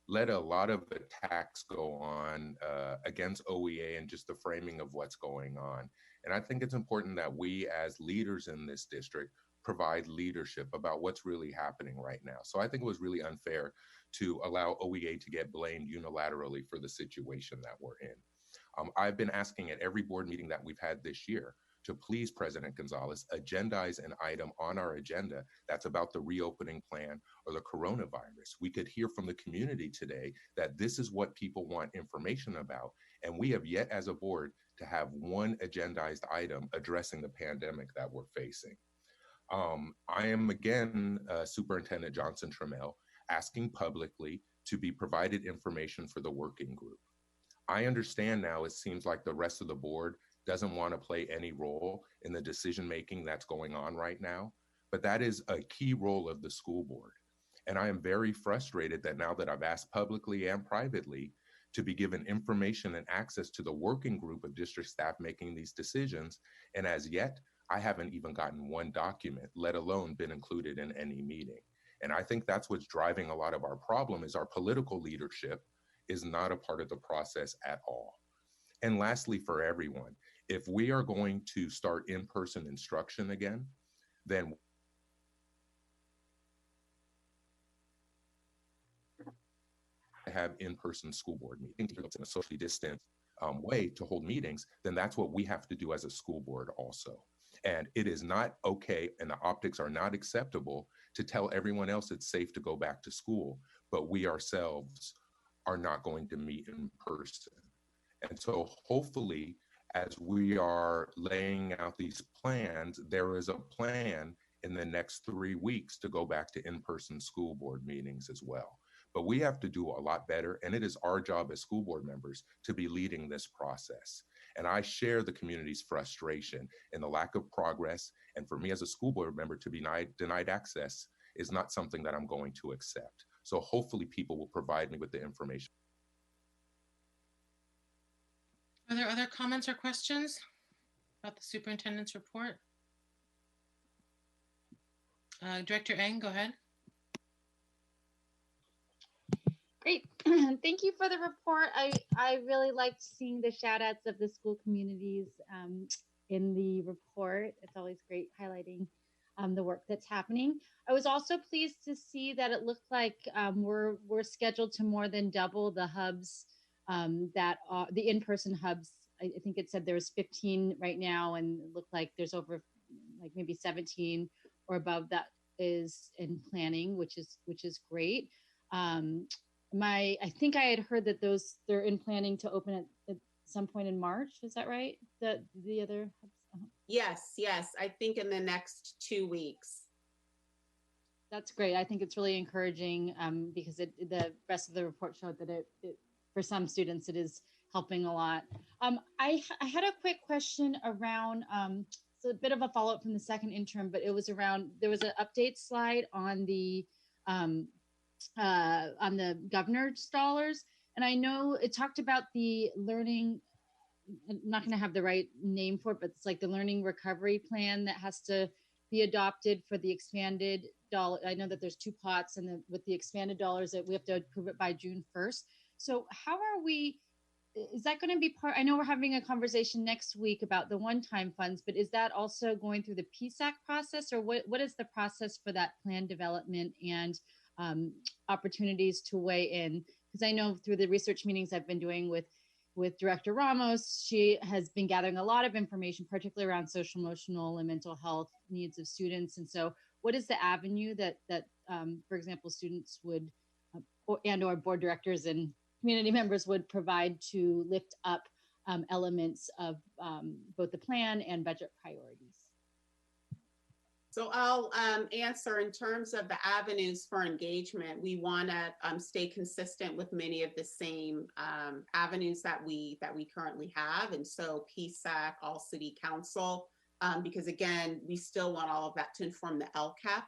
let a lot of attacks go on against OEA and just the framing of what's going on. And I think it's important that we as leaders in this district provide leadership about what's really happening right now. So I think it was really unfair to allow OEA to get blamed unilaterally for the situation that we're in. I've been asking at every board meeting that we've had this year to please, President Gonzalez, agendize an item on our agenda that's about the reopening plan or the coronavirus. We could hear from the community today that this is what people want information about, and we have yet as a board to have one agendized item addressing the pandemic that we're facing. I am again, Superintendent Johnson Trammell, asking publicly to be provided information for the working group. I understand now it seems like the rest of the board doesn't want to play any role in the decision-making that's going on right now, but that is a key role of the school board. And I am very frustrated that now that I've asked publicly and privately to be given information and access to the working group of district staff making these decisions, and as yet, I haven't even gotten one document, let alone been included in any meeting. And I think that's what's driving a lot of our problem is our political leadership is not a part of the process at all. And lastly, for everyone, if we are going to start in-person instruction again, then have in-person school board meetings in a socially distant way to hold meetings, then that's what we have to do as a school board also. And it is not okay, and the optics are not acceptable to tell everyone else it's safe to go back to school, but we ourselves are not going to meet in person. And so hopefully, as we are laying out these plans, there is a plan in the next 3 weeks to go back to in-person school board meetings as well. But we have to do a lot better, and it is our job as school board members to be leading this process. And I share the community's frustration and the lack of progress. And for me as a school board member to be denied access is not something that I'm going to accept. So hopefully people will provide me with the information. Are there other comments or questions about the superintendent's report? Director Eng, go ahead. Great. Thank you for the report. I really liked seeing the shout outs of the school communities in the report. It's always great highlighting the work that's happening. I was also pleased to see that it looked like we're scheduled to more than double the hubs that are the in-person hubs. I think it said there was 15 right now, and it looked like there's over like maybe 17 or above that is in planning, which is great. I think I had heard that they're in planning to open at some point in March. Is that right? The other hubs? Yes. I think in the next 2 weeks. That's great. I think it's really encouraging because the rest of the report showed that it for some students it is helping a lot. I had a quick question around. It's a bit of a follow up from the second interim, but it was around. There was an update slide on the governor's dollars, and I know it talked about the learning. I'm not going to have the right name for it, but it's like the learning recovery plan that has to be adopted for the expanded dollar. I know that there's two pots, and with the expanded dollars that we have to approve it by June 1st. So how are we? Is that going to be part? I know we're having a conversation next week about the one-time funds, but is that also going through the PSAC process, or what is the process for that plan development and opportunities to weigh in? Because I know through the research meetings I've been doing with Director Ramos, she has been gathering a lot of information, particularly around social, emotional, and mental health needs of students. And so what is the avenue that for example, students would or board directors and community members would provide to lift up elements of both the plan and budget priorities? So I'll answer in terms of the avenues for engagement. We want to stay consistent with many of the same avenues that we currently have, and so PSAC, All City Council, because again, we still want all of that to inform the LCAP.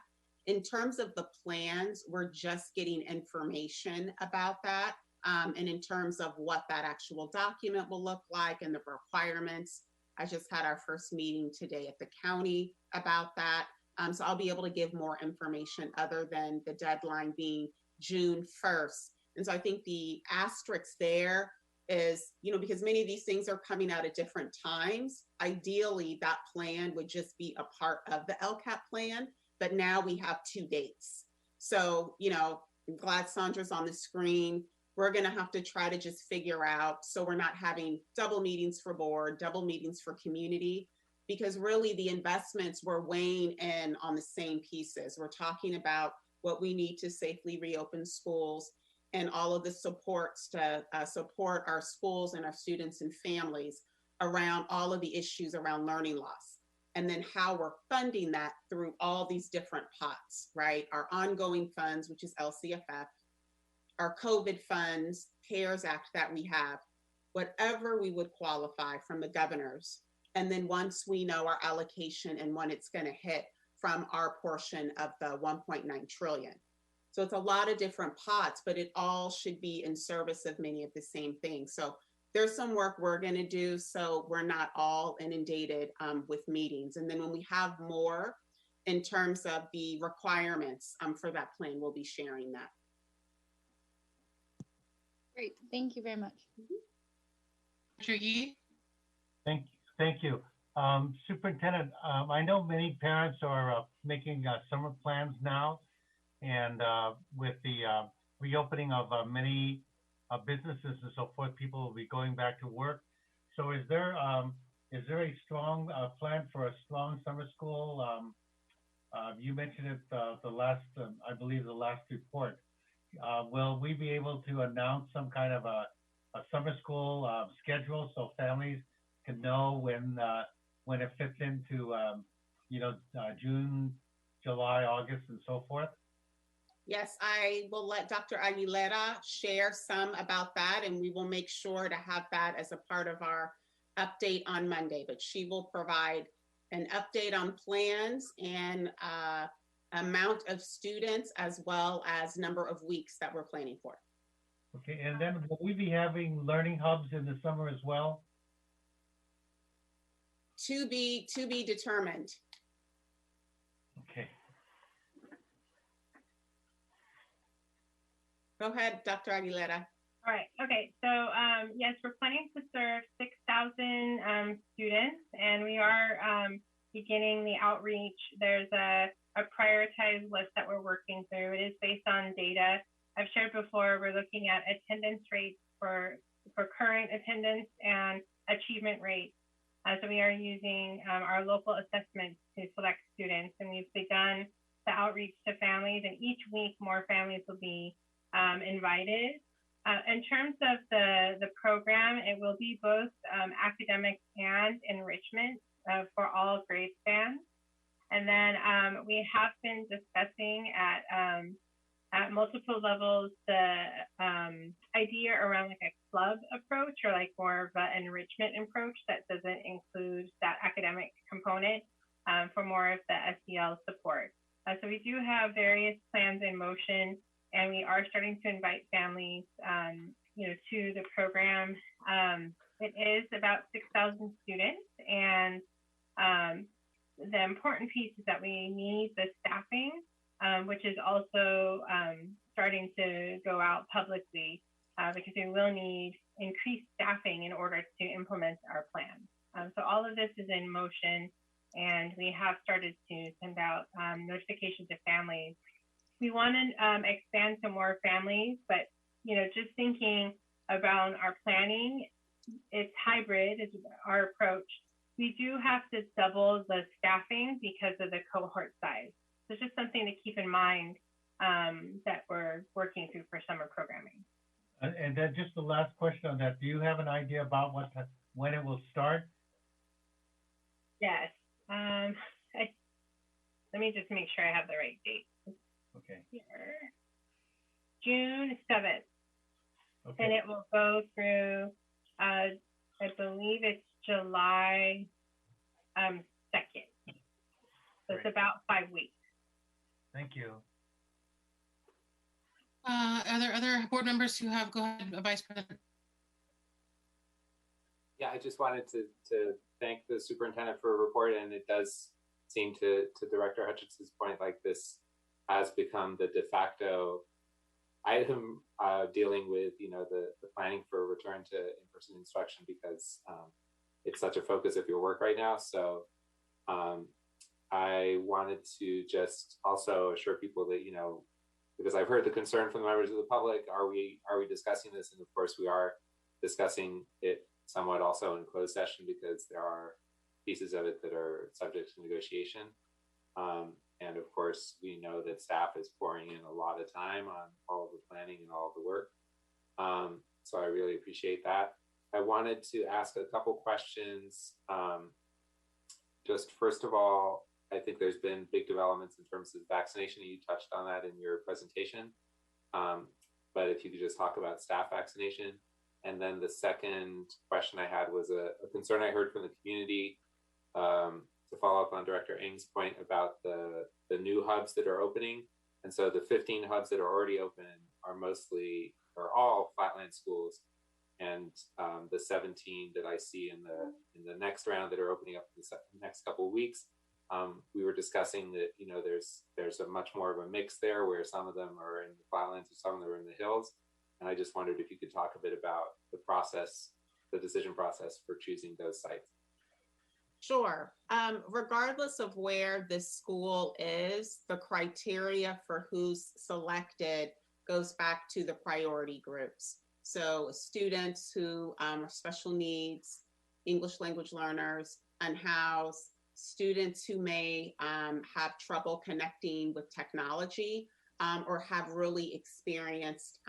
In terms of the plans, we're just getting information about that, and in terms of what that actual document will look like and the requirements. I just had our first meeting today at the county about that. So I'll be able to give more information other than the deadline being June 1st. And so I think the asterisk there is, because many of these things are coming out at different times, ideally that plan would just be a part of the LCAP plan, but now we have 2 dates. So, I'm glad Sandra's on the screen. We're going to have to try to just figure out, so we're not having double meetings for board, double meetings for community, because really the investments we're weighing in on the same pieces. We're talking about what we need to safely reopen schools and all of the supports to support our schools and our students and families around all of the issues around learning loss. And then how we're funding that through all these different pots, right? Our ongoing funds, which is LCFF, our COVID funds, CARES Act that we have, whatever we would qualify from the governors. And then once we know our allocation and when it's going to hit from our portion of the 1.9 trillion. So it's a lot of different pots, but it all should be in service of many of the same things. So there's some work we're going to do so we're not all inundated with meetings. And then when we have more in terms of the requirements for that plan, we'll be sharing that. Great, thank you very much. Dr. Yee? Thank you. Superintendent, I know many parents are making summer plans now, and with the reopening of many businesses and so forth, people will be going back to work. So is there a strong plan for a strong summer school? You mentioned it the last, I believe the last report. Will we be able to announce some kind of a summer school schedule so families can know when it fits into June, July, August, and so forth? Yes, I will let Dr. Aguilera share some about that, and we will make sure to have that as a part of our update on Monday, but she will provide an update on plans and amount of students as well as number of weeks that we're planning for. Okay, and then will we be having learning hubs in the summer as well? To be determined. Okay. Go ahead, Dr. Aguilera. All right. Okay. So yes, we're planning to serve 6,000 students, and we are beginning the outreach. There's a prioritized list that we're working through. It is based on data I've shared before. We're looking at attendance rates for current attendance and achievement rates. So we are using our local assessments to select students, and we've begun the outreach to families, and each week more families will be invited. In terms of the program, it will be both academic and enrichment for all grade spans. And then we have been discussing at multiple levels the idea around like a club approach or like more of an enrichment approach that doesn't include that academic component for more of the SEL support. So we do have various plans in motion, and we are starting to invite families, to the program. It is about 6,000 students, and the important piece is that we need the staffing, which is also starting to go out publicly because we will need increased staffing in order to implement our plan. So all of this is in motion, and we have started to send out notifications to families. We want to expand to more families, but just thinking about our planning, it's hybrid is our approach. We do have to double the staffing because of the cohort size. So it's just something to keep in mind that we're working through for summer programming. And then just the last question on that, do you have an idea about when it will start? Yes. Let me just make sure I have the right date. Okay. Here. June 7th. Okay. And it will go through, I believe it's July 2nd. So it's about 5 weeks. Thank you. Are there other board members who have, go ahead, Vice President. Yeah, I just wanted to thank the superintendent for a report, and it does seem to Director Hutchinson's point, like this has become the de facto item dealing with, the planning for return to in-person instruction, because it's such a focus of your work right now. So I wanted to just also assure people that, because I've heard the concern from the members of the public, are we discussing this? And of course we are discussing it somewhat also in closed session, because there are pieces of it that are subject to negotiation. And of course, we know that staff is pouring in a lot of time on all of the planning and all of the work. So I really appreciate that. I wanted to ask a couple questions. Just first of all, I think there's been big developments in terms of vaccination. You touched on that in your presentation. But if you could just talk about staff vaccination. And then the second question I had was a concern I heard from the community, to follow up on Director Ng's point about the new hubs that are opening. And so the 15 hubs that are already open are all flatland schools. And the 17 that I see in the next round that are opening up in the next couple of weeks, we were discussing that, there's a much more of a mix there, where some of them are in the flatlands and some of them are in the hills. And I just wondered if you could talk a bit about the decision process for choosing those sites. Sure. Regardless of where this school is, the criteria for who's selected goes back to the priority groups. So students who are special needs, English language learners, unhoused, students who may have trouble connecting with technology or have really experienced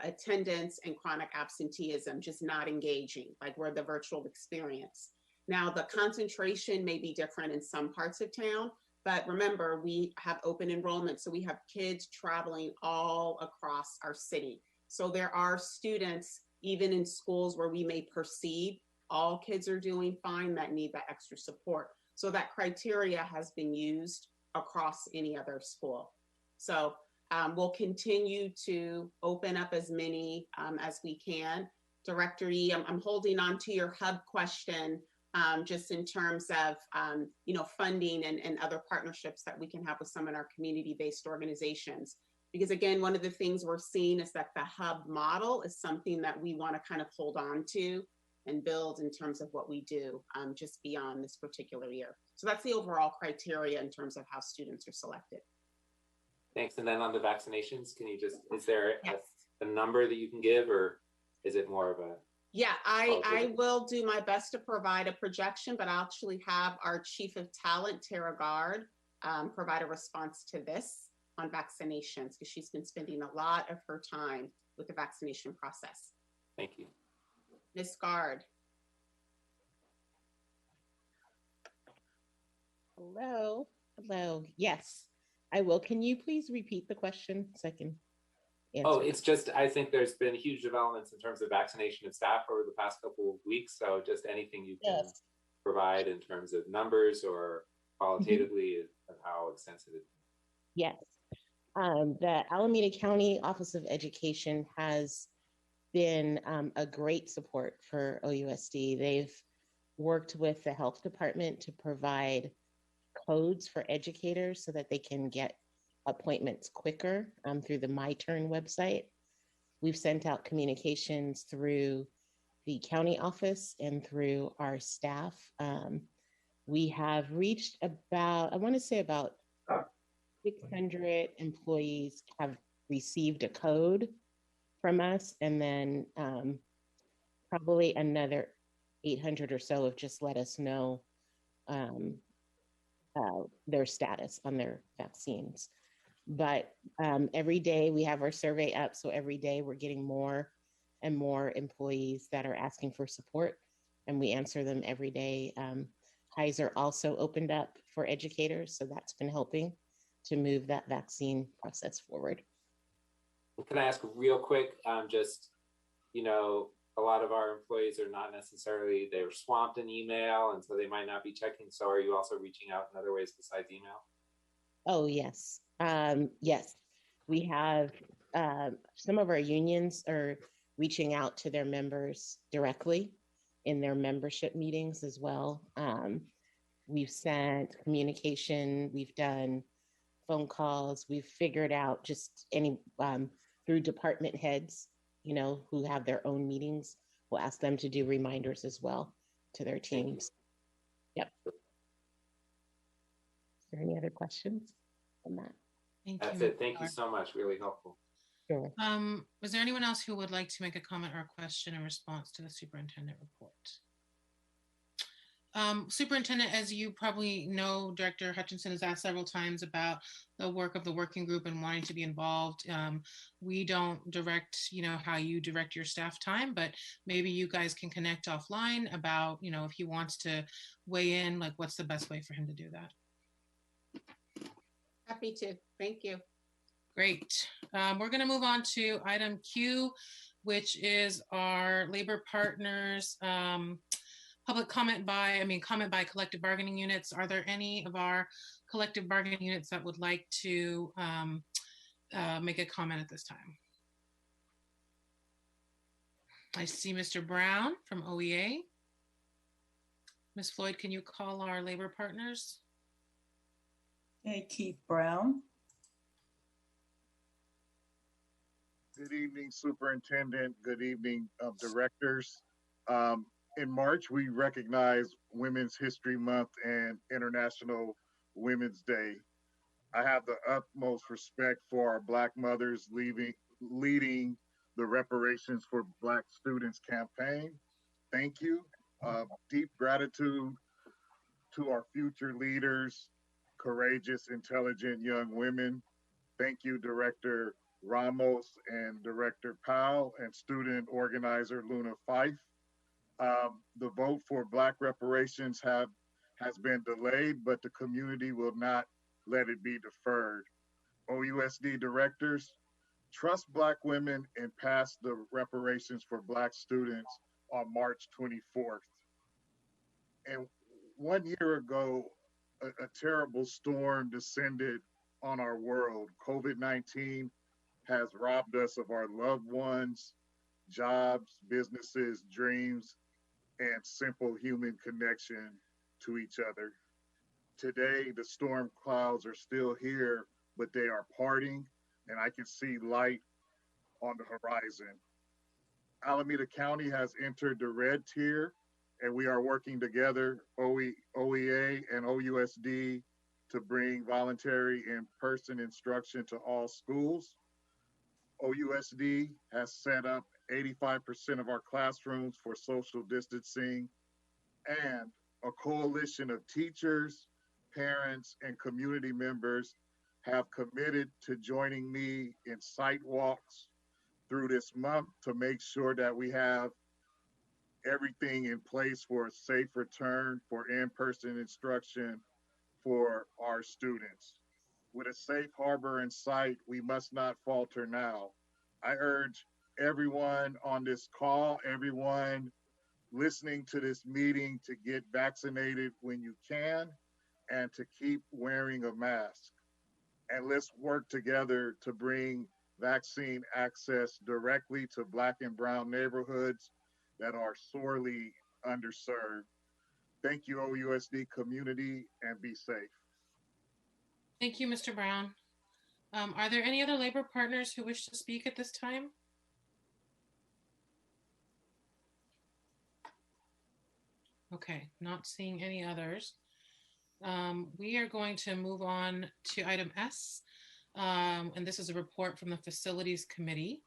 attendance and chronic absenteeism, just not engaging, like we're the virtual experience. Now, the concentration may be different in some parts of town, but remember, we have open enrollment, so we have kids traveling all across our city. So there are students, even in schools where we may perceive all kids are doing fine that need that extra support. So that criteria has been used across any other school. So we'll continue to open up as many as we can. Director E, I'm holding on to your hub question just in terms of funding and other partnerships that we can have with some of our community-based organizations. Because again, one of the things we're seeing is that the hub model is something that we want to kind of hold on to and build in terms of what we do just beyond this particular year. So that's the overall criteria in terms of how students are selected. Thanks. And then on the vaccinations, can you just, is there a number that you can give, or is it more of a? Yeah, I will do my best to provide a projection, but I'll actually have our Chief of Talent, Tara Gard, provide a response to this on vaccinations, because she's been spending a lot of her time with the vaccination process. Thank you. Ms. Gard. Hello. Hello. Yes, I will. Can you please repeat the question so I can answer? Oh, it's just, I think there's been huge developments in terms of vaccination of staff over the past couple of weeks. So just anything you can provide in terms of numbers or qualitatively of how extensive it is. Yes. The Alameda County Office of Education has been a great support for OUSD. They've worked with the health department to provide codes for educators so that they can get appointments quicker through the My Turn website. We've sent out communications through the county office and through our staff. We have reached about, I want to say about 600 employees have received a code from us, and then probably another 800 or so have just let us know their status on their vaccines. But every day we have our survey up, so every day we're getting more and more employees that are asking for support, and we answer them every day. Kaiser also opened up for educators, so that's been helping to move that vaccine process forward. Can I ask real quick, just, a lot of our employees are not necessarily, they're swamped in email, and so they might not be checking. So are you also reaching out in other ways besides email? Oh, yes. Yes, we have some of our unions are reaching out to their members directly in their membership meetings as well. We've sent communication, we've done phone calls, we've figured out just any through department heads, who have their own meetings. We'll ask them to do reminders as well to their teams. Yep. Is there any other questions on that? That's it. Thank you so much. Really helpful. Sure. Was there anyone else who would like to make a comment or a question in response to the superintendent report? Superintendent, as you probably know, Director Hutchinson has asked several times about the work of the working group and wanting to be involved. We don't direct, how you direct your staff time, but maybe you guys can connect offline about, if he wants to weigh in, like what's the best way for him to do that? Happy to. Thank you. Great. We're going to move on to item Q, which is our labor partners public comment by collective bargaining units. Are there any of our collective bargaining units that would like to make a comment at this time? I see Mr. Brown from OEA. Ms. Floyd, can you call our labor partners? Okay, Keith Brown. Good evening, Superintendent. Good evening, directors. In March, we recognize Women's History Month and International Women's Day. I have the utmost respect for our Black mothers leading the Reparations for Black Students campaign. Thank you. Deep gratitude to our future leaders, courageous, intelligent young women. Thank you, Director Ramos and Director Powell and student organizer Luna Fife. The vote for Black reparations has been delayed, but the community will not let it be deferred. OUSD directors, trust Black women and pass the reparations for Black students on March 24th. And 1 year ago, a terrible storm descended on our world. COVID-19 has robbed us of our loved ones, jobs, businesses, dreams, and simple human connection to each other. Today, the storm clouds are still here, but they are parting, and I can see light on the horizon. Alameda County has entered the red tier, and we are working together, OEA and OUSD, to bring voluntary in-person instruction to all schools. OUSD has set up 85% of our classrooms for social distancing, and a coalition of teachers, parents, and community members have committed to joining me in site walks through this month to make sure that we have everything in place for a safe return for in-person instruction for our students. With a safe harbor in sight, we must not falter now. I urge everyone on this call, everyone listening to this meeting, to get vaccinated when you can and to keep wearing a mask. And let's work together to bring vaccine access directly to Black and Brown neighborhoods that are sorely underserved. Thank you, OUSD community, and be safe. Thank you, Mr. Brown. Are there any other labor partners who wish to speak at this time? Okay, not seeing any others. We are going to move on to item S, and this is a report from the Facilities Committee.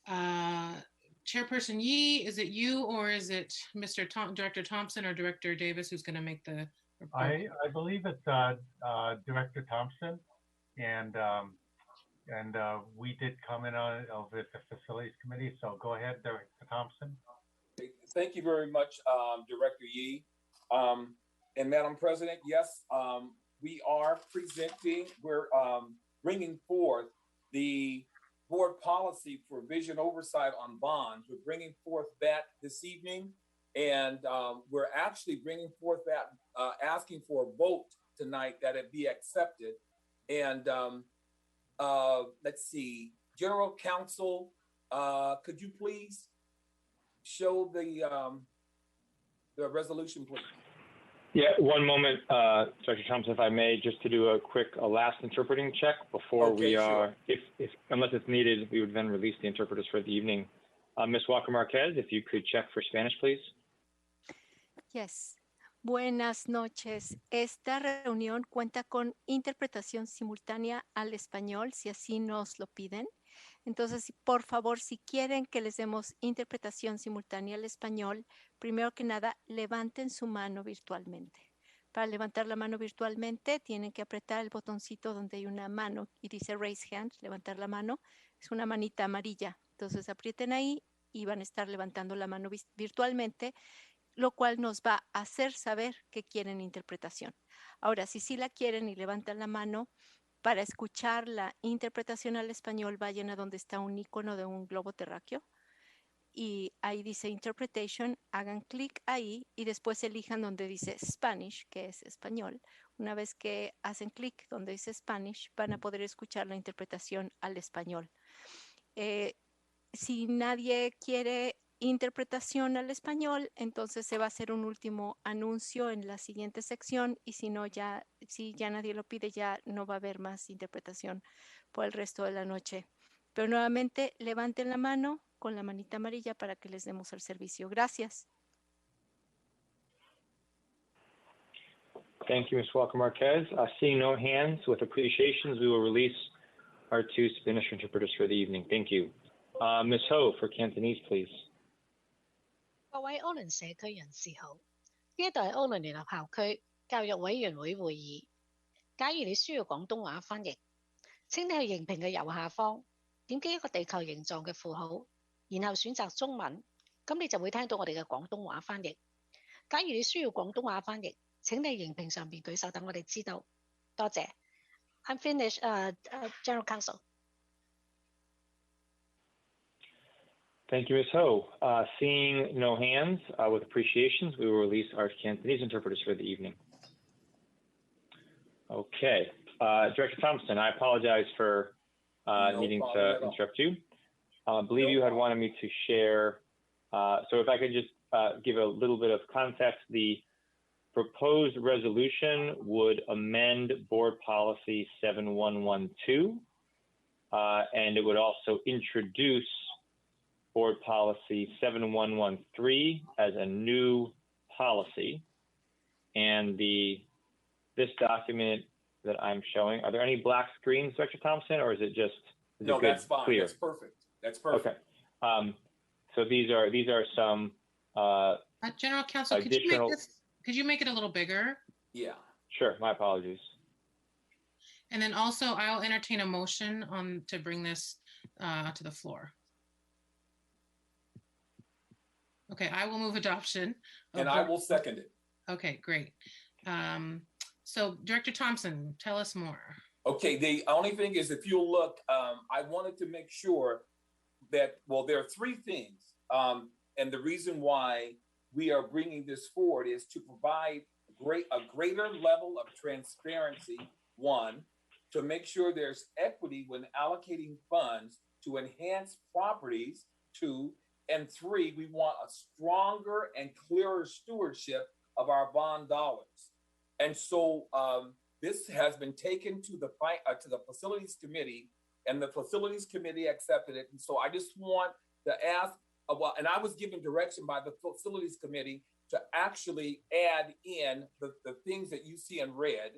Chairperson Yee, is it you or is it Director Thompson or Director Davis who's going to make the report? I believe it's Director Thompson, and we did comment on it over at the Facilities Committee. So go ahead, Director Thompson. Thank you very much, Director Yee. And Madam President, yes, we are presenting, we're bringing forth the board policy for vision oversight on bonds. We're bringing forth that this evening, and we're actually bringing forth that, asking for a vote tonight that it be accepted. And let's see, General Counsel, could you please show the resolution, please? Yeah, one moment, Director Thompson, if I may, just to do a last interpreting check before we are, if unless it's needed, we would then release the interpreters for the evening. Ms. Walker Marquez, if you could check for Spanish, please. Yes. Buenas noches. Esta reunión cuenta con interpretación simultánea al español, si así nos lo piden. Entonces, por favor, si quieren que les demos interpretación simultánea al español, primero que nada, levanten su mano virtualmente. Para levantar la mano virtualmente, tienen que apretar el botoncito donde hay una mano y dice Raise Hand, levantar la mano. Es una manita amarilla. Entonces, aprieten ahí y van a estar levantando la mano virtualmente, lo cual nos va a hacer saber que quieren interpretación. Ahora, si sí la quieren y levantan la mano, para escuchar la interpretación al español, vayan a donde está un icono de un globo terráqueo y ahí dice Interpretation, hagan clic ahí y después elijan donde dice Spanish, que es español. Una vez que hacen clic donde dice Spanish, van a poder escuchar la interpretación al español. Si nadie quiere interpretación al español, entonces se va a hacer un último anuncio en la siguiente sección y si no, si ya nadie lo pide, ya no va a haber más interpretación por el resto de la noche. Pero nuevamente levanten la mano con la manita amarilla para que les demos el servicio. Gracias. Thank you, Ms. Walker Marquez. Seeing no hands, with appreciations, we will release our 2 Spanish interpreters for the evening. Thank you. Ms. Ho for Cantonese, please. 各位奧倫社區人士好，呢一度係奧倫聯合校區教育委員會會議。假如你需要廣東話翻譯，請你去熒屏嘅右下方點擊一個地球形狀嘅符號，然後選擇中文，咁你就會聽到我哋嘅廣東話翻譯。假如你需要廣東話翻譯，請你熒屏上邊舉手，等我哋知道。多謝。I'm finished, General Counsel. Thank you, Ms. Ho. Seeing no hands with appreciations, we will release our Cantonese interpreters for the evening. Okay. Director Thompson, I apologize for needing to interrupt you. I believe you had wanted me to share. So if I could just give a little bit of context, the proposed resolution would amend Board Policy 7112, and it would also introduce Board Policy 7113 as a new policy. And this document that I'm showing, are there any black screens, Dr. Thompson, or is it just no? That's fine. Clear? That's perfect. That's perfect. Okay. So these are some General Counsel, could you make it a little bigger? Yeah. Sure. My apologies. And then also, I'll entertain a motion to bring this to the floor. Okay, I will move adoption. And I will second it. Okay, great. So Director Thompson, tell us more. Okay, the only thing is, if you'll look, I wanted to make sure that, well, there are three things. And the reason why we are bringing this forward is to provide a greater level of transparency, one, to make sure there's equity when allocating funds to enhance properties, two, and three, we want a stronger and clearer stewardship of our bond dollars. And so this has been taken to the Facilities Committee, and the Facilities Committee accepted it. And so I just want to ask, and I was given direction by the Facilities Committee to actually add in the things that you see in red.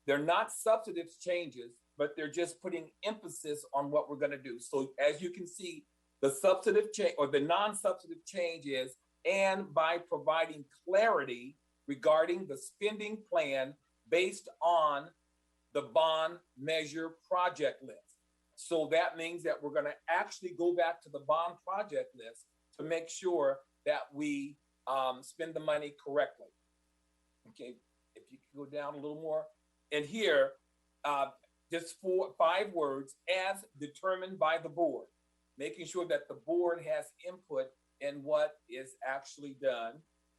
They're not substantive changes, but they're just putting emphasis on what we're going to do. So as you can see, the substantive change or the non-substantive change is, and by providing clarity regarding the spending plan based on the bond measure project list. So that means that we're going to actually go back to the bond project list to make sure that we spend the money correctly. Okay, if you can go down a little more. And here, just 5 words, as determined by the board, making sure that the board has input in what is actually done.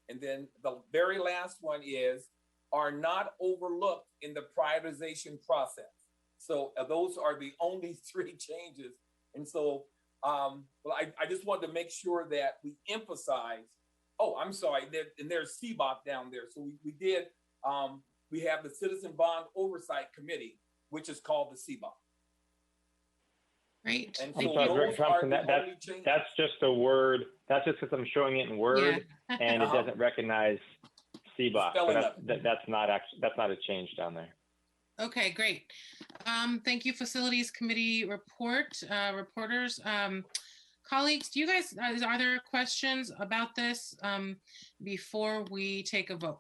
And then the very last one is, are not overlooked in the privatization process. So those are the only 3 changes. And so, well, I just wanted to make sure that we emphasize, oh, I'm sorry, and there's CBOC down there. So we did, we have the Citizen Bond Oversight Committee, which is called the CBOC. Great. And I'm so sorry, those Director Thompson, are the only changes. that's just a word. That's just because I'm showing it in Word, Yeah. and it doesn't recognize CBOC. Spelling So that's not a change down there. Okay, great. Thank you, Facilities Committee reporters. Colleagues, do you guys, are there questions about this before we take a vote?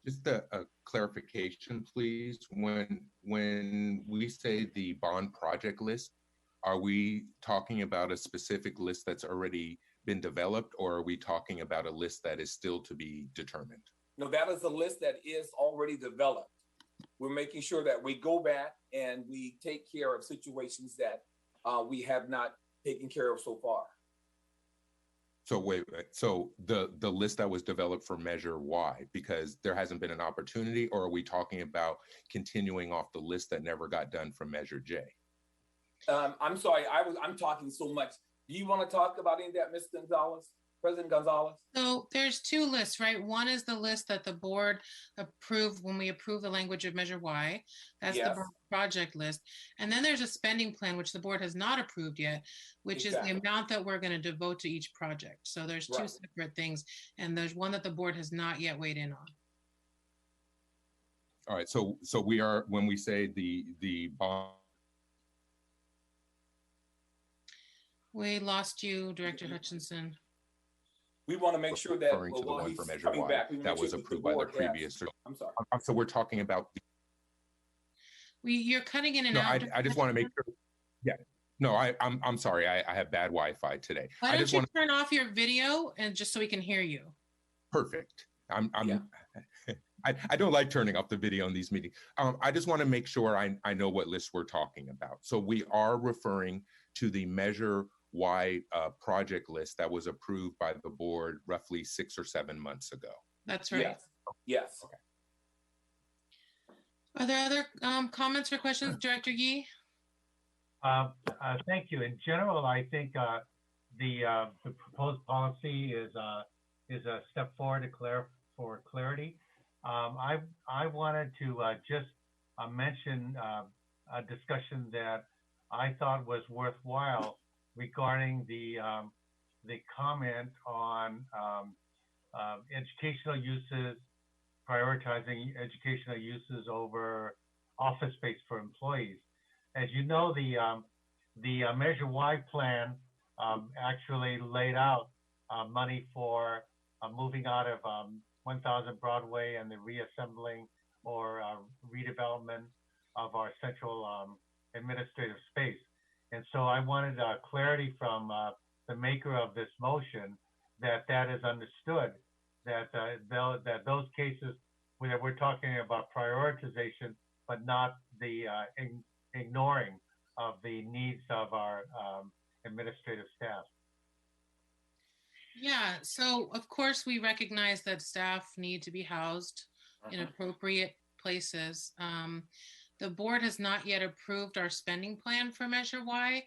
Just a clarification, please. When we say the bond project list, are we talking about a specific list that's already been developed, or are we talking about a list that is still to be determined? No, that is a list that is already developed. We're making sure that we go back and we take care of situations that we have not taken care of so far. So wait, so the list that was developed for Measure Y, because there hasn't been an opportunity, or are we talking about continuing off the list that never got done from Measure J? I'm sorry, I'm talking so much. Do you want to talk about any of that, Ms. Gonzalez, President Gonzalez? So there's 2 lists, right? One is the list that the board approved when we approved the language of Measure Y. That's Yes. the bond project list. And then there's a spending plan, which the board has not approved yet, which Exactly. is the amount that we're going to devote to each project. So there's 2 Right. separate things, and there's one that the board has not yet weighed in on. All right, so we are, when we say the bond. We lost you, Director Hutchinson. We want to make sure that Referring to the while one he's for Measure coming Y back, we make that sure was that approved by the board has- previous. I'm sorry. So we're talking about. You're cutting in and No, out. I just want to make sure. Yeah, no, I'm sorry. I have bad Wi-Fi today. Why I don't just you want turn off your video and just so we can hear you? perfect. Yeah. I don't like turning off the video in these meetings. I just want to make sure I know what list we're talking about. So we are referring to the Measure project list that was approved by the board roughly 6 or 7 months ago. That's right. Yes. Yes. Okay. Are there other comments or questions, Director Yee? Thank you. In general, I think the proposed policy is a step forward for clarity. I wanted to just mention a discussion that I thought was worthwhile regarding the comment on educational uses, prioritizing educational uses over office space for employees. As you know, the Measure Y plan actually laid out money for moving out of 1000 Broadway and the reassembling or redevelopment of our central administrative space. And so I wanted clarity from the maker of this motion that is understood, that those cases where we're talking about prioritization, but not the ignoring of the needs of our administrative staff. Yeah, so of course we recognize that staff need to be housed in appropriate places. The board has not yet approved our spending plan for Measure Y.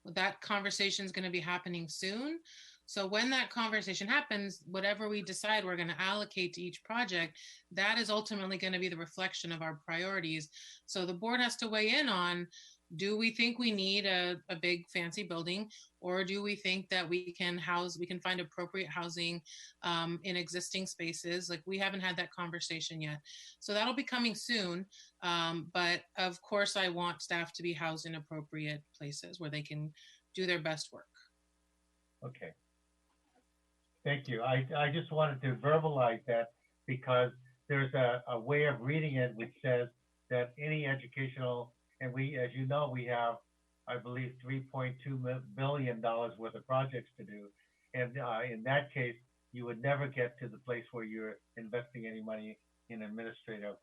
That conversation is going to be happening soon. So when that conversation happens, whatever we decide we're going to allocate to each project, that is ultimately going to be the reflection of our priorities. So the board has to weigh in on, do we think we need a big fancy building, or do we think that we can find appropriate housing in existing spaces? Like, we haven't had that conversation yet. So that'll be coming soon. But of course I want staff to be housed in appropriate places where they can do their best work. Okay. Thank you. I just wanted to verbalize that because there's a way of reading it which says that any educational, and we, as you know, we have, I believe, $3.2 billion worth of projects to do. And in that case, you would never get to the place where you're investing any money in administrative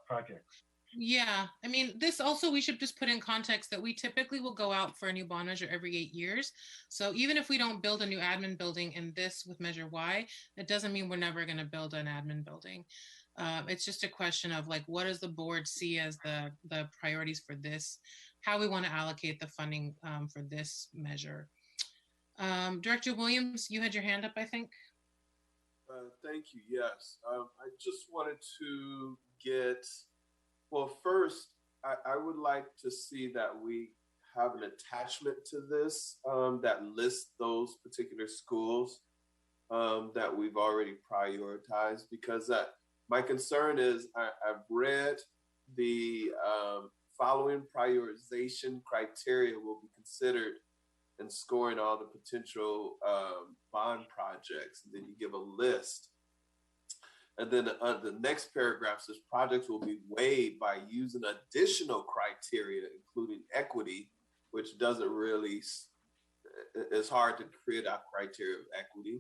projects. Yeah, I mean, this also, we should just put in context that we typically will go out for a new bond measure every 8 years. So even if we don't build a new admin building in this with Measure Y, it doesn't mean we're never going to build an admin building. It's just a question of, like, what does the board see as the priorities for this, how we want to allocate the funding for this measure. Director Williams, you had your hand up, I think. Thank you. Yes, I just wanted to get, well, first, I would like to see that we have an attachment to this that lists those particular schools that we've already prioritized, because my concern is I've read the following prioritization criteria will be considered in scoring all the potential bond projects. And then you give a list. And then the next paragraph says projects will be weighed by using additional criteria, including equity, which doesn't really, it's hard to create a criteria of equity.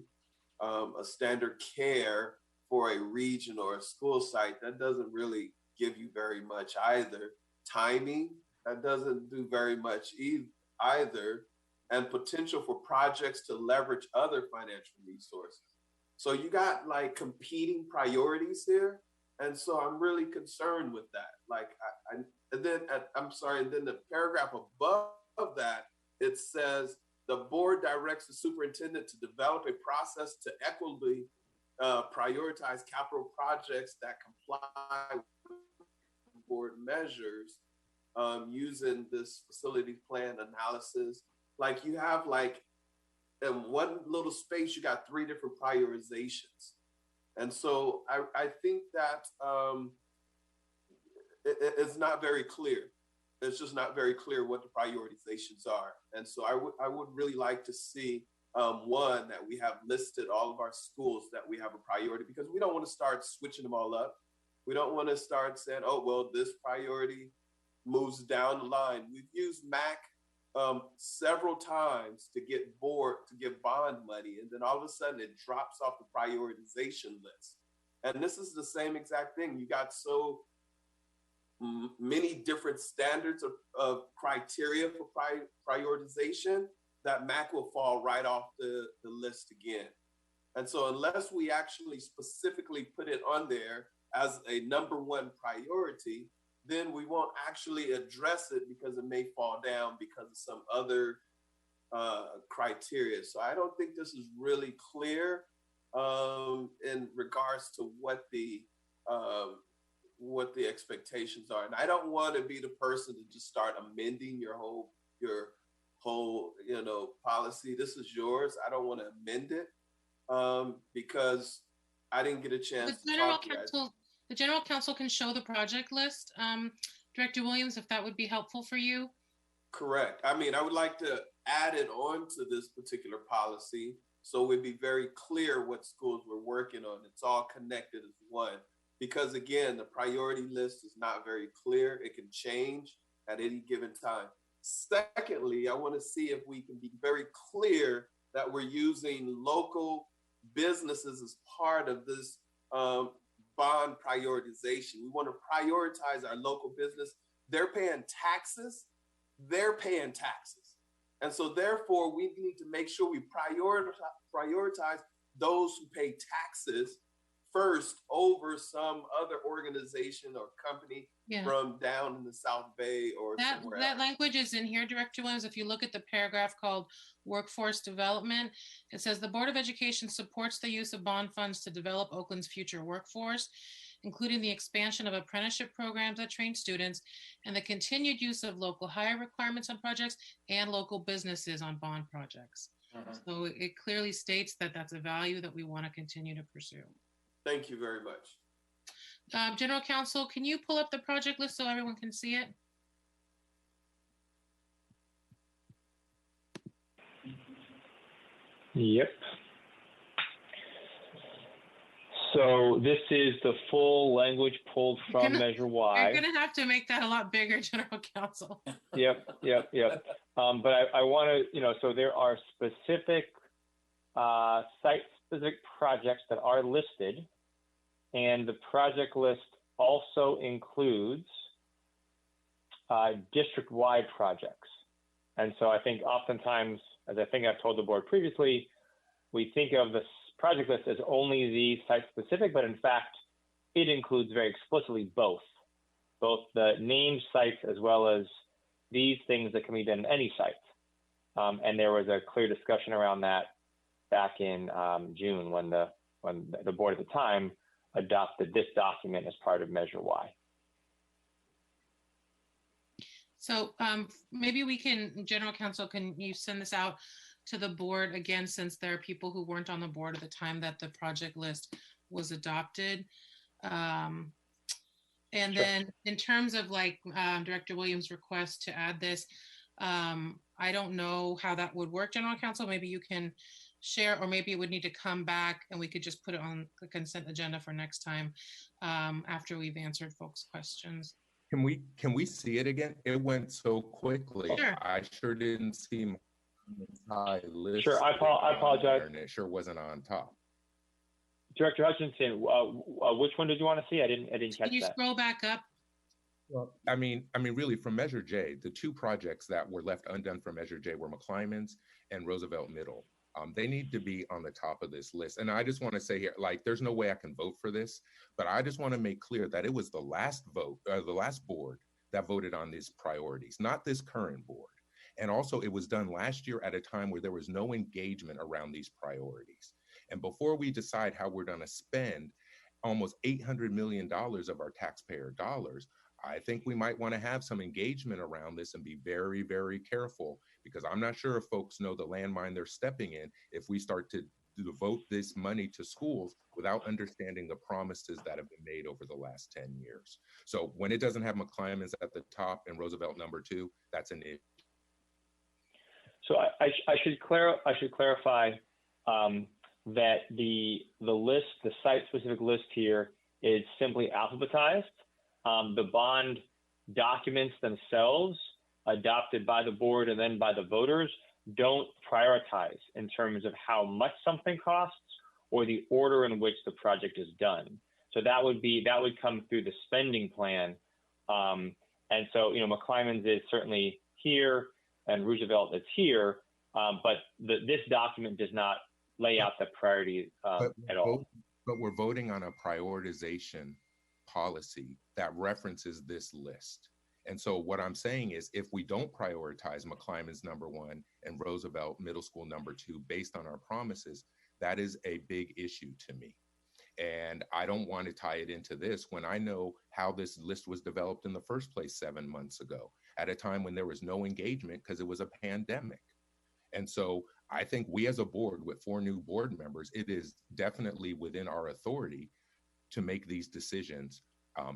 A standard care for a region or a school site, that doesn't really give you very much either. Timing, that doesn't do very much either. And potential for projects to leverage other financial resources. So you got like competing priorities here. And so I'm really concerned with that. Like, and then the paragraph above that, it says the board directs the superintendent to develop a process to equitably prioritize capital projects that comply with board measures using this facility plan analysis. Like, you have, like, in one little space, you got 3 different prioritizations. And so I think that it's not very clear. It's just not very clear what the prioritizations are. And so I would really like to see, one, that we have listed all of our schools that we have a priority, because we don't want to start switching them all up. We don't want to start saying, oh, well, this priority moves down the line. We've used MAC several times to get bond money, and then all of a sudden it drops off the prioritization list. And this is the same exact thing. You got so many different standards of criteria for prioritization that MAC will fall right off the list again. And so unless we actually specifically put it on there as a number one priority, then we won't actually address it because it may fall down because of some other criteria. So I don't think this is really clear in regards to what the expectations are. And I don't want to be the person to just start amending your whole policy. This is yours. I don't want to amend it because I didn't get a chance to talk to you guys. The general counsel can show the project list, Director Williams, if that would be helpful for you. Correct. I mean, I would like to add it on to this particular policy so it'd be very clear what schools we're working on. It's all connected as one. Because again, the priority list is not very clear. It can change at any given time. Secondly, I want to see if we can be very clear that we're using local businesses as part of this bond prioritization. We want to prioritize our local business. They're paying taxes. And so therefore, we need to make sure we prioritize those who pay taxes first over some other organization or company from down in the South Bay or somewhere else. That language is in here, Director Williams. If you look at the paragraph called Workforce Development, it says the Board of Education supports the use of bond funds to develop Oakland's future workforce, including the expansion of apprenticeship programs that train students and the continued use of local hire requirements on projects and local businesses on bond projects. So it clearly states that that's a value that we want to continue to pursue. Thank you very much. General Counsel, can you pull up the project list so everyone can see it? Yep. So this is the full language pulled from Measure Y. You're going to have to make that a lot bigger, General Counsel. Yep. But I want to, so there are specific site-specific projects that are listed, and the project list also includes district-wide projects. And so I think oftentimes, as I think I've told the board previously, we think of the project list as only the site-specific, but in fact, it includes very explicitly both the named sites as well as these things that can be done in any site. And there was a clear discussion around that back in June when the board at the time adopted this document as part of Measure Y. So maybe we can, General Counsel, can you send this out to the board again, since there are people who weren't on the board at the time that the project list was adopted? And then in terms of like Director Williams' request to add this, I don't know how that would work, General Counsel. Maybe you can share, or maybe it would need to come back and we could just put it on the consent agenda for next time after we've answered folks' questions. Can we see it again? It went so quickly. Sure. I sure didn't see my list. Sure, I apologize. And it sure wasn't on top. Director Hutchinson, which one did you want to see? I didn't catch that. Can you scroll back up? Well, I mean, really, from Measure J, the two projects that were left undone from Measure J were McClymonds and Roosevelt Middle. They need to be on the top of this list. And I just want to say here, like, there's no way I can vote for this, but I just want to make clear that it was the last board that voted on these priorities, not this current board. And also, it was done last year at a time where there was no engagement around these priorities. And before we decide how we're going to spend almost $800 million of our taxpayer dollars, I think we might want to have some engagement around this and be very, very careful, because I'm not sure if folks know the landmine they're stepping in if we start to devote this money to schools without understanding the promises that have been made over the last 10 years. So when it doesn't have McClymonds at the top and Roosevelt #2, that's an issue. So I should clarify that the list, the site-specific list here, is simply alphabetized. The bond documents themselves, adopted by the board and then by the voters, don't prioritize in terms of how much something costs or the order in which the project is done. So that would come through the spending plan. And so, McClymonds is certainly here and Roosevelt is here, But this document does not lay out the priority at all. But we're voting on a prioritization policy that references this list. And so what I'm saying is, if we don't prioritize McClymonds #1 and Roosevelt Middle School #2 based on our promises, that is a big issue to me. And I don't want to tie it into this when I know how this list was developed in the first place 7 months ago, at a time when there was no engagement because it was a pandemic. And so I think we as a board with 4 new board members, it is definitely within our authority to make these decisions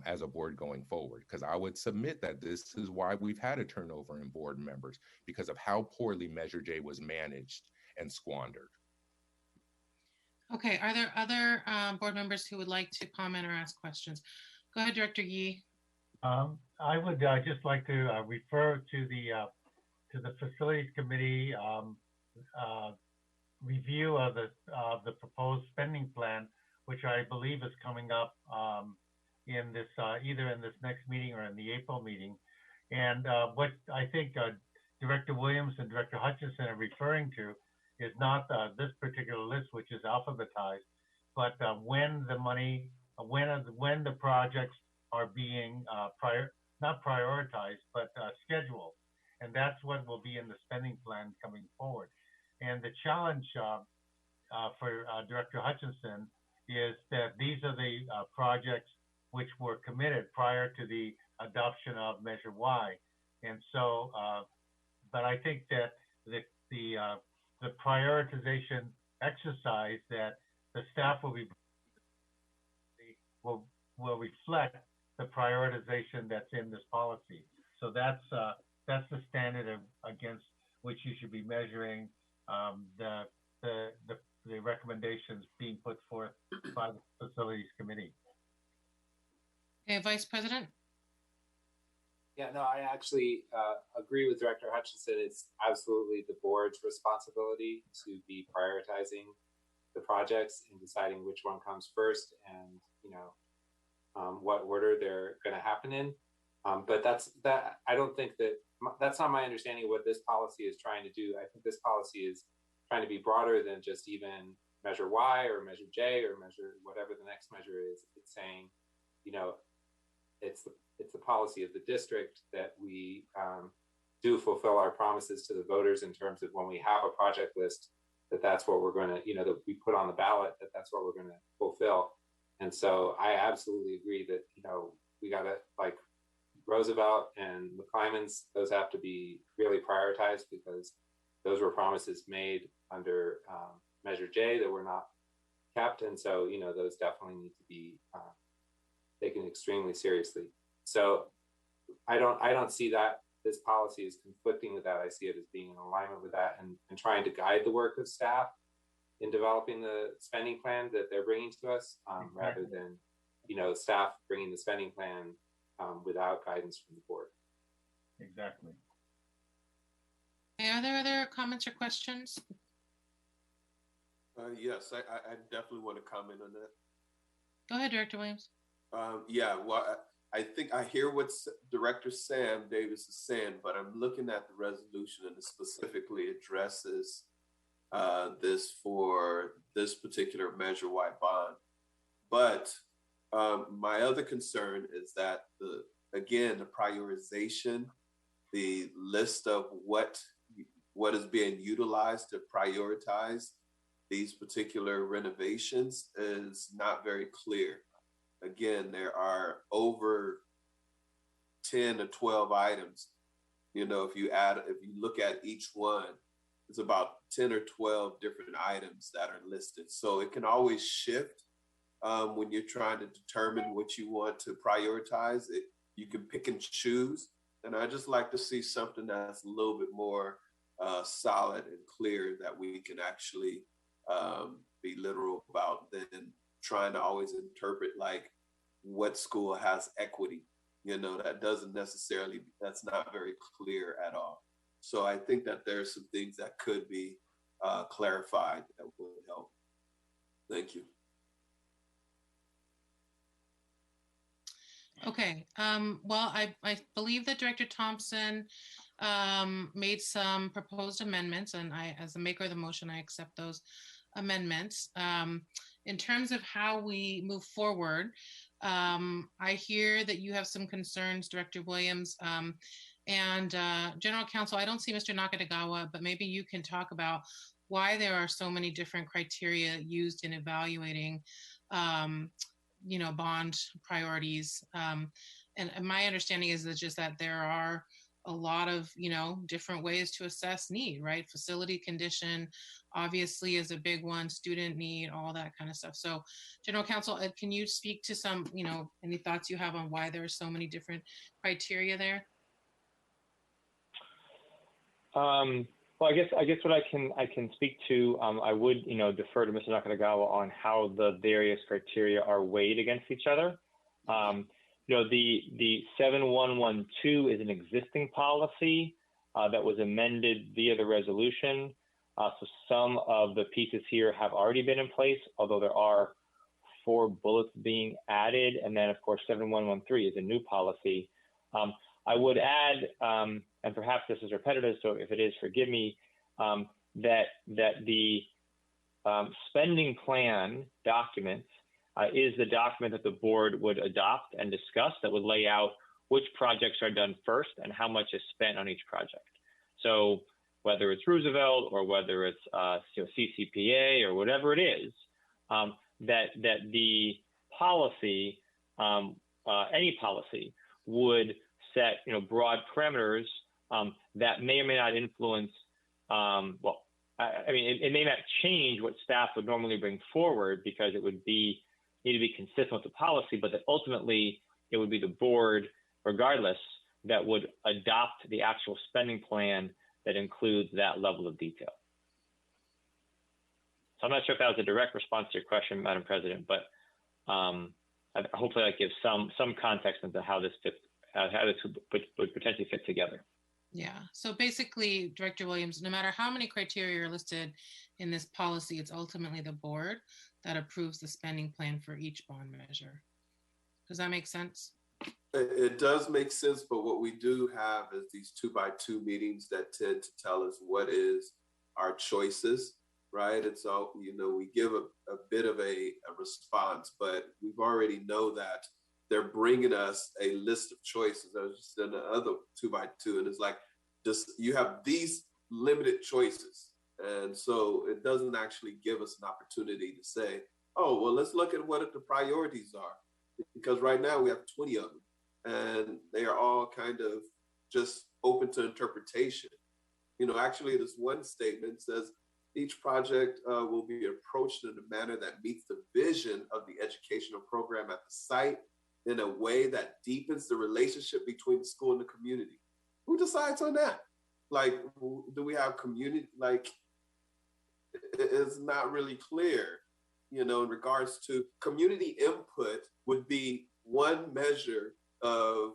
as a board going forward. Because I would submit that this is why we've had a turnover in board members, because of how poorly Measure J was managed and squandered. Okay, are there other board members who would like to comment or ask questions? Go ahead, Director Yee. I would just like to refer to the Facilities Committee review of the proposed spending plan, which I believe is coming up in this either in this next meeting or in the April meeting. And what I think Director Williams and Director Hutchinson are referring to is not this particular list, which is alphabetized, but when the money, when the projects are being not prioritized, but scheduled. And that's what will be in the spending plan coming forward. And the challenge for Director Hutchinson is that these are the projects which were committed prior to the adoption of Measure Y. And so, but I think that the prioritization exercise that the staff will reflect the prioritization that's in this policy. So that's the standard against which you should be measuring the recommendations being put forth by the Facilities Committee. Okay, Vice President. Yeah, no, I actually agree with Director Hutchinson. It's absolutely the board's responsibility to be prioritizing the projects and deciding which one comes first and, you know, what order they're going to happen in. But I don't think that's not my understanding of what this policy is trying to do. I think this policy is trying to be broader than just even Measure Y or Measure J or measure whatever the next measure is. It's saying, you know, it's the policy of the district that we do fulfill our promises to the voters in terms of when we have a project list, that's what we're going to, you know, that we put on the ballot, that's what we're going to fulfill. And so I absolutely agree that, you know, we got to, like, Roosevelt and McClymonds, those have to be really prioritized because those were promises made under Measure J that were not kept. And so, you know, those definitely need to be taken extremely seriously. So I don't see that this policy is conflicting with that. I see it as being in alignment with that and trying to guide the work of staff in developing the spending plan that they're bringing to us, rather than, you know, staff bringing the spending plan without guidance from the board. Exactly. Okay, are there other comments or questions? Yes, I definitely want to comment on that. Go ahead, Director Williams. Yeah, well, I think I hear what Director Sam Davis is saying, but I'm looking at the resolution and it specifically addresses this for this particular Measure Y bond. But my other concern is that the prioritization, the list of what is being utilized to prioritize these particular renovations is not very clear. Again, there are over 10 or 12 items. You know, if you look at each one, it's about 10 or 12 different items that are listed. So it can always shift when you're trying to determine what you want to prioritize. You can pick and choose. And I just like to see something that's a little bit more solid and clear that we can actually be literal about than trying to always interpret like what school has equity. You know, that's not very clear at all. So I think that there's some things that could be clarified that would help. Thank you. Okay, well, I believe that Director Thompson made some proposed amendments, and I, as the maker of the motion, I accept those amendments. In terms of how we move forward, I hear that you have some concerns, Director Williams, and General Counsel. I don't see Mr. Nakatagawa, but maybe you can talk about why there are so many different criteria used in evaluating, bond priorities. And my understanding is that just that there are a lot of, different ways to assess need, right? Facility condition obviously is a big one, student need, all that kind of stuff. So General Counsel, can you speak to some, any thoughts you have on why there are so many different criteria there? Well, I guess what I can speak to, I would, defer to Mr. Nakatagawa on how the various criteria are weighed against each other. The 7112 is an existing policy that was amended via the resolution. So some of the pieces here have already been in place, although there are 4 bullets being added. And then, of course, 7113 is a new policy. I would add, and perhaps this is repetitive, so if it is, forgive me, that the spending plan document is the document that the board would adopt and discuss that would lay out which projects are done first and how much is spent on each project. So whether it's Roosevelt or whether it's CCPA or whatever it is, that the policy, any policy, would set broad parameters that may or may not influence. It may not change what staff would normally bring forward because it would need to be consistent with the policy, but that ultimately it would be the board, regardless, that would adopt the actual spending plan that includes that level of detail. So I'm not sure if that was a direct response to your question, Madam President, but hopefully that gives some context into how this fits, how this would potentially fit together. Yeah. So basically, Director Williams, no matter how many criteria are listed in this policy, it's ultimately the board that approves the spending plan for each bond measure. Does that make sense? It does make sense, but what we do have is these 2x2 meetings that tend to tell us what is our choices, right? And so, we give a bit of a response, but we've already know that they're bringing us a list of choices. I was just in the other 2x2, and it's like, just you have these limited choices. And so it doesn't actually give us an opportunity to say, oh, well, let's look at what the priorities are. Because right now we have 20 of them, and they are all kind of just open to interpretation. Actually, this one statement says, each project will be approached in a manner that meets the vision of the educational program at the site in a way that deepens the relationship between the school and the community. Who decides on that? Like, do we have community? Like, it's not really clear, in regards to community input would be one measure of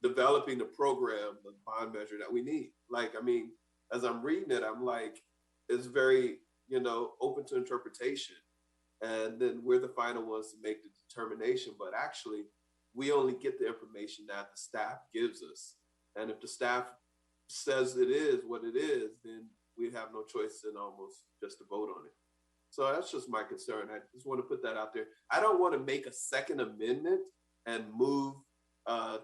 developing the program, the bond measure that we need. Like, as I'm reading it, I'm like, it's very, open to interpretation. And then we're the final ones to make the determination. But actually, we only get the information that the staff gives us. And if the staff says it is what it is, then we have no choice than almost just to vote on it. So that's just my concern. I just want to put that out there. I don't want to make a second amendment and move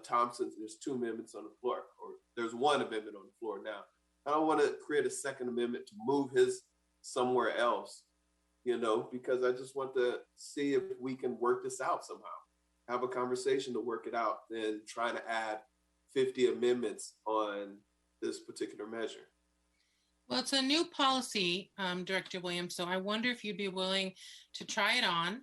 Thompson's. There's 2 amendments on the floor, or there's 1 amendment on the floor now. I don't want to create a second amendment to move his somewhere else, because I just want to see if we can work this out somehow, have a conversation to work it out, than trying to add 50 amendments on this particular measure. Well, it's a new policy, Director Williams, so I wonder if you'd be willing to try it on.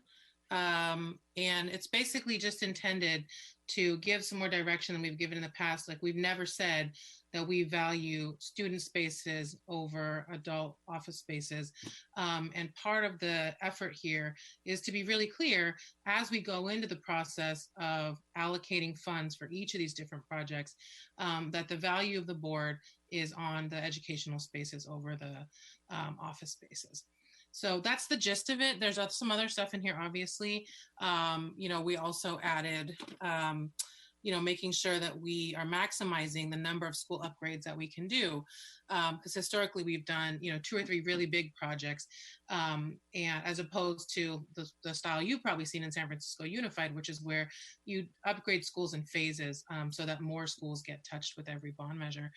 And it's basically just intended to give some more direction than we've given in the past. Like, we've never said that we value student spaces over adult office spaces. And part of the effort here is to be really clear as we go into the process of allocating funds for each of these different projects, that the value of the board is on the educational spaces over the office spaces. So that's the gist of it. There's some other stuff in here, obviously. We also added making sure that we are maximizing the number of school upgrades that we can do. Because historically we've done, 2 or 3 really big projects, and as opposed to the style you've probably seen in San Francisco Unified, which is where you upgrade schools in phases, so that more schools get touched with every bond measure.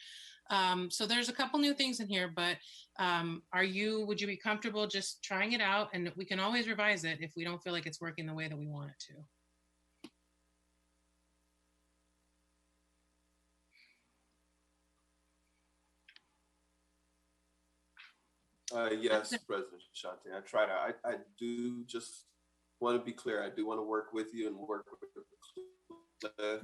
So there's a couple new things in here, but would you be comfortable just trying it out? And we can always revise it if we don't feel like it's working the way that we want it to. Yes, President Shante, I tried. I do just want to be clear. I do want to work with you and work with Cliff.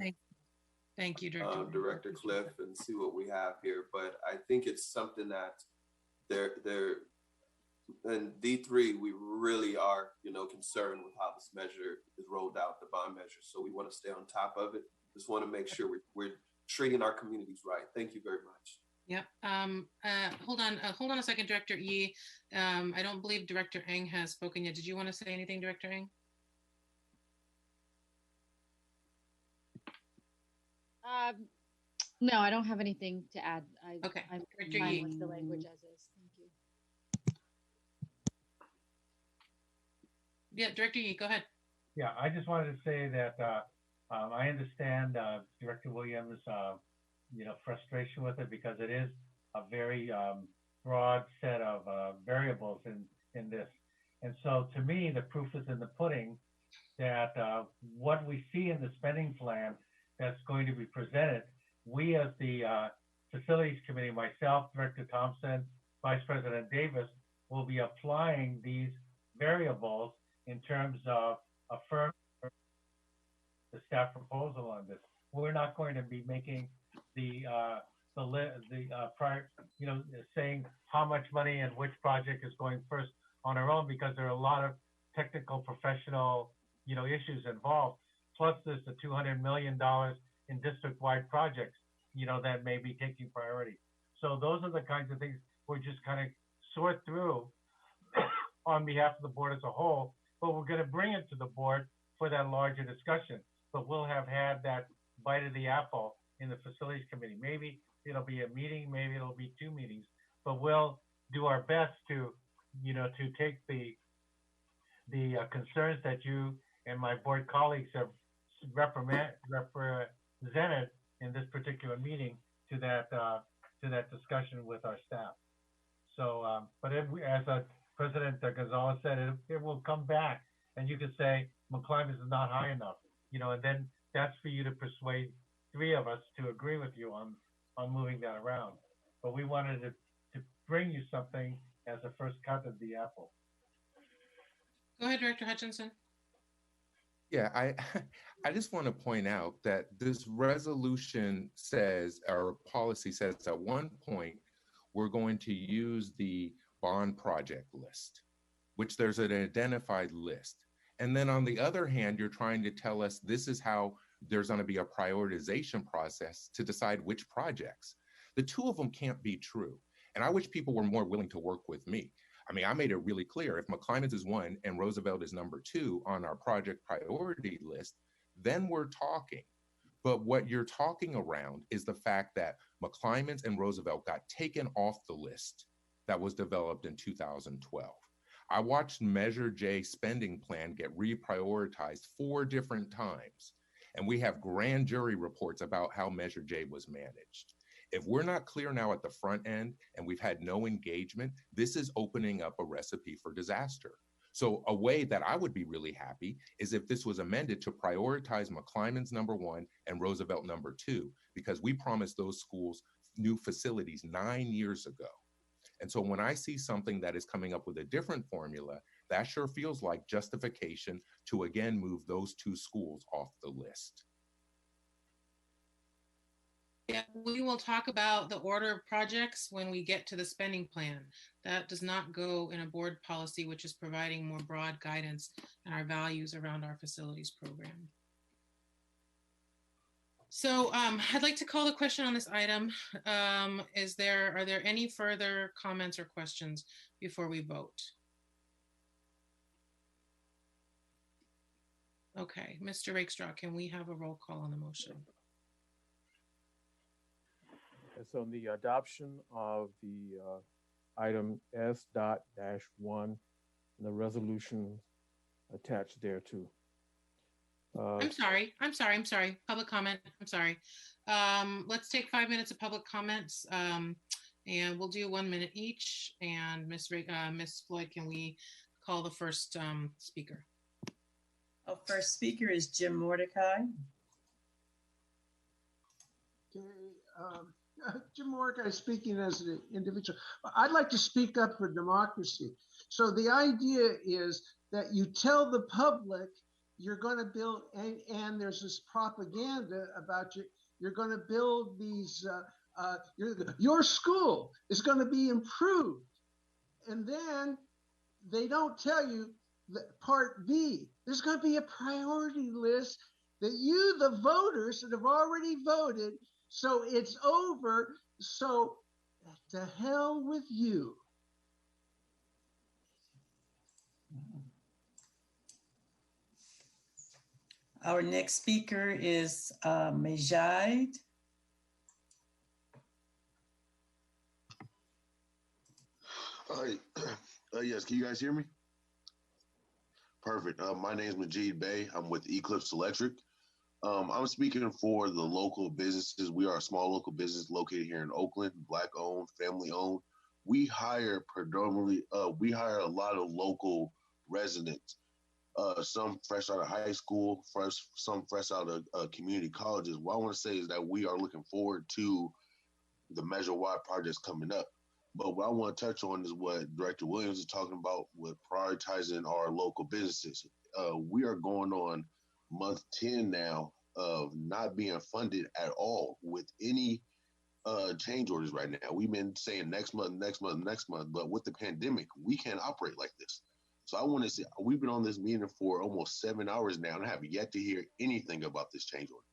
Thank you, Director. Director Cliff, and see what we have here. But I think it's something that they're in D3, we really are, concerned with how this measure is rolled out, the bond measure. So we want to stay on top of it. Just want to make sure we're treating our communities right. Thank you very much. Yep. Hold on a second, Director Yi. I don't believe Director Ng has spoken yet. Did you want to say anything, Director Ng? No, I don't have anything to add. Okay. I'm Director fine Yi. with the language as is. Thank you. Yeah, Director Yi, go ahead. Yeah, I just wanted to say that I understand Director Williams' frustration with it, because it is a very broad set of variables in this. And so to me, the proof is in the pudding that what we see in the spending plan that's going to be presented, we as the Facilities Committee, myself, Director Thompson, Vice President Davis, will be applying these variables in terms of affirming the staff proposal on this. We're not going to be making prior, saying how much money and which project is going first on our own, because there are a lot of technical, professional, issues involved. Plus, there's the $200 million in district-wide projects, that may be taking priority. So those are the kinds of things we're just kind of sort through on behalf of the board as a whole, but we're going to bring it to the board for that larger discussion. But we'll have had that bite of the apple in the Facilities Committee. Maybe it'll be a meeting, maybe it'll be 2 meetings, but we'll do our best to take the concerns that you and my board colleagues have represented in this particular meeting to that discussion with our staff. So, but as President Gonzalez said, it will come back, and you could say McClimas is not high enough, and then that's for you to persuade 3 of us to agree with you on moving that around. But we wanted to bring you something as a first cut of the apple. Go ahead, Director Hutchinson. Yeah, I just want to point out that this resolution says, or policy says, at one point, we're going to use the bond project list, which there's an identified list. And then on the other hand, you're trying to tell us this is how there's going to be a prioritization process to decide which projects. The 2 of them can't be true. And I wish people were more willing to work with me. I mean, I made it really clear, if McClimas is 1 and Roosevelt is number 2 on our project priority list, then we're talking. But what you're talking around is the fact that McClimas and Roosevelt got taken off the list that was developed in 2012. I watched Measure J spending plan get reprioritized 4 different times. And we have grand jury reports about how Measure J was managed. If we're not clear now at the front end and we've had no engagement, this is opening up a recipe for disaster. So a way that I would be really happy is if this was amended to prioritize McCliman's number 1 and Roosevelt number 2, because we promised those schools new facilities 9 years ago. And so when I see something that is coming up with a different formula, that sure feels like justification to again move those 2 schools off the list. Yeah, we will talk about the order of projects when we get to the spending plan. That does not go in a board policy, which is providing more broad guidance and our values around our facilities program. So I'd like to call the question on this item. Are there any further comments or questions before we vote? Okay, Mr. Rakestraw, can we have a roll call on the motion? It's on the adoption of the item S.-1 and the resolution attached thereto. I'm sorry. Public comment. I'm sorry. Let's take 5 minutes of public comments, and we'll do 1 minute each. And Miss Floyd, can we call the first speaker? Our first speaker is Jim Mordecai. Okay, Jim Mordecai speaking as an individual. I'd like to speak up for democracy. So the idea is that you tell the public you're going to build, and there's this propaganda about you're going to build these, your school is going to be improved. And then they don't tell you that part B, there's going to be a priority list that you, the voters that have already voted, so it's over. So to hell with you. Our next speaker is Majid. Yes, can you guys hear me? Perfect. My name is Majid Bey. I'm with Eclipse Electric. I'm speaking for the local businesses. We are a small local business located here in Oakland, Black-owned, family-owned. We hire predominantly, we hire a lot of local residents. Some fresh out of high school, some fresh out of community colleges. What I want to say is that we are looking forward to the Measure Y projects coming up. But what I want to touch on is what Director Williams is talking about with prioritizing our local businesses. We are going on month 10 now of not being funded at all with any change orders right now. We've been saying next month, but with the pandemic, we can't operate like this. So I want to say, we've been on this meeting for almost 7 hours now and have yet to hear anything about this change order.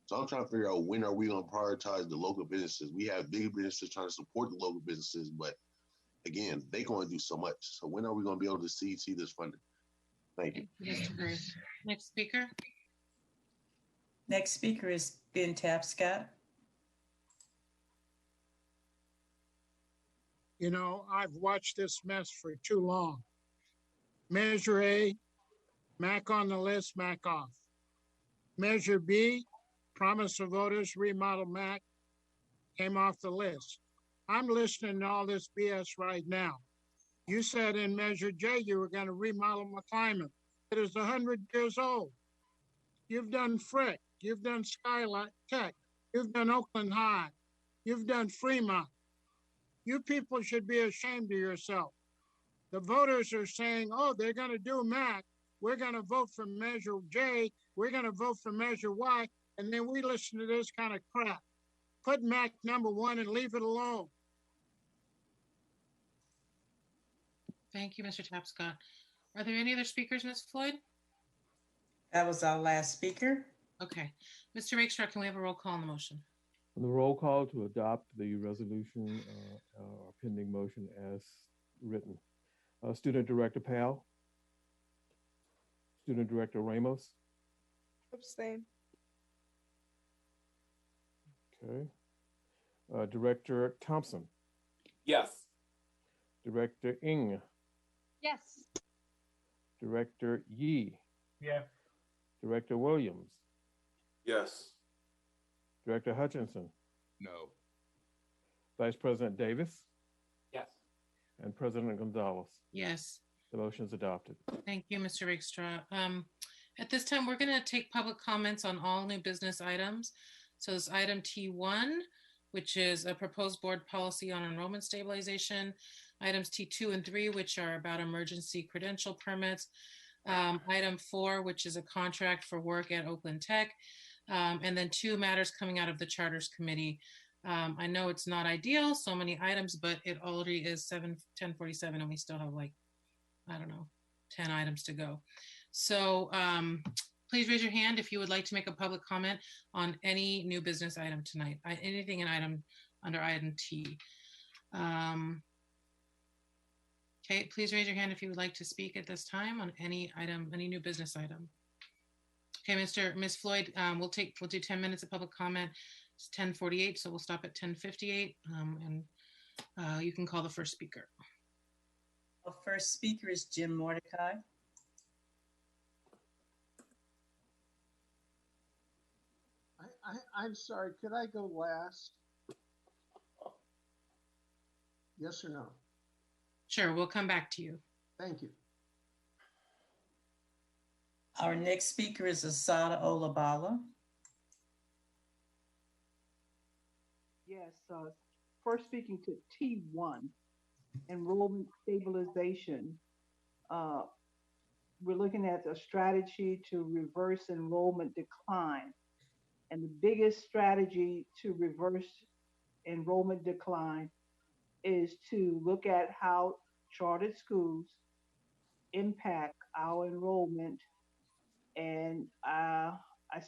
So I'm trying to figure out, when are we going to prioritize the local businesses? We have big businesses trying to support the local businesses, but again, they're going to do so much. So when are we going to be able to see this funding? Thank you. Next speaker. Next speaker is Ben Tapscott. You know, I've watched this mess for too long. Measure A, MAC on the list, MAC off. Measure B, promise of voters, remodel MAC, came off the list. I'm listening to all this BS right now. You said in Measure J you were going to remodel McClymonds. It is 100 years old. You've done Frick, you've done Skylight Tech, you've done Oakland High, you've done Fremont. You people should be ashamed of yourself. The voters are saying, oh, they're going to do MAC. We're going to vote for Measure J. We're going to vote for Measure Y. And then we listen to this kind of crap. Put MAC #1 and leave it alone. Thank you, Mr. Tapscott. Are there any other speakers, Ms. Floyd? That was our last speaker. Okay. Mr. Rakestraw, can we have a roll call on the motion? The roll call to adopt the resolution or pending motion as written. Student Director Powell. Student Director Ramos. Abstain. Okay. Director Thompson. Yes. Director Ng. Yes. Director Yee. Yes. Director Williams. Yes. Director Hutchinson. No. Vice President Davis. Yes. And President Gonzalez. Yes. The motion is adopted. Thank you, Mr. Rakestraw. At this time, we're going to take public comments on all new business items. So this item T1, which is a proposed board policy on enrollment stabilization. Items T2 and 3, which are about emergency credential permits. Item 4, which is a contract for work at Oakland Tech. And then 2 matters coming out of the Charters Committee. I know it's not ideal, so many items, but it already is 10:47 and we still have 10 items to go. So please raise your hand if you would like to make a public comment on any new business item tonight, anything under item T. Okay, please raise your hand if you would like to speak at this time on any item, any new business item. Okay, Ms. Floyd, we'll do 10 minutes of public comment. It's 10:48, so we'll stop at 10:58, and you can call the first speaker. Our first speaker is Jim Mordecai. I'm sorry, could I go last? Yes or no? Sure, we'll come back to you. Thank you. Our next speaker is Asada Olabala. Yes, first speaking to T1, enrollment stabilization. We're looking at a strategy to reverse enrollment decline. And the biggest strategy to reverse enrollment decline is to look at how chartered schools impact our enrollment. And I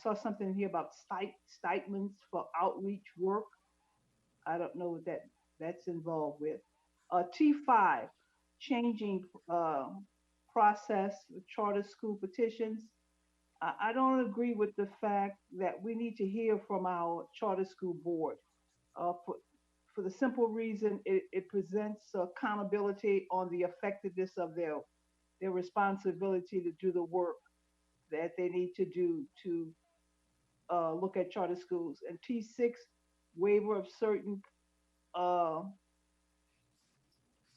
saw something here about stipends for outreach work. I don't know what that's involved with. T5, changing process with charter school petitions. I don't agree with the fact that we need to hear from our charter school board for the simple reason it presents accountability on the effectiveness of their responsibility to do the work that they need to do to look at charter schools. And T6, waiver of certain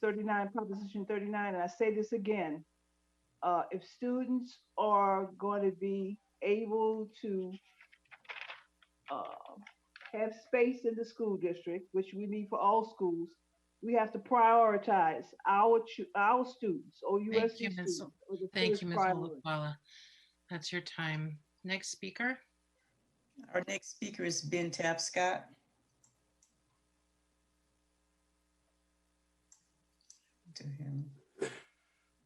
39, Proposition 39, and I say this again, if students are going to be able to have space in the school district, which we need for all schools, we have to prioritize our students, OUSD students. Thank you, Ms. Olabala. That's your time. Next speaker. Our next speaker is Ben Tapscott. To him.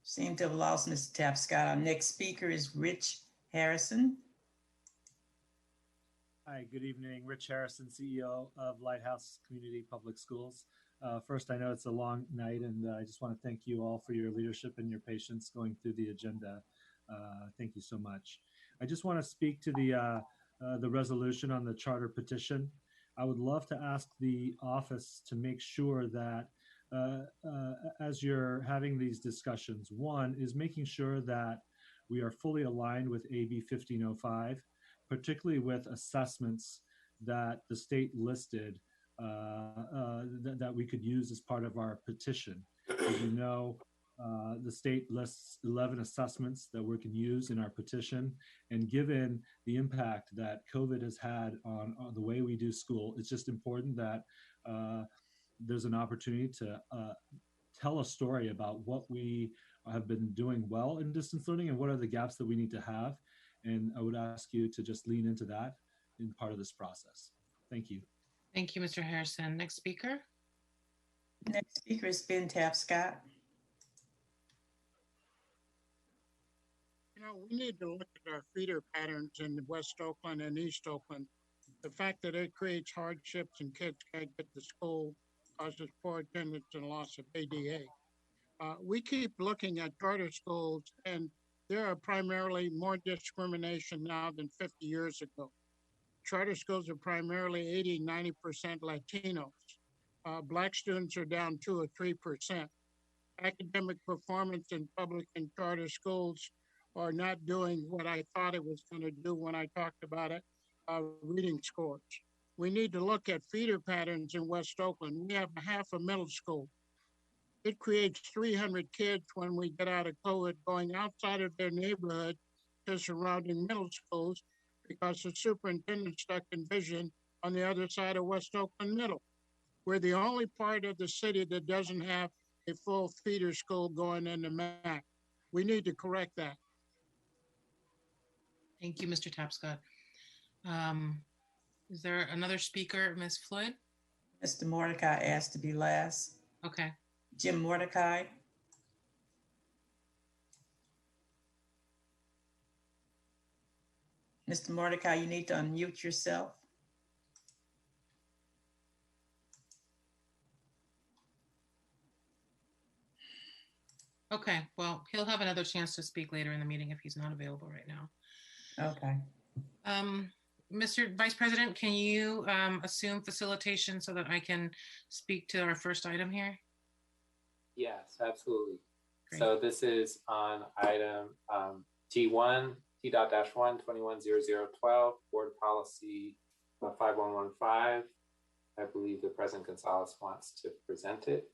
Seem to have lost Mr. Tapscott. Our next speaker is Rich Harrison. Hi, good evening. Rich Harrison, CEO of Lighthouse Community Public Schools. First, I know it's a long night, and I just want to thank you all for your leadership and your patience going through the agenda. Thank you so much. I just want to speak to the resolution on the charter petition. I would love to ask the office to make sure that as you're having these discussions, one is making sure that we are fully aligned with AB 1505, particularly with assessments that the state listed that we could use as part of our petition. As you know, the state lists 11 assessments that we can use in our petition. And given the impact that COVID has had on the way we do school, it's just important that there's an opportunity to tell a story about what we have been doing well in distance learning and what are the gaps that we need to have. And I would ask you to just lean into that in part of this process. Thank you. Thank you, Mr. Harrison. Next speaker. Next speaker is Ben Tapscott. You know, we need to look at our feeder patterns in West Oakland and East Oakland. The fact that it creates hardships and kids can't get to school causes poor attendance and loss of ADA. We keep looking at charter schools, and there are primarily more discrimination now than 50 years ago. Charter schools are primarily 80-90% Latinos. Black students are down 2 or 3%. Academic performance in public and charter schools are not doing what I thought it was going to do when I talked about it, reading scores. We need to look at feeder patterns in West Oakland. We have half a middle school. It creates 300 kids when we get out of COVID going outside of their neighborhood to surrounding middle schools because the superintendent stuck in vision on the other side of West Oakland Middle. We're the only part of the city that doesn't have a full feeder school going into MAC. We need to correct that. Thank you, Mr. Tapscott. Is there another speaker, Ms. Floyd? Mr. Mordecai asked to be last. Okay. Jim Mordecai. Mr. Mordecai, you need to unmute yourself. Okay, well, he'll have another chance to speak later in the meeting if he's not available right now. Okay. Mr. Vice President, can you assume facilitation so that I can speak to our first item here? Yes, absolutely. Great. So this is on item T1, T.-1, 210012, Board Policy 5115. I believe the President Gonzalez wants to present it.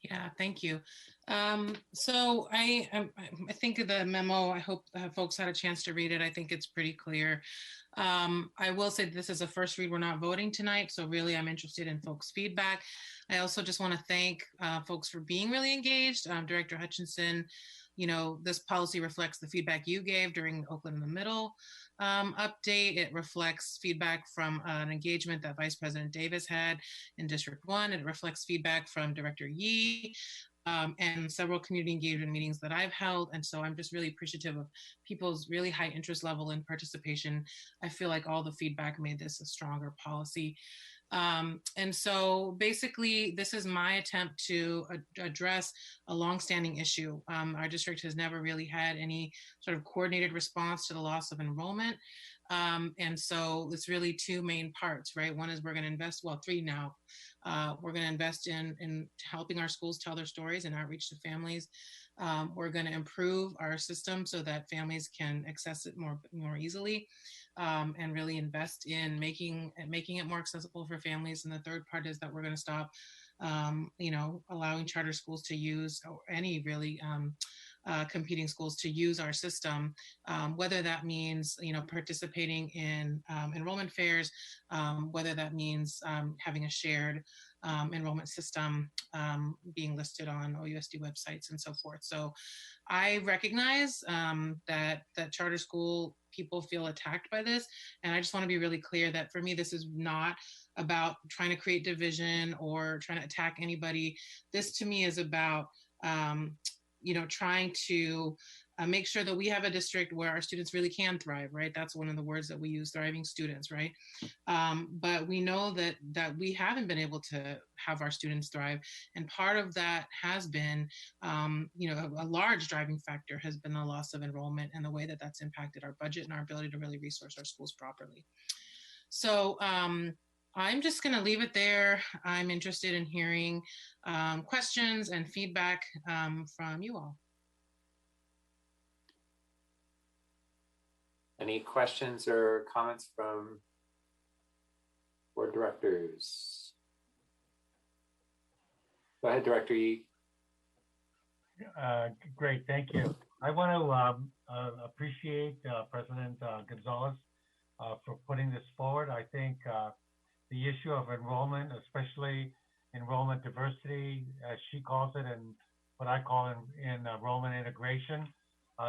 Yeah, thank you. So I think of the memo. I hope folks had a chance to read it. I think it's pretty clear. I will say this is a first read. We're not voting tonight, so really I'm interested in folks' feedback. I also just want to thank folks for being really engaged. Director Hutchinson, you know, this policy reflects the feedback you gave during Oakland in the Middle update. It reflects feedback from an engagement that Vice President Davis had in District 1. It reflects feedback from Director Yee and several community engagement meetings that I've held. And so I'm just really appreciative of people's really high interest level and participation. I feel like all the feedback made this a stronger policy. And so basically, this is my attempt to address a longstanding issue. Our district has never really had any sort of coordinated response to the loss of enrollment. And so it's really two main parts, right? One is we're going to invest, well, three now. We're going to invest in helping our schools tell their stories and outreach to families. We're going to improve our system so that families can access it more easily. And really invest in making it more accessible for families. And the third part is that we're going to stop, you know, allowing charter schools to use, or any really competing schools to use our system, whether that means, you know, participating in enrollment fairs, whether that means having a shared enrollment system being listed on OUSD websites and so forth. So I recognize that charter school people feel attacked by this. And I just want to be really clear that for me, this is not about trying to create division or trying to attack anybody. This to me is about, you know, trying to make sure that we have a district where our students really can thrive, right? That's one of the words that we use, thriving students, right? But we know that we haven't been able to have our students thrive. And part of that has been, you know, a large driving factor has been the loss of enrollment and the way that that's impacted our budget and our ability to really resource our schools properly. So I'm just going to leave it there. I'm interested in hearing questions and feedback from you all. Any questions or comments from board directors? Go ahead, Director Yee. Great, thank you. I want to appreciate President Gonzalez for putting this forward. I think the issue of enrollment, especially enrollment diversity, as she calls it, and what I call in enrollment integration,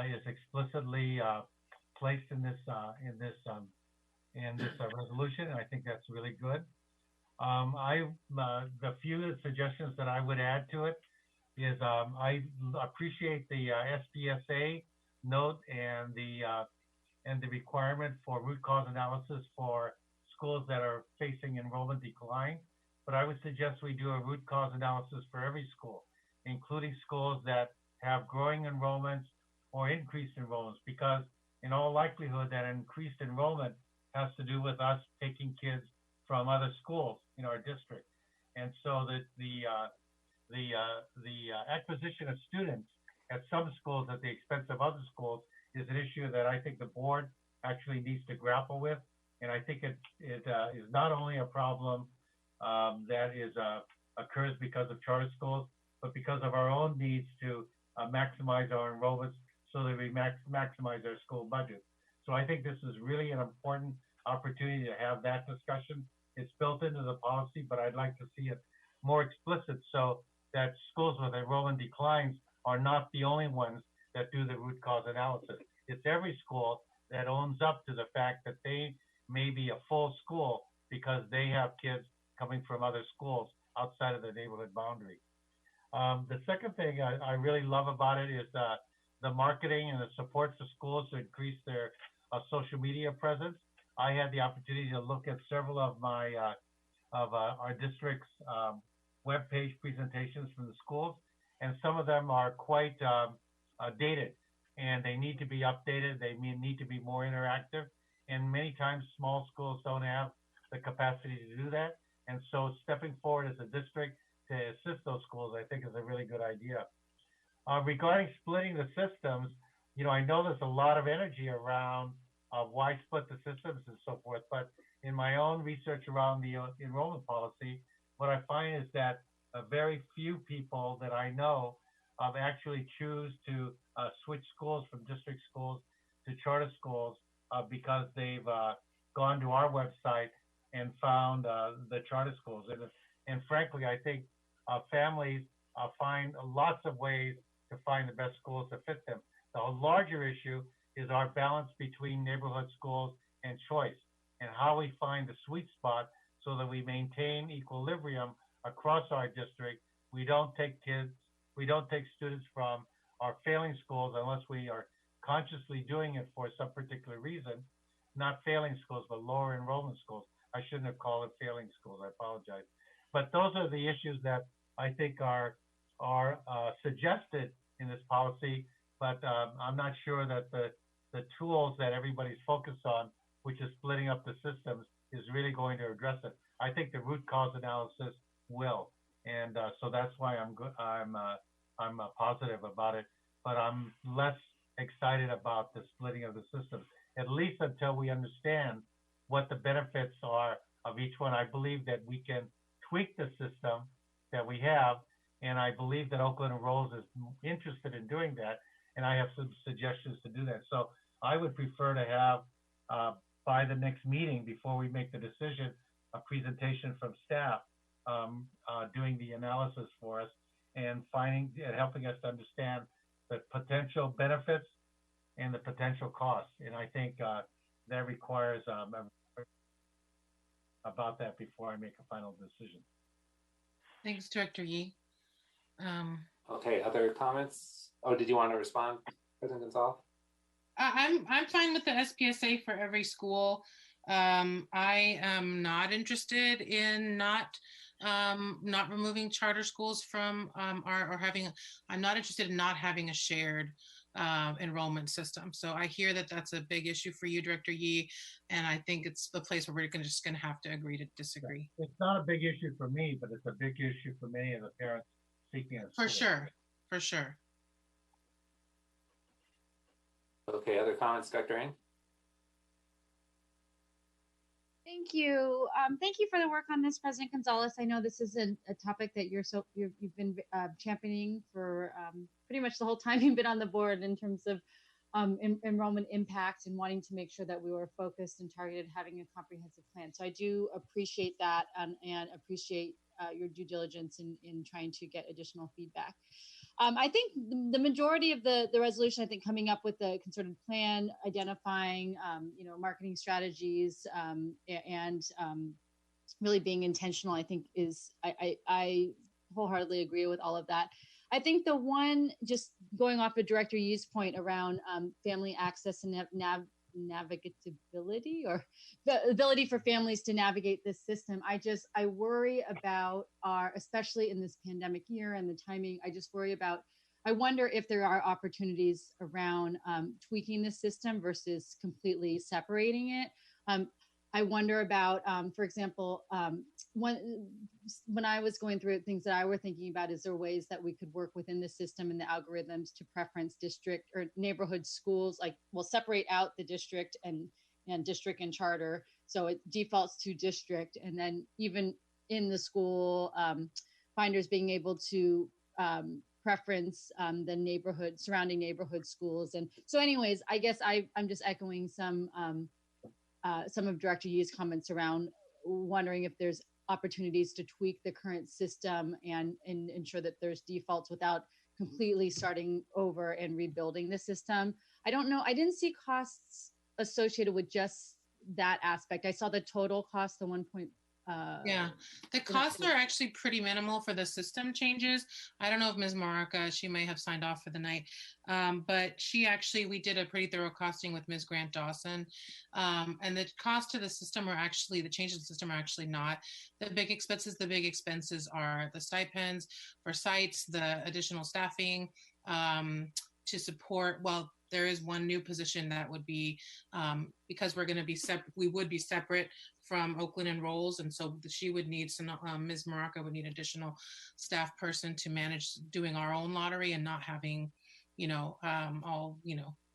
is explicitly placed in this resolution, and I think that's really good. The few suggestions that I would add to it is I appreciate the SBSA note and the requirement for root cause analysis for schools that are facing enrollment decline. But I would suggest we do a root cause analysis for every school, including schools that have growing enrollments or increased enrollments, because in all likelihood that increased enrollment has to do with us taking kids from other schools in our district. And so that the acquisition of students at some schools at the expense of other schools is an issue that I think the board actually needs to grapple with. And I think it is not only a problem that occurs because of charter schools, but because of our own needs to maximize our enrollments so that we maximize our school budget. So I think this is really an important opportunity to have that discussion. It's built into the policy, but I'd like to see it more explicit so that schools with enrollment declines are not the only ones that do the root cause analysis. It's every school that owns up to the fact that they may be a full school because they have kids coming from other schools outside of the neighborhood boundary. The second thing I really love about it is the marketing and the support for schools to increase their social media presence. I had the opportunity to look at several of my our district's webpage presentations from the schools, and some of them are quite dated. and they need to be updated. They need to be more interactive. And many times small schools don't have the capacity to do that. And so stepping forward as a district to assist those schools, I think is a really good idea. Regarding splitting the systems, I know there's a lot of energy around why split the systems and so forth, but in my own research around the enrollment policy, what I find is that very few people that I know actually choose to switch schools from district schools to charter schools because they've gone to our website and found the charter schools. And frankly, I think families find lots of ways to find the best schools to fit them. The larger issue is our balance between neighborhood schools and choice, and how we find the sweet spot so that we maintain equilibrium across our district. We don't take students from our failing schools unless we are consciously doing it for some particular reason, not failing schools, but lower enrollment schools. I shouldn't have called it failing schools, I apologize. But those are the issues that I think are suggested in this policy, but I'm not sure that the tools that everybody's focused on, which is splitting up the systems, is really going to address it. I think the root cause analysis will, and so that's why I'm positive about it. But I'm less excited about the splitting of the systems, at least until we understand what the benefits are of each one. I believe that we can tweak the system that we have, and I believe that Oakland Enrolls is interested in doing that, and I have some suggestions to do that. So I would prefer to have, by the next meeting, before we make the decision, a presentation from staff doing the analysis for us and helping us to understand the potential benefits and the potential costs. And I think that requires about that before I make a final decision. Thanks, Director Yee. Okay, other comments? Oh, did you want to respond, President Gonzalez? I'm fine with the SPSA for every school. I am not interested in not removing charter schools from I'm not interested in not having a shared enrollment system. So I hear that that's a big issue for you, Director Yee, and I think it's the place where we're just going to have to agree to disagree. It's not a big issue for me, but it's a big issue for many of the parents seeking a For sure, for sure. Okay, other comments, Dr. Ng? Thank you. Thank you for the work on this, President Gonzalez. I know this is a topic that you've been championing for pretty much the whole time you've been on the board in terms of enrollment impact and wanting to make sure that we were focused and targeted, having a comprehensive plan. So I do appreciate that and appreciate your due diligence in trying to get additional feedback. I think the majority of the resolution, I think, coming up with the concerted plan, identifying, marketing strategies, and really being intentional, I think I wholeheartability agree with all of that. I think the one, just going off of Director Yee's point around family access and navigatability, or the ability for families to navigate this system. I worry about especially in this pandemic year and the timing, I wonder if there are opportunities around tweaking the system versus completely separating it. I wonder about, for example, when I was going through it, things that I were thinking about, is there ways that we could work within the system and the algorithms to preference district or neighborhood schools, separate out the district and district and charter. So it defaults to district, and then even in the school, finders being able to preference the surrounding neighborhood schools. And so anyways, I guess I'm just echoing some of Director Yee's comments around wondering if there's opportunities to tweak the current system and ensure that there's defaults without completely starting over and rebuilding the system. I don't know. I didn't see costs associated with just that aspect. I saw the total cost, the 1. Yeah, the costs are actually pretty minimal for the system changes. I don't know if Ms. Maraca, she may have signed off for the night, but we did a pretty thorough costing with Ms. Grant Dawson, and the cost to the system the changes to the system are actually not the big expenses. The big expenses are the stipends for sites, the additional staffing to support, there is one new position that would be, because we're going to be separate, we would be separate from Oakland Enrolls. And so she would need some, Ms. Maraca would need additional staff person to manage doing our own lottery and not having, all,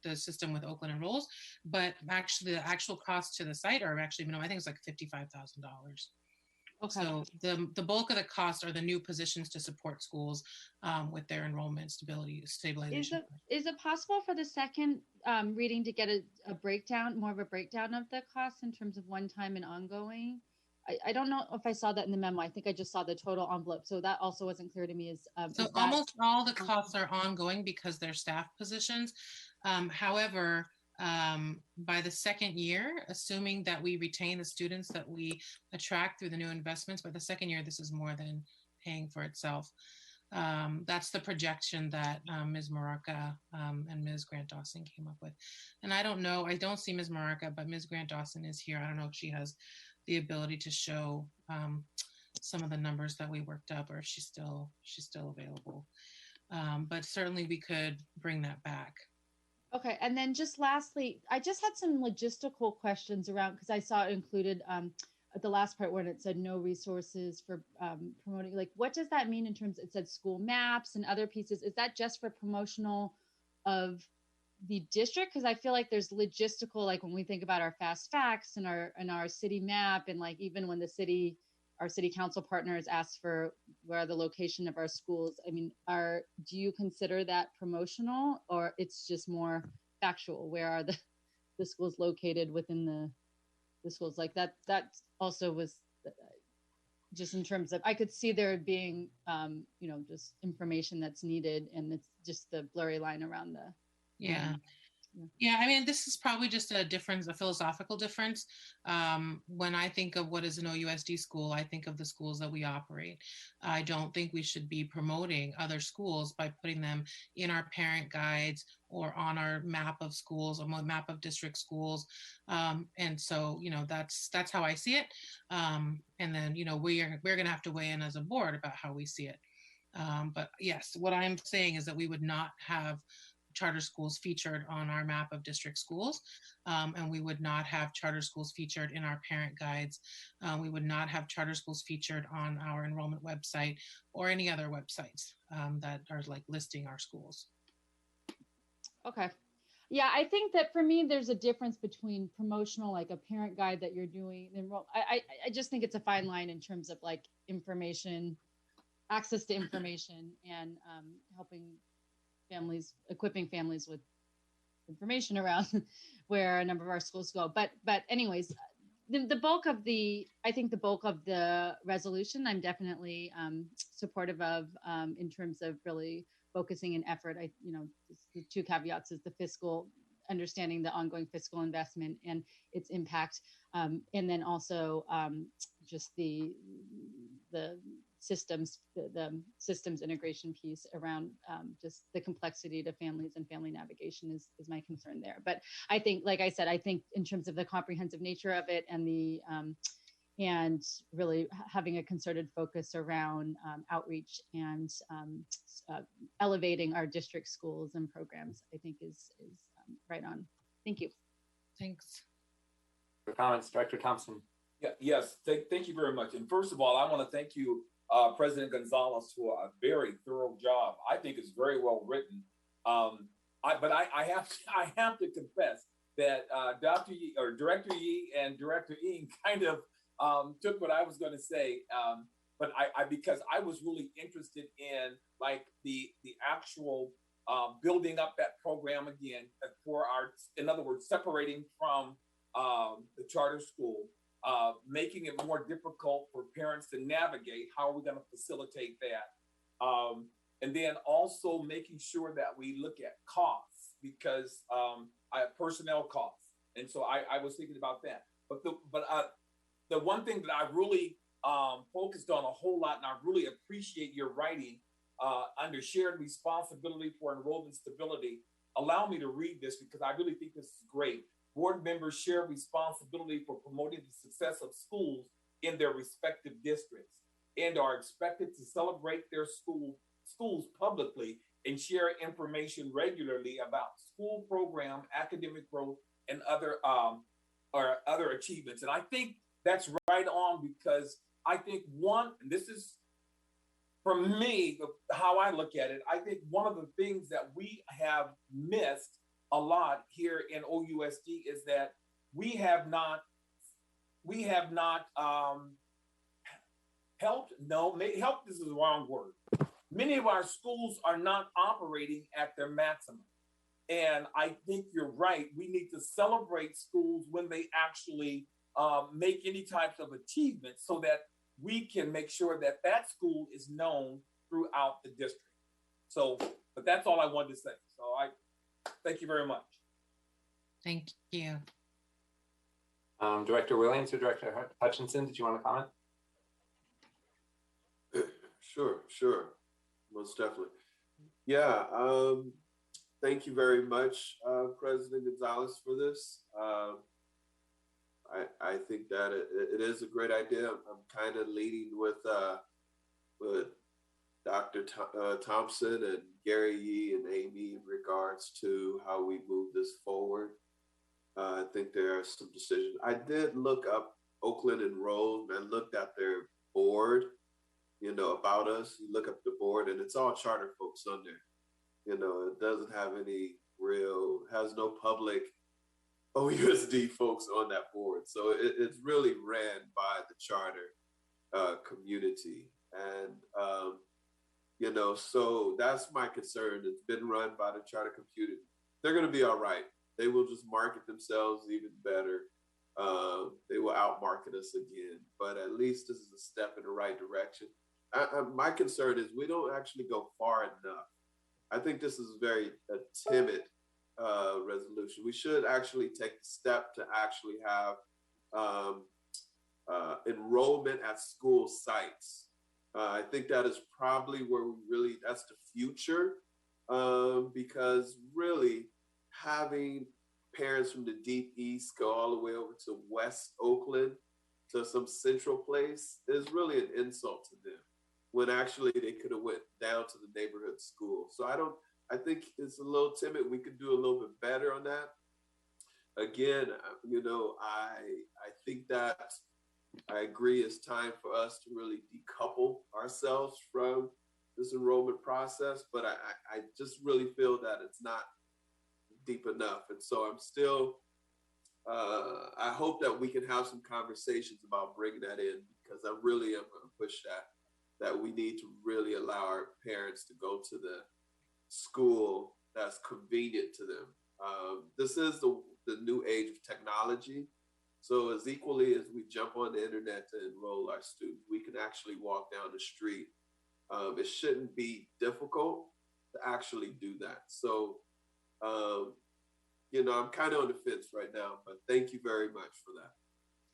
the system with Oakland Enrolls. But actually the actual cost to the site are actually, I think it's like $55,000. Okay. So the bulk of the costs are the new positions to support schools with their enrollment stabilization. Is it possible for the second reading to get a breakdown, more of a breakdown of the costs in terms of one-time and ongoing? I don't know if I saw that in the memo. I think I just saw the total envelope. So that also wasn't clear to me. So almost all the costs are ongoing because they're staff positions. However, by the second year, assuming that we retain the students that we attract through the new investments, by the second year, this is more than paying for itself. That's the projection that Ms. Maraca and Ms. Grant Dawson came up with. And I don't know, I don't see Ms. Maraca, but Ms. Grant Dawson is here. I don't know if she has the ability to show some of the numbers that we worked up, or if she's still available. But certainly we could bring that back. Okay, and then just lastly, I just had some logistical questions around, because I saw it included at the last part when it said no resources for promoting, like what does that mean in terms, it said school maps and other pieces. Is that just for promotional of the district? Because I feel like there's logistical, like when we think about our fast facts and our city map, and like even when our city council partners ask for where are the location of our schools. I mean, do you consider that promotional, or it's just more factual? Where are the schools located within the schools? Like that also was just in terms of, I could see there being, just information that's needed, and it's just the blurry line around the. Yeah. Yeah, I mean, this is probably just a difference, a philosophical difference. When I think of what is an OUSD school, I think of the schools that we operate. I don't think we should be promoting other schools by putting them in our parent guides or on our map of schools or map of district schools. And so, that's how I see it. And then, we're going to have to weigh in as a board about how we see it. But yes, what I'm saying is that we would not have charter schools featured on our map of district schools, and we would not have charter schools featured in our parent guides. We would not have charter schools featured on our enrollment website or any other websites that are like listing our schools. Okay. Yeah, I think that for me, there's a difference between promotional, like a parent guide that you're doing. I just think it's a fine line in terms of like information, access to information, and equipping families with information around where a number of our schools go. But anyways, the bulk of the resolution, I'm definitely supportive of in terms of really focusing an effort. The two caveats is the fiscal, understanding the ongoing fiscal investment and its impact, and then also just the systems integration piece around just the complexity to families and family navigation is my concern there. But I think, like I said, I think in terms of the comprehensive nature of it and the and really having a concerted focus around outreach and elevating our district schools and programs, I think is right on. Thank you. Thanks. For comments, Director Thompson. Yeah, yes, thank you very much. And first of all, I want to thank you, President Gonzalez, for a very thorough job. I think it's very well written. But I have to confess that Dr. Yee, or Director Yee and Director Ng kind of took what I was going to say. But because I was really interested in like the actual building up that program again in other words, separating from the charter school. Making it more difficult for parents to navigate. How are we going to facilitate that? And then also making sure that we look at costs, because I have personnel costs. And so I was thinking about that. But the one thing that I really focused on a whole lot, and I really appreciate your writing under shared responsibility for enrollment stability. Allow me to read this because I really think this is great. Board members share responsibility for promoting the success of schools in their respective districts and are expected to celebrate their schools publicly and share information regularly about school program, academic growth, and other achievements. And I think that's right on, because I think and this is from me, how I look at it, I think one of the things that we have missed a lot here in OUSD is that we have not helped. No, help is the wrong word. Many of our schools are not operating at their maximum. And I think you're right. We need to celebrate schools when they actually make any types of achievements, so that we can make sure that that school is known throughout the district. So, but that's all I wanted to say. So I thank you very much. Thank you. Director Williams or Director Hutchinson, did you want to comment? Sure. Most definitely. Yeah. Thank you very much, President Gonzalez, for this. I think that it is a great idea. I'm kind of leading with Dr. Thompson and Gary Yee and Amy in regards to how we move this forward. I think there are some decisions. I did look up Oakland Enrolled, and I looked at their board, about us. You look up the board, and it's all charter folks on there. It doesn't have has no public OUSD folks on that board. So it's really ran by the charter community. And, so that's my concern. It's been run by the charter community. They're going to be all right. They will just market themselves even better. They will outmarket us again, but at least this is a step in the right direction. My concern is we don't actually go far enough. I think this is a timid resolution. We should actually take the step to actually have enrollment at school sites. I think that is probably where that's the future, because really having parents from the deep east go all the way over to West Oakland to some central place is really an insult to them, when actually they could have went down to the neighborhood school. So I think it's a little timid. We could do a little bit better on that. Again, I think that I agree it's time for us to really decouple ourselves from this enrollment process, but I just really feel that it's not deep enough. And so I'm still, I hope that we can have some conversations about bringing that in, because I really am going to push that we need to really allow our parents to go to the school that's convenient to them. This is the new age of technology. So as equally as we jump on the internet to enroll our students, we can actually walk down the street. It shouldn't be difficult to actually do that. So, I'm kind of on the fence right now, but thank you very much for that.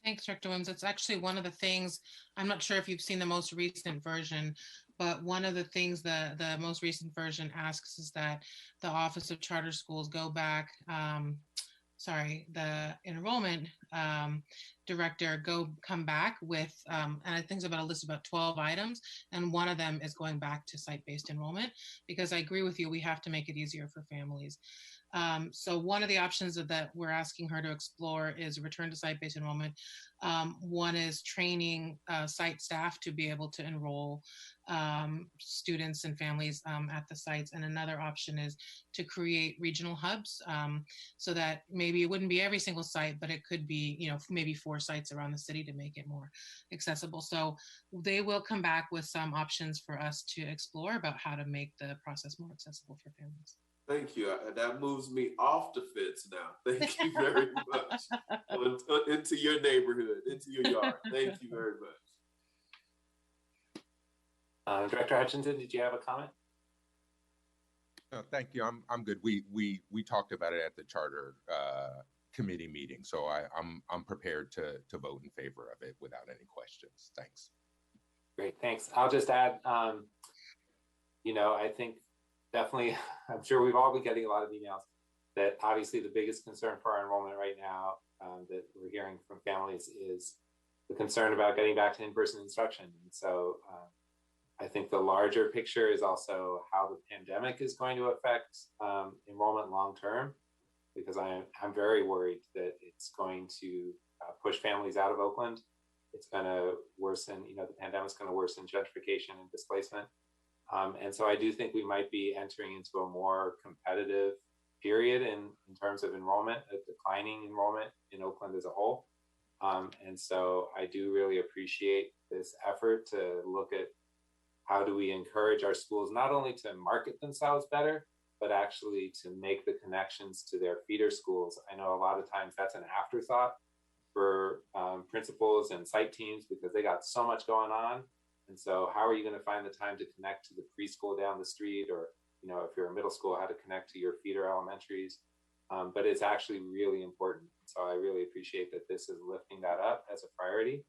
Thanks, Dr. Williams. It's actually one of the things, I'm not sure if you've seen the most recent version, but one of the things the most recent version asks is that the Office of Charter Schools go back, the enrollment director come back with, and I think it's about a list of about 12 items, and one of them is going back to site-based enrollment, because I agree with you, we have to make it easier for families. So one of the options that we're asking her to explore is return to site-based enrollment. One is training site staff to be able to enroll students and families at the sites. And another option is to create regional hubs, so that maybe it wouldn't be every single site, but it could be, maybe 4 sites around the city to make it more accessible. So they will come back with some options for us to explore about how to make the process more accessible for families. Thank you. That moves me off the fence now. Thank you very much. Into your neighborhood, into your yard. Thank you very much. Director Hutchinson, did you have a comment? No, thank you. I'm good. We talked about it at the charter committee meeting, so I'm prepared to vote in favor of it without any questions. Thanks. Great, thanks. I'll just add, I think definitely, I'm sure we've all been getting a lot of emails that obviously the biggest concern for our enrollment right now that we're hearing from families is the concern about getting back to in-person instruction. And so I think the larger picture is also how the pandemic is going to affect enrollment long term, because I'm very worried that it's going to push families out of Oakland. It's going to worsen, the pandemic's going to worsen gentrification and displacement. And so I do think we might be entering into a more competitive period in terms of enrollment, a declining enrollment in Oakland as a whole. And so I do really appreciate this effort to look at how do we encourage our schools not only to market themselves better, but actually to make the connections to their feeder schools. I know a lot of times that's an afterthought for principals and site teams because they got so much going on. And so how are you going to find the time to connect to the preschool down the street, or, if you're a middle school, how to connect to your feeder elementaries? But it's actually really important. So I really appreciate that this is lifting that up as a priority.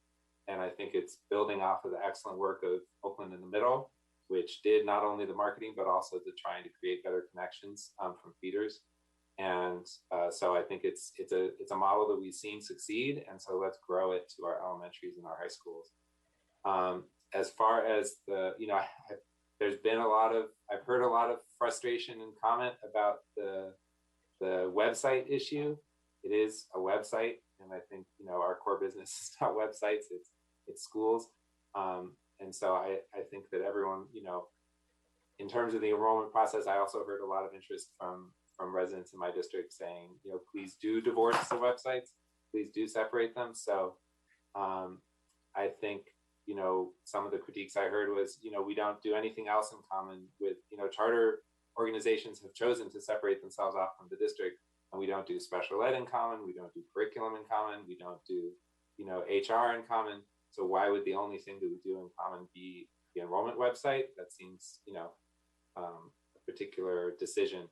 And I think it's building off of the excellent work of Oakland in the Middle, which did not only the marketing, but also the trying to create better connections from feeders. And so I think it's a model that we've seen succeed. And so let's grow it to our elementaries and our high schools. As far as there's been I've heard a lot of frustration and comment about the website issue. It is a website, and I think our core business is not websites; it's schools. And so I think that everyone, in terms of the enrollment process, I also heard a lot of interest from residents in my district saying, please do divorce the websites, please do separate them. So I think some of the critiques I heard was, we don't do anything else in common with, charter organizations have chosen to separate themselves off from the district, and we don't do special ed in common, we don't do curriculum in common, we don't do, HR in common. So why would the only thing that we do in common be the enrollment website? That seems, a particular decision.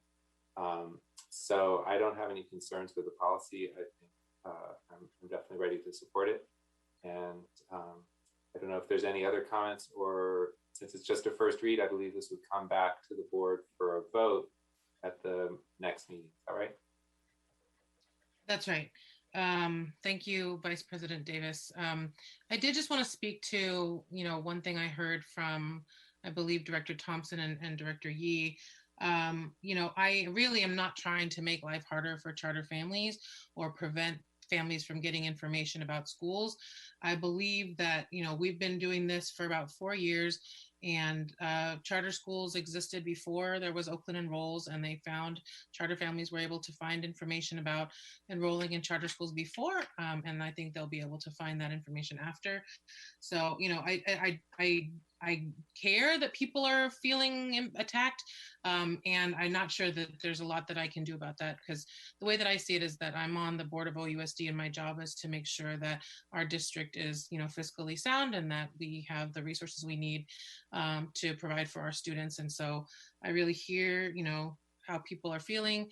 So I don't have any concerns with the policy. I think I'm definitely ready to support it. And I don't know if there's any other comments, or since it's just a first read, I believe this would come back to the board for a vote at the next meeting. All right. That's right. Thank you, Vice President Davis. I did just want to speak to, one thing I heard from, I believe, Director Thompson and Director Yee. I really am not trying to make life harder for charter families or prevent families from getting information about schools. I believe that, we've been doing this for about 4 years, and charter schools existed before there was Oakland Enrolls, and they found charter families were able to find information about enrolling in charter schools before, and I think they'll be able to find that information after. So, I care that people are feeling attacked, and I'm not sure that there's a lot that I can do about that, because the way that I see it is that I'm on the board of OUSD, and my job is to make sure that our district is, fiscally sound, and that we have the resources we need to provide for our students. And so I really hear, how people are feeling,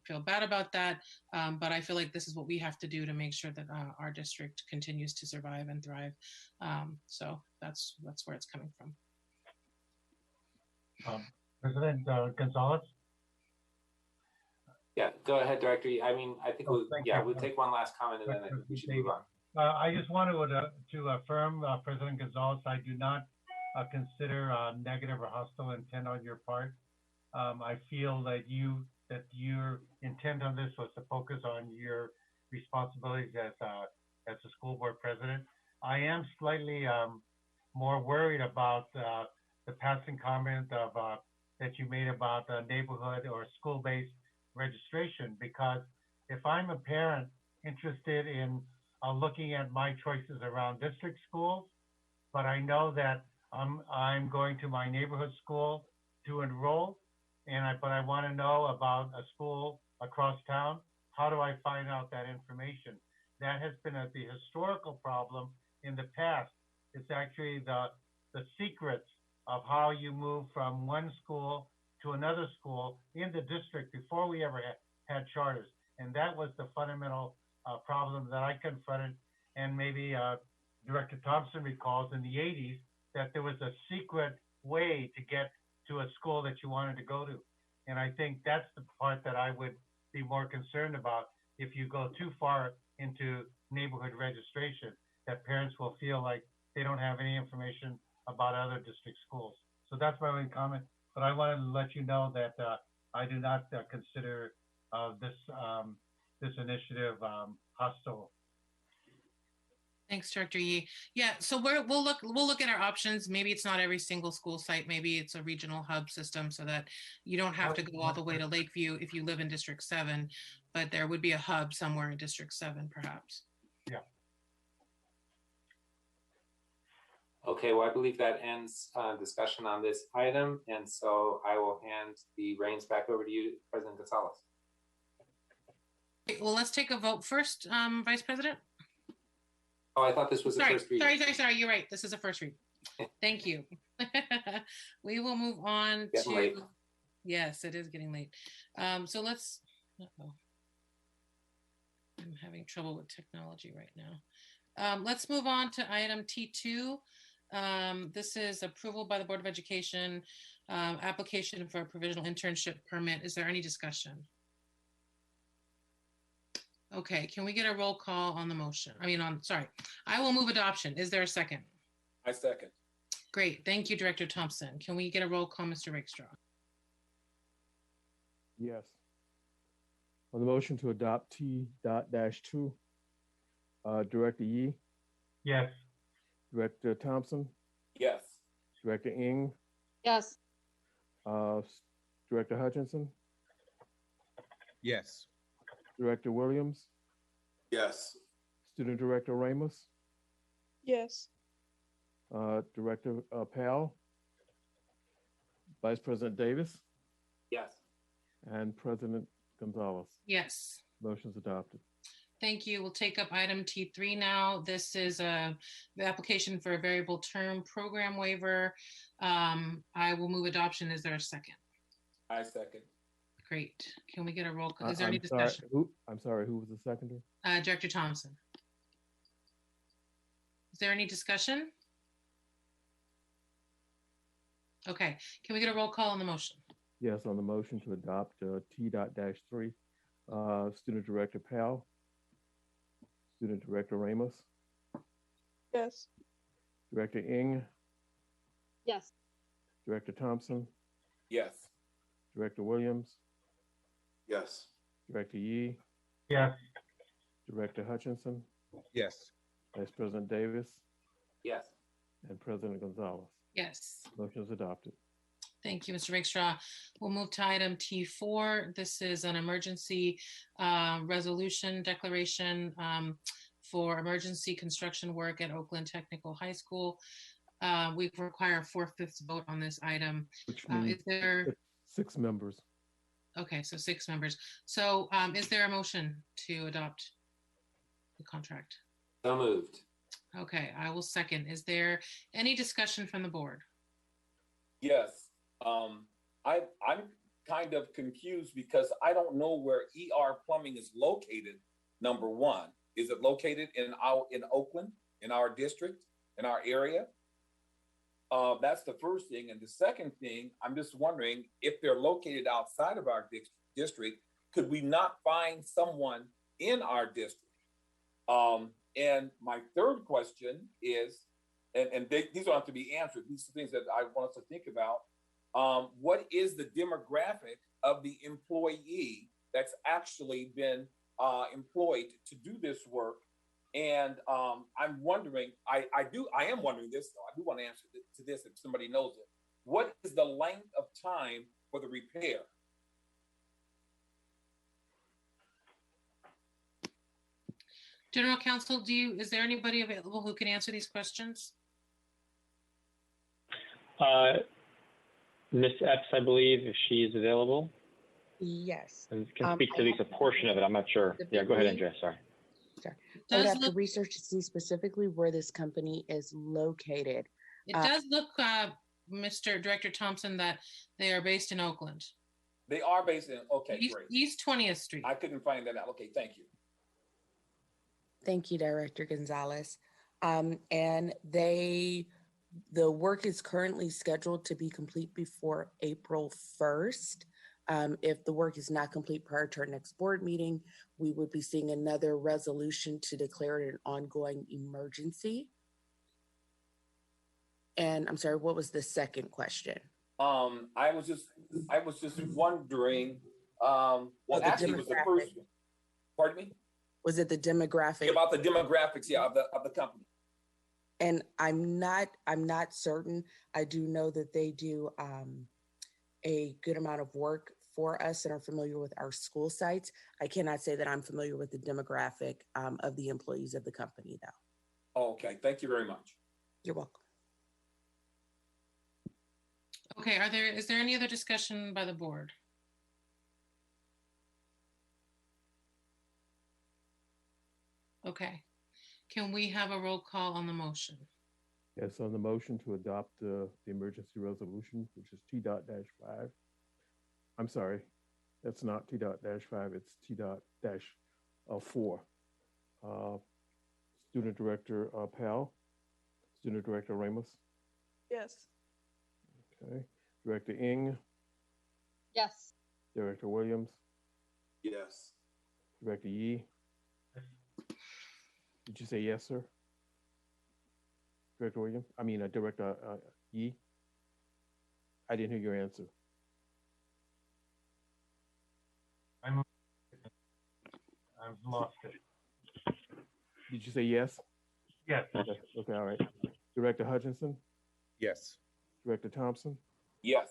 feel bad about that. But I feel like this is what we have to do to make sure that our district continues to survive and thrive. So that's where it's coming from. President Gonzalez? Yeah, go ahead, Director. I mean, I think we'll take one last comment, and then I think we should move on. I just wanted to affirm, President Gonzalez, I do not consider negative or hostile intent on your part. I feel that your intent on this was to focus on your responsibilities as a school board president. I am slightly more worried about the passing comment of that you made about neighborhood or school-based registration, because if I'm a parent interested in looking at my choices around district schools, but I know that I'm going to my neighborhood school to enroll, but I want to know about a school across town, how do I find out that information? That has been the historical problem in the past. It's actually the secrets of how you move from one school to another school in the district before we ever had charters. And that was the fundamental problem that I confronted, and maybe Director Thompson recalls in the 80s, that there was a secret way to get to a school that you wanted to go to. And I think that's the part that I would be more concerned about if you go too far into neighborhood registration, that parents will feel like they don't have any information about other district schools. So that's my only comment. But I wanted to let you know that I do not consider this initiative hostile. Thanks, Director Yee. Yeah, so we'll look at our options. Maybe it's not every single school site. Maybe it's a regional hub system so that you don't have to go all the way to Lakeview if you live in District 7, but there would be a hub somewhere in District 7, perhaps. Yeah. Okay, well, I believe that ends discussion on this item. And so I will hand the reins back over to you, President Gonzalez. Well, let's take a vote first, Vice President. Oh, I thought this was the first read. Sorry. You're right. This is a first read. Thank you. We will move on Getting to. late. Yes, it is getting late. So let's. Uh-oh. I'm having trouble with technology right now. Let's move on to item T2. This is approval by the Board of Education, application for a provisional internship permit. Is there any discussion? Okay, can we get a roll call on the motion? I will move adoption. Is there a second? I second. Great, thank you, Director Thompson. Can we get a roll call, Mr. Rakestraw? Yes. On the motion to adopt T.-2, Director Yee, Yes. Director Thompson, Yes. Director Ng, Yes. Director Hutchinson, Yes. Director Williams, Yes. Student Director Ramos, Yes. Director Powell, Vice President Davis, Yes. and President Gonzalez. Yes. Motion's adopted. Thank you. We'll take up item T3 now. This is the application for a variable term program waiver. I will move adoption. Is there a second? I second. Great. Can we get a roll call? Is there any discussion? I'm sorry, who was the seconder? Director Thompson. Is there any discussion? Okay. Can we get a roll call on the motion? Yes, on the motion to adopt T.-3, Student Director Powell, Student Director Ramos, Yes. Director Ng, Yes. Director Thompson, Yes. Director Williams, Yes. Director Yee, Yes. Director Hutchinson, Yes. Vice President Davis, Yes. and President Gonzalez. Yes. Motion is adopted. Thank you, Mr. Rakestraw. We'll move to item T4. This is an emergency resolution declaration for emergency construction work at Oakland Technical High School. We require a 4/5 vote on this item. Which means Is there? six members. Okay, so 6 members. So is there a motion to adopt the contract? So moved. Okay, I will second. Is there any discussion from the board? Yes. I'm kind of confused because I don't know where ER Plumbing is located. Number one, is it located in Oakland, in our district, in our area? That's the first thing. And the second thing, I'm just wondering if they're located outside of our district, could we not find someone in our district? And my third question is, and these don't have to be answered, these are things that I want us to think about. What is the demographic of the employee that's actually been employed to do this work? And I'm wondering, I am wondering this, though. I do want to answer to this if somebody knows it. What is the length of time for the repair? General Counsel, is there anybody available who can answer these questions? Ms. Epps, I believe, if she is available, Yes. and can speak to at least a portion of it. I'm not sure. Yeah, go ahead, Andrea. Sorry. Sorry. I would have to research to see specifically where this company is located. It does look, Mr. Director Thompson, that they are based in Oakland. They are based in, okay, great. East 20th Street. I couldn't find that out. Okay, thank you. Thank you, Director Gonzalez. And the work is currently scheduled to be complete before April 1st. If the work is not complete prior to our next board meeting, we would be seeing another resolution to declare it an ongoing emergency. And I'm sorry, what was the second question? I was just wondering. Well, the actually, it was the first. Pardon me. Was it the demographic? Yeah, about the demographics, yeah, of the company. And I'm not certain. I do know that they do a good amount of work for us and are familiar with our school sites. I cannot say that I'm familiar with the demographic of the employees of the company, though. Okay, thank you very much. You're welcome. Okay, is there any other discussion by the board? Okay, can we have a roll call on the motion? Yes, on the motion to adopt the emergency resolution, which is T.-5. I'm sorry, that's not T.-5, it's T.-4. Student Director Powell, Student Director Ramos. Yes. Okay. Director Ng. Yes. Director Williams. Yes. Director Yee. Did you say yes, sir? Director Williams? I mean, Director Yee? I didn't hear your answer. I've lost it. Did you say yes? Yes. Okay, all right. Director Hutchinson? Yes. Director Thompson? Yes.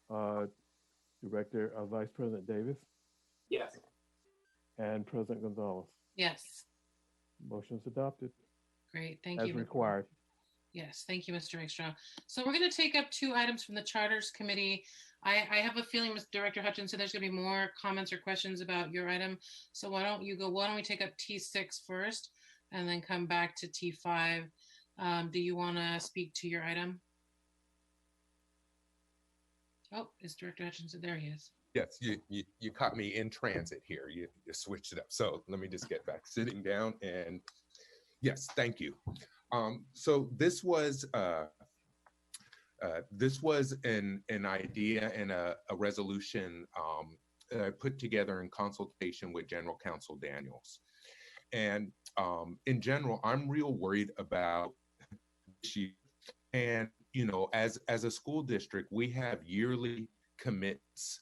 Director Vice President Davis? Yes. And President Gonzalez? Yes. Motion's adopted. Great, thank as you. As required. Yes, thank you, Mr. Rakestraw. So we're going to take up 2 items from the Charters Committee. I have a feeling, Mr. Director Hutchinson, there's going to be more comments or questions about your item. So why don't we take up T6 first and then come back to T5. Do you want to speak to your item? Oh, is Director Hutchinson? There he is. Yes, you caught me in transit here. You switched it up. So let me just get back sitting down and yes, thank you. So this was an idea and a resolution put together in consultation with General Counsel Daniels. And in general, I'm real worried about this year. And you know, as a school district, we have yearly commits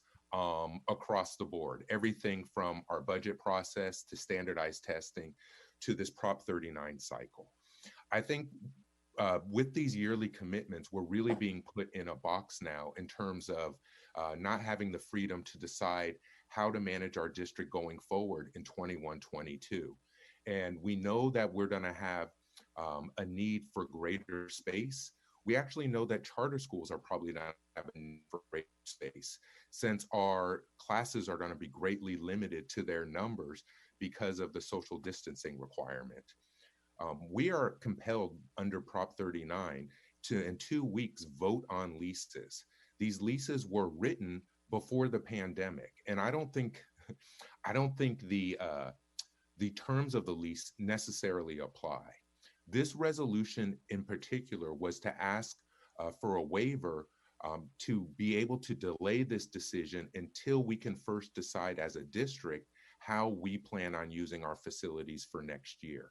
across the board, everything from our budget process to standardized testing to this Prop 39 cycle. I think with these yearly commitments, we're really being put in a box now in terms of not having the freedom to decide how to manage our district going forward in 21-22. And we know that we're going to have a need for greater space. We actually know that charter schools are probably not having for greater space since our classes are going to be greatly limited to their numbers because of the social distancing requirement. We are compelled under Prop 39 to, in 2 weeks, vote on leases. These leases were written before the pandemic, and I don't think the terms of the lease necessarily apply. This resolution in particular was to ask for a waiver to be able to delay this decision until we can first decide as a district how we plan on using our facilities for next year.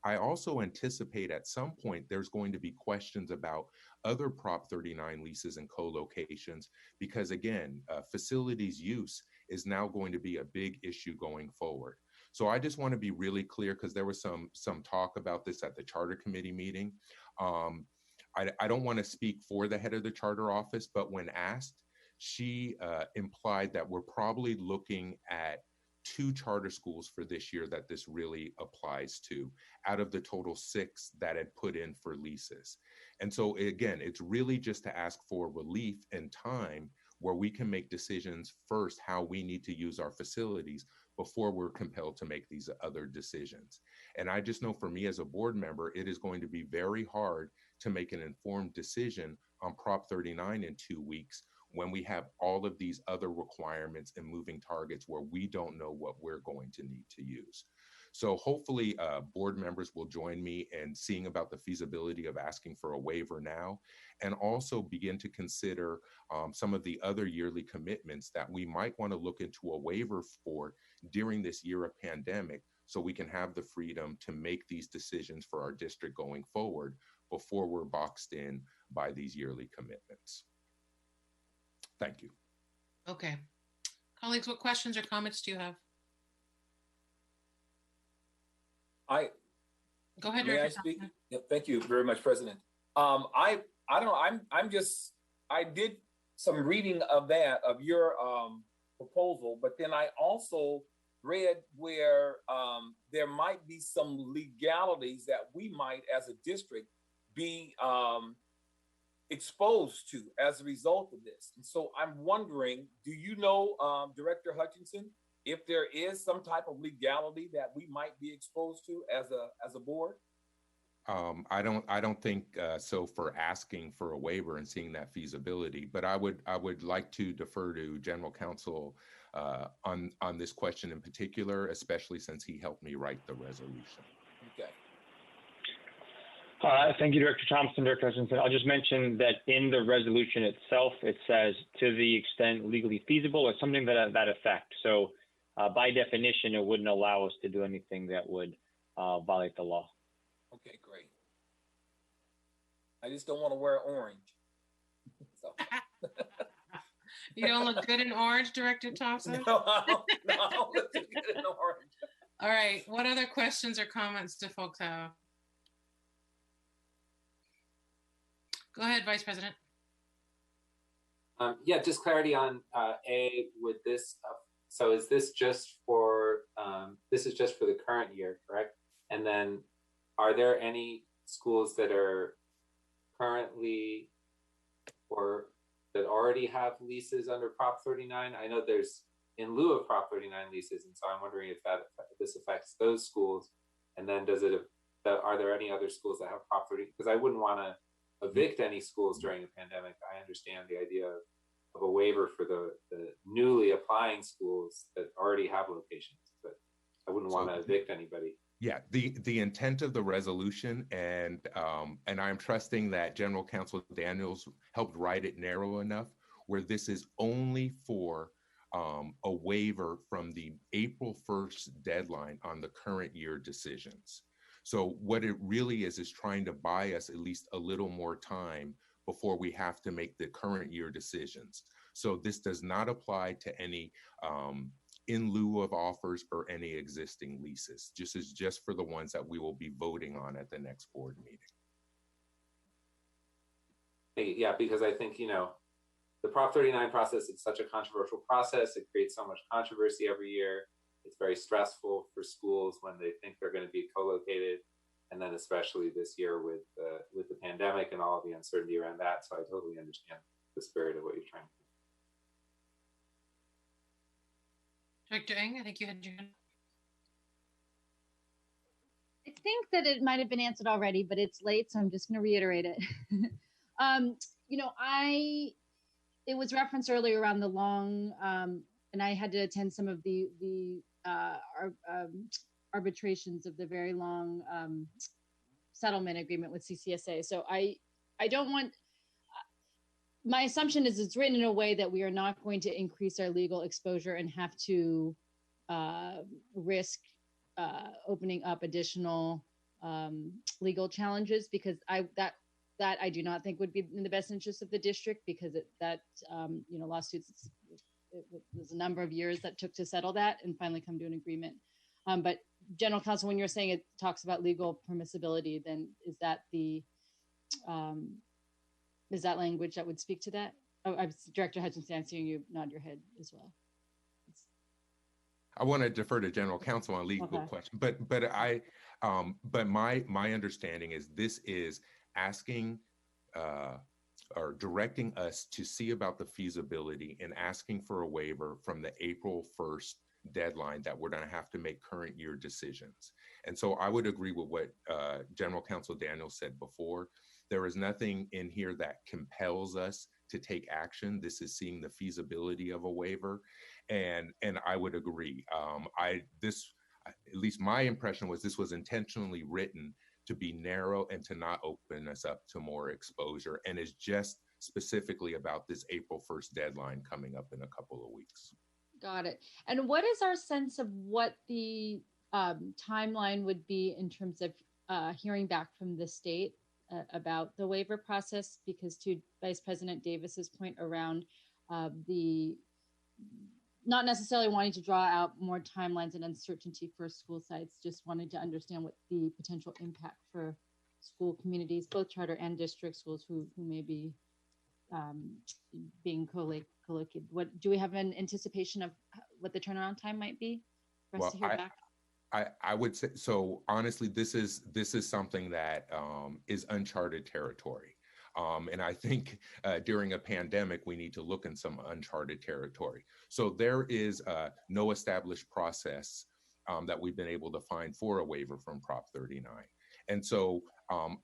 I also anticipate at some point there's going to be questions about other Prop 39 leases and co-locations because again, facilities use is now going to be a big issue going forward. So I just want to be really clear because there was some talk about this at the Charter Committee meeting. I don't want to speak for the head of the Charter office, but when asked, she implied that we're probably looking at 2 charter schools for this year that this really applies to out of the total 6 that had put in for leases. And so again, it's really just to ask for relief and time where we can make decisions first how we need to use our facilities before we're compelled to make these other decisions. And I just know for me as a board member, it is going to be very hard to make an informed decision on Prop 39 in 2 weeks when we have all of these other requirements and moving targets where we don't know what we're going to need to use. So hopefully board members will join me in seeing about the feasibility of asking for a waiver now, and also begin to consider some of the other yearly commitments that we might want to look into a waiver for during this year of pandemic so we can have the freedom to make these decisions for our district going forward before we're boxed in by these yearly commitments. Thank you. Okay. Colleagues, what questions or comments do you have? Go ahead, May I Director speak? Thompson. Yeah, thank you very much, President. I don't know. I did some reading of your proposal, but then I also read where there might be some legalities that we might, as a district, be exposed to as a result of this. And so I'm wondering, do you know, Director Hutchinson, if there is some type of legality that we might be exposed to as a board? I don't think so for asking for a waiver and seeing that feasibility, but I would like to defer to General Counsel on this question in particular, especially since he helped me write the resolution. Okay. Thank you, Director Thompson, Director Hutchinson. I'll just mention that in the resolution itself, it says to the extent legally feasible or something that effect. So by definition, it wouldn't allow us to do anything that would violate the law. Okay, great. I just don't want to wear orange. So. You don't look good in orange, Director Thompson? No, I don't look good in orange. All right. What other questions or comments do folks have? Go ahead, Vice President. Yeah, just clarity on A with this. So is this just for this is just for the current year, correct? And then are there any schools that are currently or that already have leases under Prop 39? I know there's in lieu of Prop 39 leases, and so I'm wondering if this affects those schools. And then are there any other schools that have Prop 30? Because I wouldn't want to evict any schools during a pandemic. I understand the idea of a waiver for the newly applying schools that already have locations, but I wouldn't want to evict anybody. Yeah, the intent of the resolution, and I'm trusting that General Counsel Daniels helped write it narrow enough where this is only for a waiver from the April 1st deadline on the current year decisions. So what it really is trying to buy us at least a little more time before we have to make the current year decisions. So this does not apply to any in lieu of offers or any existing leases. This is just for the ones that we will be voting on at the next board meeting. Yeah, because I think, the Prop 39 process, it's such a controversial process. It creates so much controversy every year. It's very stressful for schools when they think they're going to be co-located. And then especially this year with the pandemic and all of the uncertainty around that. So I totally understand the spirit of what you're trying to do. Director Ng, I think you had your hand. I think that it might have been answered already, but it's late, so I'm just going to reiterate it. It was referenced earlier around the long, and I had to attend some of the arbitrations of the very long settlement agreement with CCSA. So I don't want. My assumption is it's written in a way that we are not going to increase our legal exposure and have to risk opening up additional legal challenges, because that I do not think would be in the best interest of the district, because lawsuits, it was a number of years that took to settle that and finally come to an agreement. But General Counsel, when you're saying it talks about legal permissibility, then is that language that would speak to that? Oh, Director Hutchinson, I'm seeing you nod your head as well. I want to defer to General Counsel on legal question, but my understanding is this is asking or directing us to see about the feasibility and asking for a waiver from the April 1st deadline that we're going to have to make current year decisions. And so I would agree with what General Counsel Daniels said before. There is nothing in here that compels us to take action. This is seeing the feasibility of a waiver, and I would agree. At least my impression was this was intentionally written to be narrow and to not open us up to more exposure, and is just specifically about this April 1st deadline coming up in a couple of weeks. Got it. And what is our sense of what the timeline would be in terms of hearing back from the state about the waiver process, because to Vice President Davis's point around the not necessarily wanting to draw out more timelines and uncertainty for school sites, just wanting to understand what the potential impact for school communities, both charter and district schools who may be being co-located. What do we have an anticipation of what the turnaround time might be for us Well, to hear back? I would say, so honestly, this is something that is uncharted territory. And I think during a pandemic, we need to look in some uncharted territory. So there is no established process that we've been able to find for a waiver from Prop 39. And so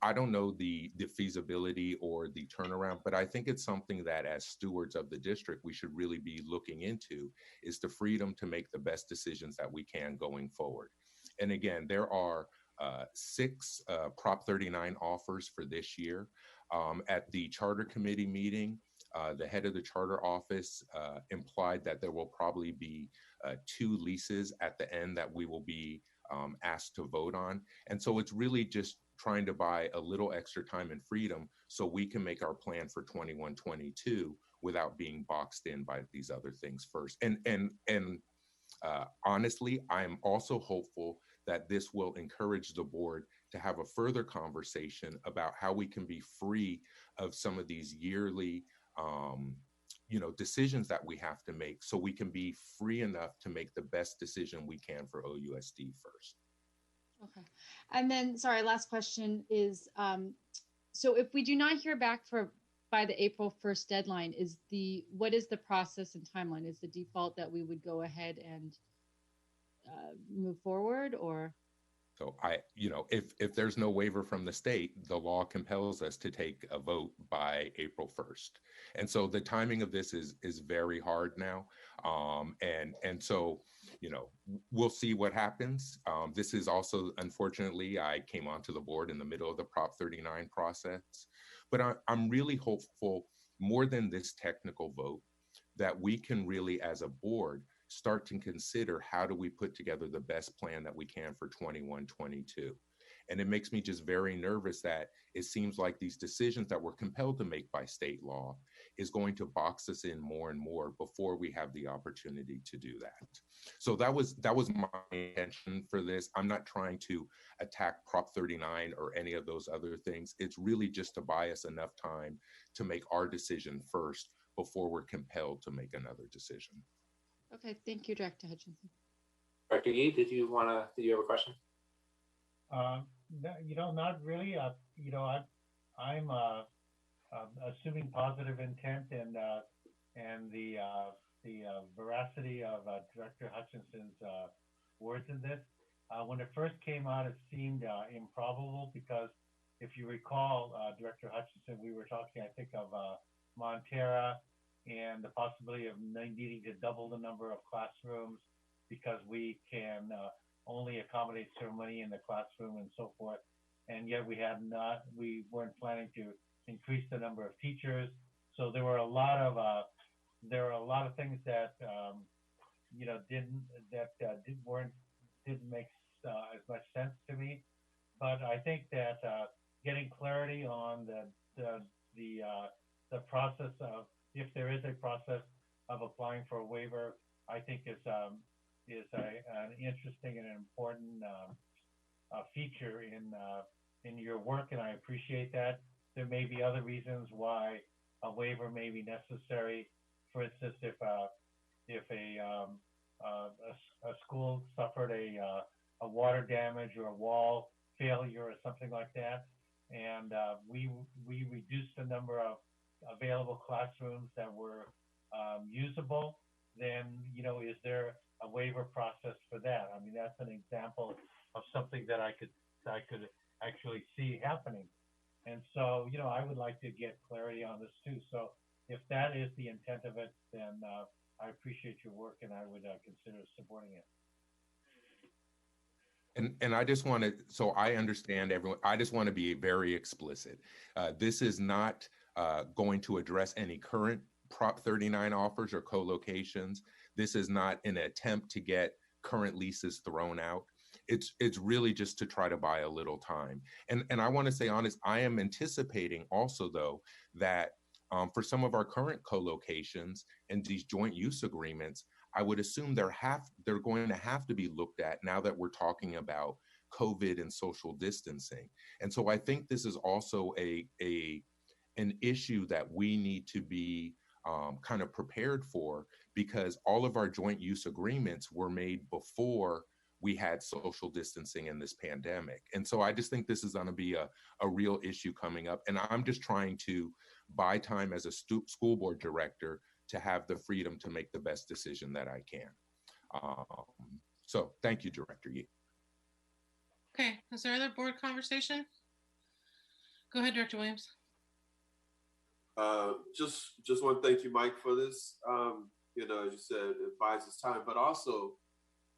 I don't know the feasibility or the turnaround, but I think it's something that as stewards of the district, we should really be looking into, is the freedom to make the best decisions that we can going forward. And again, there are 6 Prop 39 offers for this year. At the charter committee meeting, the head of the charter office implied that there will probably be 2 leases at the end that we will be asked to vote on. And so it's really just trying to buy a little extra time and freedom so we can make our plan for 21-22 without being boxed in by these other things first. And honestly, I'm also hopeful that this will encourage the board to have a further conversation about how we can be free of some of these yearly decisions that we have to make, so we can be free enough to make the best decision we can for OUSD first. Okay. And then, sorry, last question is, so if we do not hear back by the April 1st deadline, what is the process and timeline? Is the default that we would go ahead and move forward, or? So if there's no waiver from the state, the law compels us to take a vote by April 1st. And so the timing of this is very hard now. And so, we'll see what happens. This is also, unfortunately, I came onto the board in the middle of the Prop 39 process, but I'm really hopeful, more than this technical vote, that we can really, as a board, start to consider how do we put together the best plan that we can for 21-22. And it makes me just very nervous that it seems like these decisions that we're compelled to make by state law is going to box us in more and more before we have the opportunity to do that. So that was my intention for this. I'm not trying to attack Prop 39 or any of those other things. It's really just to buy us enough time to make our decision first before we're compelled to make another decision. Okay, thank you, Director Hutchinson. Director Yee, did you have a question? Not really. I'm assuming positive intent and the veracity of Director Hutchinson's words in this. When it first came out, it seemed improbable because, if you recall, Director Hutchinson, we were talking, I think, of Montera and the possibility of needing to double the number of classrooms because we can only accommodate so many in the classroom and so forth. And yet we weren't planning to increase the number of teachers. So there were a lot of things that didn't make as much sense to me. But I think that getting clarity on the process of, if there is a process of applying for a waiver, I think is an interesting and an important feature in your work, and I appreciate that. There may be other reasons why a waiver may be necessary. For instance, if a school suffered a water damage or a wall failure or something like that, and we reduced the number of available classrooms that were usable, then is there a waiver process for that? I mean, that's an example of something that I could actually see happening. And so, I would like to get clarity on this too. So if that is the intent of it, then I appreciate your work and I would consider supporting it. And I just want to, so I understand everyone, I just want to be very explicit. This is not going to address any current Prop 39 offers or co-locations. This is not an attempt to get current leases thrown out. it's really just to try to buy a little time. And I want to say honest, I am anticipating also though that for some of our current co-locations and these joint use agreements, I would assume they're going to have to be looked at now that we're talking about COVID and social distancing. And so I think this is also an issue that we need to be kind of prepared for, because all of our joint use agreements were made before we had social distancing in this pandemic. And so I just think this is going to be a real issue coming up. And I'm just trying to buy time as a school board director to have the freedom to make the best decision that I can. So thank you, Director Yee. Okay, is there other board conversation? Go ahead, Director Williams. Just want to thank you, Mike, for this. You know, as you said, it buys us time, but also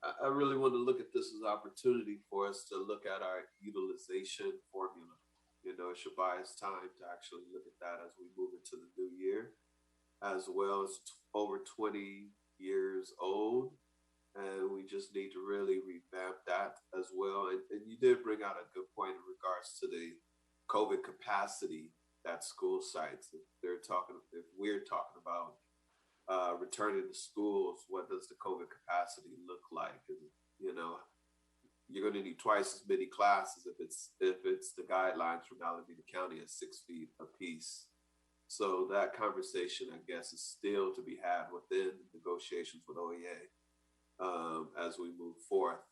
I really want to look at this as an opportunity for us to look at our utilization formula. You know, it should buy us time to actually look at that as we move into the new year, as well as over 20 years old. And we just need to really revamp that as well. And you did bring out a good point in regards to the COVID capacity at school sites. If we're talking about returning to schools, what does the COVID capacity look like? And, you know, you're going to need twice as many classes if it's the guidelines from Alameda County at 6 feet apiece. So that conversation, I guess, is still to be had within negotiations with OEA as we move forth.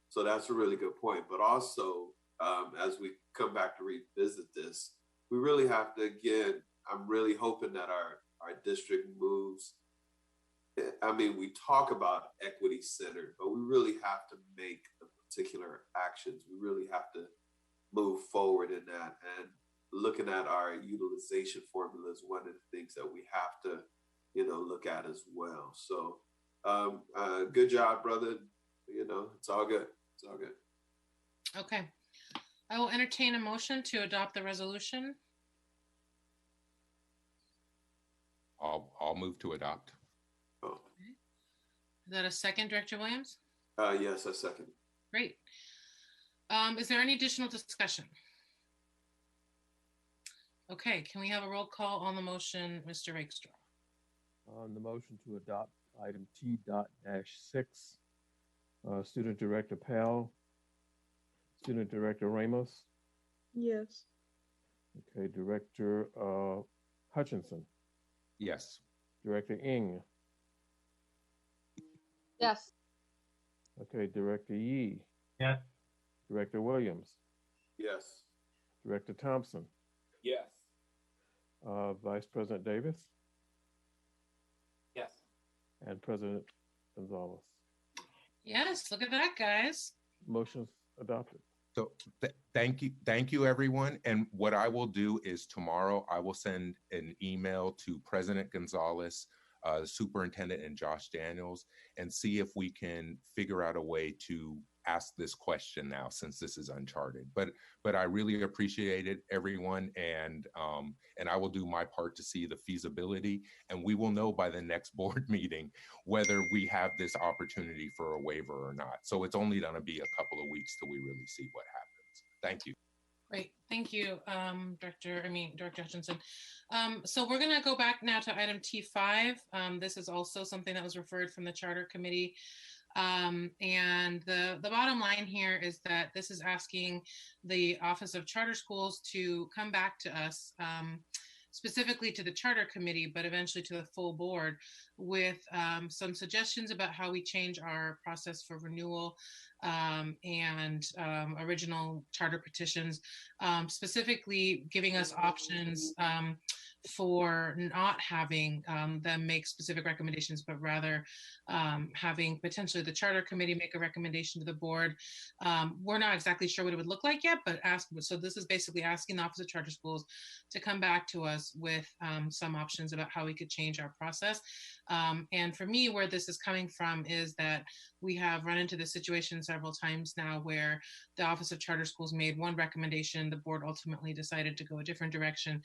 So that's a really good point. But also, as we come back to revisit this, we really have to, again, I'm really hoping that our district moves. I mean, we talk about equity centered, but we really have to make the particular actions. We really have to move forward in that. And looking at our utilization formula is one of the things that we have to, you know, look at as well. So good job, brother. You know, it's all good. It's all good. Okay. I will entertain a motion to adopt the resolution. I'll move to adopt. Oh. Is that a second, Director Williams? Yes, I second. Great. Is there any additional discussion? Okay, can we have a roll call on the motion, Mr. Rakestraw? On the motion to adopt item T.-6, Student Director Powell, Student Director Ramos. Yes. Okay, Director Hutchinson. Yes. Director Ng. Yes. Okay, Director Yee. Yes. Director Williams. Yes. Director Thompson. Yes. Vice President Davis. Yes. And President Gonzalez. Yes, look at that, guys. Motion's adopted. So thank you, everyone. And what I will do is tomorrow I will send an email to President Gonzalez, the superintendent, and Josh Daniels, and see if we can figure out a way to ask this question now, since this is uncharted. But I really appreciate it, everyone, and I will do my part to see the feasibility, and we will know by the next board meeting whether we have this opportunity for a waiver or not. So it's only going to be a couple of weeks till we really see what happens. Thank you. Great, thank you, Director Hutchinson. So we're gonna go back now to item T5. This is also something that was referred from the Charter Committee. And the bottom line here is that this is asking the Office of Charter Schools to come back to us, specifically to the Charter Committee, but eventually to the full board, with some suggestions about how we change our process for renewal and original charter petitions, specifically giving us options for not having them make specific recommendations, but rather having potentially the Charter Committee make a recommendation to the board. We're not exactly sure what it would look like yet, but so this is basically asking the Office of Charter Schools to come back to us with some options about how we could change our process. And for me, where this is coming from is that we have run into this situation several times now where the Office of Charter Schools made one recommendation, the board ultimately decided to go a different direction.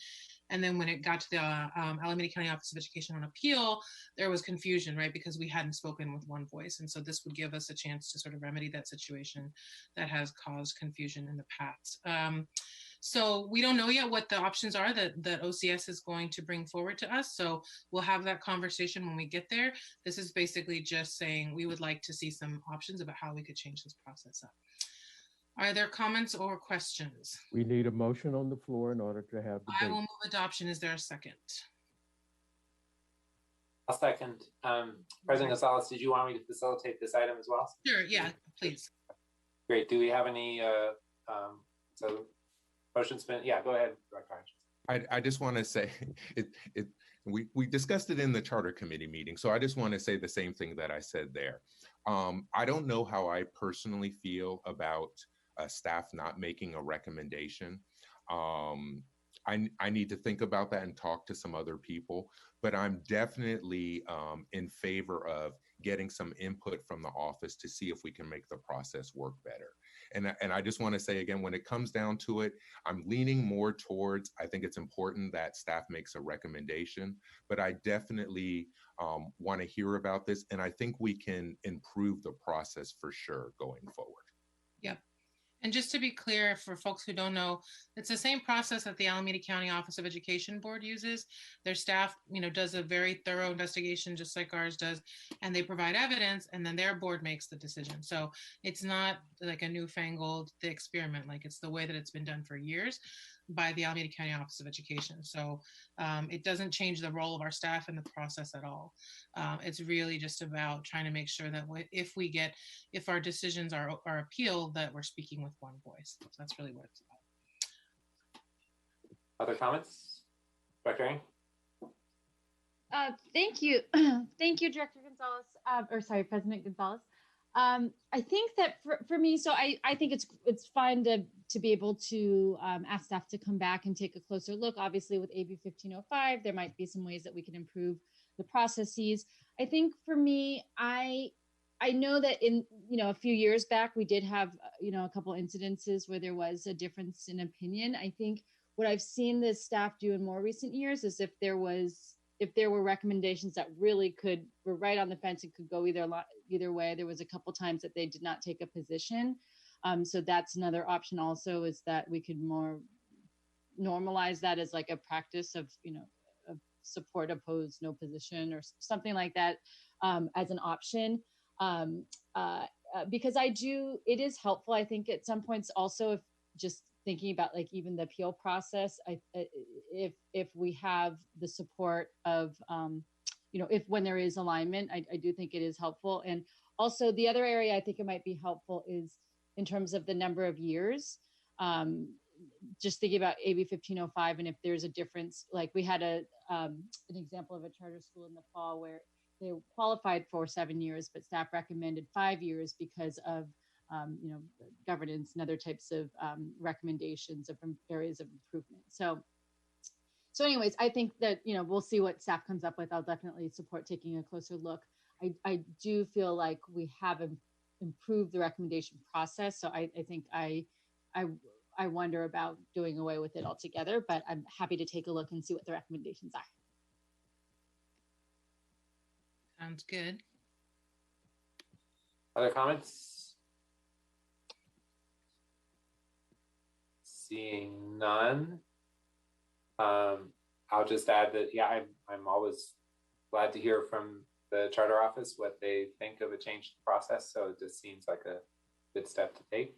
And then when it got to the Alameda County Office of Education on Appeal, there was confusion, right? Because we hadn't spoken with one voice. And so this would give us a chance to sort of remedy that situation that has caused confusion in the past. So we don't know yet what the options are that OCS is going to bring forward to us. So we'll have that conversation when we get there. This is basically just saying we would like to see some options about how we could change this process up. Are there comments or questions? We need a motion on the floor in order to have I debate. will move adoption. Is there a second? I'll second. President Gonzalez, did you want me to facilitate this item as well? Sure, yeah, please. Great. Do we have any, so motion's been, yeah, go ahead, Director Hutchins. I just want to say we discussed it in the charter committee meeting. So I just want to say the same thing that I said there. I don't know how I personally feel about staff not making a recommendation. I need to think about that and talk to some other people, but I'm definitely in favor of getting some input from the office to see if we can make the process work better. And I just want to say again, when it comes down to it, I'm leaning more towards, I think it's important that staff makes a recommendation, but I definitely want to hear about this. And I think we can improve the process for sure going forward. Yep. And just to be clear, for folks who don't know, it's the same process that the Alameda County Office of Education Board uses. Their staff, does a very thorough investigation, just like ours does, and they provide evidence, and then their board makes the decision. So it's not like a newfangled experiment, like it's the way that it's been done for years by the Alameda County Office of Education. So it doesn't change the role of our staff in the process at all. It's really just about trying to make sure that if our decisions are appealed, that we're speaking with one voice. So that's really what it's about. Other comments? Director Ng? Thank you. Thank you, Director Gonzalez, President Gonzalez. I think that for me, so I think it's fine to be able to ask staff to come back and take a closer look. Obviously, with AB 1505, there might be some ways that we can improve the processes. I think for me, I know that in a few years back, we did have a couple incidences where there was a difference in opinion. I think what I've seen the staff do in more recent years is if there were recommendations that really were right on the fence and could go either way, there was a couple times that they did not take a position. So that's another option also, is that we could more normalize that as like a practice of, of support, oppose, no position, or something like that as an option. Because it is helpful, I think, at some points also, if just thinking about like even the appeal process, if we have the support of, if when there is alignment, I do think it is helpful. And also the other area I think it might be helpful is in terms of the number of years, just thinking about AB 1505, and if there's a difference, like we had an example of a charter school in the fall where they qualified for 7 years, but staff recommended 5 years because of governance and other types of recommendations of areas of improvement. So anyways, I think that, we'll see what staff comes up with. I'll definitely support taking a closer look. I do feel like we have improved the recommendation process. So I think I wonder about doing away with it altogether, but I'm happy to take a look and see what the recommendations are. Sounds good. Other comments? Seeing none. I'll just add that, yeah, I'm always glad to hear from the charter office what they think of a changed process. So it just seems like a good step to take.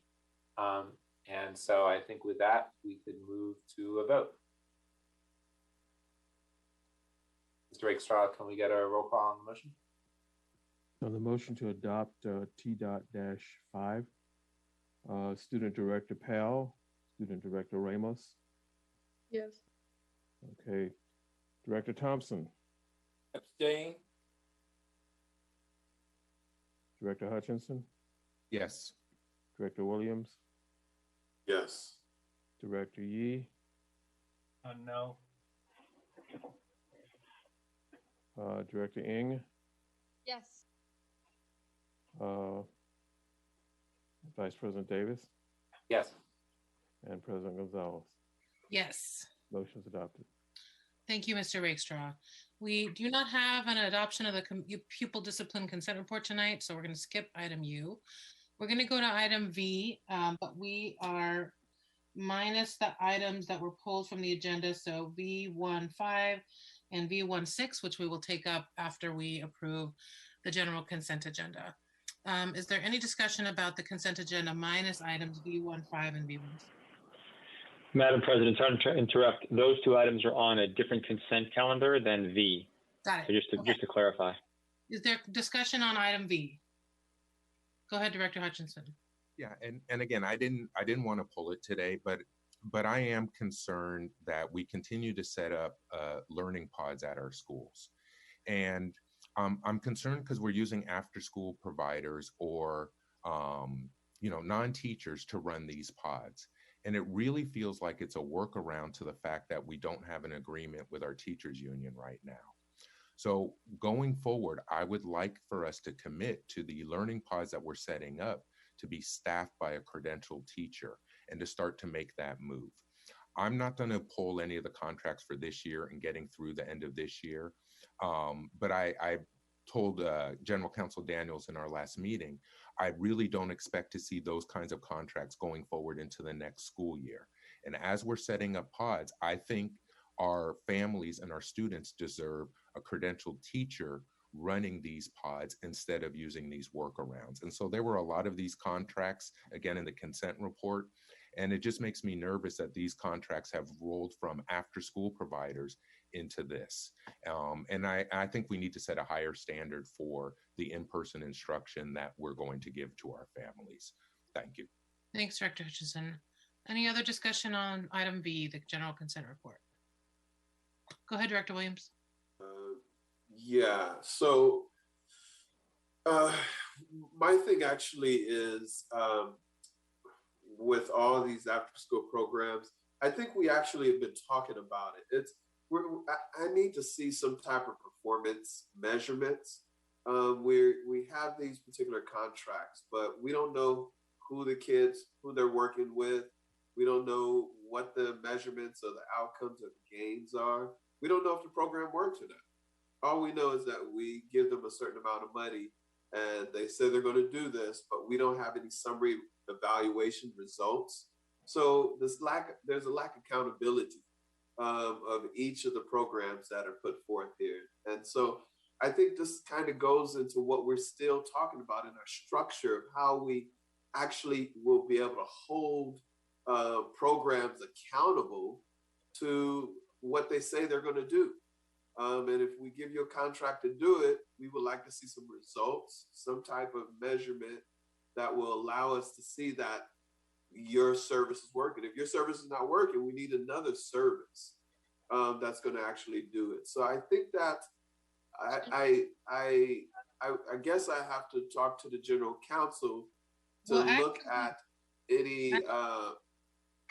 And so I think with that, we could move to a vote. Mr. Rakestraw, can we get a roll call on the motion? On the motion to adopt T.-5, Student Director Powell, Student Director Ramos. Yes. Okay. Director Thompson. Abstain. Director Hutchinson. Yes. Director Williams. Yes. Director Yee. No. Director Ng, Yes. Vice President Davis, Yes. and President Gonzalez. Yes. Motion's adopted. Thank you, Mr. Rakestraw. We do not have an adoption of the pupil discipline consent report tonight, so we're going to skip item U. We're going to go to item V, but we are minus the items that were pulled from the agenda, so V15 and V16, which we will take up after we approve the general consent agenda. Is there any discussion about the consent agenda minus items V15 and V16? Madam President, sorry to interrupt. Those two items are on a different consent calendar than V. Got it. So just to clarify. Is there discussion on item V? Go ahead, Director Hutchinson. Yeah, and again, I didn't want to pull it today, but I am concerned that we continue to set up learning pods at our schools, and I'm concerned because we're using after-school providers or non-teachers to run these pods, and it really feels like it's a workaround to the fact that we don't have an agreement with our teachers union right now. So going forward, I would like for us to commit to the learning pods that we're setting up to be staffed by a credentialed teacher and to start to make that move. I'm not going to pull any of the contracts for this year and getting through the end of this year. But I told General Counsel Daniels in our last meeting, I really don't expect to see those kinds of contracts going forward into the next school year. And as we're setting up pods, I think our families and our students deserve a credentialed teacher running these pods instead of using these workarounds. And so there were a lot of these contracts, again, in the consent report, and it just makes me nervous that these contracts have rolled from after-school providers into this. And I think we need to set a higher standard for the in-person instruction that we're going to give to our families. Thank you. Thanks, Director Hutchinson. Any other discussion on item V, the general consent report? Go ahead, Director Williams. Yeah, so my thing actually is with all these after school programs, I think we actually have been talking about it. I need to see some type of performance measurements. We have these particular contracts, but we don't know who they're working with. We don't know what the measurements or the outcomes of the gains are. We don't know if the program works or not. All we know is that we give them a certain amount of money and they say they're going to do this, but we don't have any summary evaluation results. So there's a lack of accountability of each of the programs that are put forth here. And so I think this kind of goes into what we're still talking about in our structure of how we actually will be able to hold programs accountable to what they say they're going to do. And if we give you a contract to do it, we would like to see some results, some type of measurement that will allow us to see that your service is working. If your service is not working, we need another service that's going to actually do it. So I think that I guess I have to talk to the general counsel to look at any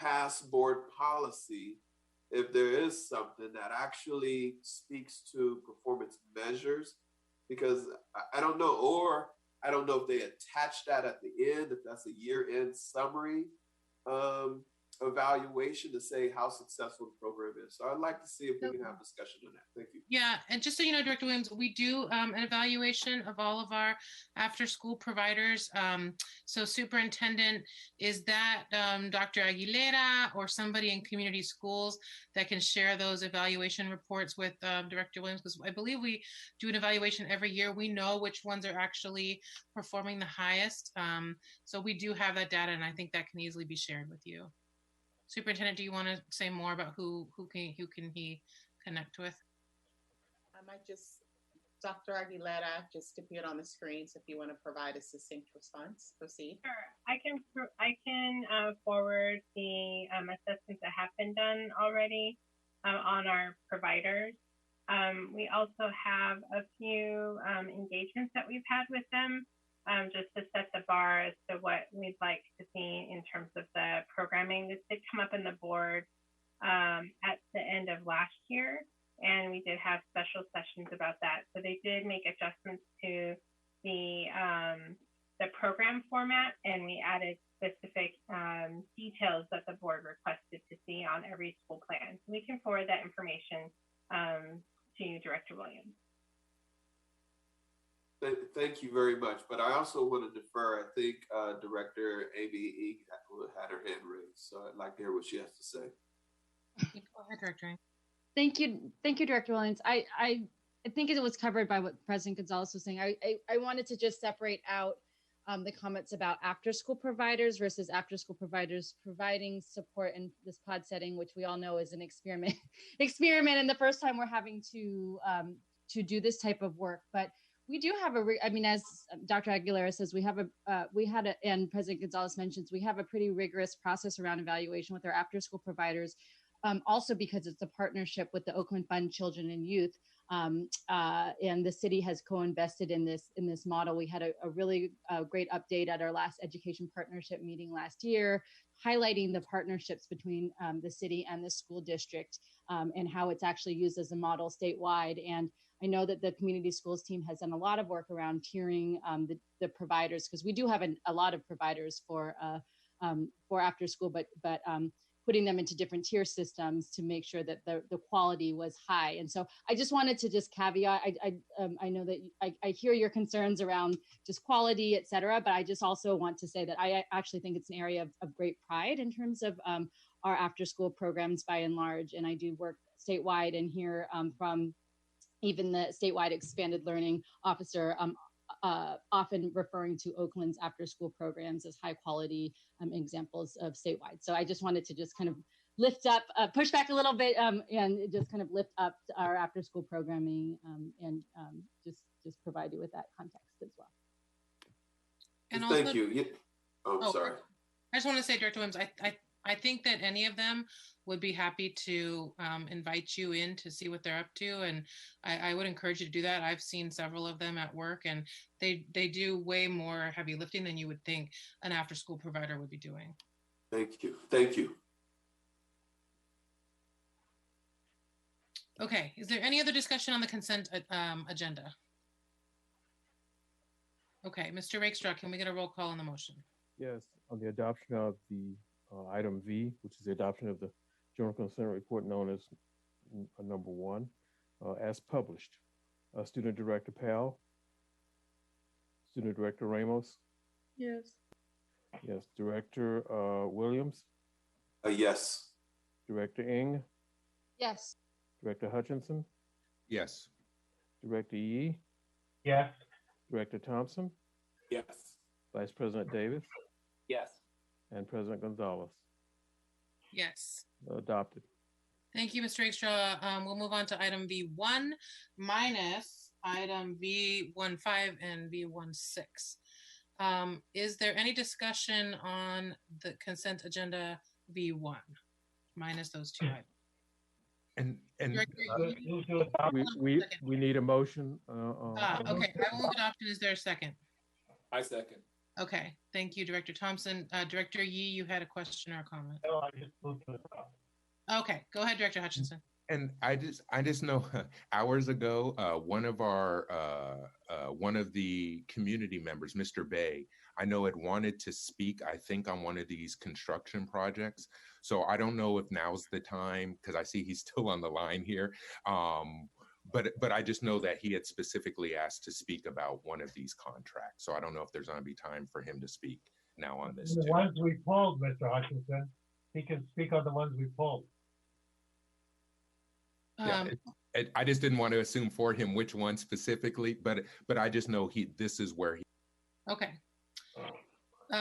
past board policy, if there is something that actually speaks to performance measures, because I don't know, or I don't know if they attach that at the end, if that's a year-end summary evaluation to say how successful the program is. So I'd like to see if we can have discussion on that. Thank you. Yeah, and just so you know, Director Williams, we do an evaluation of all of our after-school providers. So superintendent, is that Dr. Aguilera or somebody in community schools that can share those evaluation reports with Director Williams? Because I believe we do an evaluation every year. We know which ones are actually performing the highest. So we do have that data, and I think that can easily be shared with you. Superintendent, do you want to say more about who can he connect with? I might just, Dr. Aguilera, just appeared on the screen. So if you want to provide a succinct response, proceed. Sure, I can forward the assessments that have been done already on our providers. We also have a few engagements that we've had with them, just to set the bar as to what we'd like to see in terms of the programming. This did come up in the board at the end of last year. and we did have special sessions about that. So they did make adjustments to the program format, and we added specific details that the board requested to see on every school plan. We can forward that information to you, Director Williams. Thank you very much. But I also want to defer. I think Director Amy had her hand raised, so I'd like to hear what she has to say. Go ahead, Director. Thank you, Director Williams. I think it was covered by what President Gonzalez was saying. I wanted to just separate out the comments about after-school providers versus after-school providers providing support in this pod setting, which we all know is an experiment, and the first time we're having to do this type of work. But we do have as Dr. Aguilera says, and President Gonzalez mentions, we have a pretty rigorous process around evaluation with our after-school providers. Also because it's a partnership with the Oakland Fund Children and Youth, and the city has co-invested in this model. We had a really great update at our last education partnership meeting last year, highlighting the partnerships between the city and the school district, and how it's actually used as a model statewide. And I know that the community schools team has done a lot of work around tiering the providers, because we do have a lot of providers for after school, but putting them into different tier systems to make sure that the quality was high. And so I just wanted to just caveat, I know that I hear your concerns around just quality, et cetera, but I just also want to say that I actually think it's an area of great pride in terms of our after school programs by and large. And I do work statewide and hear from even the statewide expanded learning officer, often referring to Oakland's after-school programs as high-quality examples of statewide. So I just wanted to just kind of lift up, push back a little bit, and just kind of lift up our after-school programming, and just provide you with that context as well. And also, thank you. Sorry. I just want to say, Director Williams, I think that any of them would be happy to invite you in to see what they're up to. And I would encourage you to do that. I've seen several of them at work, and they do way more heavy lifting than you would think an after school provider would be doing. Thank you. Thank you. Okay, is there any other discussion on the consent agenda? Okay, Mr. Rakestraw, can we get a roll call on the motion? Yes, on the adoption of the item V, which is the adoption of the general consent report known as number 1, as published. Student Director Powell, Student Director Ramos. Yes. Yes. Director Williams. Yes. Director Ng. Yes. Director Hutchinson. Yes. Director Yee. Yes. Director Thompson. Yes. Vice President Davis. Yes. And President Gonzalez. Yes. Adopted. Thank you, Mr. Rakestraw. We'll move on to item V1 minus item V15 and V16. Is there any discussion on the consent agenda V1 minus those two items? And we need a motion. Okay, I will move adoption. Is there a second? I second. Okay, thank you, Director Thompson. Director Yee, you had a question or a comment? No, I just moved to the top. Okay, go ahead, Director Hutchinson. And I just know hours ago, one of the community members, Mr. Bay, I know had wanted to speak, I think, on one of these construction projects. So I don't know if now's the time, because I see he's still on the line here. But I just know that he had specifically asked to speak about one of these contracts. So I don't know if there's going to be time for him to speak now on this. The ones we pulled, Mr. Hutchinson, he can speak on the ones we pulled. Yeah, I just didn't want to assume for him which one specifically, but I just know this is where he. Okay.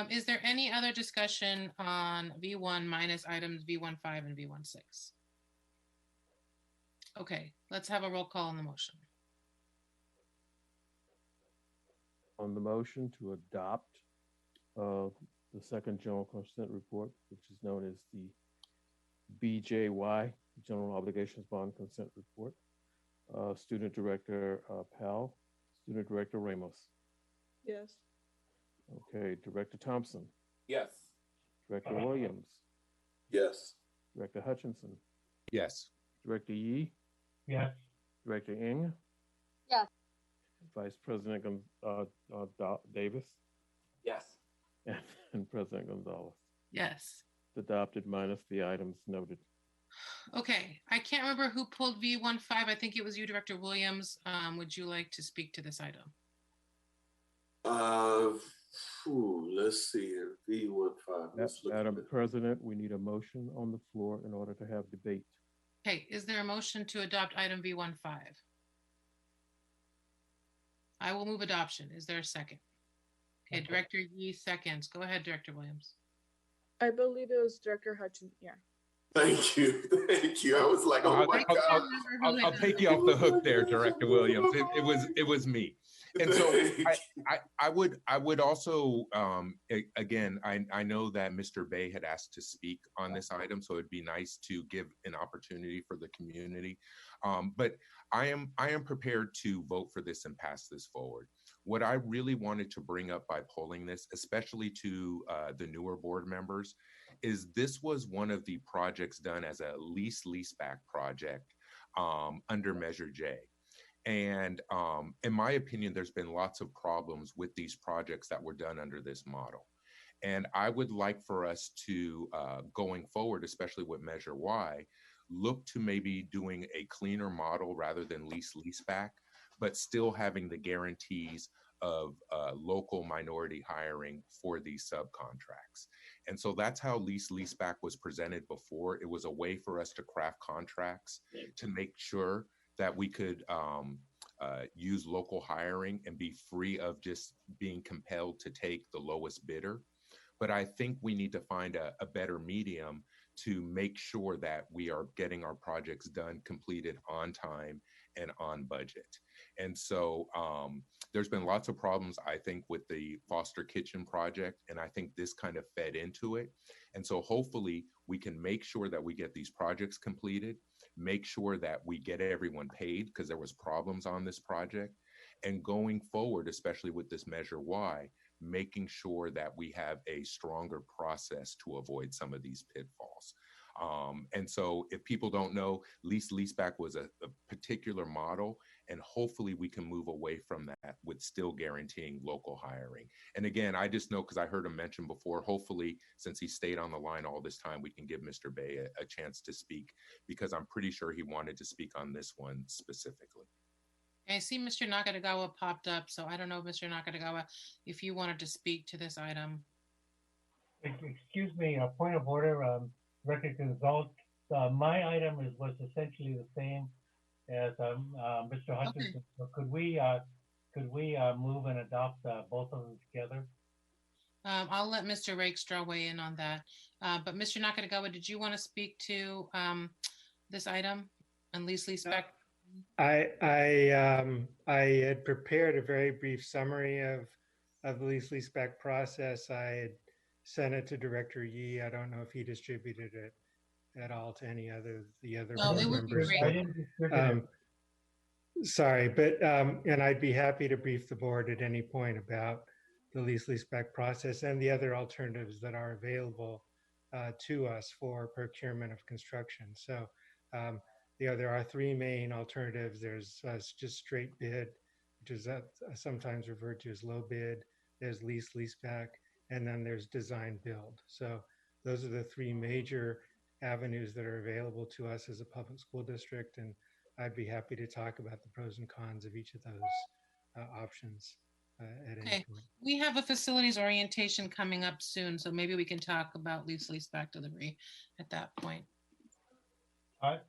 Is there any other discussion on V1 minus items V15 and V16? Okay, let's have a roll call on the motion. On the motion to adopt the second general consent report, which is known as the BJY, General Obligations Bond Consent Report. Student Director Powell, Student Director Ramos. Yes. Okay, Director Thompson. Yes. Director Williams. Yes. Director Hutchinson. Yes. Director Yee. Yes. Director Ng, Yes. Vice President Davis, Yes. and President Gonzalez. Yes. Adopted minus the items noted. Okay, I can't remember who pulled V15. I think it was you, Director Williams. Would you like to speak to this item? Let's see here. V15. Madam President, we need a motion on the floor in order to have debate. Okay, is there a motion to adopt item V15? I will move adoption. Is there a second? Okay, Director Yee seconds. Go ahead, Director Williams. I believe it was Director Hutchinson. Yeah. Thank you. Thank you. I was like, oh my God. I'll take you off the hook there, Director Williams. It was me. And so I would also, again, I know that Mr. Bay had asked to speak on this item, so it'd be nice to give an opportunity for the community. But I am prepared to vote for this and pass this forward. What I really wanted to bring up by polling this, especially to the newer board members, is this was one of the projects done as a leaseback project under Measure J. And in my opinion, there's been lots of problems with these projects that were done under this model. And I would like for us to, going forward, especially with Measure Y, look to maybe doing a cleaner model rather than leaseback, but still having the guarantees of local minority hiring for these subcontracts. And so that's how leaseback was presented before. It was a way for us to craft contracts to make sure that we could use local hiring and be free of just being compelled to take the lowest bidder. But I think we need to find a better medium to make sure that we are getting our projects done, completed on time and on budget. And so there's been lots of problems, I think, with the Foster Kitchen project, and I think this kind of fed into it. And so hopefully we can make sure that we get these projects completed, make sure that we get everyone paid because there was problems on this project. And going forward, especially with this Measure Y, making sure that we have a stronger process to avoid some of these pitfalls. And so if people don't know, leaseback was a particular model, and hopefully we can move away from that with still guaranteeing local hiring. And again, I just know because I heard him mention before, hopefully since he stayed on the line all this time, we can give Mr. Bay a chance to speak, because I'm pretty sure he wanted to speak on this one specifically. I see Mr. Nakatagawa popped up, so I don't know, Mr. Nakatagawa, if you wanted to speak to this item. Excuse me, a point of order, Director Gonzalez. My item was essentially the same as Mr. Hutchinson. Okay. So could we move and adopt both of them together? I'll let Mr. Rakestraw weigh in on that. But Mr. Nakatagawa, did you want to speak to this item and leaseback? I had prepared a very brief summary of the leaseback process. I had sent it to Director Yee. I don't know if he distributed it at all to any other board members. Sorry, but and I'd be happy to brief the board at any point about the leaseback process and the other alternatives that are available to us for procurement of construction. So there are three main alternatives. There's just straight bid, which is sometimes referred to as low bid. There's leaseback, and then there's design build. So those are the three major avenues that are available to us as a public school district. And I'd be happy to talk about the pros and cons of each of those options at any point. We have a facilities orientation coming up soon, so maybe we can talk about leaseback delivery at that point. I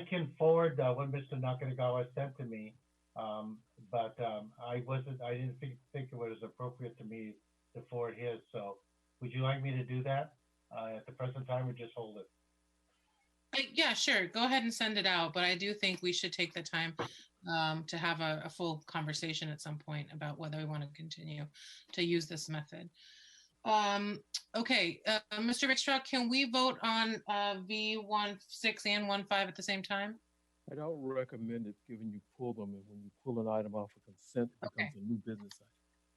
can forward what Mr. Nakatagawa sent to me, but I didn't think it was appropriate to me to forward his. So would you like me to do that at the present time, or just hold it? Yeah, sure. Go ahead and send it out. But I do think we should take the time to have a full conversation at some point about whether we want to continue to use this method. Okay, Mr. Rickstraw, can we vote on V16 and 15 at the same time? I don't recommend it, given you pull them, and when you pull an item off of consent, it becomes a new business item.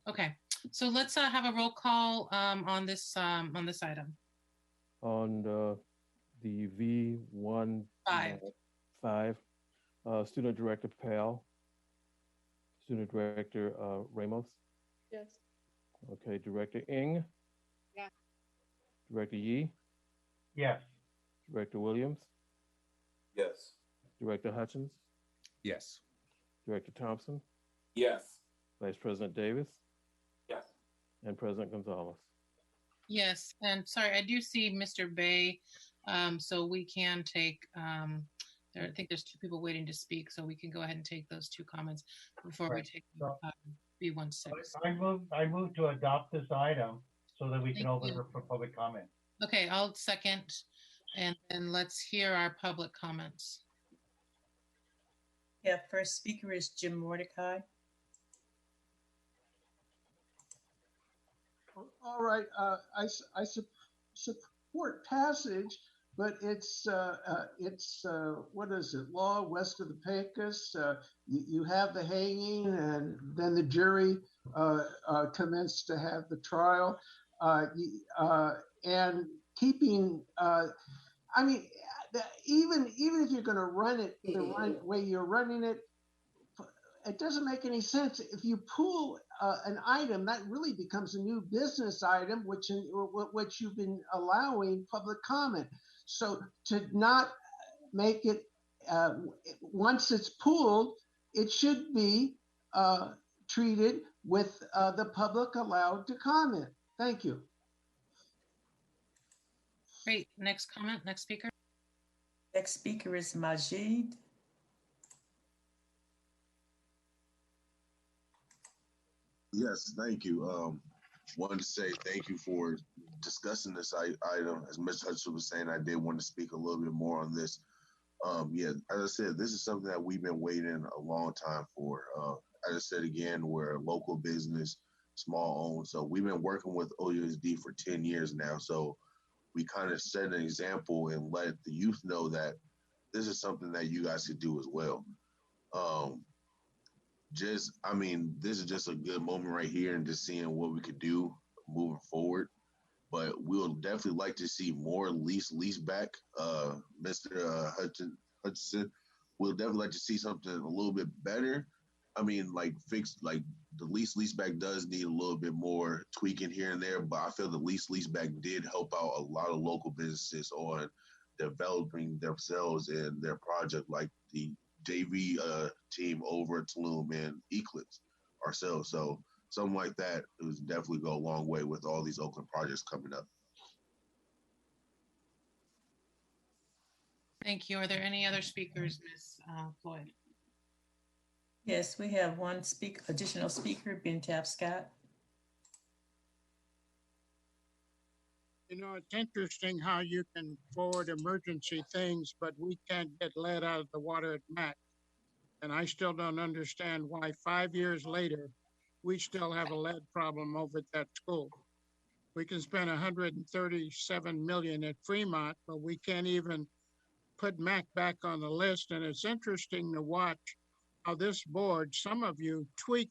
Okay, so let's have a roll call on this item. On the V1 Five. Student Director Pal, Student Director Ramos. Yes. Okay, Director Ng, Yeah. Director Yee, Yes. Director Williams, Yes. Director Hutchins, Yes. Director Thompson, Yes. Vice President Davis, Yes. and President Gonzalez. Yes, and sorry, I do see Mr. Bay, so we can take, I think there's 2 people waiting to speak, so we can go ahead and take those 2 comments before we Right. take So- B16. I move to adopt this item so that we can Thank open you. it for public comment. Okay, I'll second, and then let's hear our public comments. Yeah, first speaker is Jim Mordecai. All right, I support passage, but it's what is it? Law west of the Pecos. You have the hanging, and then the jury commenced to have the trial, and keeping. I mean, even if you're going to run it the way you're running it, it doesn't make any sense. If you pool an item, that really becomes a new business item, which you've been allowing public comment. So to not make it, once it's pooled, it should be treated with the public allowed to comment. Thank you. Great, next comment, next speaker. Next speaker is Majid. Yes, thank you. Wanted to say thank you for discussing this item. As Mr. Hudson was saying, I did want to speak a little bit more on this. Yeah, as I said, this is something that we've been waiting a long time for. As I said again, we're a local business, small owned. So we've been working with OUSD for 10 years now. So we kind of set an example and let the youth know that this is something that you guys could do as well. This is just a good moment right here and just seeing what we could do moving forward. But we'll definitely like to see more lease back. Mr. Hudson, we'll definitely like to see something a little bit better. I mean, like the lease back does need a little bit more tweaking here and there, but I feel the lease back did help out a lot of local businesses on developing themselves and their project, like the JV team over at Tulum and Eclipse ourselves. So something like that would definitely go a long way with all these Oakland projects coming up. Thank you. Are there any other speakers, Ms. Floyd? Yes, we have one additional speaker, Ben Tapscott. You know, it's interesting how you can forward emergency things, but we can't get lead out of the water at Mac. And I still don't understand why 5 years later, we still have a lead problem over at that school. We can spend $137 million at Fremont, but we can't even put Mac back on the list. And it's interesting to watch how this board, some of you tweak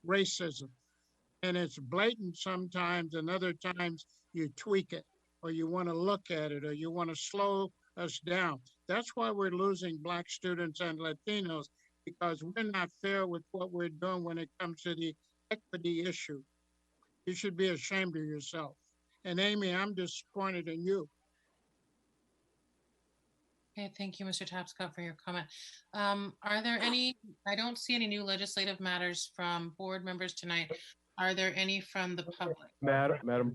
racism. And it's blatant sometimes, and other times you tweak it, or you want to look at it, or you want to slow us down. That's why we're losing Black students and Latinos, because we're not fair with what we're doing when it comes to the equity issue. You should be ashamed of yourself. And Amy, I'm disappointed in you. Okay, thank you, Mr. Tapscott, for your comment. Are there any, I don't see any new legislative matters from board members tonight. Are there any from the public? Madam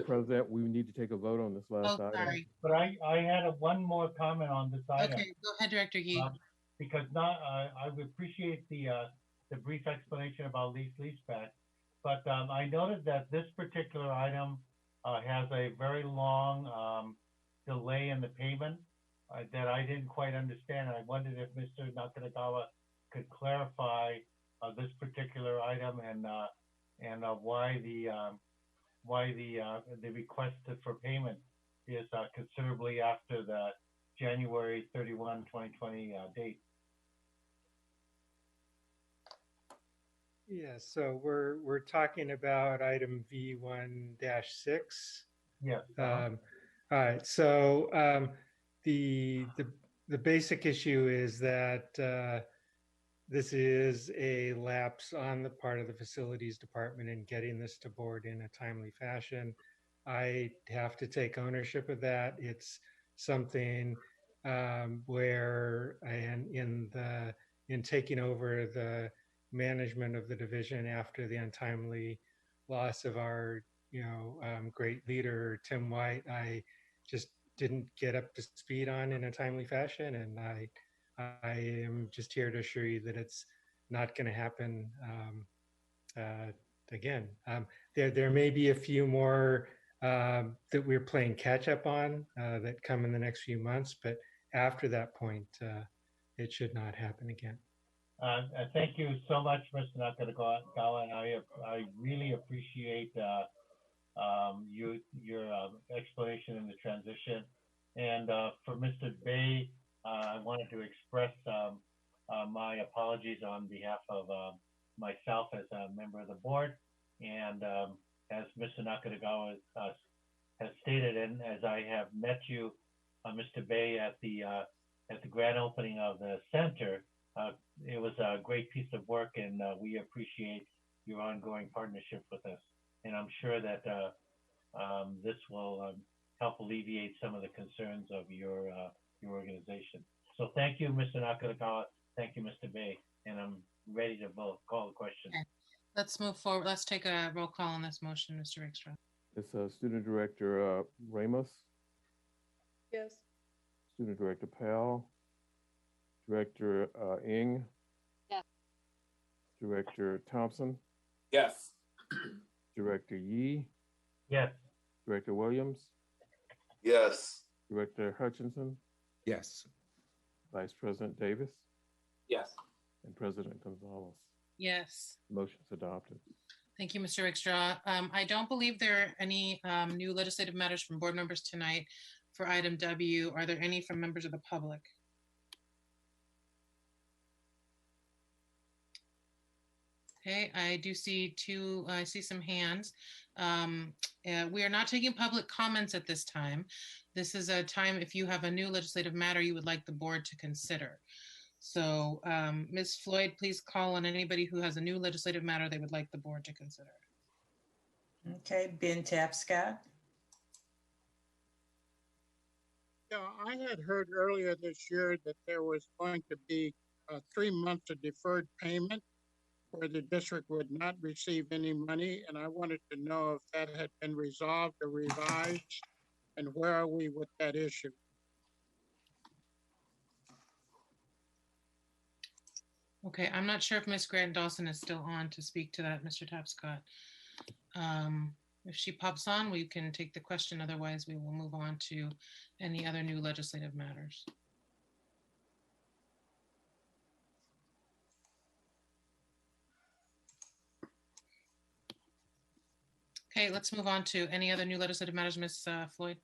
President, we need to take a vote on this last item. Sorry. But I had one more comment on this item. Okay, go ahead, Director Yee. Because I would appreciate the brief explanation about leaseback. But I noted that this particular item has a very long delay in the payment that I didn't quite understand. I wondered if Mr. Nakanagawa could clarify this particular item and why the request for payment is considerably after the January 31, 2020 date. Yeah, so we're talking about item V1-6. Yes. All right. So the basic issue is that this is a lapse on the part of the facilities department in getting this to board in a timely fashion. I have to take ownership of that. It's something where in taking over the management of the division after the untimely loss of our great leader Tim White, I just didn't get up to speed on in a timely fashion, and I am just here to assure you that it's not going to happen again. There may be a few more that we're playing catch up on that come in the next few months, but after that point, it should not happen again. Thank you so much, Mr. Nakagawa. I really appreciate your explanation in the transition. And for Mr. Bay, I wanted to express my apologies on behalf of myself as a member of the board. And as Mr. Nakagawa has stated, and as I have met you, Mr. Bay, at the grand opening of the center, it was a great piece of work, and we appreciate your ongoing partnership with us. And I'm sure that this will help alleviate some of the concerns of your organization. So thank you, Mr. Nakagawa. Thank you, Mr. Bay. And I'm ready to call the question. Okay. Let's move forward. Let's take a roll call on this motion, Mr. Rickstra. It's Student Director Ramos. Yes. Student Director Powell. Director Ng. Yes. Director Thompson. Yes. Director Yee. Yes. Director Williams. Yes. Director Hutchinson. Yes. Vice President Davis. Yes. And President Gonzalez. Yes. Motion's adopted. Thank you, Mr. Rickstra. I don't believe there are any new legislative matters from board members tonight for item W. Are there any from members of the public? Okay, I do see I see some hands. We are not taking public comments at this time. This is a time if you have a new legislative matter you would like the board to consider. So Ms. Floyd, please call on anybody who has a new legislative matter they would like the board to consider. Okay, Ben Tapscott. Yeah, I had heard earlier this year that there was going to be 3 months of deferred payment where the district would not receive any money. And I wanted to know if that had been resolved or revised, and where are we with that issue? Okay, I'm not sure if Ms. Grant Dawson is still on to speak to that, Mr. Tapscott. If she pops on, we can take the question. Otherwise, we will move on to any other new legislative matters. Okay, let's move on to any other new legislative matters, Ms. Floyd.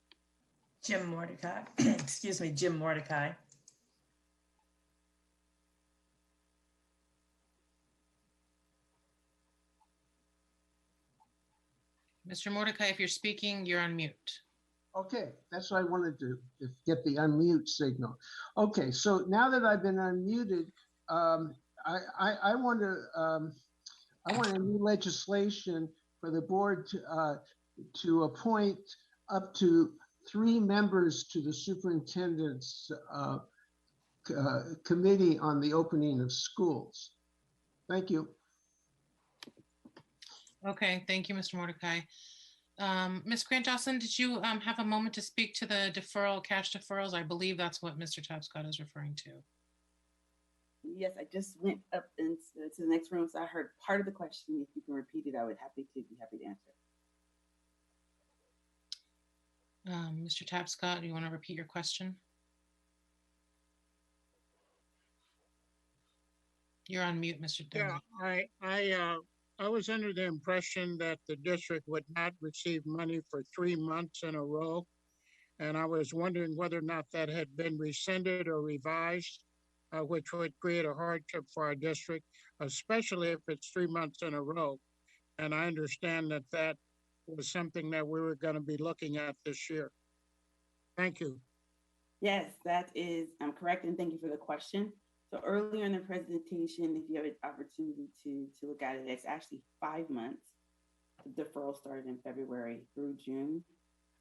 Jim Mordecai. Excuse me, Jim Mordecai. Mr. Mordecai, if you're speaking, you're on mute. Okay, that's what I wanted to get the unmute signal. Okay, so now that I've been unmuted, I want a new legislation for the board to appoint up to 3 members to the superintendent's committee on the opening of schools. Thank you. Okay, thank you, Mr. Mordecai. Ms. Grant Dawson, did you have a moment to speak to the cash deferrals? I believe that's what Mr. Tapscott is referring to. Yes, I just went up into the next room, so I heard part of the question. If you can repeat it, I would be happy to answer. Mr. Tapscott, do you want to repeat your question? You're on mute, Mr. Dawson. Yeah, I was under the impression that the district would not receive money for 3 months in a row. And I was wondering whether or not that had been rescinded or revised, which would create a hardship for our district, especially if it's 3 months in a row. And I understand that that was something that we were going to be looking at this year. Thank you. Yes, that is correct, and thank you for the question. So earlier in the presentation, if you have an opportunity to look at it, it's actually 5 months. The deferral started in February through June.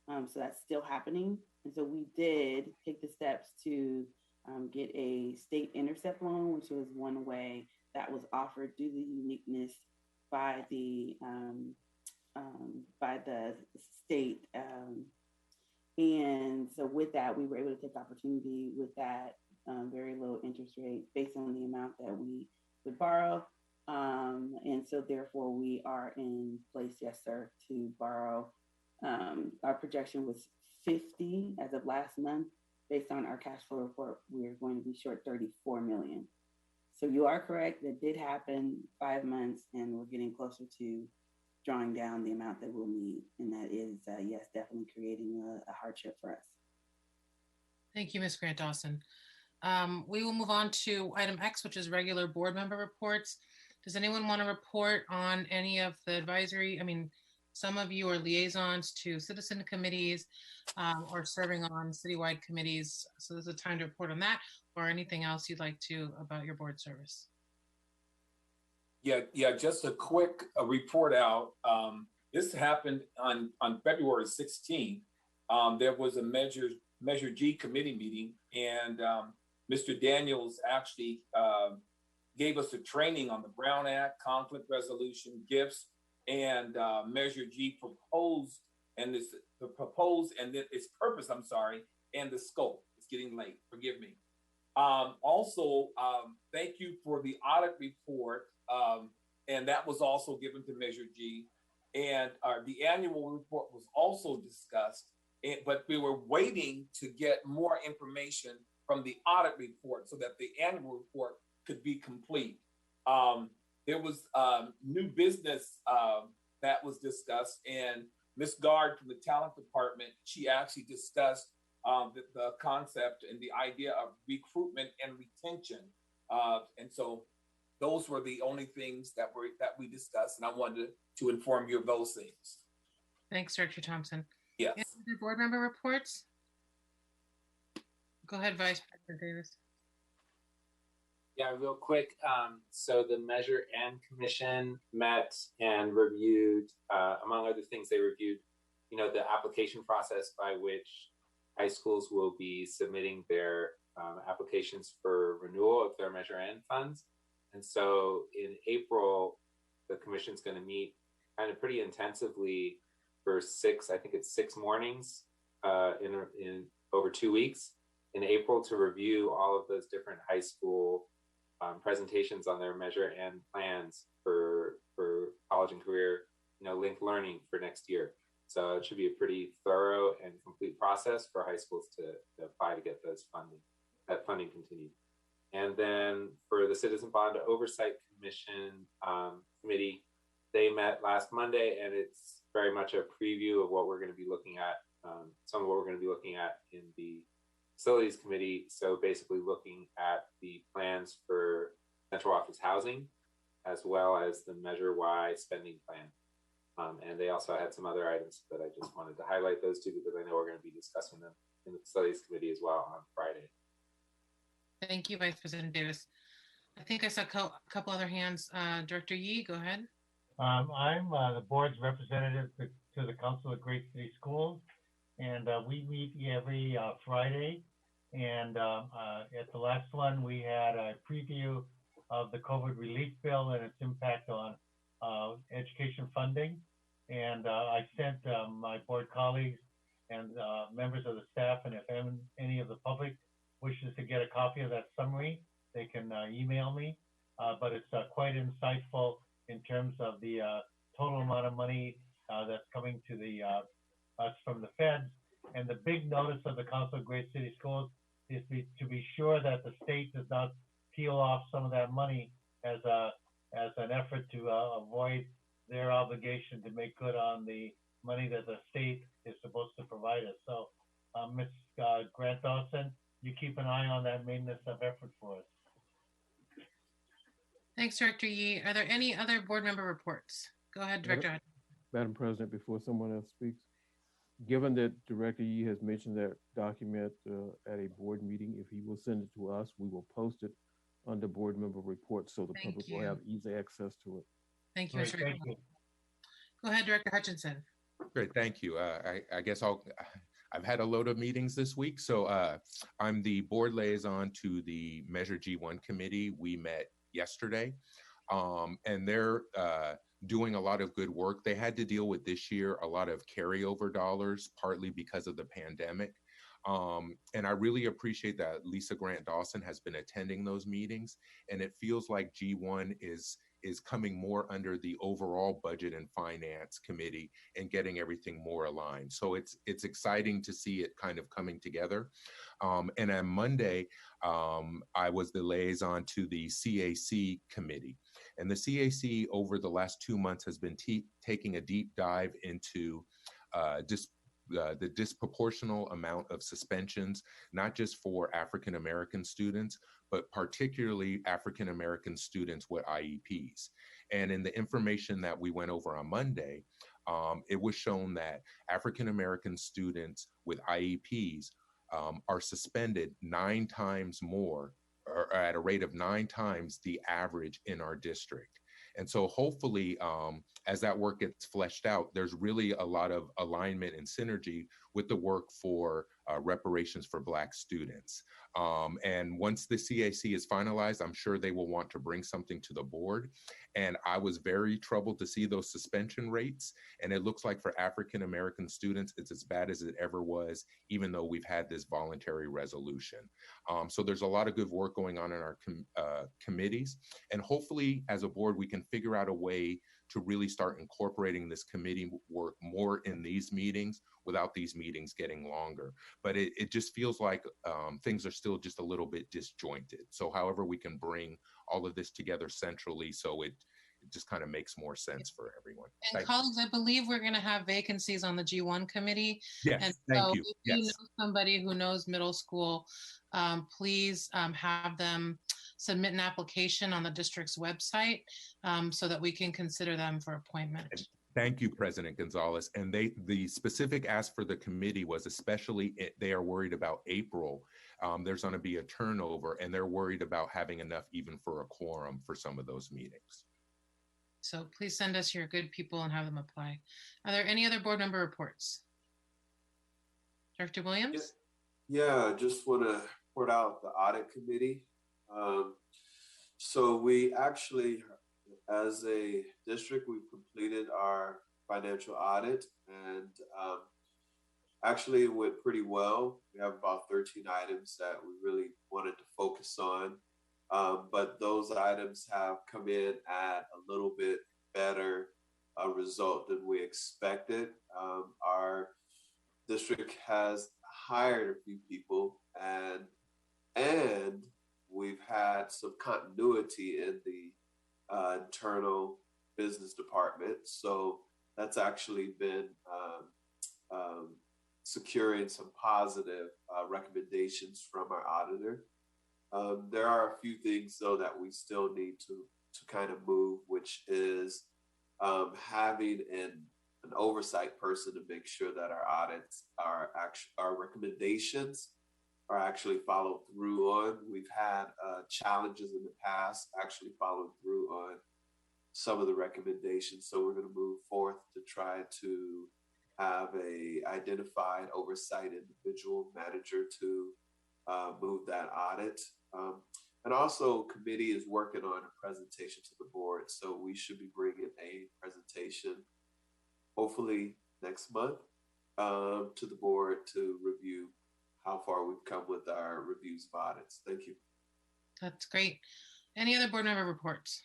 So that's still happening. And so we did take the steps to get a state intercept loan, which was one way that was offered due to the uniqueness by the state. And so with that, we were able to take opportunity with that very low interest rate based on the amount that we would borrow. And so therefore we are in place, yes, sir, to borrow. Our projection was 50 as of last month. Based on our cash flow report, we're going to be short 34 million. So you are correct, that did happen 5 months, and we're getting closer to drawing down the amount that we'll need. And that is, yes, definitely creating a hardship for us. Thank you, Ms. Grant Dawson. We will move on to item X, which is regular board member reports. Does anyone want to report on any of the advisory? I mean, some of you are liaisons to citizen committees or serving on citywide committees. So there's a time to report on that, or anything else you'd like to about your board service. Yeah, just a quick report out. This happened on February 16th. There was a Measure G committee meeting, and Mr. Daniels actually gave us a training on the Brown Act, conflict resolution, gifts, and Measure G proposed, and its purpose, and the scope. It's getting late, forgive me. Also, thank you for the audit report, and that was also given to Measure G. And the annual report was also discussed, but we were waiting to get more information from the audit report so that the annual report could be complete. There was new business that was discussed, and Ms. Gard from the talent department, she actually discussed the concept and the idea of recruitment and retention. And so those were the only things that we discussed, and I wanted to inform you of those things. Thanks, Director Thompson. Yes. Any other board member reports? Go ahead, Vice President Davis. Yeah, real quick. So the Measure N Commission met and reviewed, among other things, they reviewed, the application process by which high schools will be submitting their applications for renewal of their Measure N funds. And so in April, the commission's going to meet kind of pretty intensively for 6 mornings in over 2 weeks in April to review all of those different high school presentations on their Measure N plans for college and career, linked learning for next year. So it should be a pretty thorough and complete process for high schools to apply to get that funding continued. And then for the Citizen Bond Oversight Commission committee, they met last Monday, and it's very much a preview of what we're going to be looking at, some of what we're going to be looking at in the Facilities Committee. So basically looking at the plans for central office housing, as well as the Measure Y spending plan. And they also had some other items, but I just wanted to highlight those two because I know we're going to be discussing them in the Facilities Committee as well on Friday. Thank you, Vice President Davis. I think I saw a couple other hands. Director Yee, go ahead. I'm the board's representative to the Council of Great City Schools, and we meet every Friday. And at the last one, we had a preview of the COVID relief bill and its impact on education funding. And I sent my board colleagues and members of the staff, and if any of the public wishes to get a copy of that summary, they can email me. But it's quite insightful in terms of the total amount of money that's coming to us from the feds. And the big notice of the Council of Great City Schools is to be sure that the state does not peel off some of that money as an effort to avoid their obligation to make good on the money that the state is supposed to provide us. So, Ms. Grant Dawson, you keep an eye on that maintenance of effort for us. Thanks, Director Yee. Are there any other board member reports? Go ahead, Director. Madam President, before someone else speaks, given that Director Yee has mentioned that document at a board meeting, if he will send it to us, we will post it under board member reports so the Thank public will you. have easy access to it. Thank you, Great, Mr. thank Gonzalez. you. Go ahead, Director Hutchinson. Great, thank you. I guess I've had a load of meetings this week, so I'm the board liaison to the Measure G1 committee. We met yesterday, and they're doing a lot of good work. They had to deal with this year a lot of carryover dollars, partly because of the pandemic. And I really appreciate that Lisa Grant Dawson has been attending those meetings, and it feels like G1 is coming more under the overall budget and finance committee and getting everything more aligned. So it's exciting to see it kind of coming together. And on Monday, I was the liaison to the CAC committee. And the CAC over the last 2 months has been taking a deep dive into the disproportional amount of suspensions, not just for African American students, but particularly African American students with IEPs. And in the information that we went over on Monday, it was shown that African American students with IEPs are suspended 9 times more, or at a rate of 9 times the average in our district. And so hopefully, as that work gets fleshed out, there's really a lot of alignment and synergy with the work for reparations for Black students. And once the CAC is finalized, I'm sure they will want to bring something to the board. And I was very troubled to see those suspension rates. And it looks like for African American students, it's as bad as it ever was, even though we've had this voluntary resolution. So there's a lot of good work going on in our committees. And hopefully, as a board, we can figure out a way to really start incorporating this committee work more in these meetings without these meetings getting longer. But it just feels like things are still just a little bit disjointed. So however we can bring all of this together centrally so it just kind of makes more sense for everyone. And colleagues, I believe we're going to have vacancies on the G1 committee. Yes, and thank so you. If Yes. you know somebody who knows middle school, please have them submit an application on the district's website so that we can consider them for appointment. Thank you, President Gonzalez. And the specific ask for the committee was especially they are worried about April. There's going to be a turnover, and they're worried about having enough even for a quorum for some of those meetings. So please send us your good people and have them apply. Are there any other board member reports? Director Williams? Yeah, I just want to report out the audit committee. So we actually, as a district, we've completed our financial audit, and actually it went pretty well. We have about 13 items that we really wanted to focus on, but those items have come in at a little bit better result than we expected. Our district has hired a few people, and we've had some continuity in the internal business department. So that's actually been securing some positive recommendations from our auditor. There are a few things though that we still need to kind of move, which is having an oversight person to make sure that our audits, our recommendations are actually followed through on. We've had challenges in the past actually following through on some of the recommendations. So we're going to move forth to try to have a identified oversight individual manager to move that audit. And also committee is working on a presentation to the board. So we should be bringing a presentation hopefully next month to the board to review how far we've come with our reviews of audits. Thank you. That's great. Any other board member reports?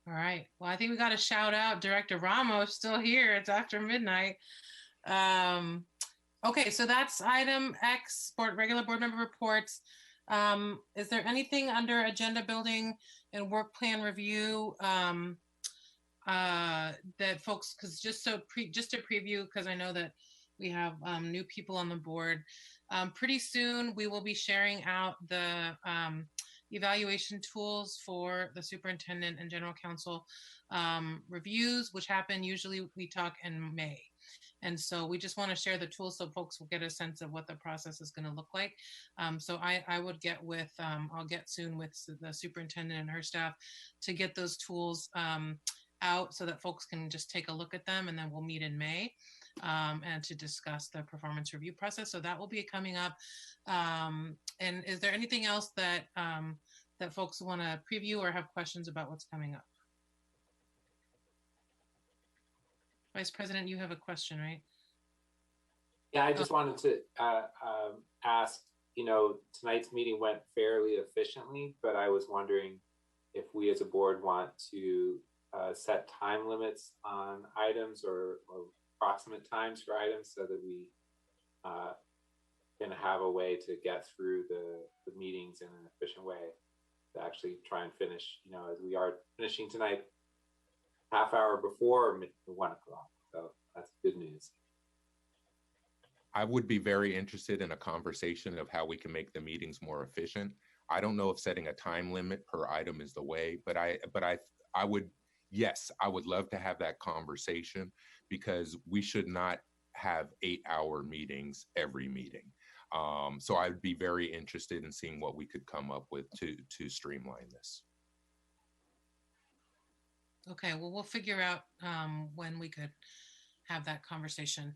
All right. Well, I think we got to shout out Director Ramos, still here. It's after midnight. Okay, so that's item X, regular board member reports. Is there anything under agenda building and work plan review that folks, because just to preview, because I know that we have new people on the board. Pretty soon we will be sharing out the evaluation tools for the superintendent and general counsel reviews, which happen usually we talk in May. And so we just want to share the tools so folks will get a sense of what the process is going to look like. So I would get with, I'll get soon with the superintendent and her staff to get those tools out so that folks can just take a look at them, and then we'll meet in May and to discuss the performance review process. So that will be coming up. And is there anything else that that folks want to preview or have questions about what's coming up? Vice President, you have a question, right? Yeah, I just wanted to ask, tonight's meeting went fairly efficiently, but I was wondering if we as a board want to set time limits on items or approximate times for items so that we can have a way to get through the meetings in an efficient way to actually try and finish, as we are finishing tonight, half hour before 1 o'clock. So that's good news. I would be very interested in a conversation of how we can make the meetings more efficient. I don't know if setting a time limit per item is the way, but I would, yes, I would love to have that conversation, because we should not have 8-hour meetings every meeting. So I'd be very interested in seeing what we could come up with to streamline this. Okay, well, we'll figure out when we could have that conversation.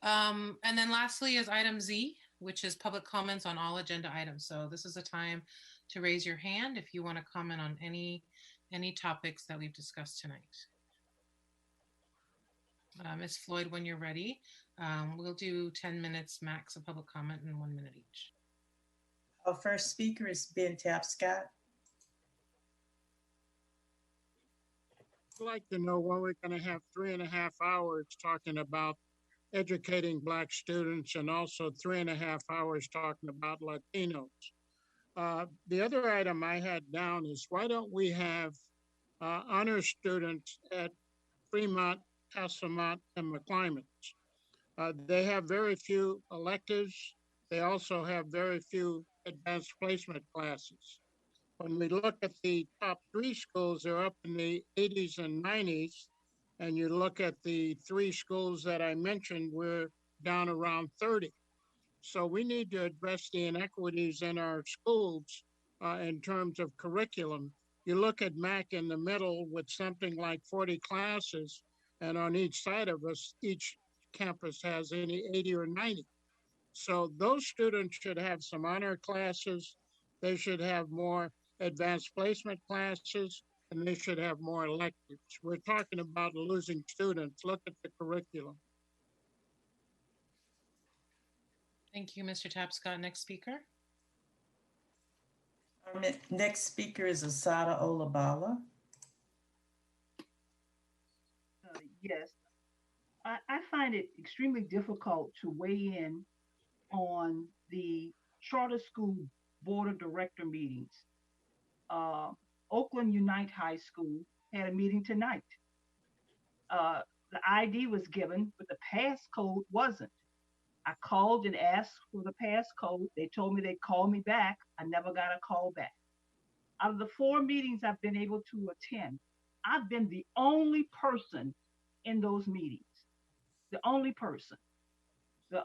And then lastly is item Z, which is public comments on all agenda items. So this is a time to raise your hand if you want to comment on any topics that we've discussed tonight. Ms. Floyd, when you're ready, we'll do 10 minutes max of public comment and 1 minute each. Our first speaker is Ben Tapscott. I'd like to know when we're going to have 3.5 hours talking about educating Black students, and also 3.5 hours talking about Latinos. The other item I had down is, why don't we have honor students at Fremont, Castlemont, and McClymonds? They have very few electives. They also have very few advanced placement classes. When we look at the top 3 schools, they're up in the 80s and 90s. And you look at the 3 schools that I mentioned, we're down around 30. So we need to address the inequities in our schools in terms of curriculum. You look at Mac in the middle with something like 40 classes, and on each side of us, each campus has any 80 or 90. So those students should have some honor classes. They should have more advanced placement classes, and they should have more electives. We're talking about losing students. Look at the curriculum. Thank you, Mr. Tapscott. Next speaker. Our next speaker is Asada Olabala. Yes, I find it extremely difficult to weigh in on the charter school board of director meetings. Oakland Unite High School had a meeting tonight. The ID was given, but the passcode wasn't. I called and asked for the passcode. They told me they'd call me back. I never got a call back. Out of the 4 meetings I've been able to attend, I've been the only person in those meetings. The only person. The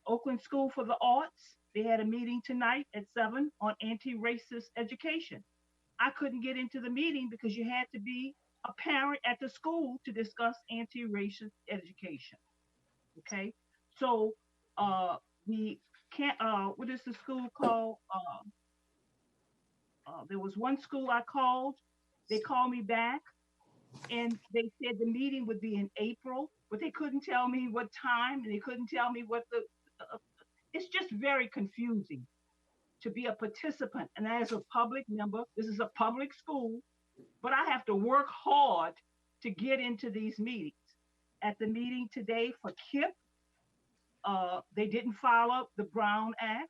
Oakland School for the Arts, they had a meeting tonight at 7 on anti-racist education. I couldn't get into the meeting because you had to be a parent at the school to discuss anti-racist education. Okay, so we can't. What is the school called? There was one school I called. They called me back, and they said the meeting would be in April, but they couldn't tell me what time, and they couldn't tell me what the. It's just very confusing to be a participant. And as a public member, this is a public school, but I have to work hard to get into these meetings. At the meeting today for KIPP, they didn't follow the Brown Act.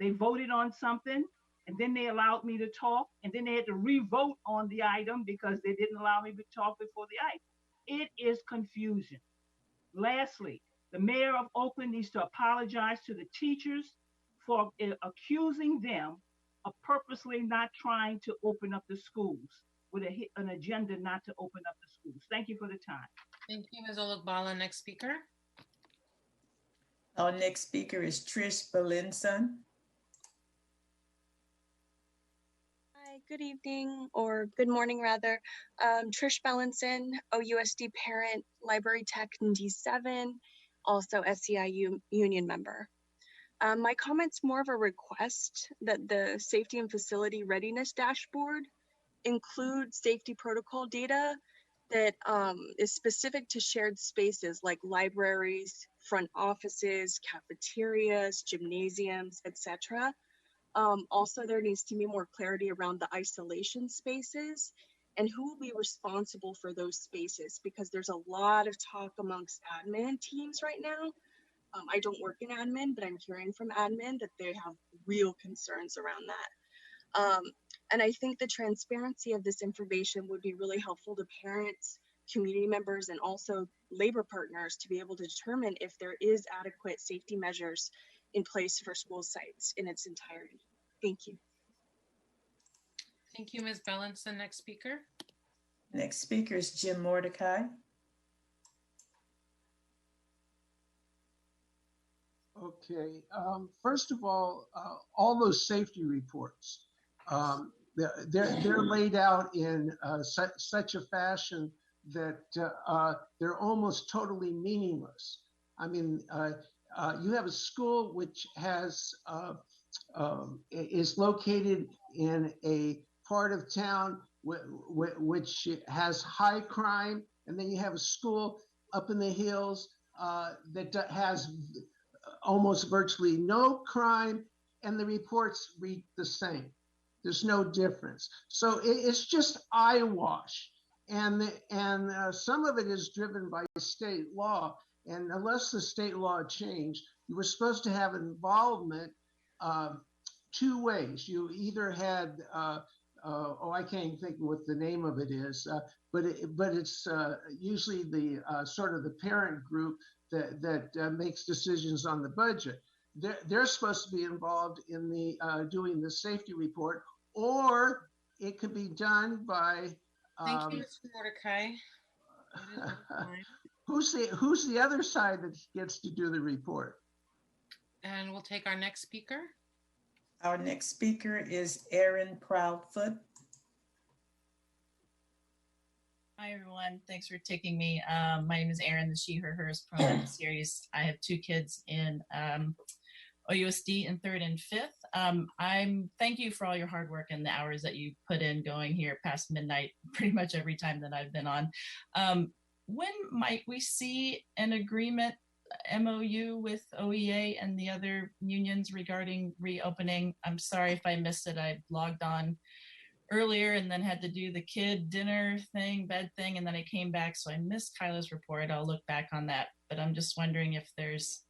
They voted on something, and then they allowed me to talk, and then they had to re-vote on the item because they didn't allow me to talk before the item. It is confusion. Lastly, the mayor of Oakland needs to apologize to the teachers for accusing them of purposely not trying to open up the schools with an agenda not to open up the schools. Thank you for the time. Thank you, Ms. Olakbala. Next speaker. Our next speaker is Trish Belinson. Hi, good evening, or good morning rather. Trish Bellinson, OUSD parent, library tech in D7, also SEIU union member. My comment's more of a request that the safety and facility readiness dashboard include safety protocol data that is specific to shared spaces like libraries, front offices, cafeterias, gymnasiums, etc. Also, there needs to be more clarity around the isolation spaces and who will be responsible for those spaces, because there's a lot of talk amongst admin teams right now. I don't work in admin, but I'm hearing from admin that they have real concerns around that. And I think the transparency of this information would be really helpful to parents, community members, and also labor partners to be able to determine if there is adequate safety measures in place for school sites in its entirety. Thank you. Thank you, Ms. Bellinson. Next speaker. Next speaker is Jim Mordecai. Okay, first of all those safety reports, they're laid out in such a fashion that they're almost totally meaningless. I mean, you have a school which has is located in a part of town which has high crime, and then you have a school up in the hills that has almost virtually no crime, and the reports read the same. There's no difference. So it's just eyewash, and some of it is driven by state law. And unless the state law changed, you were supposed to have involvement two ways. You either had I can't even think what the name of it is, but it's usually the sort of the parent group that makes decisions on the budget. They're supposed to be involved in the doing the safety report, or it could be done by. Thank you, Mr. Mordecai. Who's the other side that gets to do the report? And we'll take our next speaker. Our next speaker is Erin Proudfoot. Hi, everyone. Thanks for taking me. My name is Erin, the she, her, hers pronoun series. I have two kids in OUSD in 3rd and 5th. Thank you for all your hard work and the hours that you put in going here past midnight pretty much every time that I've been on. When might we see an agreement MOU with OEA and the other unions regarding reopening? I'm sorry if I missed it. I logged on earlier and then had to do the kid dinner thing, bed thing, and then I came back, so I missed Kyla's report. I'll look back on that, but I'm just wondering if there's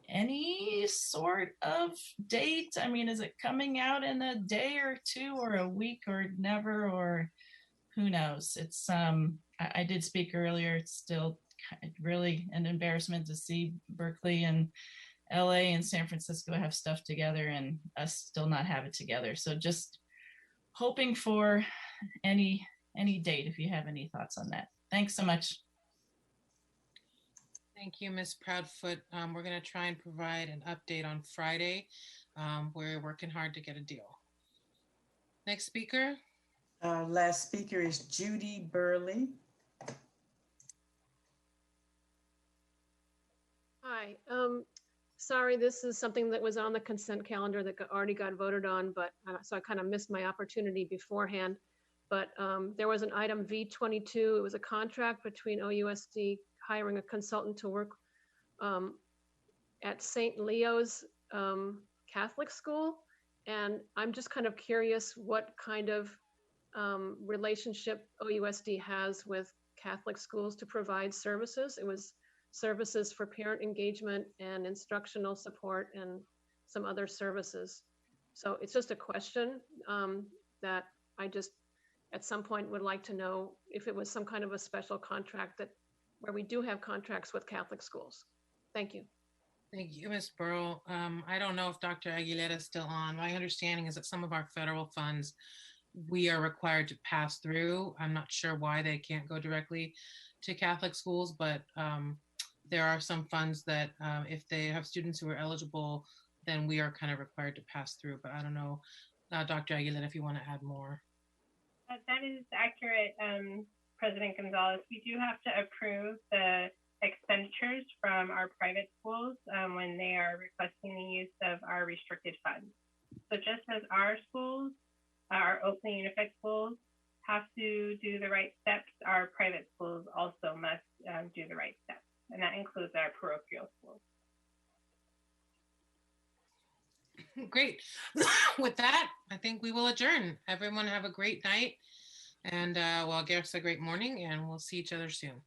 any sort of date. I mean, is it coming out in a day or two or a week or never, or who knows? It's I did speak earlier. It's still really an embarrassment to see Berkeley and LA and San Francisco have stuff together and us still not have it together. So just hoping for any date, if you have any thoughts on that. Thanks so much. Thank you, Ms. Proudfoot. We're going to try and provide an update on Friday. We're working hard to get a deal. Next speaker. Last speaker is Judy Burley. Hi. Sorry, this is something that was on the consent calendar that already got voted on, but so I kind of missed my opportunity beforehand. But there was an item V22. It was a contract between OUSD hiring a consultant to work at St. Leo's Catholic School. And I'm just kind of curious what kind of relationship OUSD has with Catholic schools to provide services. It was services for parent engagement and instructional support and some other services. So it's just a question that I just at some point would like to know if it was some kind of a special contract that where we do have contracts with Catholic schools. Thank you. Thank you, Ms. Burrow. I don't know if Dr. Aguilera is still on. My understanding is that some of our federal funds we are required to pass through. I'm not sure why they can't go directly to Catholic schools, but there are some funds that if they have students who are eligible, then we are kind of required to pass through. But I don't know, Dr. Aguilera, if you want to add more. That is accurate, President Gonzalez. We do have to approve the expenditures from our private schools when they are requesting the use of our restricted funds. So just as our schools, our Oakland Unified schools, have to do the right steps, our private schools also must do the right steps. And that includes our parochial schools. Great. With that, I think we will adjourn. Everyone have a great night. And well, I guess a great morning, and we'll see each other soon.